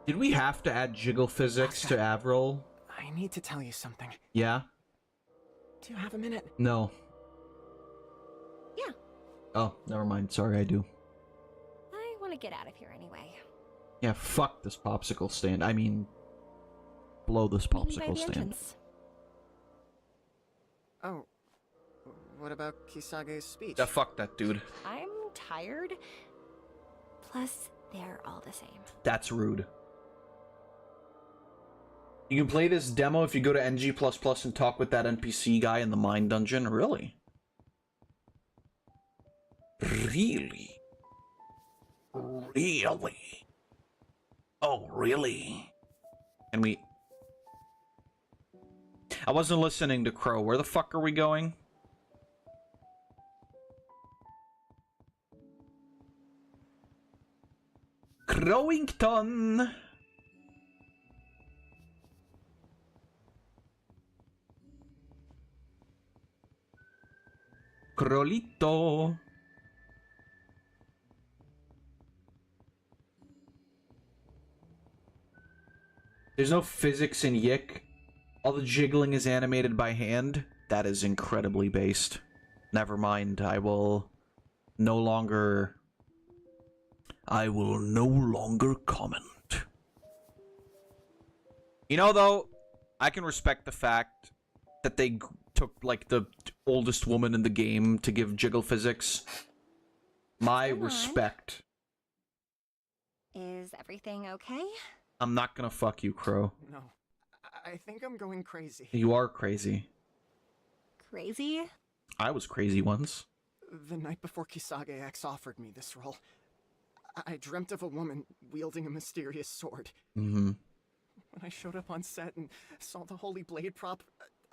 Did we have to add jiggle physics to Avril? I need to tell you something. Yeah? Do you have a minute? No. Yeah. Oh, never mind. Sorry, I do. I want to get out of here anyway. Yeah, fuck this popsicle stand. I mean, blow this Meet me by popsicle the stand. entrance. Oh, what about Kisage's speech? Yeah, fuck that, dude. I'm tired. Plus, they're all the same. That's rude. You can play this demo if you go to NG++ and talk with that NPC guy in the mine dungeon. Really? Really? Really? Oh, really? And we... I wasn't listening to Crow. Where the fuck are we going? Crowington! Crolito! There's no physics in YIIK. All the jiggling is animated by hand. That is incredibly based. Never mind, I will no longer comment. You know, though, I can respect the fact that they took, like, the oldest woman in the game to give jiggle physics. My respect. Is everything okay? I'm not gonna fuck you, Crow. No. I think I'm going crazy. You are crazy. Crazy? I was crazy once. The night before Kisage X offered me this role, I dreamt of a woman wielding a mysterious sword. Mm-hmm. When I showed up on set and saw the holy blade prop,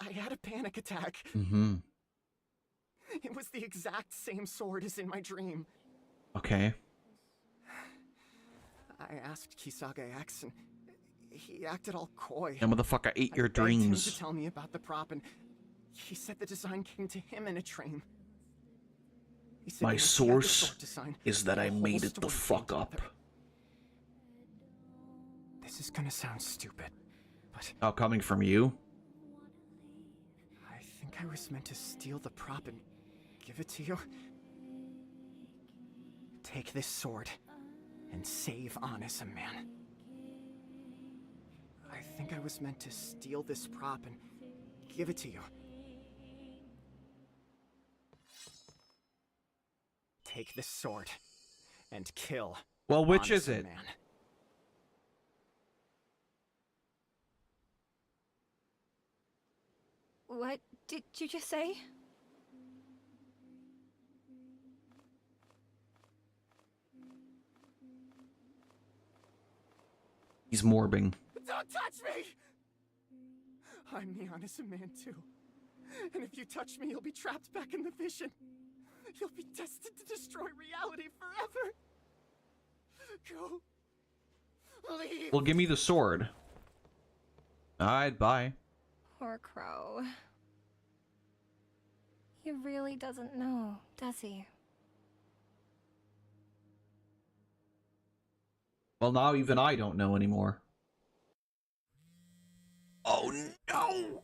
I had a panic attack. Mm-hmm. It was the exact same sword as in my dream. Okay. I asked Kisage X, and he acted all coy. And motherfucker ate your I begged him dreams. to tell me about the prop, and he said the design came to him in a dream. He said My once he had the source sword design, is that I the whole made it the story fuck came up. together. This is gonna sound stupid, but Oh, coming from you? I think I was meant to steal the prop and give it to you. Take this sword and save Onism Man. I think I was meant to steal this prop and give it to you. Take this sword and kill. Well, which is Onism it? Man. What did you just say? He's morbing. Don't touch me! I'm the Onism Man too. And if you touch me, you'll be trapped back in the vision. You'll be destined to destroy reality forever. Go. Leave. Well, give me the sword. Alright, bye. Poor Crow. He really doesn't know, does he? Well, now even I don't know anymore. Oh no!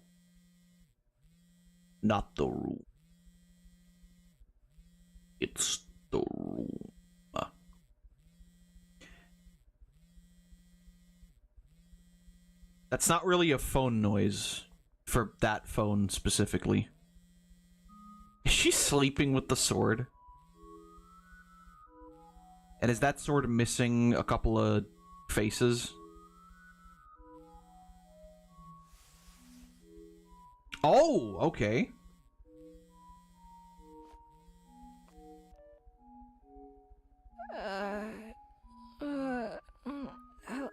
Not the room. It's the room. That's not really a phone noise for that phone specifically. Is she sleeping with the sword? And is that sword missing a couple of faces? Oh, okay.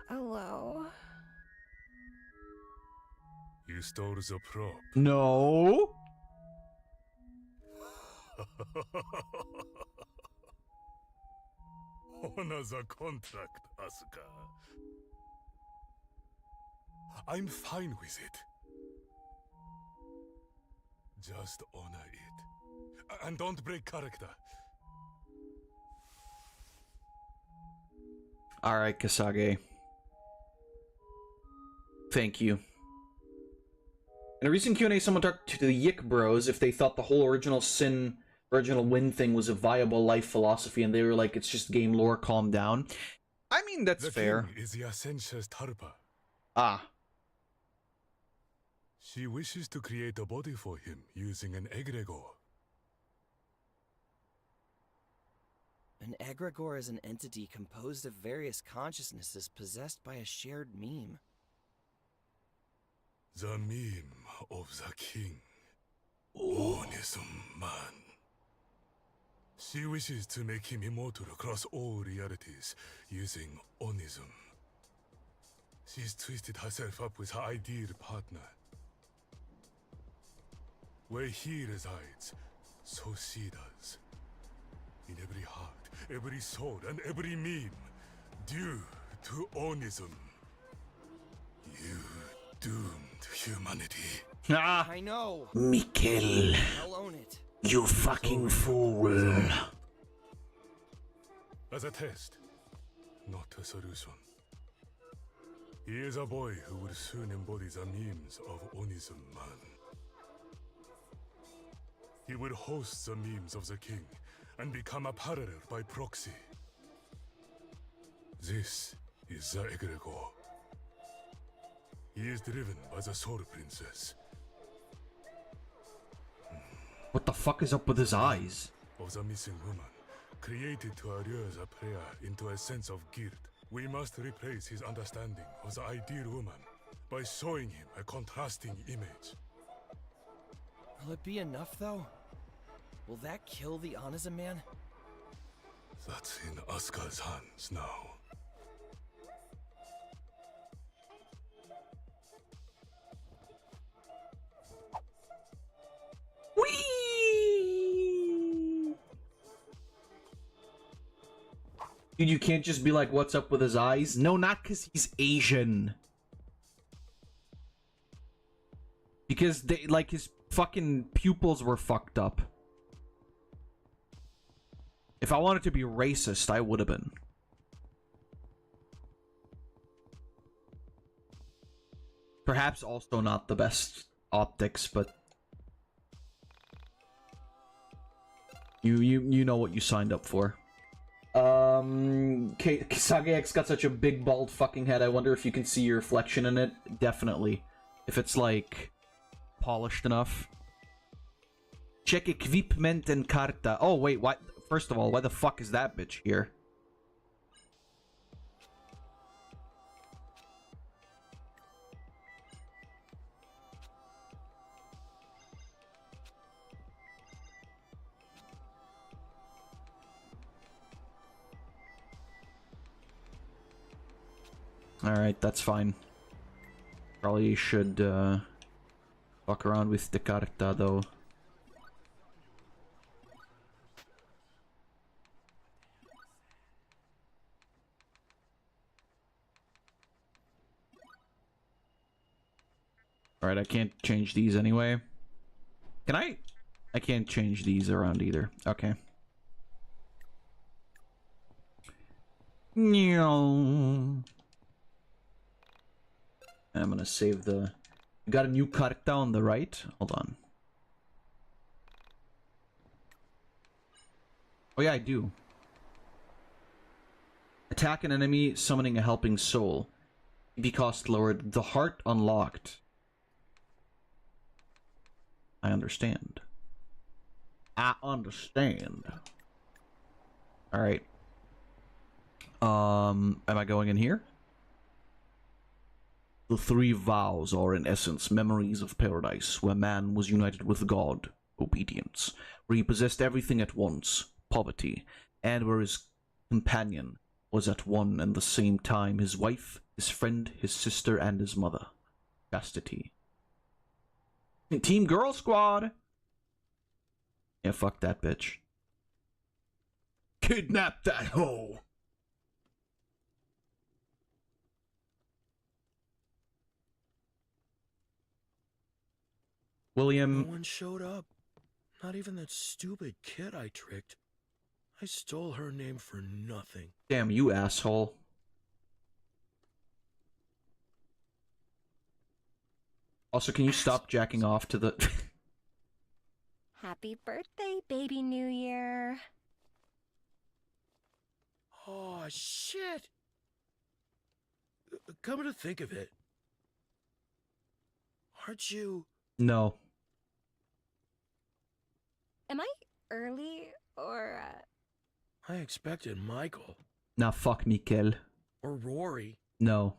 Hello? You stole the prop. No. Honor the contract, Asuka. I'm fine with it. Just honor it. And don't break character. Alright, Kasage. Thank you. In a recent Q&A, someone talked to the YIIK bros if they thought the whole original win thing was a viable life philosophy, and they were like, it's just game lore, calm down. I mean, that's fair. King is Yasencha's Tarpa. Ah. She wishes to create a body for him using an egregore. An egregore is an entity composed of various consciousnesses possessed by a shared meme. The meme of the king. Onism Man. She wishes to make him immortal across all realities using Onism. She's twisted herself up with her ideal partner. Where he resides, so she does. In every heart, every soul, and every meme, due to Onism. You doomed humanity. Ah. I know. Mikkel. I'll own it. You fucking fool. As a test, not a solution. He is a boy who will soon embody the memes of Onism Man. He will host the memes of the king and become a parallel by proxy. This is the egregore. He is driven by the Soul Princess. What the fuck is up with his eyes? Of the missing woman, created to allure the player into a sense of guilt. We must replace his understanding of the ideal woman by showing him a contrasting image. Will it be enough, though? Will that kill the Onism Man? That's in Asuka's hands now. Dude, you can't just be like, what's up with his eyes? No, not because he's Asian. Because they, like, his fucking pupils were fucked up. If I wanted to be racist, I would have been. Perhaps also not the best optics, but you know what you signed up for. Sagex got such a big bald fucking head. I wonder if you can see your reflection in it. Definitely, if it's like polished enough. Check equipment and carta. Oh wait, what? First of all, why the fuck is that bitch here? Alright, that's fine. Probably should fuck around with the carta though. Alright, I can't change these anyway. Can I? I can't change these around either. Okay. I'm gonna save the... You got a new carta on the right? Hold on. Oh yeah, I do. Attack an enemy, summoning a helping soul. EB cost lowered. The heart unlocked. I understand. I understand. Alright. Am I going in here? The three vows are in essence memories of paradise, where man was united with God, obedience, where he possessed everything at once, poverty, and where his companion was at one and the same time his wife, his friend, his sister, and his mother, chastity. Team Girl Squad! Yeah, fuck that bitch. Kidnap that hoe! William... No one showed up. Not even that stupid kid I tricked. I stole her name for nothing. Damn you, asshole. Also, can you stop jacking off to the... Happy birthday, baby New Year. Oh, shit! Come to think of it, aren't you... No. Am I early, or, I expected Michael. Nah, fuck Mikkel. Or Rory. No.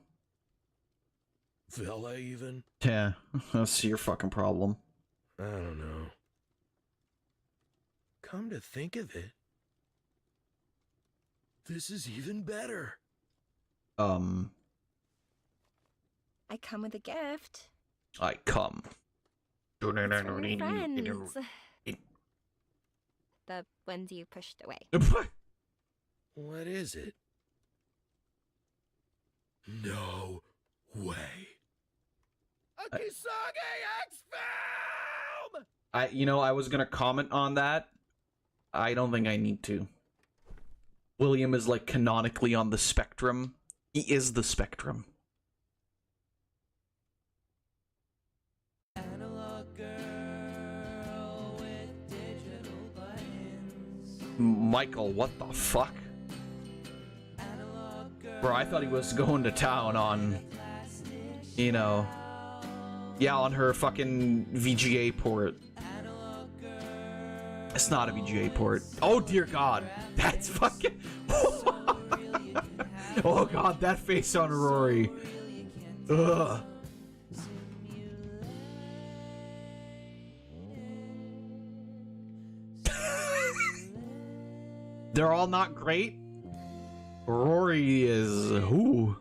Vela, even. Yeah, that's your fucking problem. I don't know. Come to think of it, this is even better. I come with a gift. I come. It's from your friends. The ones you pushed away. What is it? No way. A Kisage X-Film! I was gonna comment on that. I don't think I need to. William is, like, canonically on the spectrum. He is the spectrum. Michael, what the fuck? Bro, I thought he was going to town on, you know, yeah, on her fucking VGA port. It's not a VGA port. Oh dear God, that's fucking. Oh God, that face on Rory. Ugh. They're all not great. Rory is who?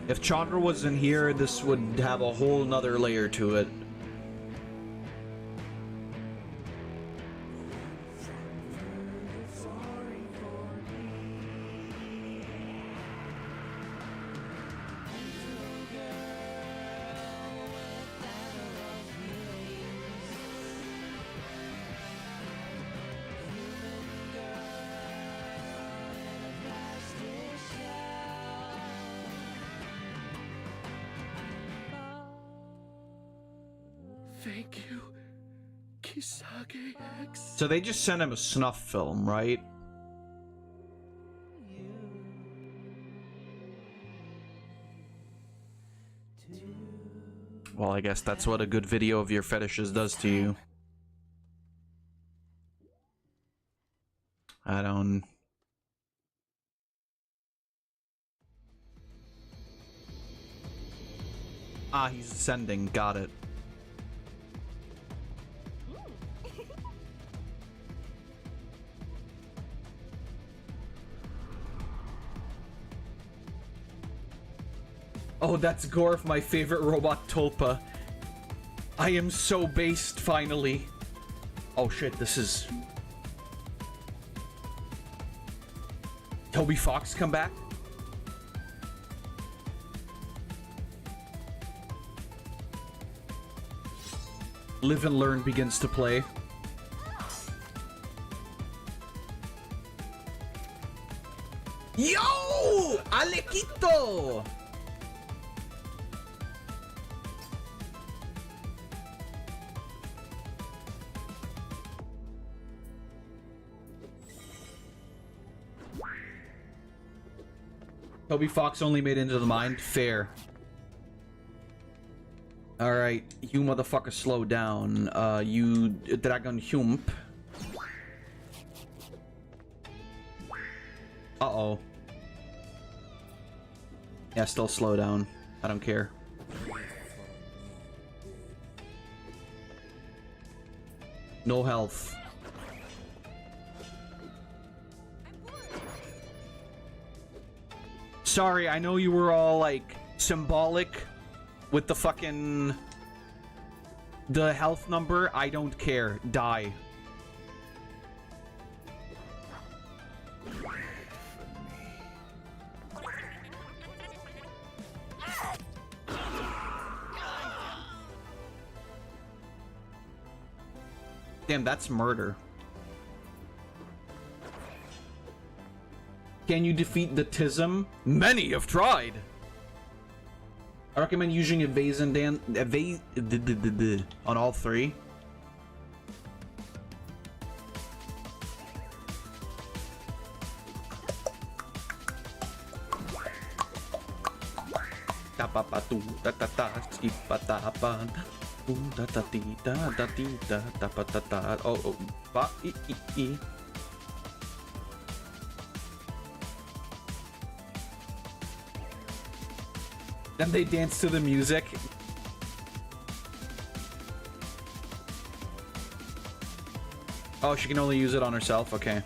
If Chandra was in here, this would have a whole nother layer to it. Thank you, Kisage X. So they just sent him a snuff film, right? Well, I guess that's what a good video of your fetishes does to you. I don't... Ah, he's ascending. Got it. Oh, that's Gorf, my favorite robot Tulpa. I am so based, finally. Oh shit, this is... Toby Fox come back? Live and Learn begins to play. Yo! Alequito! Toby Fox only made Into the Mind. Fair. Alright, you motherfucker slow down. You Dragon Hump. Uh-oh. Yeah, still slow down. I don't care. No health. Sorry, I know you were all, like, symbolic with the fucking... the health number. I don't care. Die. Damn, that's murder. Can you defeat the Tism? Many have tried. I recommend using evasion on all three. Then they dance to the music. Oh, she can only use it on herself? Okay.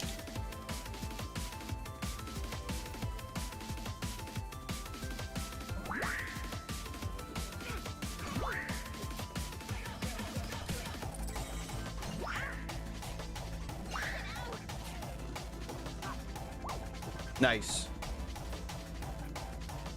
Nice.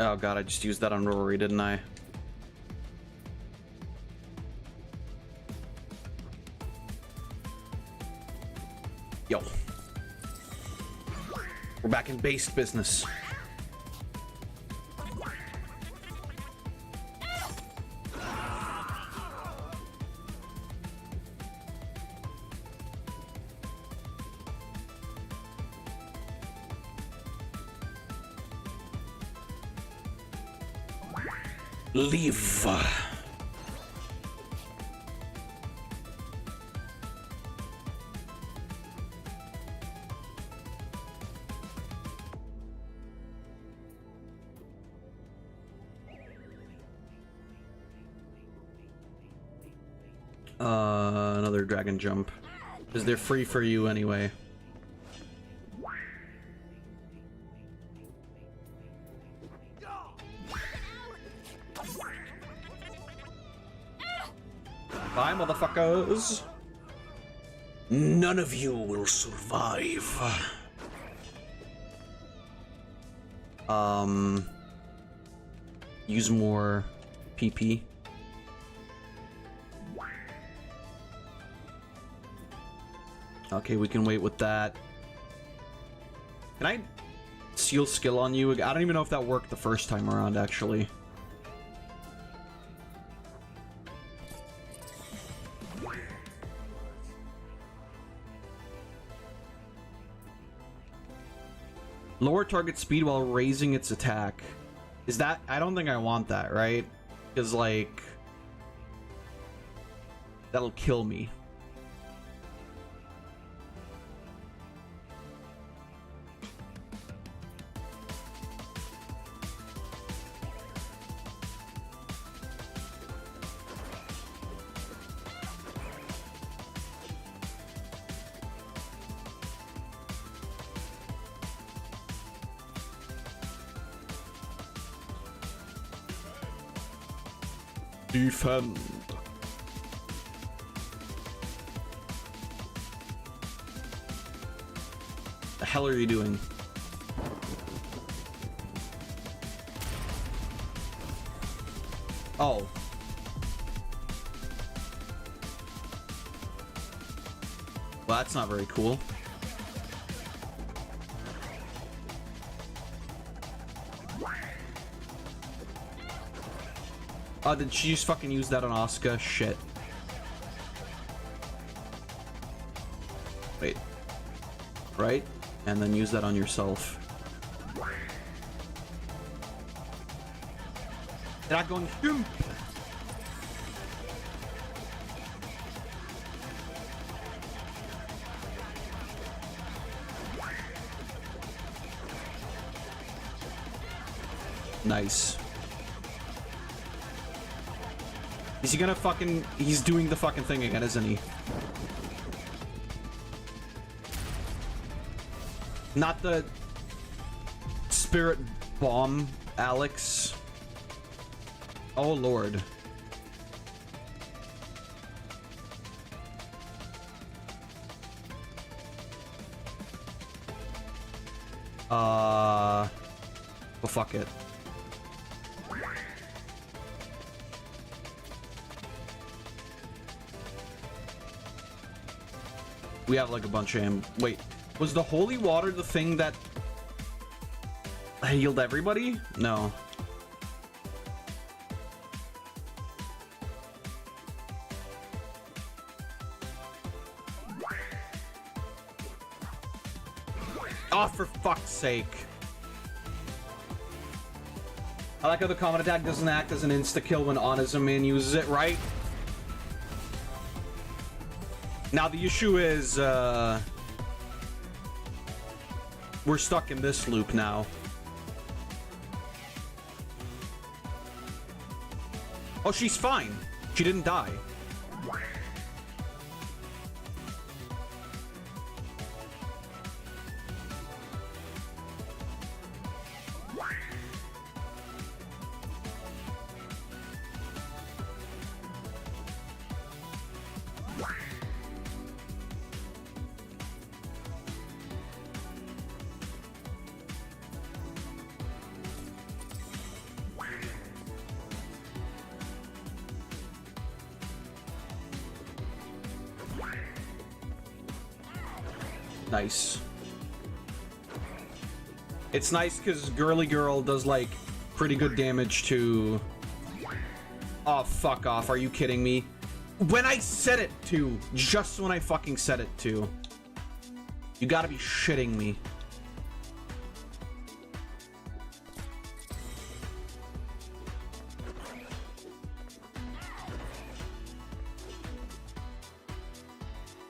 Oh god, I just used that on Rory, didn't I? Yo. We're back in base business. Leave. Another dragon jump. Because they're free for you anyway. Bye, motherfuckers. None of you will survive. Use more PP. Okay, we can wait with that. Can I seal skill on you? I don't even know if that worked the first time around, actually. Lower target speed while raising its attack. Is that... I don't think I want that, right? Because, like... that'll kill me. Defend. The hell are you doing? Oh. Well, that's not very cool. Oh, did she just fucking use that on Asuka? Shit. Wait. Right? And then use that on yourself. Dragon Jump! Nice. Is he gonna fucking... he's doing the fucking thing again, isn't he? Not the... spirit bomb, Alex. Oh, Lord. Well, fuck it. We have like a bunch of him. Wait, was the holy water the thing that healed everybody? No. Oh, for fuck's sake. I like how the common attack doesn't act as an insta-kill when Onizuman uses it, right? Now the issue is, we're stuck in this loop now. Oh, she's fine. She didn't die. Nice. It's nice because Girly Girl does, like, pretty good damage to... Oh, fuck off. Are you kidding me? When I said it to. Just when I fucking said it to. You gotta be shitting me.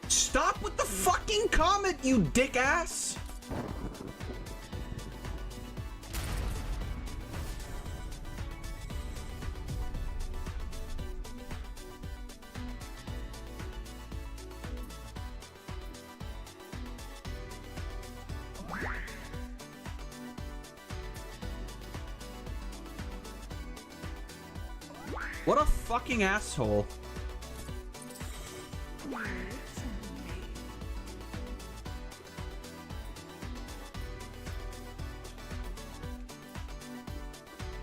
Stop with the fucking comment, you dick ass! What a fucking asshole.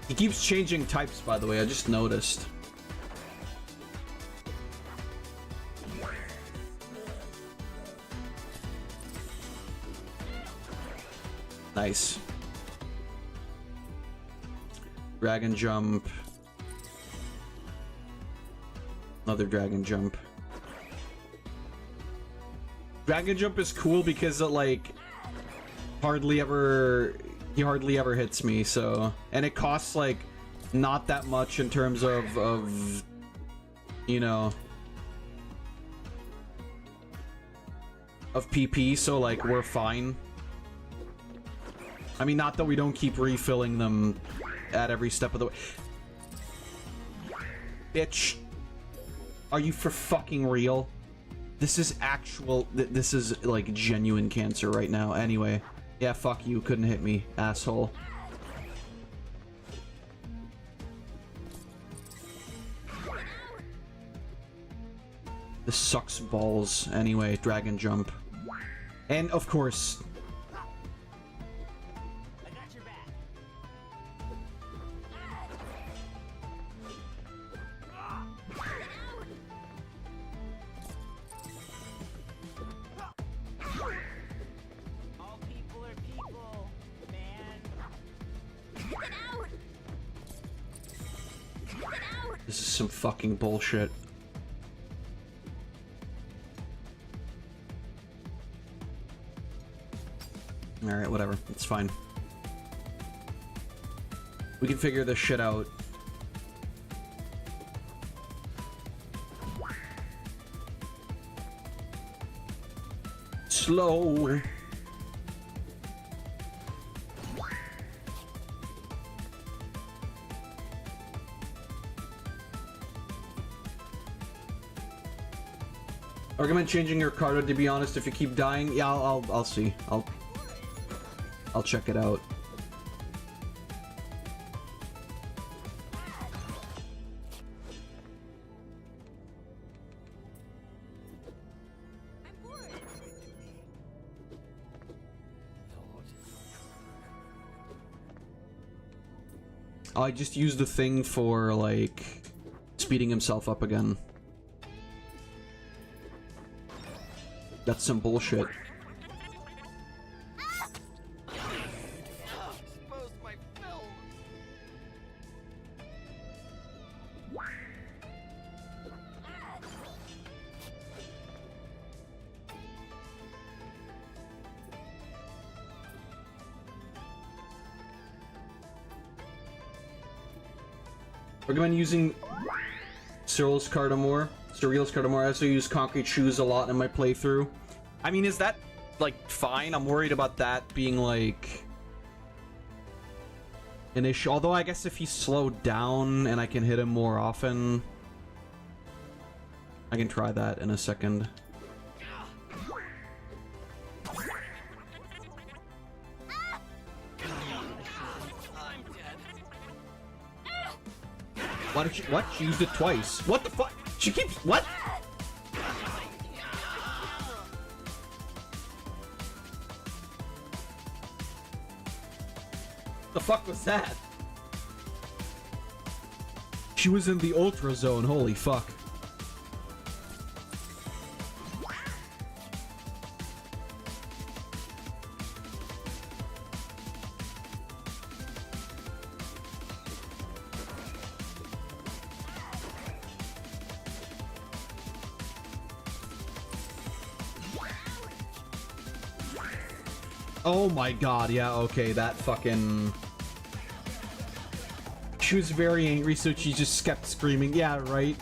He keeps changing types, by the way, I just noticed. Nice. Dragon jump. Another dragon jump. Dragon jump is cool because it, like, he hardly ever hits me, so, and it costs, like, not that much in terms of you know, of PP, so, like, we're fine. I mean, not that we don't keep refilling them at every step of the way. Bitch. Are you for fucking real? This is actual... This is, like, genuine cancer right now. Anyway. Yeah, fuck you. Couldn't hit me, asshole. This sucks balls. Anyway, dragon jump. And, of course... This is some fucking bullshit. Alright, whatever. It's fine. We can figure this shit out. Slow. Recommend changing your card, to be honest. If you keep dying, yeah, I'll see. I'll check it out. I just used the thing for, like, speeding himself up again. That's some bullshit. Recommend using Cyril's Cardamore. I also use Concrete Shoes a lot in my playthrough. I mean, is that, like, fine? I'm worried about that being, like, an issue. Although, I guess if he's slowed down and I can hit him more often, I can try that in a second. Why did she... What? She used it twice. What the fuck? She keeps... What? The fuck was that? She was in the Ultra Zone. Holy fuck. Oh my god, yeah, okay, that fucking... She was very angry, so she just kept screaming. Yeah, right?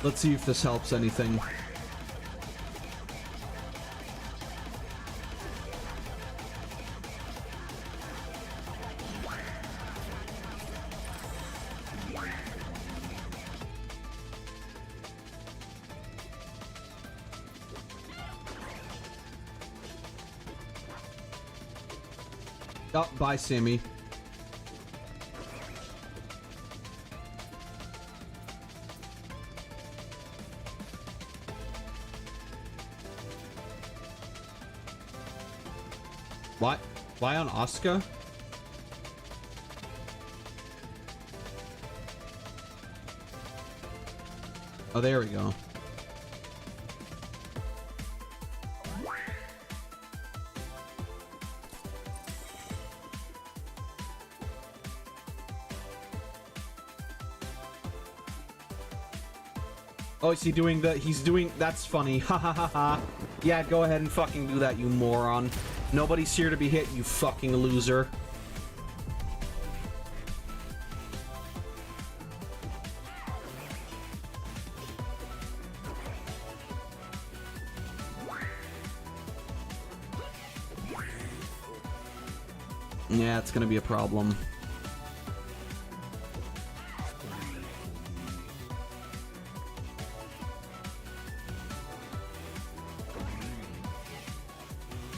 Let's see if this helps anything. Oh, bye, Sammy. What? Why on Asuka? Oh, there we go. Oh, is he doing the... He's doing... That's funny. Ha ha ha ha. Yeah, go ahead and fucking do that, you moron. Nobody's here to be hit, you fucking loser. Yeah, it's gonna be a problem.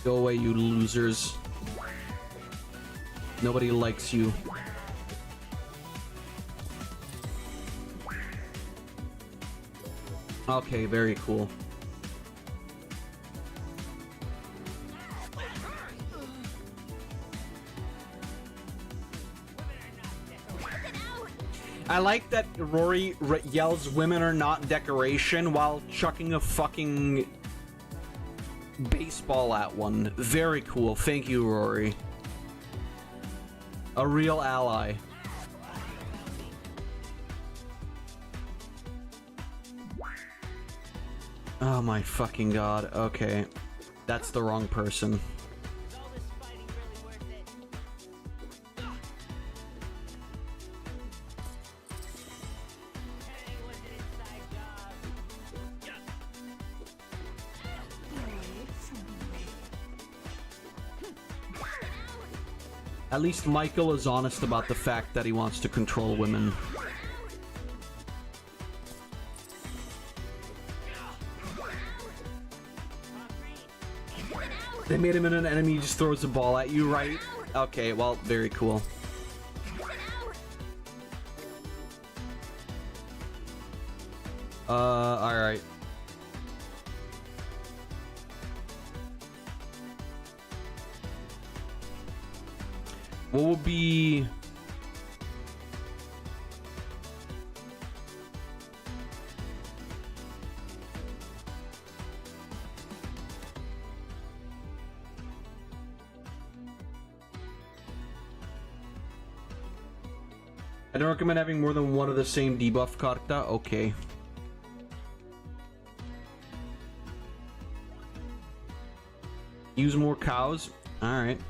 Go away, you losers. Nobody likes you. Okay, very cool. I like that Rory yells women are not decoration while chucking a fucking baseball at one. Very cool. Thank you, Rory. A real ally. Oh my fucking god. Okay. That's the wrong person. At least Michael is honest about the fact that he wants to control women. They made him an enemy, he just throws a ball at you, right? Okay, well, very cool. Alright. What would be... I don't recommend having more than one of the same debuff carta. Okay. Use more cows. Alright.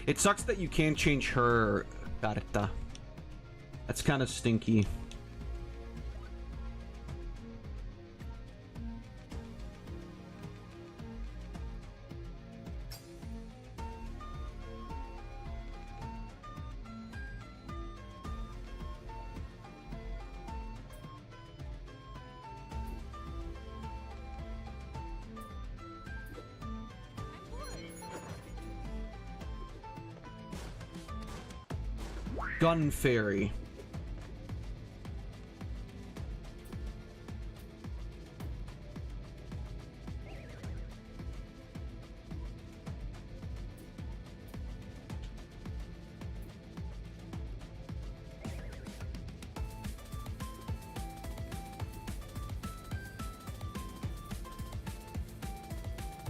It sucks that you can't change her carta. That's kind of stinky. Gun Fairy.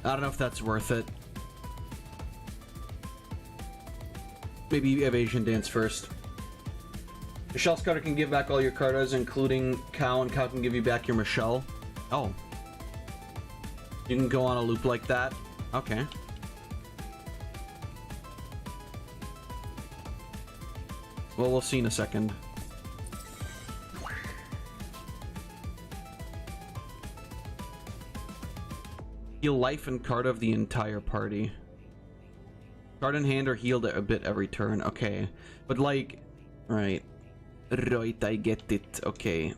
I don't know if that's worth it. Maybe Evasion Dance first. Michelle's Carter can give back all your Cartas, including Cow, and Cow can give you back your Michelle. Oh. You can go on a loop like that? Okay. Well, we'll see in a second. Heal life and card of the entire party. Card in hand or healed a bit every turn. Okay. But like... Right. Right, I get it. Okay.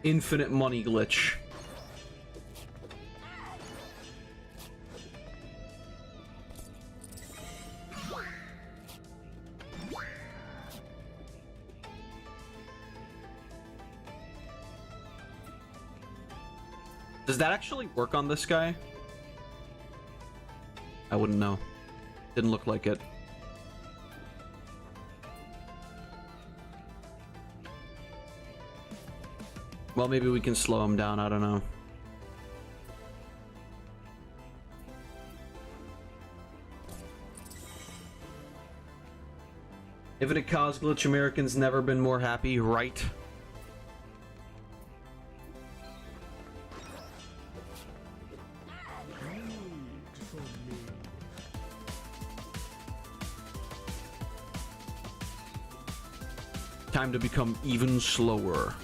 Infinite money glitch. Does that actually work on this guy? I wouldn't know. Didn't look like it. Well, maybe we can slow him down, I don't know. If it had caused glitch, Americans never been more happy, right? Time to become even slower.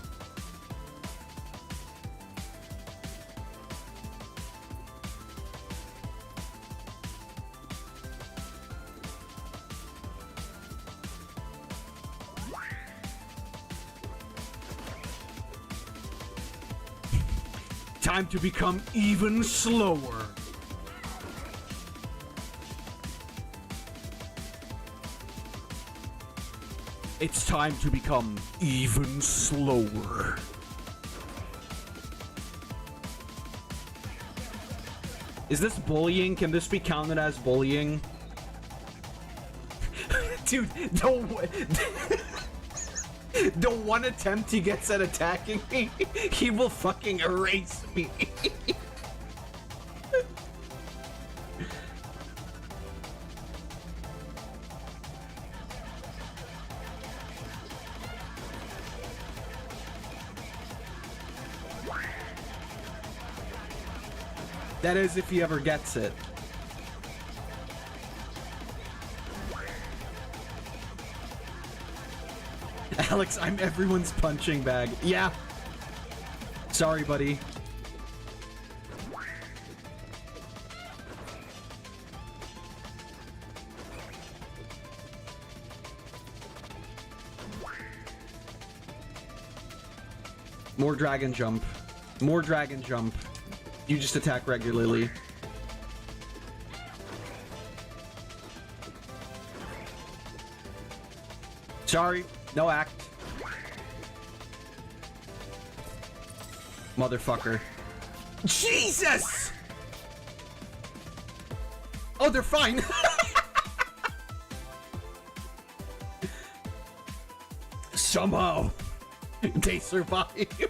Time to become even slower. It's time to become even slower. Is this bullying? Can this be counted as bullying? Dude, don't... The one attempt he gets at attacking me, he will fucking erase me. That is if he ever gets it. Alex, I'm everyone's punching bag. Yeah. Sorry, buddy. More dragon jump. More dragon jump. You just attack regularly. Sorry, no act. Motherfucker. Jesus! Oh, they're fine. Somehow, they survived.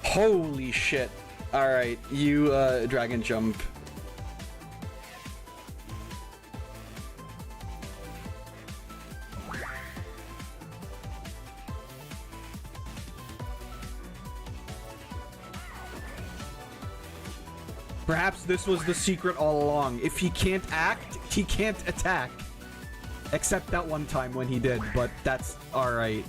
Holy shit. Alright, you, dragon jump. Perhaps this was the secret all along. If he can't act, he can't attack. Except that one time when he did, but that's alright.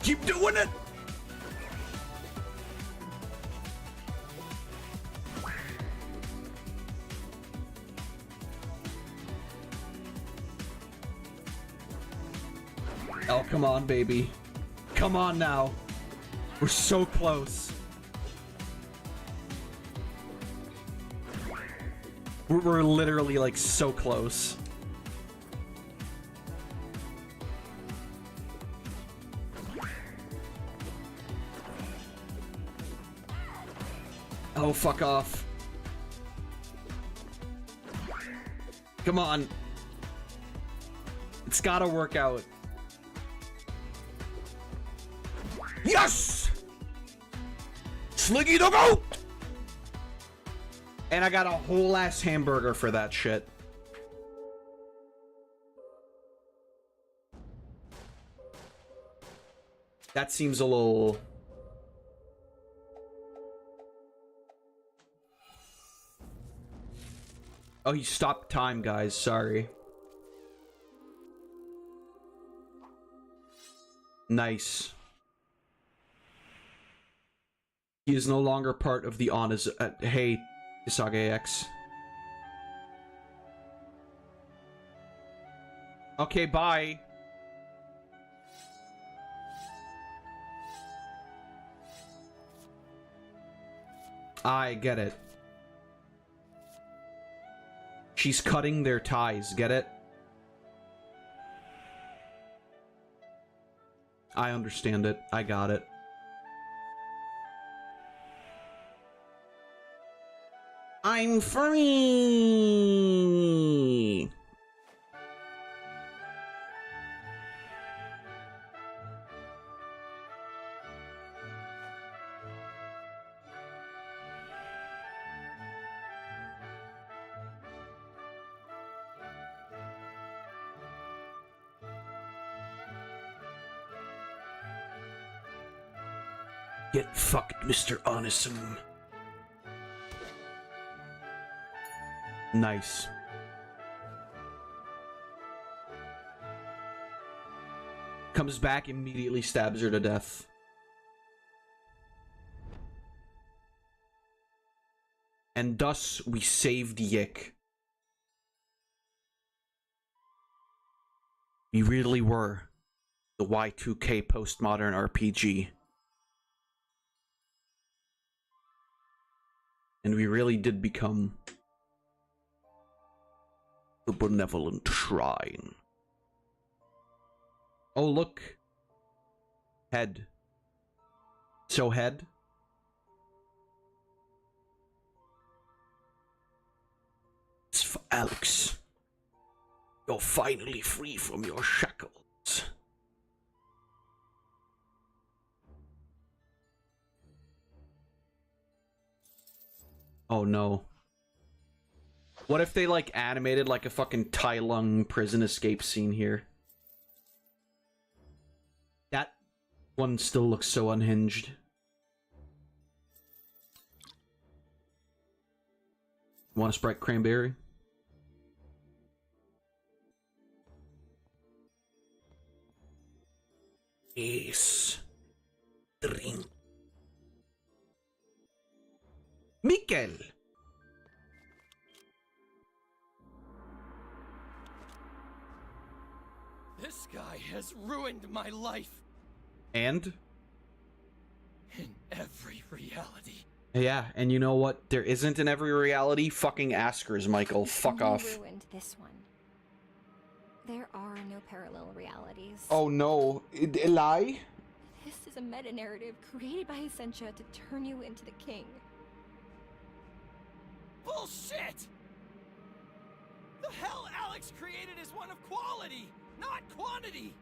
Keep doing it! Oh, come on, baby. Come on now. We're so close. We're literally, like, so close. Oh, fuck off. Come on. It's gotta work out. Yes! Sliggy the goat! And I got a whole ass hamburger for that shit. That seems a little... Oh, he stopped time, guys. Sorry. Nice. He is no longer part of the honors. Hey, Isage X. Okay, bye. I get it. She's cutting their ties, get it? I understand it. I got it. I'm free! Get fucked, Mr. Onisum. Nice. Comes back, immediately stabs her to death. And thus, we saved YIIK. We really were the Y2K postmodern RPG. And we really did become the benevolent shrine. Oh, look. Head. So, head? It's for Alex. You're finally free from your shackles. Oh no. What if they, like, animated like a fucking Tai Lung prison escape scene here? That one still looks so unhinged. Want a Sprite cranberry? Yes. Drink. Mikkel! This guy has ruined my life And? in every reality. Yeah, and you know what? There isn't in every reality. Fucking Askers, Michael. Fuck You off. ruined this one. There are no parallel realities. Oh no. A lie? This is a meta-narrative created by Essentia to turn you into the king. Bullshit! The hell Alex created is one of quality, not quantity!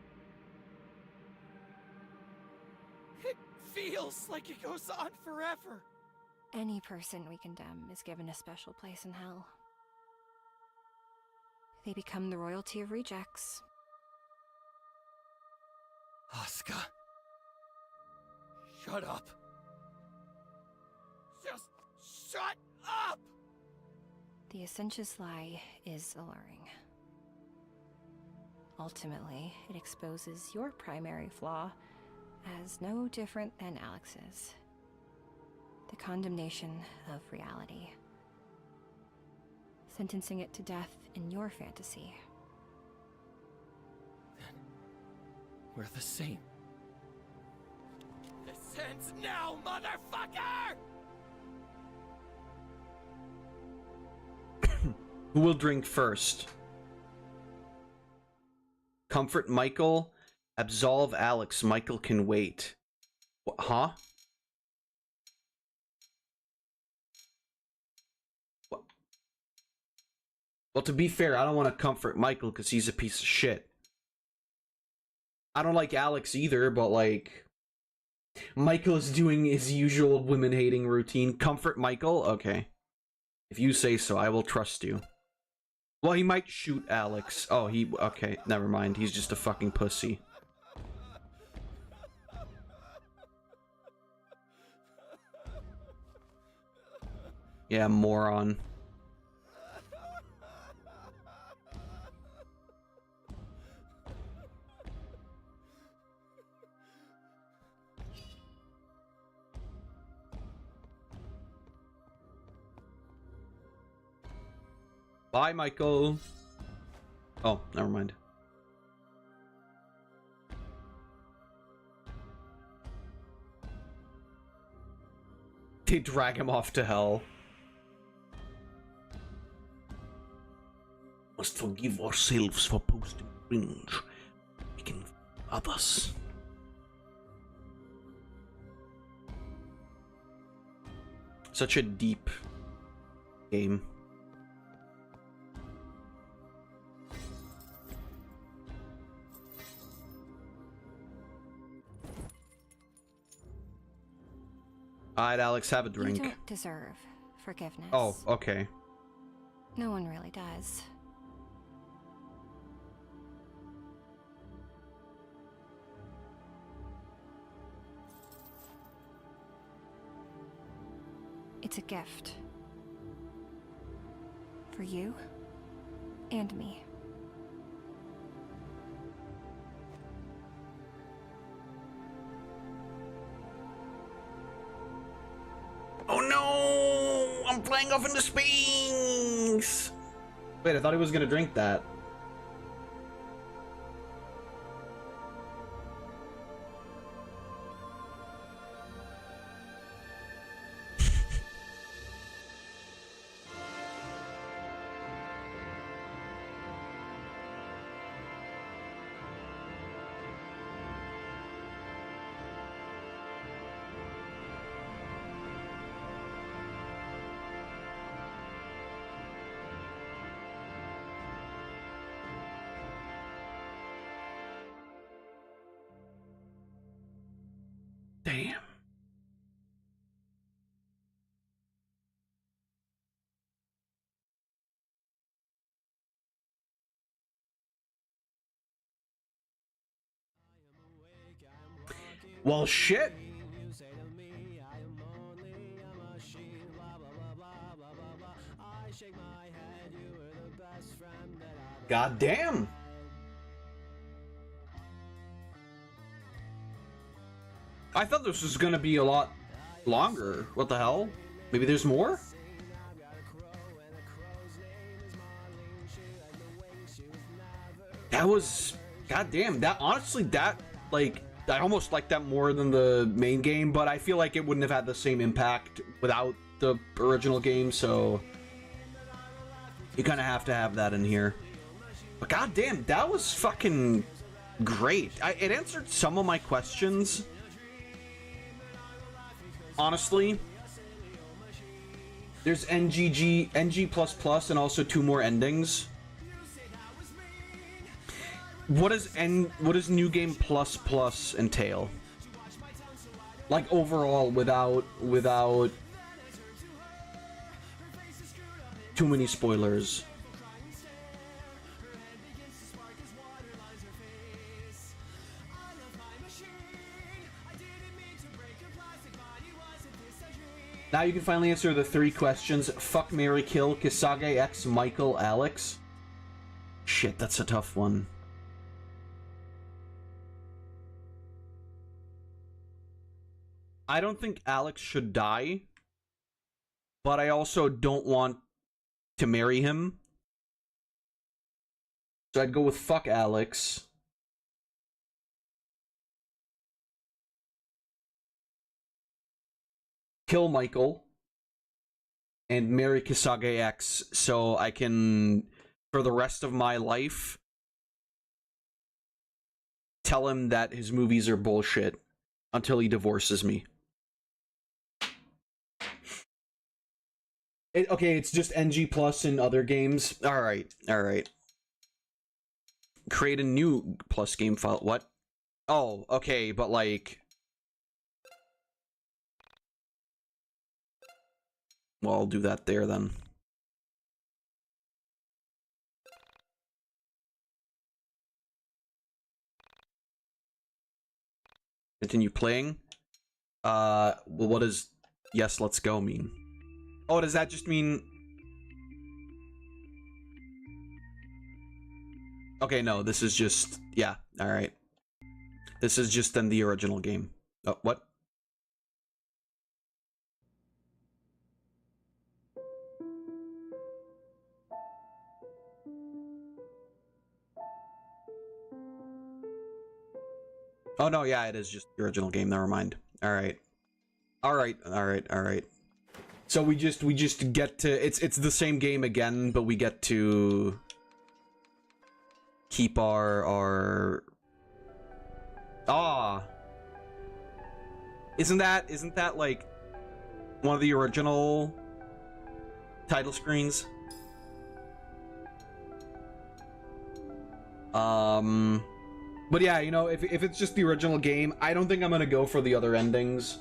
It feels like it goes on forever. Any person we condemn is given a special place in hell. They become the royalty of rejects. Asuka. Shut up. Just shut up! The Essentia's lie is alluring. Ultimately, it exposes your primary flaw as no different than Alex's. The condemnation of reality. Sentencing it to death in your fantasy. We're the same. This ends now, motherfucker! Who will drink first? Comfort Michael. Absolve Alex. Michael can wait. Huh? What? Well, to be fair, I don't want to comfort Michael because he's a piece of shit. I don't like Alex either, but like... Michael is doing his usual women-hating routine. Comfort Michael? Okay. If you say so, I will trust you. Well, he might shoot Alex. Oh, okay, never mind. He's just a fucking pussy. Yeah, moron. Bye, Michael. Oh, never mind. They drag him off to hell. Must forgive ourselves for posting cringe. We can others. Such a deep game. Alright, Alex, have a drink. You don't deserve forgiveness. Oh, okay. No one really does. It's a gift. For you and me. Oh no! I'm flying off into space! Wait, I thought he was gonna drink that. Damn. Well, shit. God damn. I thought this was gonna be a lot longer. What the hell? Maybe there's more? That was... God damn. That, honestly, that, like... I almost like that more than the main game, but I feel like it wouldn't have had the same impact without the original game, so... You kind of have to have that in here. But god damn, that was fucking great. It answered some of my questions. Honestly. There's NG++, and also 2 more endings. What does New Game Plus entail? Like overall, without too many spoilers. Now you can finally answer the 3 questions. Fuck, marry, kill, Kisage X, Michael, Alex. Shit, that's a tough one. I don't think Alex should die, but I also don't want to marry him. So I'd go with fuck Alex. kill Michael and marry Kisage X so I can, for the rest of my life, tell him that his movies are bullshit until he divorces me. Okay, it's just NG Plus in other games. Alright. Create a new plus game file. What? Oh, okay, but like... Well, I'll do that there then. Continue playing. Well, what does yes, let's go mean? Oh, does that just mean... Okay, no, this is just... Yeah, alright. This is just then the original game. Oh, what? Oh, no, yeah, it is just the original game. Never mind. Alright. Alright. So we just get to... It's the same game again, but we get to... keep our... Ah! Isn't that, like, one of the original title screens? But yeah, you know, if it's just the original game, I don't think I'm gonna go for the other endings.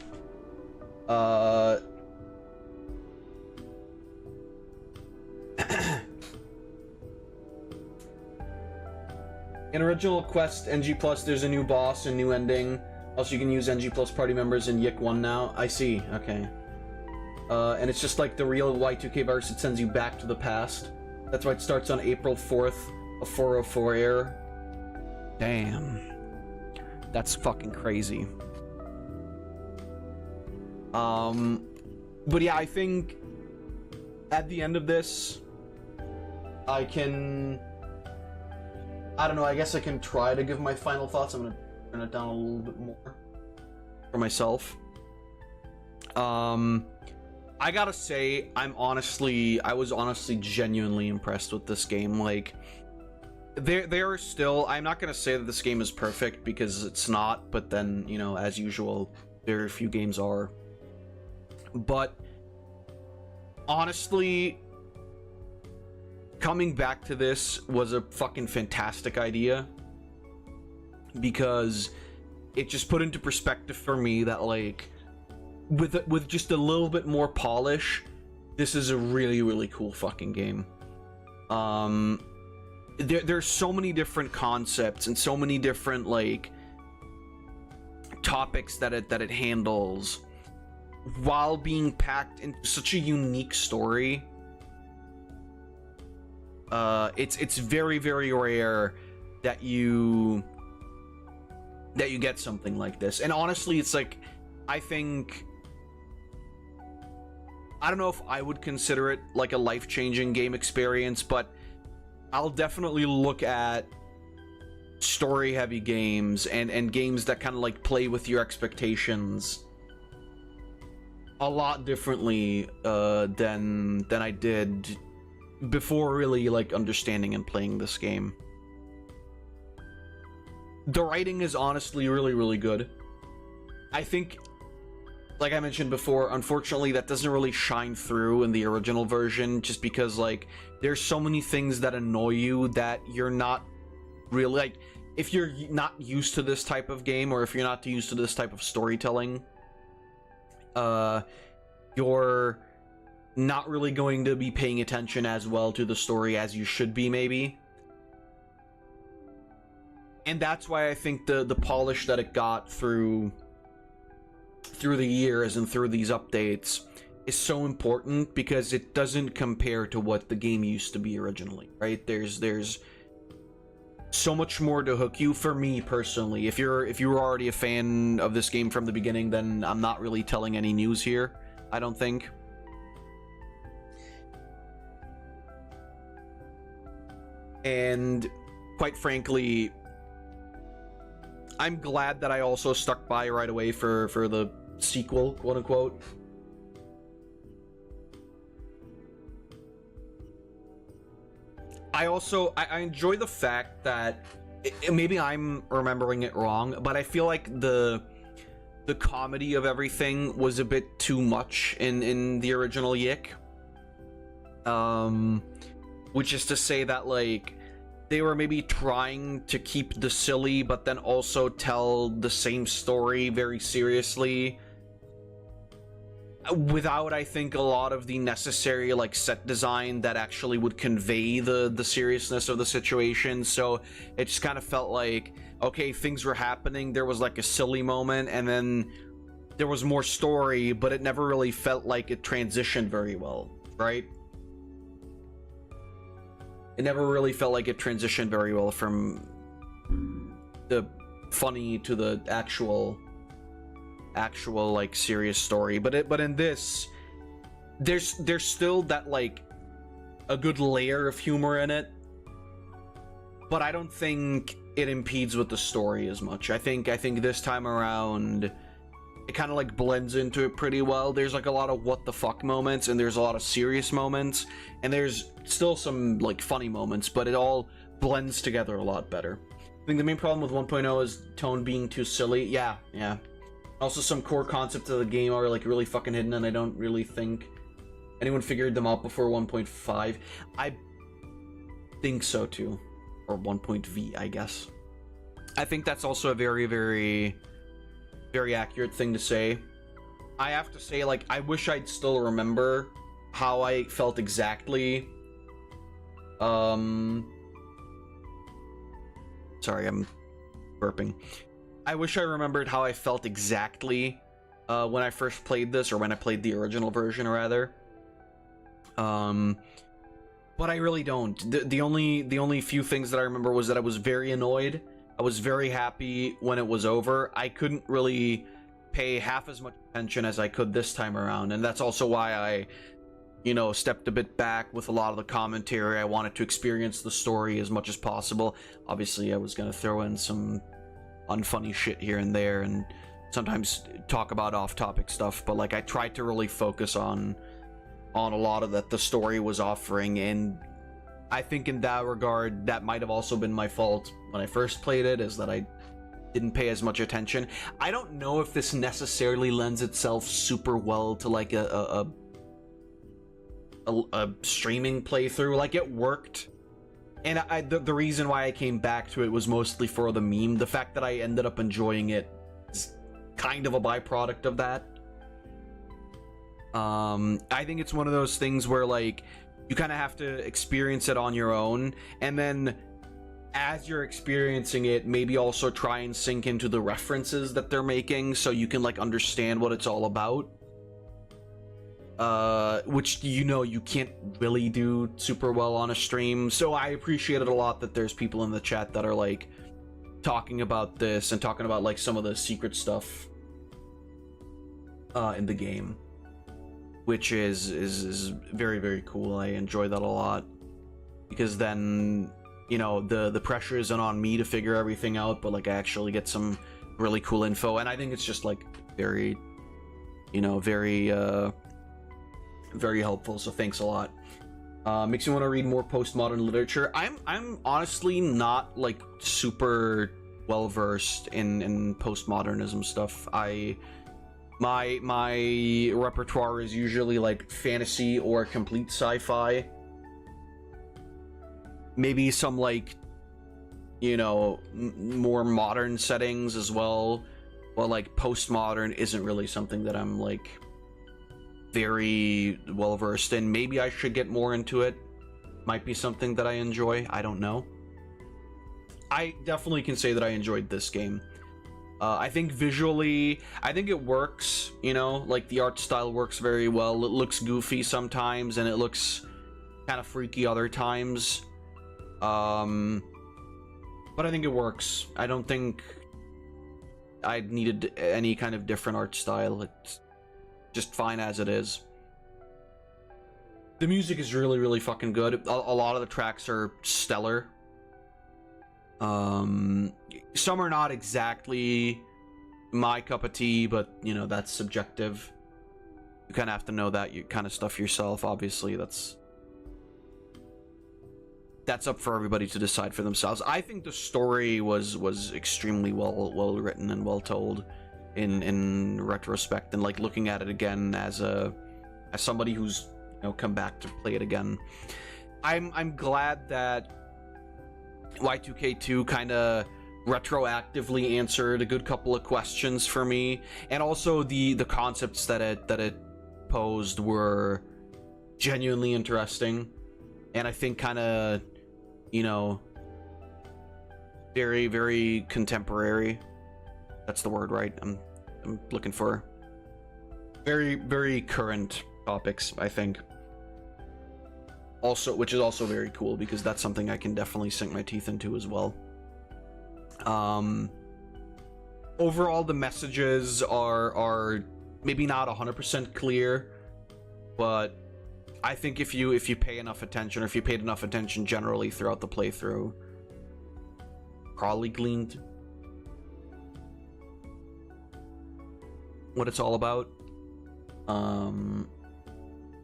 In Original Quest NG Plus, there's a new boss and new ending. Also, you can use NG Plus party members in YIIK I now. I see, okay. And it's just like the real Y2K virus, it sends you back to the past. That's why it starts on April 4th, a 404 error. Damn. That's fucking crazy. But yeah, I think at the end of this, I don't know, I guess I can try to give my final thoughts. I'm gonna turn it down a little bit more for myself. I gotta say, I was honestly genuinely impressed with this game. Like, there are still, I'm not gonna say that this game is perfect because it's not, but then, you know, as usual, very few games are. But honestly, coming back to this was a fucking fantastic idea because it just put into perspective for me that, like, with just a little bit more polish, this is a really, really cool fucking game. There's so many different concepts and so many different, like, topics that it handles while being packed into such a unique story. It's very, very rare that you get something like this. And honestly, it's like, I don't know if I would consider it like a life-changing game experience, but I'll definitely look at story-heavy games and games that kind of like play with your expectations a lot differently than I did before really like understanding and playing this game. The writing is honestly really, really good. I think, like I mentioned before, unfortunately that doesn't really shine through in the original version just because, like, there's so many things that annoy you that you're not really, like, if you're not used to this type of game or if you're not used to this type of storytelling, you're not really going to be paying attention as well to the story as you should be, maybe. And that's why I think the polish that it got through the years and through these updates is so important, because it doesn't compare to what the game used to be originally, right? There's so much more to hook you. For me personally, if you were already a fan of this game from the beginning, then I'm not really telling any news here, I don't think. And quite frankly, I'm glad that I also stuck by right away for the sequel, quote unquote. I also I enjoy the fact that maybe I'm remembering it wrong, but I feel like the comedy of everything was a bit too much in the original YIIK. Which is to say that, like, they were maybe trying to keep the silly, but then also tell the same story very seriously, without, I think, a lot of the necessary, like, set design that actually would convey the seriousness of the situation. So it just kind of felt like, okay, things were happening, there was like a silly moment, and then there was more story, but it never really felt like it transitioned very well, right? It never really felt like it transitioned very well from the funny to the actual like serious story. But in this, there's still that, like, a good layer of humor in it, but I don't think it impedes with the story as much. I think this time around it kind of like blends into it pretty well. There's like a lot of what the fuck moments, and there's a lot of serious moments, and there's still some like funny moments, but it all blends together a lot better. I think the main problem with 1.0 is tone being too silly. Yeah. Also, some core concepts of the game are like really fucking hidden, and I don't really think anyone figured them out before 1.5. I think so too. Or 1.V, I guess. I think that's also a very, very, very accurate thing to say. I have to say, like, I wish I'd still remember how I felt exactly. Sorry, I'm burping. I wish I remembered how I felt exactly when I first played this, or when I played the original version, rather. But I really don't. The only few things that I remember was that I was very annoyed. I was very happy when it was over. I couldn't really pay half as much attention as I could this time around, and that's also why I, stepped a bit back with a lot of the commentary. I wanted to experience the story as much as possible. Obviously, I was gonna throw in some unfunny shit here and there, and sometimes talk about off-topic stuff, but like I tried to really focus on a lot of that the story was offering, and I think in that regard that might have also been my fault when I first played it, is that I didn't pay as much attention. I don't know if this necessarily lends itself super well to like a streaming playthrough. Like, it worked, and the reason why I came back to it was mostly for the meme. The fact that I ended up enjoying it is kind of a byproduct of that. I think it's one of those things where, like, you kind of have to experience it on your own, and then as you're experiencing it, maybe also try and sink into the references that they're making, so you can like understand what it's all about. Which you can't really do super well on a stream. So I appreciate it a lot that there's people in the chat that are like talking about this and talking about like some of the secret stuff in the game, which is very, very cool. I enjoy that a lot, because then the pressure isn't on me to figure everything out, but like I actually get some really cool info, and I think it's just like very very helpful. So thanks a lot. Makes me want to read more postmodern literature. I'm honestly not like super well versed in postmodernism stuff. My repertoire is usually like fantasy or complete sci-fi. Maybe some like more modern settings as well, but like postmodern isn't really something that I'm like very well versed in. Maybe I should get more into it. Might be something that I enjoy. I don't know. I definitely can say that I enjoyed this game. I think visually, I think it works, like the art style works very well. It looks goofy sometimes, and it looks kind of freaky other times. But I think it works. I don't think I needed any kind of different art style. It's just fine as it is. The music is really, really fucking good. A lot of the tracks are stellar. Some are not exactly my cup of tea, but that's subjective. You kind of have to know that kind of stuff yourself. Obviously, that's that's up for everybody to decide for themselves. I think the story was extremely well written and well told in retrospect, and like looking at it again as somebody who's come back to play it again. I'm glad that Y2K2 kind of retroactively answered a good couple of questions for me, and also the concepts that it posed were genuinely interesting, and I think kind of very, very contemporary. That's the word, right? I'm looking for very, very current topics, I think. Also, which is also very cool because that's something I can definitely sink my teeth into as well. Overall, the messages are maybe not 100% clear, but I think if you pay enough attention, or if you paid enough attention generally throughout the playthrough, probably gleaned what it's all about.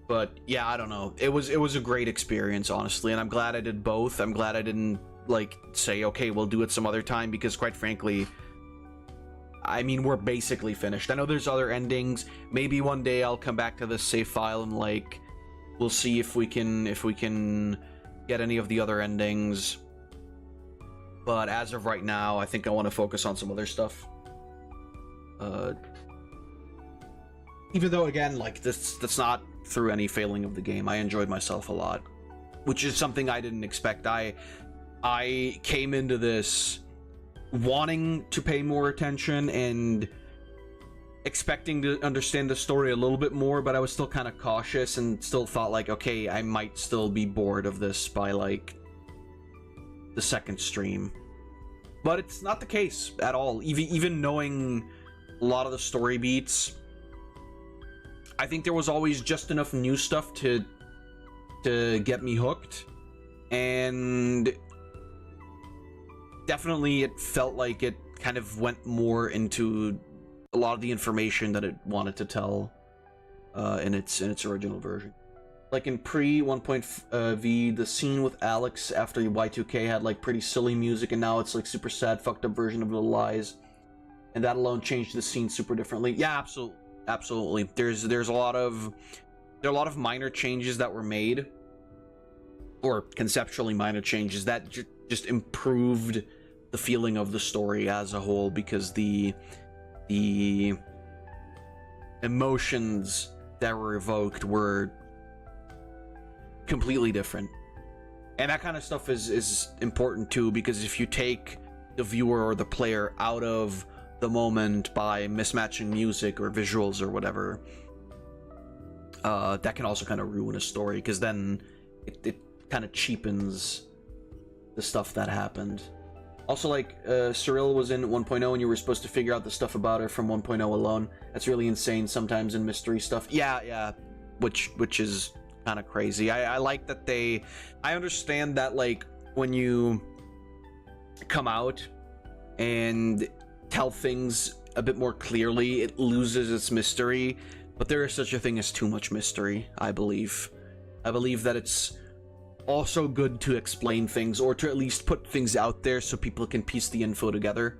But yeah, I don't know. It was a great experience, honestly, and I'm glad I did both. I'm glad I didn't like say, okay, we'll do it some other time, because quite frankly, I mean, we're basically finished. I know there's other endings. Maybe one day I'll come back to this save file and like we'll see if we can get any of the other endings. But as of right now, I think I want to focus on some other stuff. Even though, again, like that's not through any failing of the game. I enjoyed myself a lot, which is something I didn't expect. I came into this wanting to pay more attention and expecting to understand the story a little bit more, but I was still kind of cautious and still thought like, okay, I might still be bored of this by like the second stream. But it's not the case at all. Even knowing a lot of the story beats, I think there was always just enough new stuff to get me hooked, and definitely it felt like it kind of went more into a lot of the information that it wanted to tell in its original version. Like in pre 1.V, the scene with Alex after Y2K had like pretty silly music, and now it's like super sad, fucked up version of Little Lies, and that alone changed the scene super differently. Yeah, absolutely. There's a lot of minor changes that were made, or conceptually minor changes that just improved the feeling of the story as a whole, because the emotions that were evoked were completely different. And that kind of stuff is important too, because if you take the viewer or the player out of the moment by mismatching music or visuals or whatever, that can also kind of ruin a story, because then it kind of cheapens the stuff that happened. Also, like, Cyril was in 1.0 and you were supposed to figure out the stuff about her from 1.0 alone. That's really insane sometimes in mystery stuff. Yeah, which is kind of crazy. I like that I understand that, like, when you come out and tell things a bit more clearly, it loses its mystery, but there is such a thing as too much mystery, I believe. I believe that it's also good to explain things, or to at least put things out there so people can piece the info together.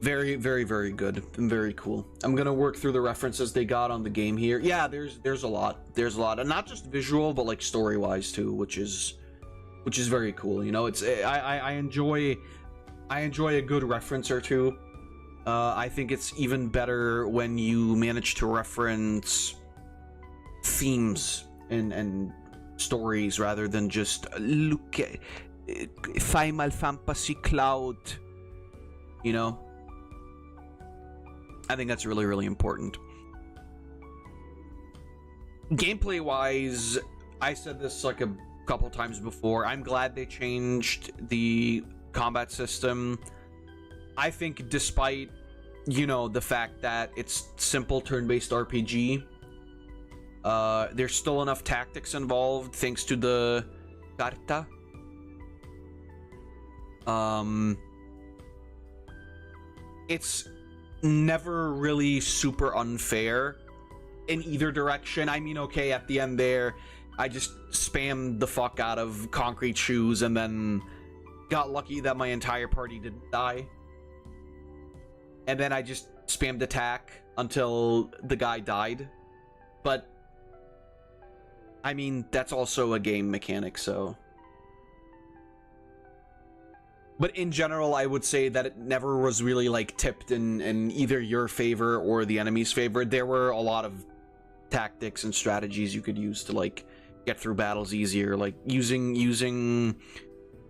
Very, very, very good and very cool. I'm gonna work through the references they got on the game here. Yeah, there's a lot, and not just visual, but like story-wise too, which is very cool. You know, it's I enjoy a good reference or two. I think it's even better when you manage to reference themes and stories rather than just look at Final Fantasy Cloud. You know, I think that's really, really important. Gameplay wise, I said this like a couple times before, I'm glad they changed the combat system. I think despite, you know, the fact that it's simple turn-based RPG, there's still enough tactics involved thanks to the carta. It's never really super unfair in either direction. I mean, okay, at the end there, I just spammed the fuck out of concrete shoes and then got lucky that my entire party didn't die. And then I just spammed attack until the guy died. But, I mean, that's also a game mechanic, so... But in general, I would say that it never was really, like, tipped in either your favor or the enemy's favor. There were a lot of tactics and strategies you could use to, like, get through battles easier. Like, using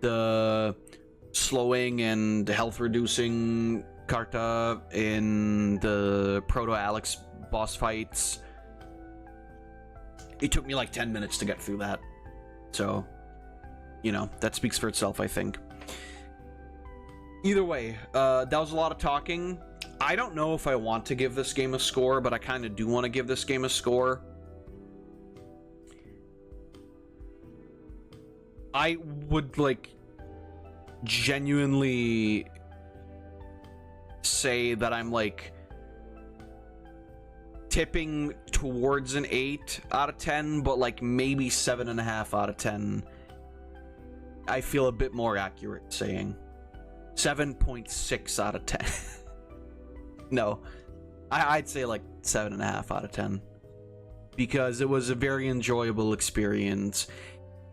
the slowing and health-reducing Karta in the Proto-Alex boss fights. It took me, like, 10 minutes to get through that. So, you know, that speaks for itself, I think. Either way, that was a lot of talking. I don't know if I want to give this game a score, but I kind of do want to give this game a score. I would, like, genuinely say that I'm, like, tipping towards an 8 out of 10, but, like, maybe 7.5 out of 10. I feel a bit more accurate saying. 7.6 out of 10. No, I'd say like 7.5 out of 10. Because it was a very enjoyable experience.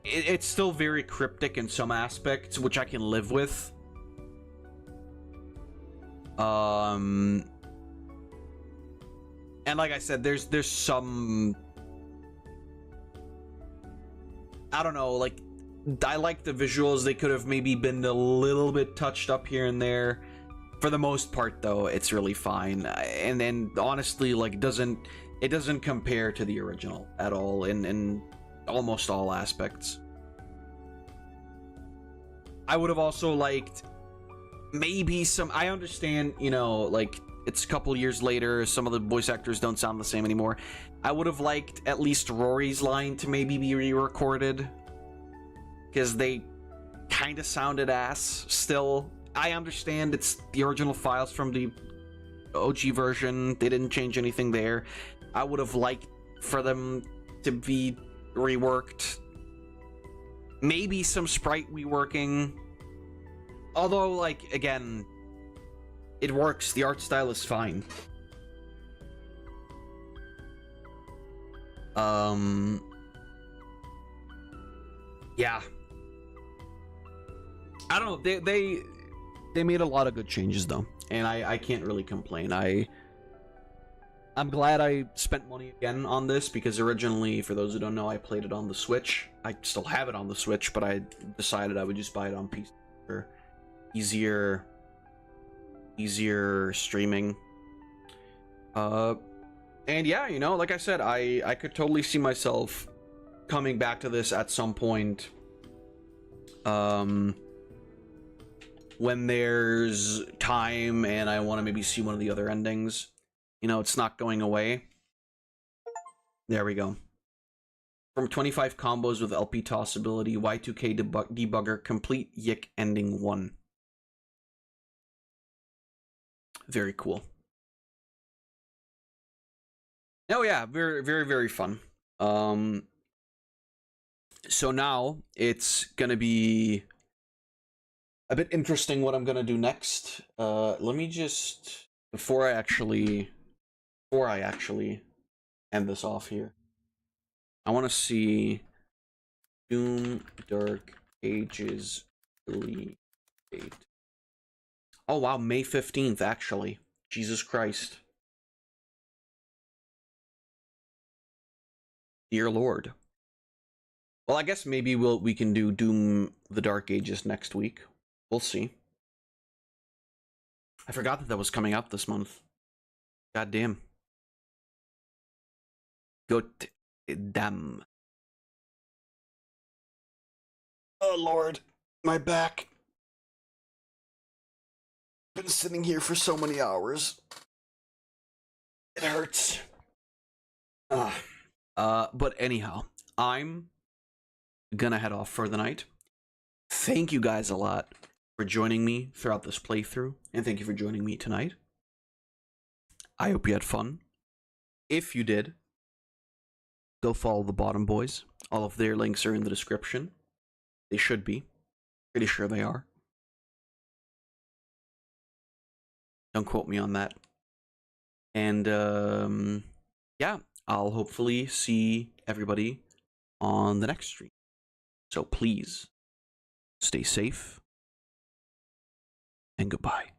It's still very cryptic in some aspects, which I can live with. And like I said, there's some... I don't know, like... I like the visuals. They could have maybe been a little bit touched up here and there. For the most part, though, it's really fine. And then, honestly, like, it doesn't compare to the original at all in almost all aspects. I would have also liked maybe some... I understand, you know, like, it's a couple years later, some of the voice actors don't sound the same anymore. I would have liked at least Rory's line to maybe be re-recorded. Because they kind of sounded ass still. I understand it's the original files from the OG version. They didn't change anything there. I would have liked for them to be reworked. Maybe some sprite reworking. Although, like, again, it works. The art style is fine. Yeah. I don't know, they made a lot of good changes though, and I can't really complain. I'm glad I spent money again on this, because originally, for those who don't know, I played it on the Switch. I still have it on the Switch, but I decided I would just buy it on PC for easier streaming. And yeah, you know, like I said, I could totally see myself coming back to this at some point. When there's time and I want to maybe see one of the other endings. You know, it's not going away. There we go. From 25 combos with LP toss ability, Y2K debugger, complete YIIK ending 1. Very cool. Oh yeah, very, very, very fun. So now it's gonna be a bit interesting what I'm gonna do next. Let me just, before I actually end this off here, I want to see Doom Dark Ages release date. Oh wow, May 15th actually. Jesus Christ. Dear Lord. Well, I guess maybe we can do Doom the Dark Ages next week. We'll see. I forgot that was coming out this month. God damn. God damn. Oh Lord, my back. Been sitting here for so many hours. It hurts. But anyhow, I'm gonna head off for the night. Thank you guys a lot for joining me throughout this playthrough, and thank you for joining me tonight. I hope you had fun. If you did, go follow the Bottom Boys All of their links are in the description. They should be. Pretty sure they are. Don't quote me on that. And yeah, I'll hopefully see everybody on the next stream. So please stay safe and goodbye.